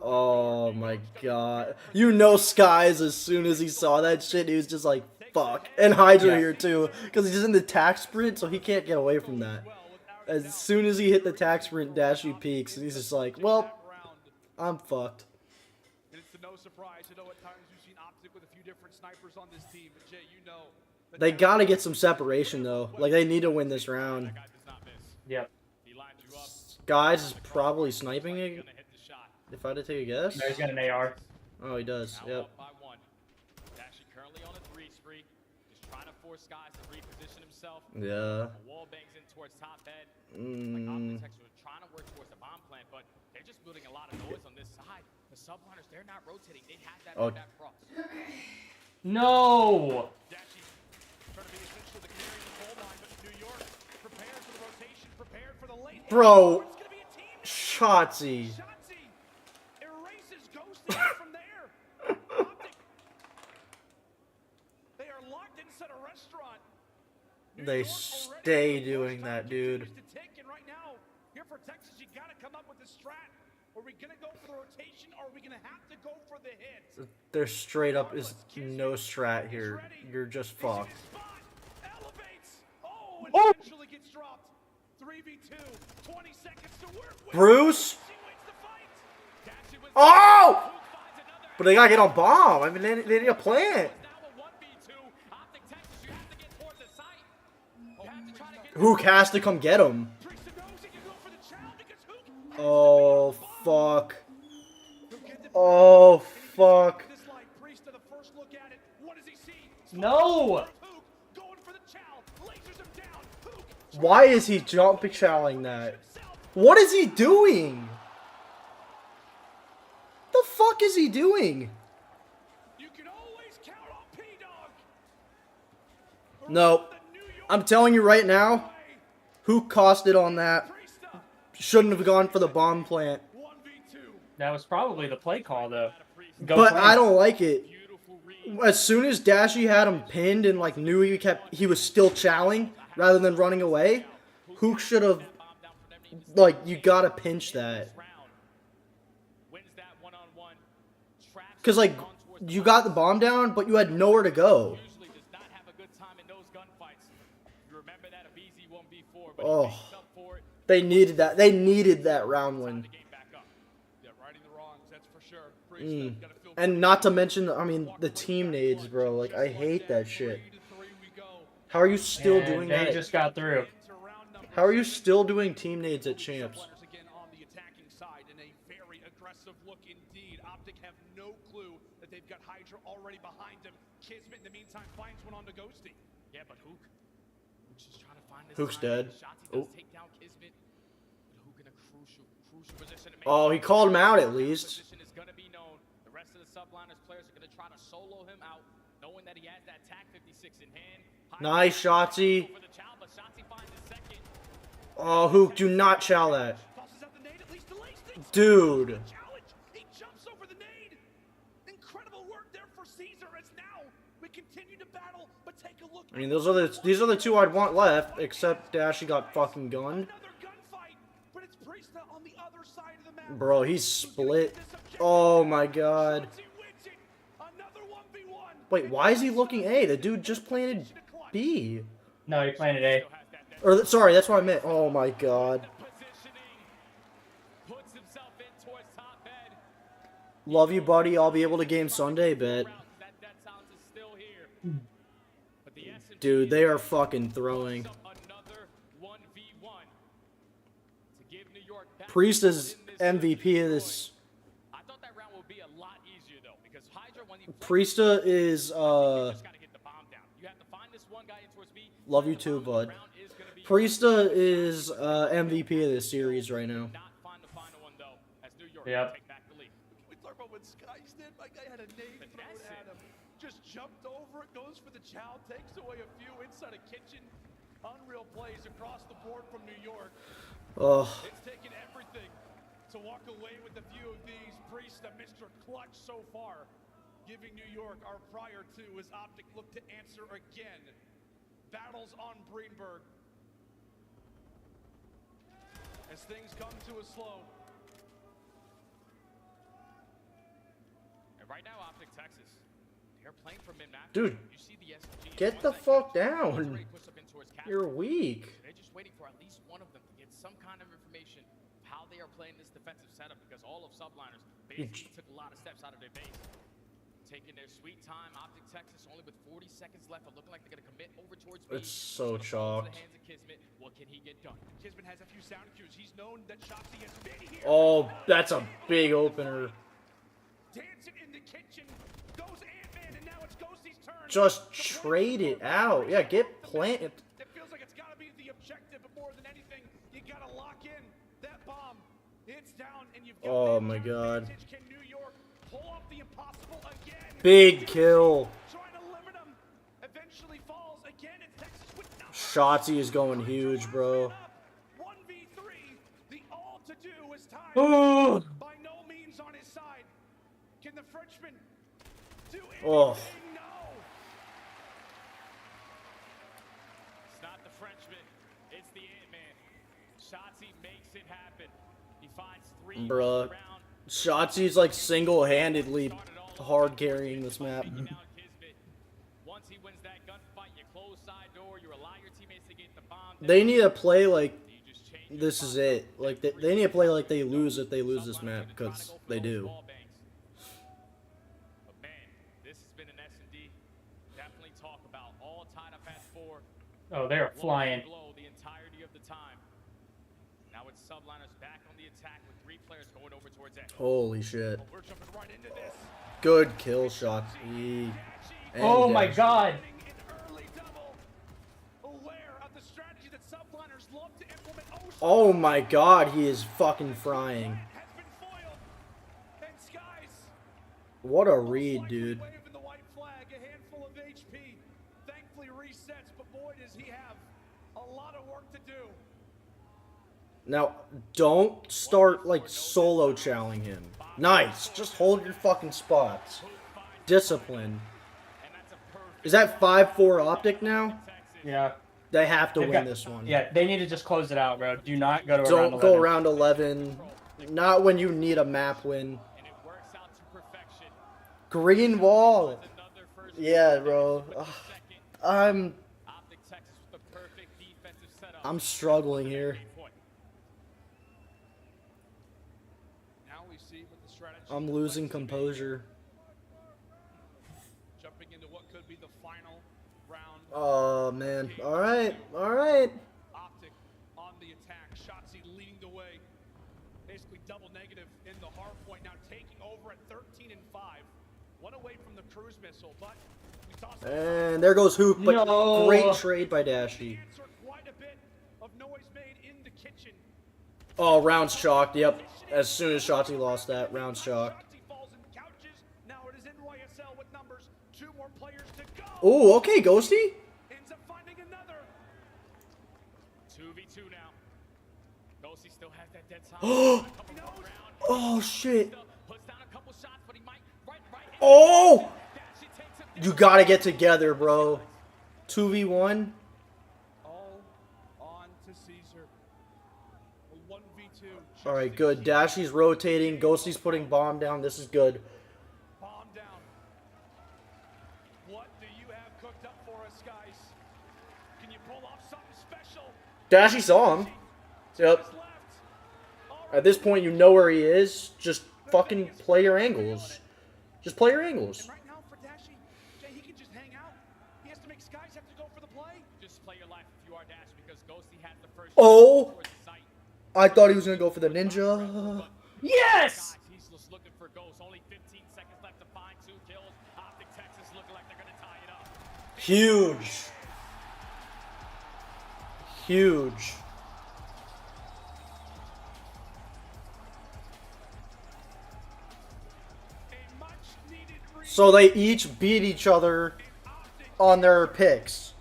Oh my god. You know Skies, as soon as he saw that shit, he was just like, fuck. And Hydra here too, because he's in the tack sprint, so he can't get away from that. As soon as he hit the tack sprint, Dashy peaks, and he's just like, well, I'm fucked. And it's no surprise, you know, at times we've seen Optic with a few different snipers on this team, but Jay, you know. They gotta get some separation though. Like, they need to win this round. Yep. Skies is probably sniping it. If I had to take a guess. No, he's got an AR. Oh, he does. Yep. Actually currently on a 3 spree. Just trying to force Skies to reposition himself. Yeah. Wall bangs in towards top head. Like Optitex are trying to work towards the bomb plant, but they're just building a lot of noise on this side. The subliners, they're not rotating. They had that back cross. No! Dashy trying to be essentially the canary in the coal mine, but New York prepared for the rotation, prepared for the late hit. Bro. Shotzi. Erases Ghosty from there. Optic. They are locked inside a restaurant. They stay doing that, dude. And right now, here for Texas, you gotta come up with a strat. Are we gonna go for the rotation, or are we gonna have to go for the hit? There straight up is no strat here. You're just fucked. Elevates. Oh, and eventually gets dropped. 3v2. 20 seconds to work with. Bruce? Oh! But they gotta get on bomb. I mean, they need a plant. Hook has to come get him. Oh, fuck. Oh, fuck. No! Why is he jumping chowing that? What is he doing? The fuck is he doing? No. I'm telling you right now, who cost it on that? Shouldn't have gone for the bomb plant. That was probably the play call, though. But I don't like it. As soon as Dashy had him pinned and like knew he was still chowing rather than running away, Hook should have, like, you gotta pinch that. Because, like, you got the bomb down, but you had nowhere to go. Oh, they needed that. They needed that round win. And not to mention, I mean, the team nades, bro. Like, I hate that shit. How are you still doing that? They just got through. How are you still doing team nades at Champs? They've got Hydra already behind him. Kismet in the meantime finds one on the Ghosty. Yeah, but Hook's just trying to find his Hook's dead. Oh. take down Kismet. But Hook in a crucial position. Oh, he called him out at least. Position is gonna be known. The rest of the subliners players are gonna try to solo him out, knowing that he has that TAC 56 in hand. Nice, Shotzi. Oh, Hook, do not chow that. Dude. I mean, these are the two I'd want left, except Dashy got fucking gunned. Bro, he's split. Oh my god. Wait, why is he looking A? The dude just planted B. No, he planted A. Or, sorry, that's what I meant. Oh my god. Love you, buddy. I'll be able to game Sunday, bet. Dude, they are fucking throwing. Priest is MVP of this. Priesta is, love you too, bud. Priesta is, MVP of this series right now. Yep. We talk about what Skies did. My guy had a name thrown at him. Just jumped over it, goes for the chow, takes away a few inside a kitchen. Unreal plays across the board from New York. Oh. It's taken everything to walk away with a few of these. Priest, Mr. Clutch so far, giving New York our prior to as Optic look to answer again. Battles on Greenberg. As things come to a slow. And right now, Optic Texas, they're playing for mid-match. Dude, You see the SG get the fuck down. You're weak. They're just waiting for at least one of them to get some kind of information of how they are playing this defensive setup, because all of subliners basically took a lot of steps out of their base. Taking their sweet time. Optic Texas only with 40 seconds left, but looking like they're going to commit over towards B. It's so chalked. What can he get done? Kismet has a few sound cues. He's known that Shotzi has been here. Oh, that's a big opener. Dancing in the kitchen. Goes Ant-Man, and now it's Ghosty's turn. Just trade it out. Yeah, get planted. It feels like it's got to be the objective, but more than anything, you got to lock in that bomb. It's down, and you've got Oh my god. Can New York pull off the impossible again? Big kill. Trying to limit him. Eventually falls again. It's Texas with Shotzi is going huge, bro. 1v3. The all to do is time. Oh. By no means on his side. Can the Frenchman do anything? Oh. It's not the Frenchman. It's the Ant-Man. Shotzi makes it happen. He finds 3 Bruh. Shotzi's like single-handedly hard carrying this map. Once he wins that gunfight, you close side door, you allow your teammates to get the bomb. They need to play like this is it. Like they need to play like they lose if they lose this map, because they do. But man, this has been an S&D. Definitely talk about all tied up at 4. Oh, they're flying. The entirety of the time. Now it's subliners back on the attack with 3 players going over towards A. Holy shit. We're jumping right into this. Good kill, Shotzi. And Oh my dash. god. Oh my god, he is fucking frying. What a read, dude. Waving the white flag, a handful of HP. Thankfully resets, but boy does he have a lot of work to do. Now, don't start like solo challenging him. Nice. Just hold your fucking spots. Discipline. Is that 5-4 Optic now? Yeah. They have to They've win got- this one. Yeah, they need to just close it out, bro. Do not go to round Don't 11. go around 11. Not when you need a map win. Green wall. Yeah, bro. Ugh. I'm struggling here. Now we see what the strategy I'm losing composure. jumping into what could be the final round. Oh man. All right. All right. Optic on the attack. Shotzi leading the way. Basically double negative in the hard point. Now taking over at 13-5. One away from the cruise missile, but we saw some And there goes Hoop. But No. great trade by Dashy. answer. Quite a bit of noise made in the kitchen. Oh, round's chalked. Yep. As soon as Shotzi lost that, round's chalked. Shotzi falls in couches. Now it is NYSL with numbers. 2 more players to go. Oh, okay, Ghosty. Ends up finding another. 2v2 now. Ghosty still has that dead time. Oh shit. Puts down a couple shots, but he might right. Oh! You gotta get together, bro. 2v1. All on to Caesar. A 1v2. All right, good. Dashy's rotating. Ghosty's putting bomb down. This is good. Bomb down. Dashy saw him. Yep. At this point, you know where he is. Just fucking play your angles. Just play your angles. Right now for Dashy, Jay, he can just hang out. He has to make Skies have to go for the play. Just play your life if you are Dash because Ghosty has the first. Oh! I thought he was going to go for the ninja. Yes! He's just looking for Ghost. Only 15 seconds left to find 2 kills. Optic Texas looking like they're going to tie it up. Huge. Huge. So they each beat each other on their picks.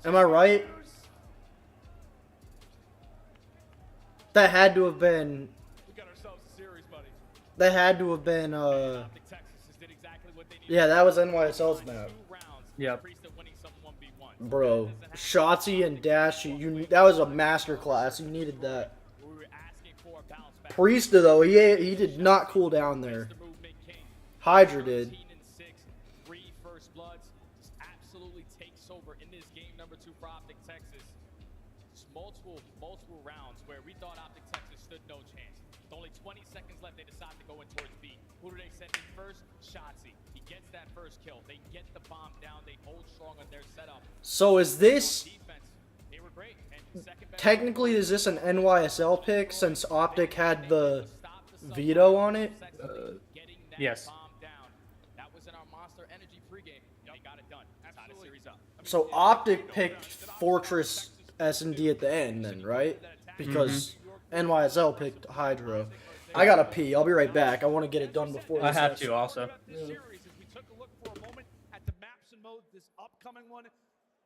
Am I right? That had to have been. That had to have been. Yeah, that was NYSL's map. Yep. Bro, Shotzi and Dashy, that was a masterclass. You needed that. Priesta though, he did not cool down there. Hydra did. Absolutely takes over in this game number 2 for Optic Texas. Just multiple rounds where we thought Optic Texas stood no chance. With only 20 seconds left, they decide to go in towards B. Who do they send in first? Shotzi. He gets that first kill. They get the bomb down. They hold strong on their setup. So is this technically is this an NYSL pick since Optic had the veto on it? Yes. That was in our Monster Energy pregame. They got it done. Tied the series up. So Optic picked Fortress S&D at the end then, right? Because NYSL picked Hydra. I gotta pee. I'll be right back. I want to get it done before. I have to also. We took a look for a moment at the maps and mode. This upcoming one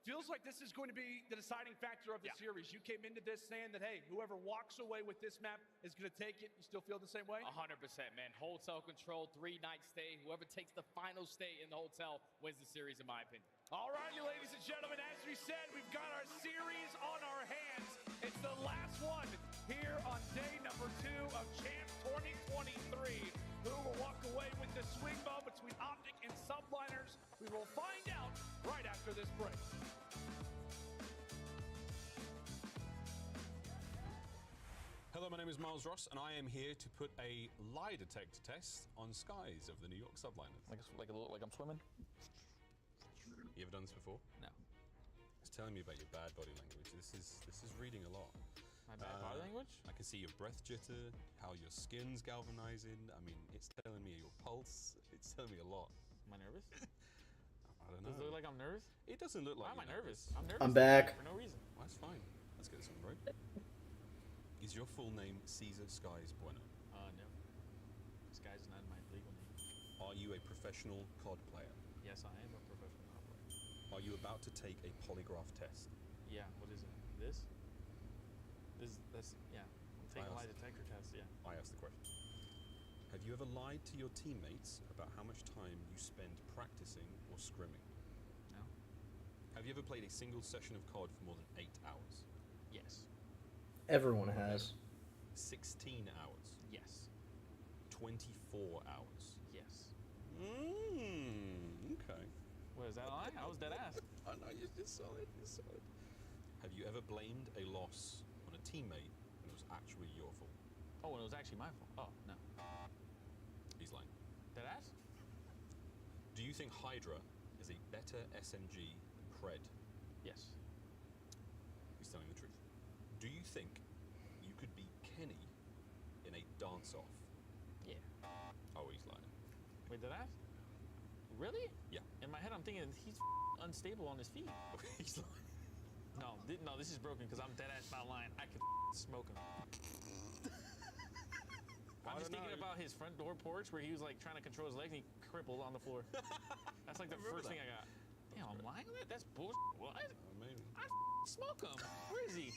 feels like this is going to be the deciding factor of the series. You came into this saying that, hey, whoever walks away with this map is going to take it. You still feel the same way? 100%, man. Hotel control, 3-night stay. Whoever takes the final stay in the hotel wins the series, in my opinion. All righty, ladies and gentlemen, as we said, we've got our series on our hands. It's the last one here on day number 2 of CHAMPS 2023. Who will walk away with the swing ball between Optic and Subliners? We will find out right after this break. Hello, my name is Miles Ross, and I am here to put a lie detector test on Skies of the New York Subliners. Like I'm swimming? You ever done this before? No. It's telling me about your bad body language. This is reading a lot. My bad body language? I can see your breath jitter, how your skin's galvanizing. I mean, it's telling me your pulse. It's telling me a lot. Am I nervous? I don't know. Does it look like I'm nervous? It doesn't look like. Why am I nervous? I'm nervous. I'm back. For no reason. Well, that's fine. Let's get this on the road. Is your full name Caesar Skies Bueno? No. Skies is not my legal name. Are you a professional COD player? Yes, I am a professional COD player. Are you about to take a polygraph test? Yeah, what is it? That's, yeah. I'm taking a lie detector test, yeah. I asked the question. Have you ever lied to your teammates about how much time you spend practicing or scrimming? No. Have you ever played a single session of COD for more than 8 hours? Yes. Everyone has. 16 hours? Yes. 24 hours? Yes. Okay. What, is that a lie? I was dead ass. I know, you're solid, you're solid. Have you ever blamed a loss on a teammate when it was actually your fault? Oh, when it was actually my fault? Oh, no. He's lying. Dead ass? Do you think Hydra is a better SMG than Pred? Yes. He's telling the truth. Do you think you could beat Kenny in a dance-off? Yeah. Oh, he's lying. Wait, dead ass? Really? Yeah. In my head, I'm thinking he's unstable on his feet. He's lying. No, this is broken because I'm dead ass not lying. I could smoke him. I'm just thinking about his front door porch where he was like trying to control his legs and he crippled on the floor. That's like the first thing I got. Damn, I'm lying on that? That's bullshit. What? Maybe. I smoke him. Where is he?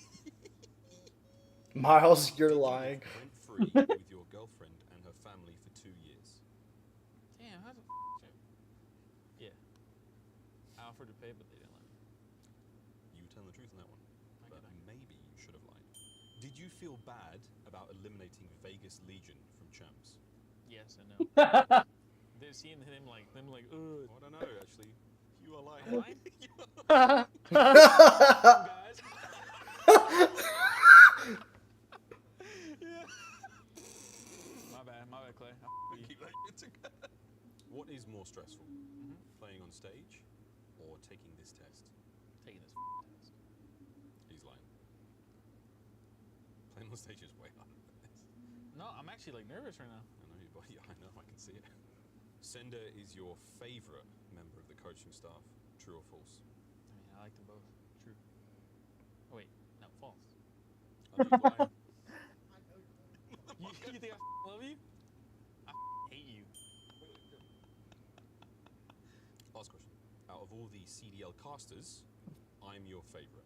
Miles, you're lying. Went free with your girlfriend and her family for 2 years. Damn, how's it? Yeah. I offered to pay, but they didn't let me. You were telling the truth on that one. But maybe you should have lied. Do Did you feel bad about eliminating Vegas Legion from Champs? Yes and no. They're seeing them like, I don't know, actually. You are lying. Lying? Guys. My bad, Clay. Keep that shit together. What is more stressful, playing on stage or taking this test? Taking this test. He's lying. Playing on stage is way harder than this. No, I'm actually like nervous right now. I know, but yeah, I know, I can see it. Sender is your favorite member of the coaching staff. True or false? I mean, I like them both. True. Oh wait, no, false. I'm just lying. You think I love you? I hate you. Last question. Out of all the CDL casters, I'm your favorite.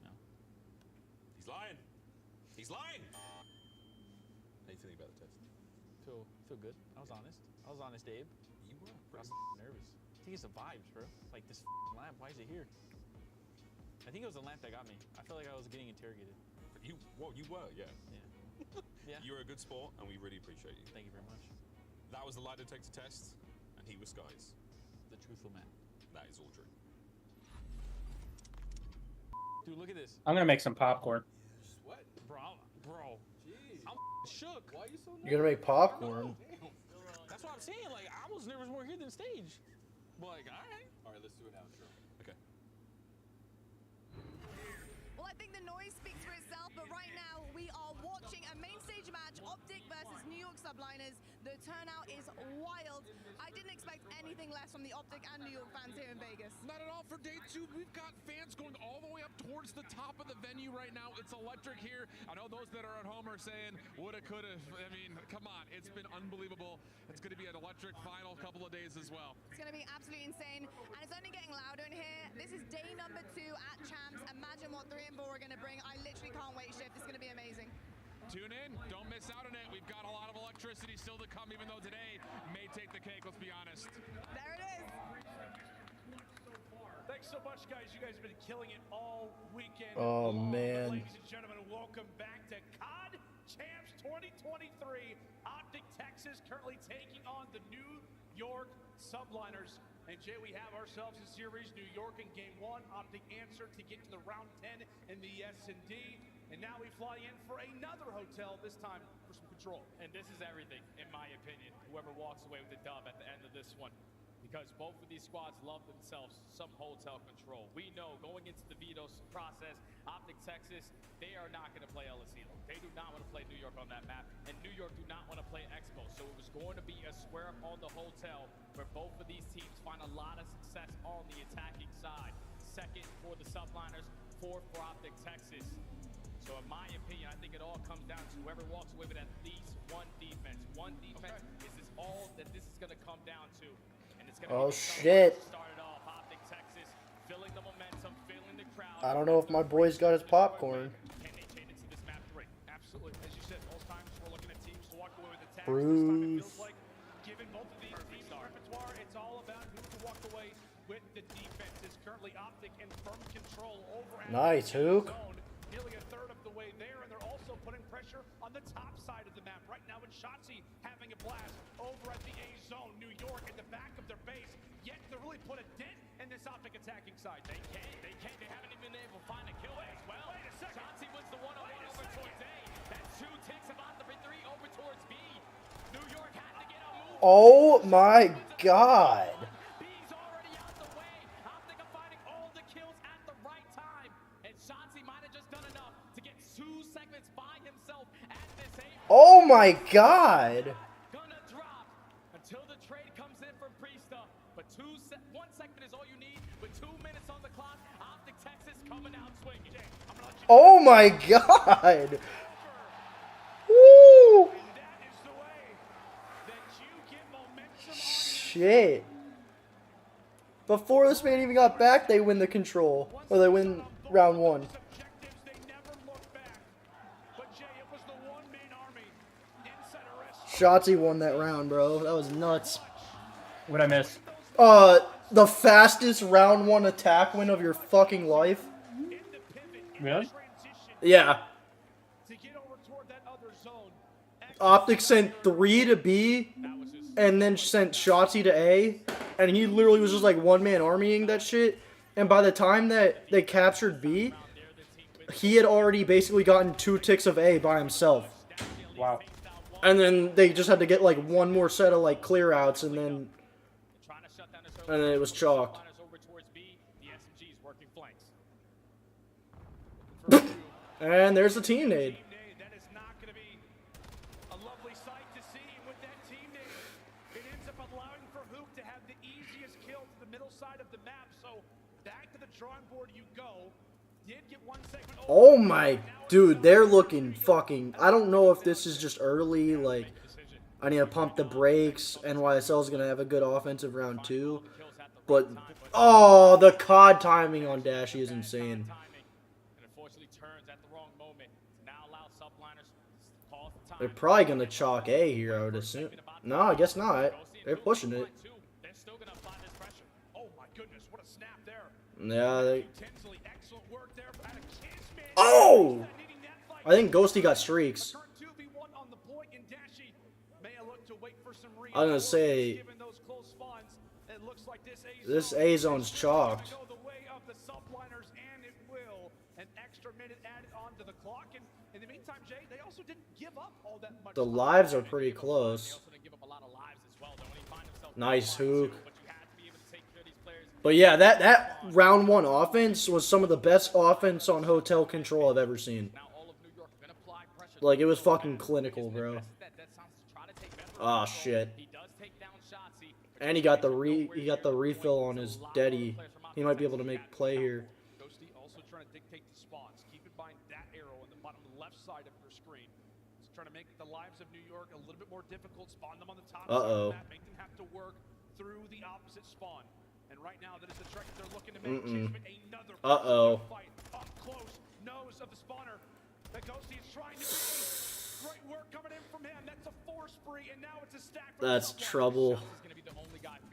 No. He's lying. He's lying. How do you feeling about the test? Feel good. I was honest. Abe. You were. I'm nervous. I think it's the vibes, bro. Like this lamp. Why is it here? I think it was the lamp that got me. I felt like I was getting interrogated. You were, yeah. Yeah. You're a good sport, and we really appreciate you. Thank you very much. That was the lie detector test, and he was Skies. The truthful man. That is all true. Dude, look at this. I'm gonna make some popcorn. What? Bro. Jeez. I'm shook. Why are you so nervous? You're gonna make popcorn. That's what I'm saying. Like, I was nervous more here than stage. But, like, all right. All right, let's do an outro. Okay. Well, I think the noise speaks for itself, but right now we are watching a main stage match, Optic versus New York Subliners. The turnout is wild. I didn't expect anything less from the Optic and New York fans here in Vegas. Not at all for day 2. We've got fans going all the way up towards the top of the venue right now. It's electric here. I know those that are at home are saying, woulda, coulda. I mean, come on. It's been unbelievable. It's going to be an electric final couple of days as well. It's going to be absolutely insane, and it's only getting louder in here. This is day number 2 at Champs. Imagine what 3 and 4 are going to bring. I literally can't wait, Shift. It's going to be amazing. Tune in. Don't miss out on it. We've got a lot of electricity still to come, even though today may take the cake, let's be honest. There it is. Thanks so much, guys. You guys have been killing it all weekend. Oh, long. man. Ladies and gentlemen, welcome back to COD Champs 2023. Optic Texas currently taking on the New York Subliners. And Jay, we have ourselves a series, New York in game 1. Optic answered to get to the round 10 in the S&D. And now we fly in for another hotel, this time for some control. And this is everything, in my opinion, whoever walks away with the dub at the end of this one. Because both of these squads love themselves some hotel control. We know going into the veto process, Optic Texas, they are not going to play El Asilo. They do not want to play New York on that map, and New York do not want to play Expo. So it was going to be a square up on the hotel where both of these teams find a lot of success on the attacking side. Second for the Subliners, fourth for Optic Texas. So in my opinion, I think it all comes down to whoever walks away with at least one defense. One defense is all that this is going to come down to. And it's going to Oh, shit. Started off Optic Texas, filling the momentum, filling the crowd. I don't know if my boy's got his popcorn. Can they change it to this map 3? Absolutely. As you said, most times we're looking at teams to walk away with attacks. Bruce. This time it feels like, given both of these teams' repertoire, it's all about who can walk away with the defenses. Currently Optic in firm control over at Nice, the Hook. zone. Nearly a third of the way there, and they're also putting pressure on the top side of the map. Right now, with Shotzi having a blast over at the A zone, New York at the back of their base, yet to really put a dent in this Optic attacking side. They can't. They haven't even been able to find a kill as well. Wait a second. Shotzi wins the 1-on-1 over towards A. That's 2 ticks about the 3 over towards B. New York had to get a move. Oh my god. B's already out the way. Optic are finding all the kills at the right time. And Shotzi might have just done enough to get 2 segments by himself at this A. Oh my god. Gonna drop until the trade comes in from Priesta. But 1 segment is all you need. With 2 minutes on the clock, Optic Texas coming out swinging. I'm gonna let you Oh my god. Woo. that is the way that you get momentum on Shit. Before this man even got back, they win the control. Or they win round 1. objectives. They never look back. But Jay, it was the one main army inside of Rest Shotzi won that round, bro. That was nuts. What'd I miss? The fastest round 1 attack win of your fucking life. Really? Yeah. Optic sent 3 to B, and then sent Shotzi to A, and he literally was just like one-man armying that shit. And by the time that they captured B, he had already basically gotten 2 ticks of A by himself. Wow. And then they just had to get like one more set of like clear outs, and then it was chalked. And there's the team nade. Oh my, dude, they're looking fucking, I don't know if this is just early, like, I need to pump the brakes, NYSL's gonna have a good offensive round 2, but, oh, the COD timing on Dashy is insane. They're probably gonna chalk A here, I would assume. No, I guess not. They're pushing it. Yeah, they... Oh! I think Ghosty got streaks. I was gonna say, this A zone's chalked. The lives are pretty close. Nice hook. But yeah, that round 1 offense was some of the best offense on Hotel Control I've ever seen. Like, it was fucking clinical, bro. Ah, shit. And he got the refill on his Deddy. He might be able to make play here. Ghosty also trying to dictate the spawns. Keep in mind that arrow on the bottom left side of your screen. It's trying to make the lives of New York a little bit more difficult. Spawn them on the top side of the map. Make them have to work through the opposite spawn. And right now, that is the trick they're looking to make. Another fight up close, nose of the spawner. That Ghosty is trying to do. Great work coming in from him. That's a 4 spree, and now it's a stack. That's trouble.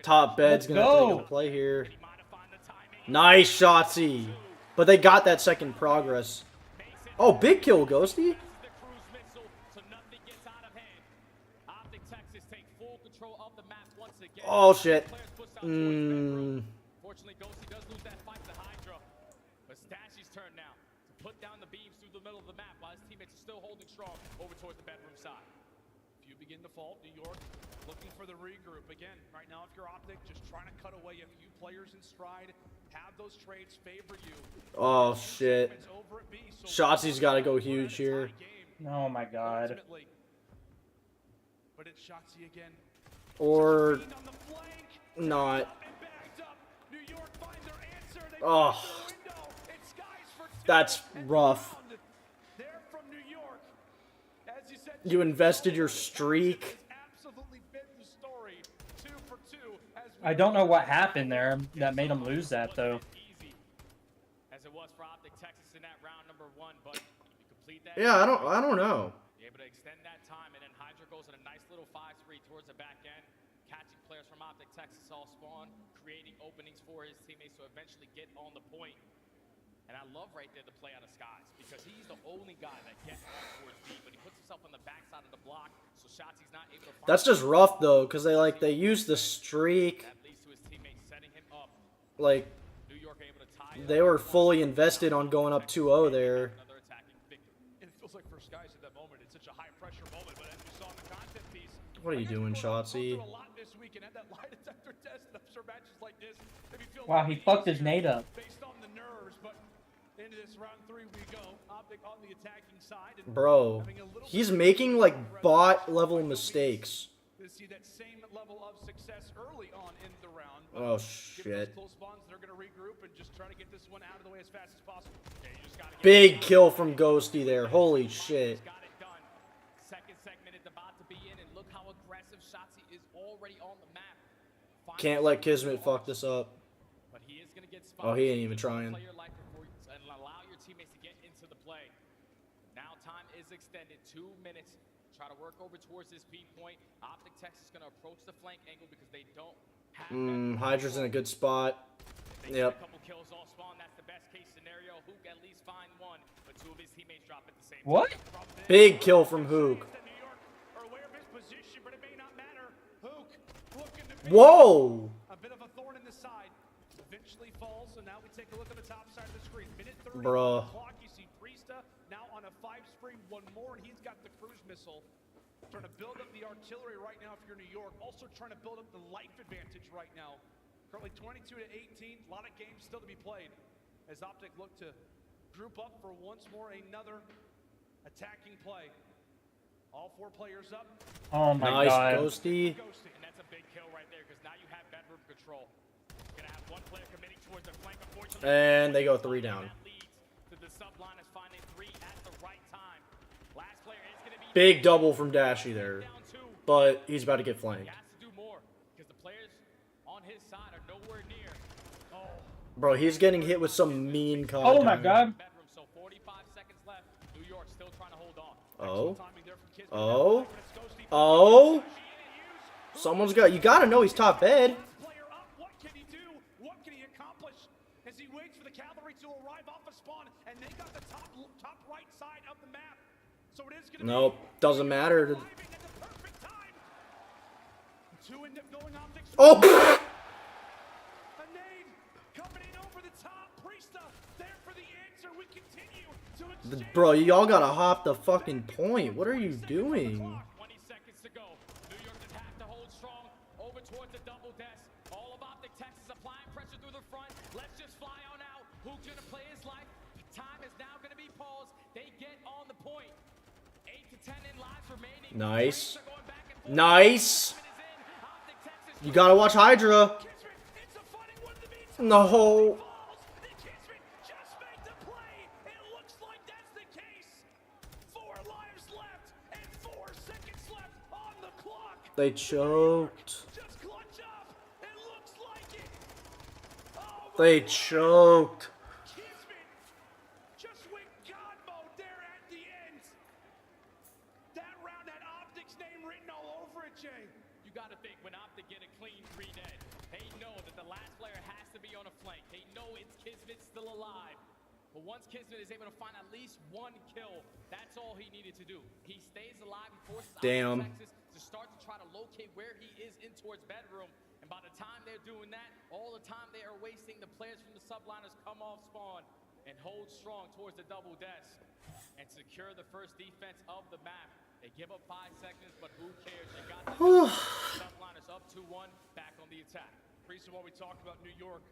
Top bed's gonna take a play here. Nice Shotzi. But they got that second progress. Oh, big kill, Ghosty. Oh, shit. Fortunately, Ghosty does lose that fight to Hydra. But Stashy's turn now to put down the beams through the middle of the map while his teammates are still holding strong over towards the bedroom side. If you begin to fall, New York looking for the regroup. Again, right now, if you're Optic, just trying to cut away a few players in stride. Have those trades favor you. Oh, shit. Shotzi's got to go huge here. Oh, my God. But it's Shotzi again. Or not. Oh, that's rough. You invested your streak. I don't know what happened there that made him lose that, though. As it was for Optic Texas in that round number 1, but you complete that. Yeah, I don't know. You're able to extend that time, and then Hydra goes in a nice little 5-3 towards the back end, catching players from Optic Texas all spawn, creating openings for his teammates to eventually get on the point. And I love right there the play out of Skies, because he's the only guy that gets on towards B, but he puts himself on the backside of the block, so Shotzi's not able to find. That's just rough though, because they used the streak. That leads to his teammates setting him up. Like, New York able to tie they were fully invested on going up 2-0 there. It feels like for Skies at that moment, it's such a high pressure moment, but as we saw in the content piece, What are you doing, Shotzi? Wow, he fucked his nade up. Based on the nerves, but into this round 3 we go. Optic on the attacking side. Bro, he's making like bot level mistakes. To see that same level of success early on in the round. Oh shit. Close spawns, they're going to regroup and just try to get this one out of the way as fast as possible. Big kill from Ghosty there. Holy shit. Second segment is about to be in, and look how aggressive Shotzi is already on the map. Can't let Kismet fuck this up. But he is going to get Oh, he ain't even trying. And allow your teammates to get into the play. Now time is extended. 2 minutes. try to work over towards this B point. Optic Texas is going to approach the flank angle because they don't have Hydra's in a good spot. Yep. a couple kills all spawn. That's the best case scenario. Hook at least find one, but two of his teammates drop at the same What? time. Big kill from Hook. Whoa! A bit of a thorn in the side. Eventually falls, so now we take a look at the top side of the screen. Minute 30 Bruh. on the clock. You see Priesta now on a 5 spree, one more, and he's got the cruise missile. Trying to build up the artillery right now if you're New York. Also trying to build up the life advantage right now. Currently 22 to 18. A lot of games still to be played as Optic look to group up for once more another attacking play. All 4 players up. Oh my nice, god. Ghosty. And that's a big kill right there because now you have bedroom control. You're gonna have one player committing towards the flank. Unfortunately, And they go 3 down. that leads to the subliners finding 3 at the right time. Last player is gonna be Big double from Dashy there. But he's about to get flanked. has to do more because the players on his side are nowhere near. Oh, Bro, he's getting hit with some mean contact. Oh my god. bedroom. So 45 seconds left. New York still trying to hold on. Oh. Timing there from Kismet. Oh. Oh. Someone's got... You gotta know he's top bed. Player up. What can he do? What can he accomplish as he waits for the cavalry to arrive off a spawn? And they got the top right side of the map. So it is gonna Nope. Doesn't matter. Two end up going optics. Oh! A nade coming in over the top. Priesta there for the answer. We continue to exchange. Bro, y'all gotta hop the fucking point. What are you doing? 20 seconds to go. New York just have to hold strong over towards the double desk. All of Optic Texas applying pressure through the front. Let's just fly on out. Who's gonna play his life? Time is now gonna be paused. They get on the point. 8 to 10 in lives remaining. Nice. Nice. You gotta watch Hydra. No. They choked. They choked. Just went God mode there at the end. That round had Optic's name written all over it, Jay. You got to think when Optic get a clean 3 dead, they know that the last player has to be on a flank. They know it's Kismet still alive. But once Kismet is able to find at least 1 kill, that's all he needed to do. He stays alive and forces Damn. Optic Texas to start to try to locate where he is in towards bedroom. And by the time they're doing that, all the time they are wasting, the players from the subliners come off spawn and hold strong towards the double desk and secure the first defense of the map. They give up 5 seconds, but who cares? They got the subliners up 2-1, back on the attack. Reason why we talked about New York,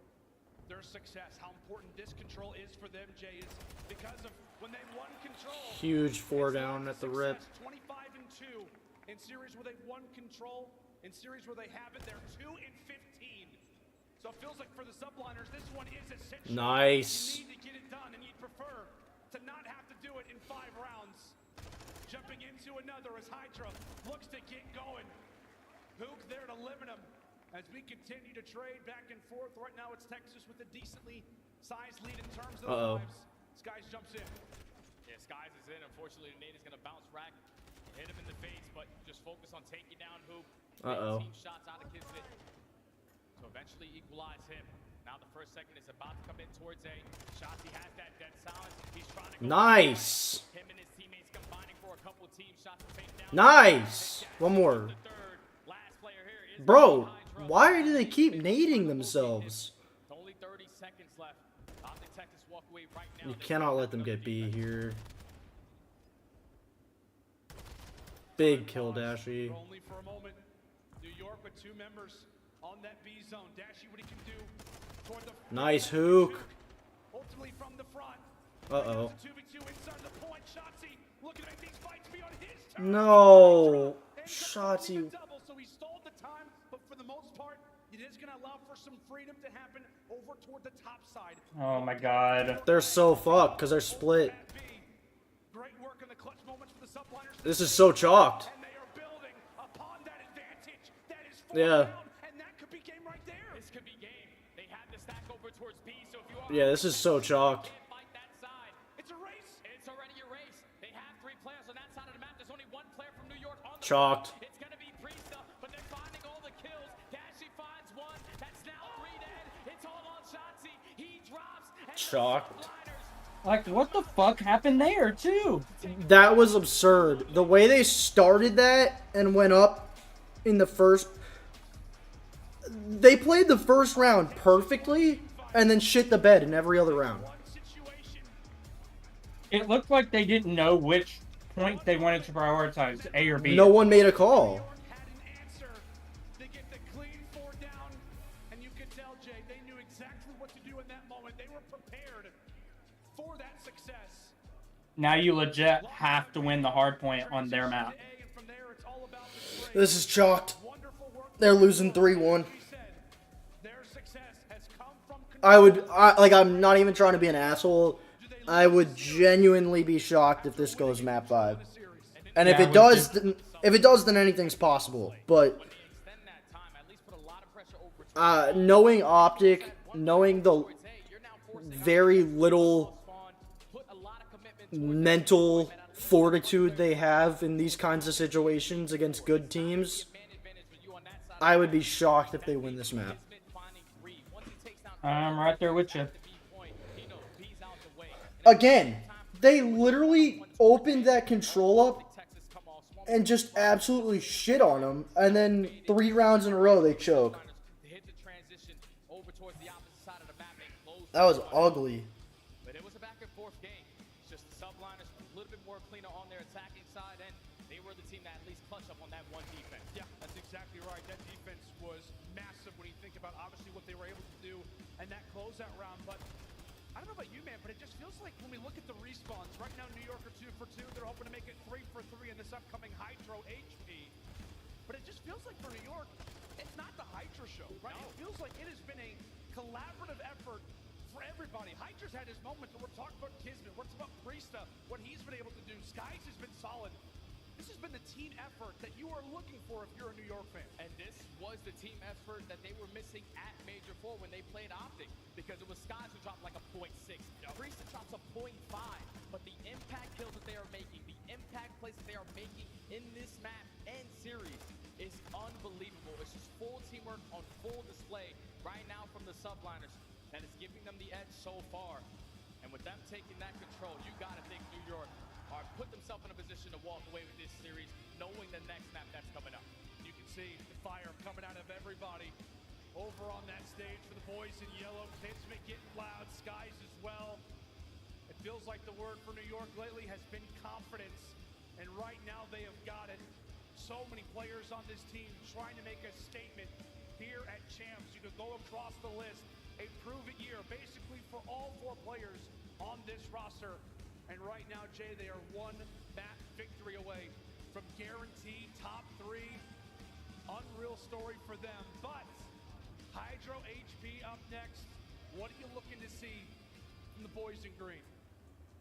their success, how important this control is for them, Jay, is because of when they won control. Huge 4 down at the rip. 25-2 in series where they've won control. In series where they haven't, they're 2-15. So it feels like for the subliners, this one is essential. Nice. You need to get it done, and you'd prefer to not have to do it in 5 rounds. Jumping into another as Hydra looks to get going. Hook there to limit him as we continue to trade back and forth. Right now it's Texas with a decently sized lead in terms of the lives. Skies jumps in. Yeah, Skies is in. Unfortunately, the nade is going to bounce back, hit him in the face, but just focus on taking down Hoop. Team shots out of Kismet to eventually equalize him. Now the first segment is about to come in towards A. Shots, he has that dead silence. He's trying to go. Nice. Him and his teammates combining for a couple team shots to take down. Nice. One more. Last player here is Bro, why do they keep nading themselves? only 30 seconds left. Optic Texas walk away right now. You cannot let them get B here. Big kill, Dashy. Only for a moment. New York with 2 members on that B zone. Dashy, what he can do toward the Nice hook. ultimately from the front. Uh-oh. 2v2 inside the point. Shotzi looking to make these fights be on his turn. No. Shotzi. Double, so he stalled the time, but for the most part, it is going to allow for some freedom to happen over toward the top side. Oh my god. They're so fucked because they're split. Great work in the clutch moments for the subliners. This is so chalked. And they are building upon that advantage. That is Yeah. and that could be game right there. This could be game. They have the stack over towards B, so if you are Yeah, this is so chalked. fight that side. It's a race. It's already a race. They have 3 players on that side of the map. There's only 1 player from New York Chalked. It's going to be Priesta, but they're finding all the kills. Dashi finds one. That's now 3 dead. It's all on Shotzi. He drops. Chalked. Like, what the fuck happened there, too? That was absurd. The way they started that and went up in the first... They played the first round perfectly and then shit the bed in every other round. It looked like they didn't know which point they wanted to prioritize, A or B. No one made a call. And you could tell, Jay, they knew exactly what to do in that moment. They were prepared for that success. Now you legit have to win the hard point on their map. This is chalked. They're losing 3-1. I'm not even trying to be an asshole. I would genuinely be shocked if this goes map 5. And if it does, then anything's possible. But knowing Optic, knowing the very little mental fortitude they have in these kinds of situations against good teams, I would be shocked if they win this map. I'm right there with you. Again, they literally opened that control up and just absolutely shit on them, and then 3 rounds in a row they choke. That was ugly. But it was a back and forth game. It's just the subliners a little bit more cleaner on their attacking side, and they were the team that at least clutched up on that one defense. Yeah, that's exactly right. That defense was massive when you think about obviously what they were able to do and that closeout round. But I don't know about you, man, but it just feels like when we look at the respawns, right now New York are 2 for 2. They're hoping to make it 3 for 3 in this upcoming Hydro HP. But it just feels like for New York, it's not the Hydra show, right? No. It feels like it has been a collaborative effort for everybody. Hydra's had his moments, but we're talking about Kismet. We're talking about Priesta, what he's been able to do. Skies has been solid. This has been the team effort that you are looking for if you're a New York fan. And this was the team effort that they were missing at Major 4 when they played Optic, because it was Skies who dropped like a 0.6. Priesta drops a 0.5, but the impact kills that they are making, the impact plays that they are making in this map and series is unbelievable. It's just full teamwork on full display right now from the subliners. That is giving them the edge so far. And with them taking that control, you got to think New York are put themselves in a position to walk away with this series, knowing the next map that's coming up. You can see the fire coming out of everybody over on that stage for the boys in yellow. Kismet getting loud, Skies as well. It feels like the word for New York lately has been confidence. And right now they have got it. So many players on this team trying to make a statement here at CHAMPS. You could go across the list. A prove-it year, basically for all 4 players on this roster. And right now, Jay, they are 1 map victory away from guaranteed top 3. Unreal story for them. But Hydro HP up next. What are you looking to see from the boys in green?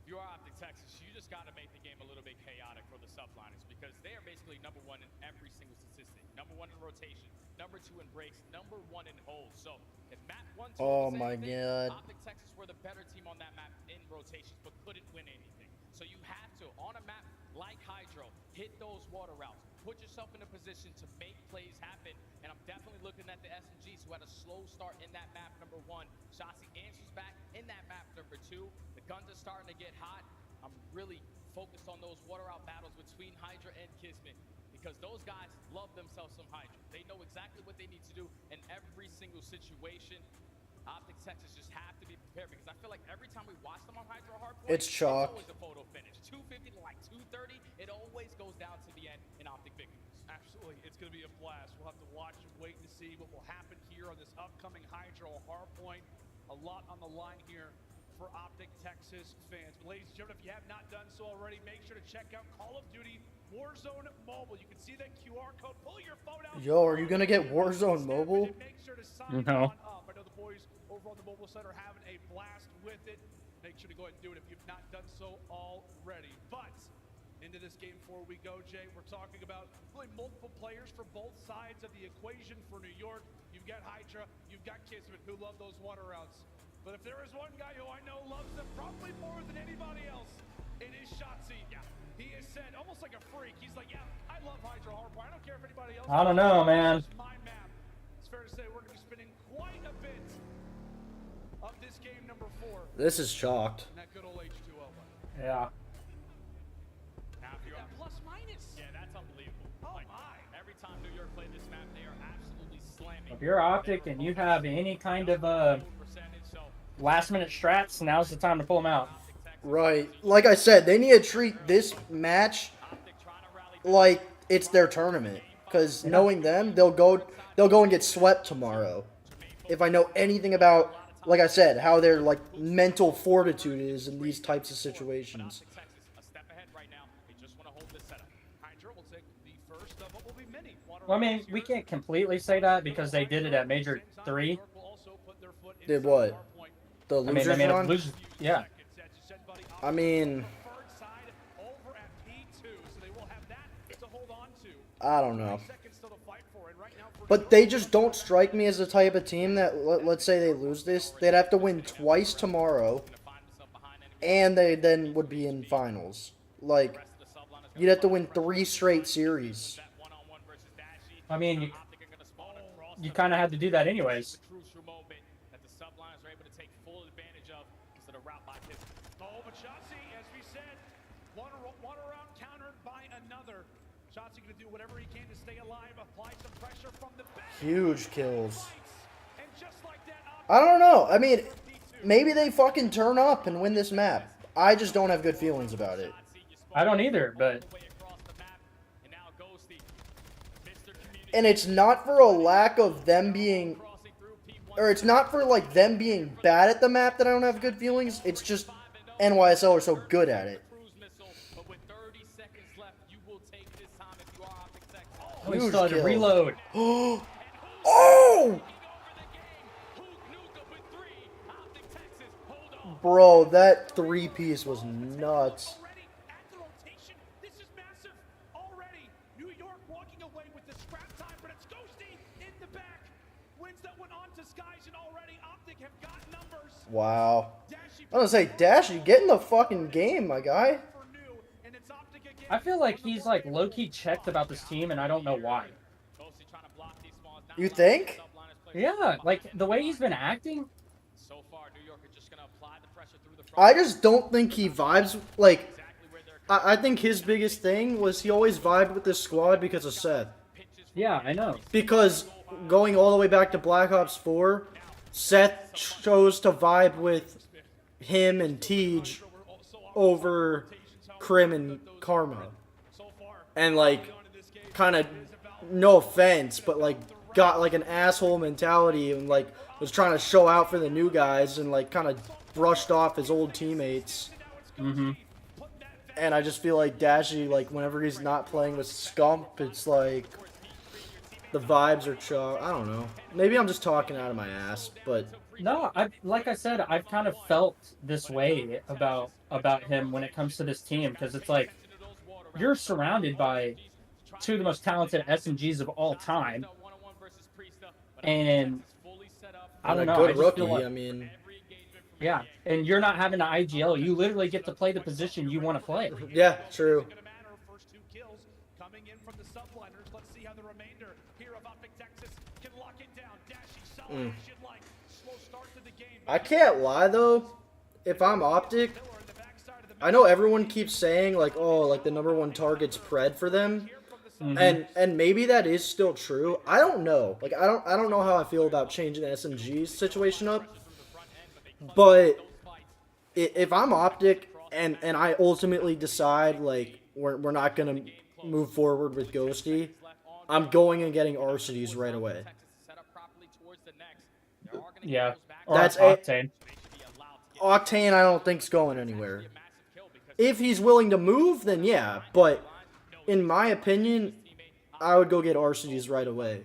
If you are Optic Texas, you just got to make the game a little bit chaotic for the subliners, because they are basically #1 in every single statistic. #1 in rotation, #2 in breaks, #1 in holds. So if map 1, 2, oh my god, Optic Texas were the better team on that map in rotations, but couldn't win anything. So you have to, on a map like Hydro, hit those water routes, put yourself in a position to make plays happen. And I'm definitely looking at the SMGs who had a slow start in that map #1. Shotzi answers back in that map #2. The guns are starting to get hot. I'm really focused on those water out battles between Hydra and Kismet, because those guys love themselves some Hydra. They know exactly what they need to do in every single situation. Optic Texas just have to be prepared, because I feel like every time we watch them on Hydra Hardpoint, it's chalk. It's always a photo finish. 250 to like 230, it always goes down to the end in Optic victories. Absolutely, it's going to be a blast. We'll have to watch and wait to see what will happen here on this upcoming Hydra Hardpoint. A lot on the line here for Optic Texas fans. But ladies and gentlemen, if you have not done so already, make sure to check out Call of Duty Warzone Mobile. You can see that QR code. Pull your phone out. Yo, are you going to get Warzone Mobile? Make sure to sign no. on up. I know the boys over on the mobile site are having a blast with it. Make sure to go ahead and do it if you've not done so already. But into this game 4 we go, Jay. We're talking about really multiple players for both sides of the equation for New York. You've got Hydra, you've got Kismet, who love those water routes. But if there is one guy who I know loves them probably more than anybody else, it is Shotzi. Yeah. He is said almost like a freak. He's like, yeah, I love Hydro Hardpoint. I don't care if anybody else. I don't know, man. It's my map. It's fair to say we're going to be spending quite a bit of this game number 4. This is chalked. That good old H2O. Yeah. Plus minus. Yeah, that's unbelievable. Oh my! Every time New York played this map, they are absolutely slamming. If you're Optic and you have any kind of last-minute strats, now's the time to pull them out. Right. Like I said, they need to treat this match like it's their tournament. Because knowing them, they'll go and get swept tomorrow. If I know anything about, like I said, how their like mental fortitude is in these types of situations. Well, I mean, we can't completely say that because they did it at Major 3. Did what? The losers run? Yeah. I mean, I don't know. But they just don't strike me as the type of team that, let's say they lose this, they'd have to win twice tomorrow, and they then would be in finals. Like, you'd have to win 3 straight series. I mean, you kind of had to do that anyways. Huge kills. I don't know. I mean, maybe they fucking turn up and win this map. I just don't have good feelings about it. I don't either, but... And it's not for a lack of them being... Or it's not for, like, them being bad at the map that I don't have good feelings. It's just NYSL are so good at it. Oh, he still had to reload. Oh! Bro, that 3-piece was nuts. Wow. I was gonna say, Dashy, get in the fucking game, my guy. I feel like he's like low-key checked about this team, and I don't know why. You think? Yeah, like the way he's been acting. I just don't think he vibes, like, I think his biggest thing was he always vibed with this squad because of Seth. Yeah, I know. Because going all the way back to Black Ops 4, Seth chose to vibe with him and Tej over Krim and Karma. And, like, kind of, no offense, but, like, got, like, an asshole mentality and, like, was trying to show out for the new guys and, like, kind of brushed off his old teammates. Mm-hmm. And I just feel like Dashy, like, whenever he's not playing with Scump, it's like the vibes are chalk. I don't know. Maybe I'm just talking out of my ass, but no, like I said, I've kind of felt this way about him when it comes to this team, because it's like you're surrounded by 2 of the most talented SMGs of all time, and I don't know. A good rookie. I mean. Yeah, and you're not having an IGL. You literally get to play the position you want to play. Yeah, true. I can't lie though. If I'm Optic, I know everyone keeps saying like, oh, like the #1 target's Pred for them, and maybe that is still true. I don't know. Like I don't know how I feel about changing the SMG's situation up. But if I'm Optic and I ultimately decide like we're not gonna move forward with Ghosty, I'm going and getting Arcades right away. Yeah, that's Octane. Octane, I don't think's going anywhere. If he's willing to move, then yeah. But in my opinion, I would go get Arcades right away.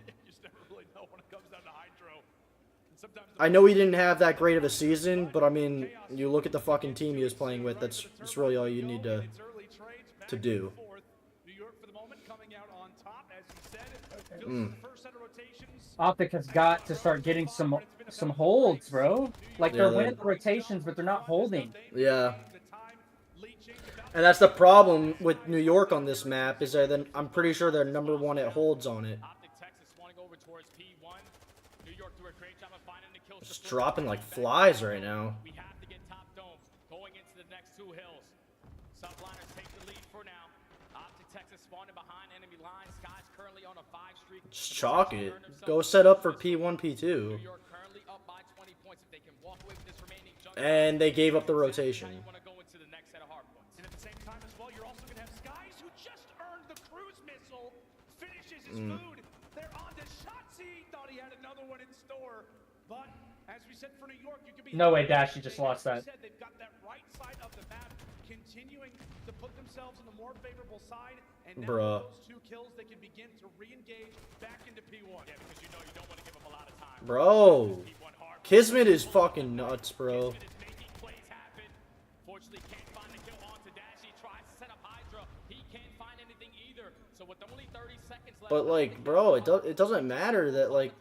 I know he didn't have that great of a season, but I mean, you look at the fucking team he was playing with, that's really all you need to do. Optic has got to start getting some holds, bro. Like they're winning the rotations, but they're not holding. Yeah. And that's the problem with New York on this map, is that then I'm pretty sure they're #1 at holds on it. Just dropping like flies right now. We have to get top dome going into the next 2 hills. Subliners take the lead for now. Optic Texas spawning behind enemy lines. Sky's currently on a 5 streak. Just chalk it. Go set up for P1, P2. Currently up by 20 points. If they can walk away with this remaining junk. And they gave up the rotation. And at the same time as well, you're also going to have Skies who just earned the cruise missile. Finishes his food. They're on to Shotzi. Thought he had another one in store. But as we said for New York, you could be No way, Dash, you just lost that. They've got that right side of the map, continuing to put themselves on the more favorable side, and now with those 2 kills, they can begin to re-engage back into P1. Yeah, because you know you don't want to give them a lot of time. Bro, Kismet is fucking nuts, bro. Fortunately, can't find the kill onto Dash. He tries to set up Hydra. He can't find anything either. So with only 30 seconds left. But like, bro, it doesn't matter that like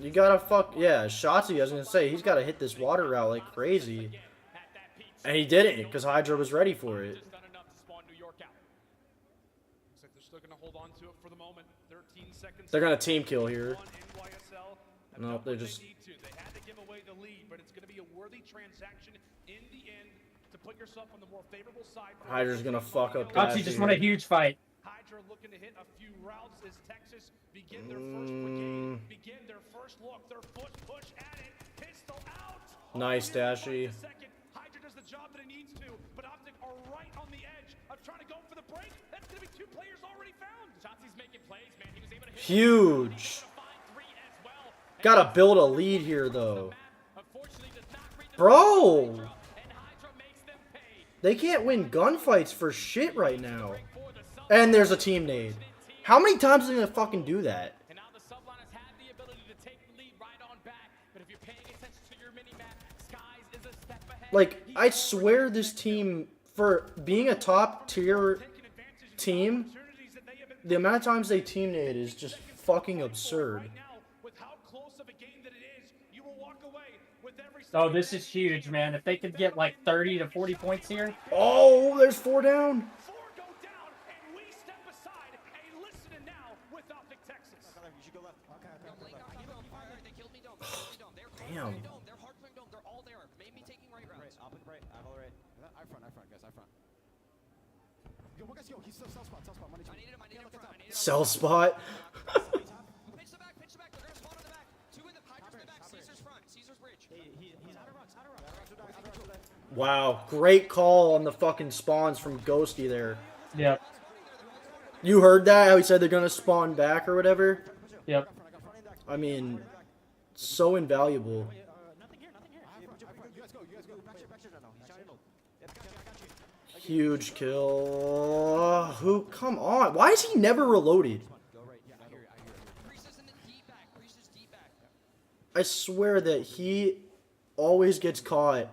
you gotta yeah, Shotzi, I was gonna say, he's gotta hit this water route like crazy. And he didn't, because Hydra was ready for it. Looks like they're still gonna hold on to it for the moment. 13 seconds. They're gonna team kill here. No, they just They had to give away the lead, but it's gonna be a worthy transaction in the end to put yourself on the more favorable side. Hydra's gonna fuck up Shotzi just won a huge fight. Hydra looking to hit a few routes as Texas begin their first brigade, begin their first look, their push at it, pistol out. Nice, Dashy. Hydra does the job that it needs to, but Optic are right on the edge of trying to go for the break. That's gonna be 2 players already found. Shotzi's making plays, man. He was able to hit huge. Gotta build a lead here though. Bro! They can't win gunfights for shit right now. And there's a team nade. How many times are they gonna fucking do that? And now the Subliners have the ability to take the lead right on back. But if you're paying attention to your mini-map, Skies is a step ahead. Like, I swear this team, for being a top tier team, the amount of times they team nade is just fucking absurd. Oh, this is huge, man. If they could get like 30 to 40 points here. Oh, there's 4 down. Damn. They're hard playing dome. They're all there. Maybe taking right routes. Right. Guys, I front. Yo, what guys, yo, he's still cell spot. I need him front. Cell spot. Pitch the back. They're gonna spawn on the back. 2 in the Hydra's in the back. Caesar's front. Caesar's bridge. He's out of rocks. Wow, great call on the fucking spawns from Ghosty there. Yep. You heard that? How he said they're gonna spawn back or whatever? Yep. I mean, so invaluable. Huge kill. Who? Come on. Why is he never reloaded? I swear that he always gets caught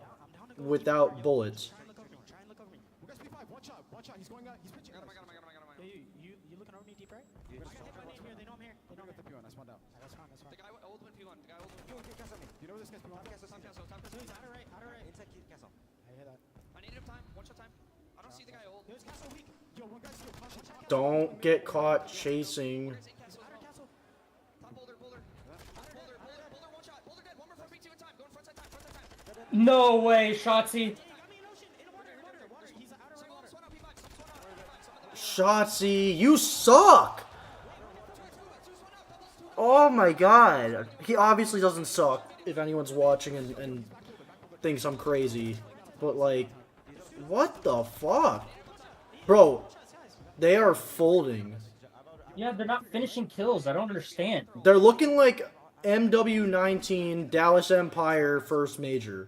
without bullets. You looking over me deep, right? They know I'm here. The P1. That's one down. That's fine. The guy old one P1. The guy old one. You know where this guy's P1? Time castle. He's out of right. Inside castle. I hear that. I need him time. One shot time. I don't see the guy old. There's castle weak. Yo, one guy's still punch. Don't get caught chasing. No way, Shotzi. Shotzi, you suck! Oh my god. He obviously doesn't suck if anyone's watching and thinks I'm crazy. But like, what the fuck? Bro, they are folding. Yeah, they're not finishing kills. I don't understand. They're looking like MW19 Dallas Empire first major.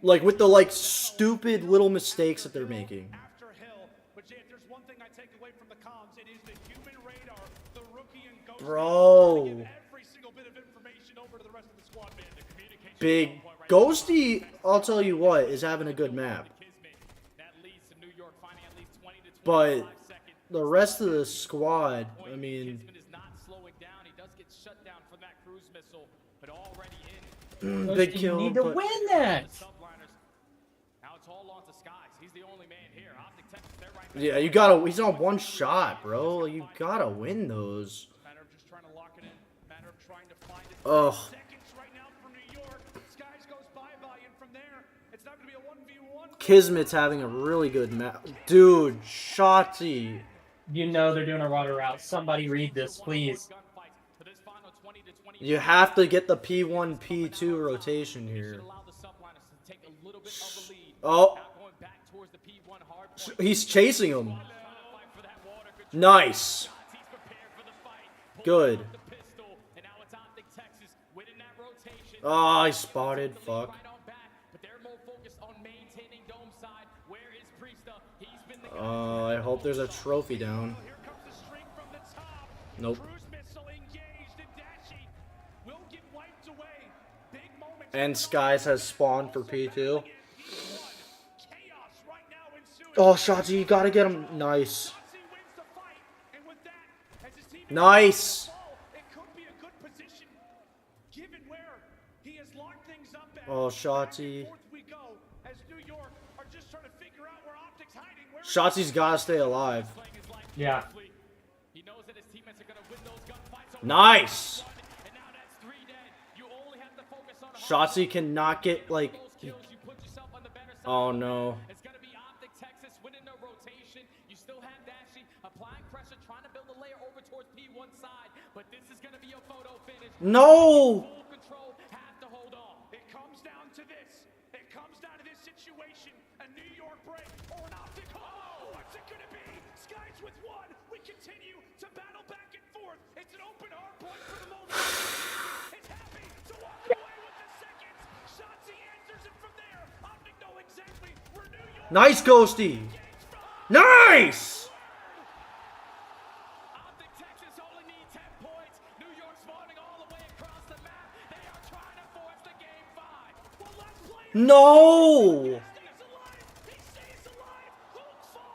Like with the like stupid little mistakes that they're making. Bro. Big Ghosty, I'll tell you what, is having a good map. But the rest of the squad, I mean, big kill. You need to win that. it's all on to Skies. He's the only man here. Optic Texas, they're right. Yeah, you gotta. He's on one shot, bro. You gotta win those. Matter of just trying to lock it in. Matter of trying to find it. Ugh. Seconds right now for New York. Skies goes bye-bye, and from there, it's not going to be a 1v1. Kismet's having a really good match. Dude, Shotzi. You know they're doing a water route. Somebody read this, please. You have to get the P1, P2 rotation here. Oh. He's chasing him. Nice. Good. Oh, he spotted. Fuck. I hope there's a trophy down. Nope. And Skies has spawned for P2. Oh, Shotzi, you gotta get him. Nice. Nice. Oh, Shotzi. Shotzi's gotta stay alive. Yeah. Nice. Shotzi cannot get, like... Oh, no. No! It comes down to this. It comes down to this situation. A New York break or an optic. Oh, what's it gonna be? Skies with one. We continue to battle back and forth. It's an open hard point for the moment. It's happy to walk away with the seconds. Shotzi answers it from there. Optic know exactly where New York. Nice, Ghosty. Nice! No!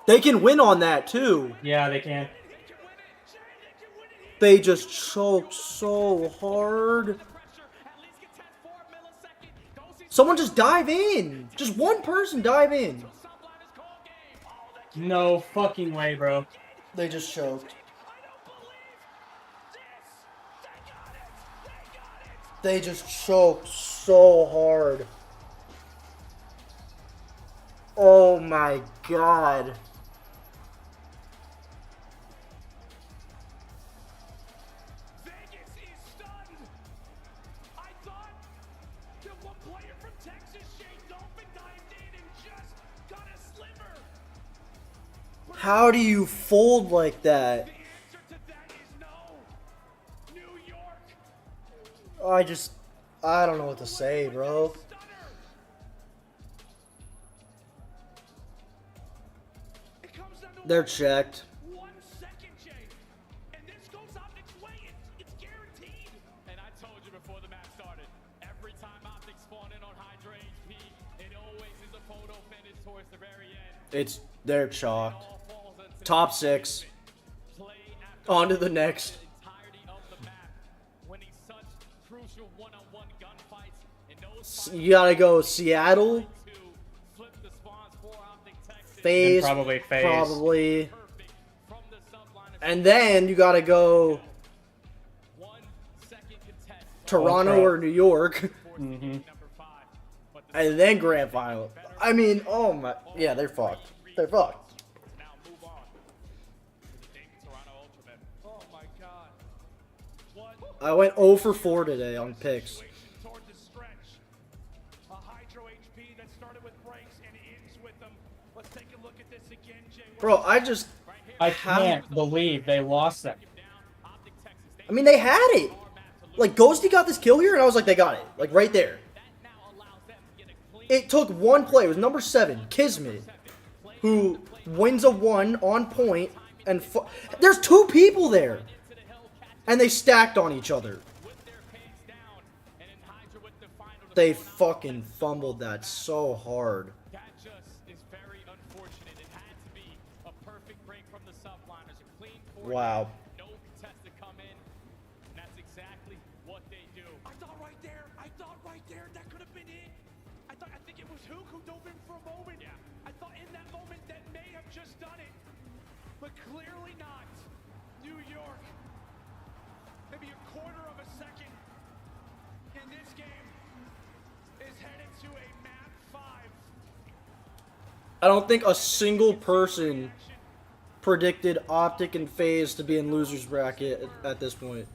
They can win on that, too. Yeah, they can. They just choked so hard. Someone just dive in. Just one person dive in. No fucking way, bro. They just choked. They just choked so hard. Oh my god. Vegas is stunned. I thought that one player from Texas, Shane Dolphin, dived in and just got a sliver. How do you fold like that? The answer to that is no. New York. I don't know what to say, bro. They're checked. 1 second, Jay. And this goes Optic's way. It's guaranteed. And I told you before the match started, every time Optic spawn in on Hydra HP, it always is a photo finish towards the very end. They're chalked. Top 6. On to the next. You gotta go Seattle. FaZe, probably FaZe. Probably. And then you gotta go Toronto or New York. Mm-hmm. And then grand final. I mean, oh my, yeah, they're fucked. They're fucked. Oh my God. I went 0 for 4 today on picks. Toward the stretch. A Hydro HP that started with breaks and ends with them. Let's take a look at this again, Jay. Bro, I can't believe they lost that. I mean, they had it. Like, Ghosty got this kill here, and I was like, they got it. Like, right there. It took one play. It was number 7, Kismet, who wins a 1 on point, and there's 2 people there. And they stacked on each other. They fucking fumbled that so hard. That just is very unfortunate. It had to be a perfect break from the subliners. A clean 4. Wow. No contest to come in. And that's exactly what they do. I thought right there that could have been it. I think it was Tuke who dove in for a moment. Yeah. I thought in that moment that may have just done it, but clearly not. New York, maybe a quarter of a second in this game, is headed to a map 5. I don't think a single person predicted Optic and FaZe to be in loser's bracket at this point.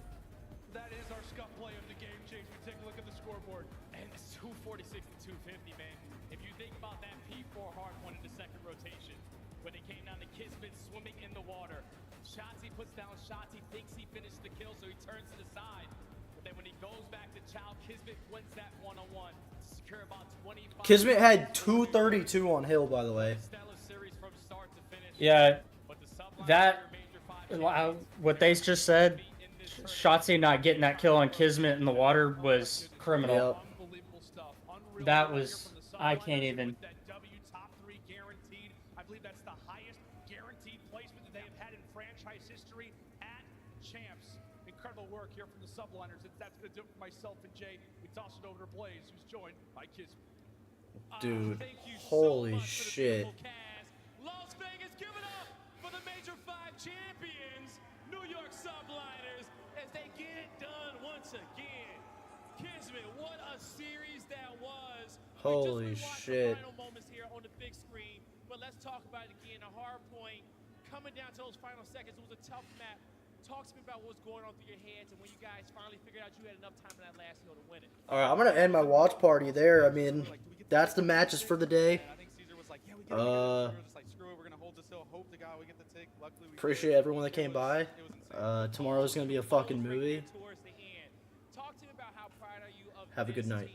That is our scuff play of the game, Chase. We take a look at the scoreboard. And it's 246 to 250, man. If you think about that P4 hard one in the second rotation, when it came down to Kismet swimming in the water, Shotzi puts down shots. He thinks he finished the kill, so he turns to the side. But then when he goes back to Chow, Kismet wins that one-on-one to secure about 25. Kismet had 232 on Hill, by the way. Yeah, that what they just said, Shotzi not getting that kill on Kismet in the water was criminal. Yep. That was, I can't even. That W top 3 guaranteed. I believe that's the highest guaranteed placement that they have had in franchise history at Champs. Incredible work here from the subliners. That's going to do it for myself and Jay. We toss it over to Blaze, who's joined by Kismet. Dude, holy shit. Las Vegas, give it up for the Major 5 champions, New York Subliners, as they get it done once again. Kismet, what a series that was. Holy shit. The final moments here on the big screen, but let's talk about it again. A hard point coming down to those final seconds. It was a tough map. Talk to me about what was going on through your heads and when you guys finally figured out you had enough time in that last hill to win it. All right, I'm gonna end my watch party there. I mean, that's the matches for the day. Appreciate everyone that came by. Tomorrow's gonna be a fucking movie. Have a good night.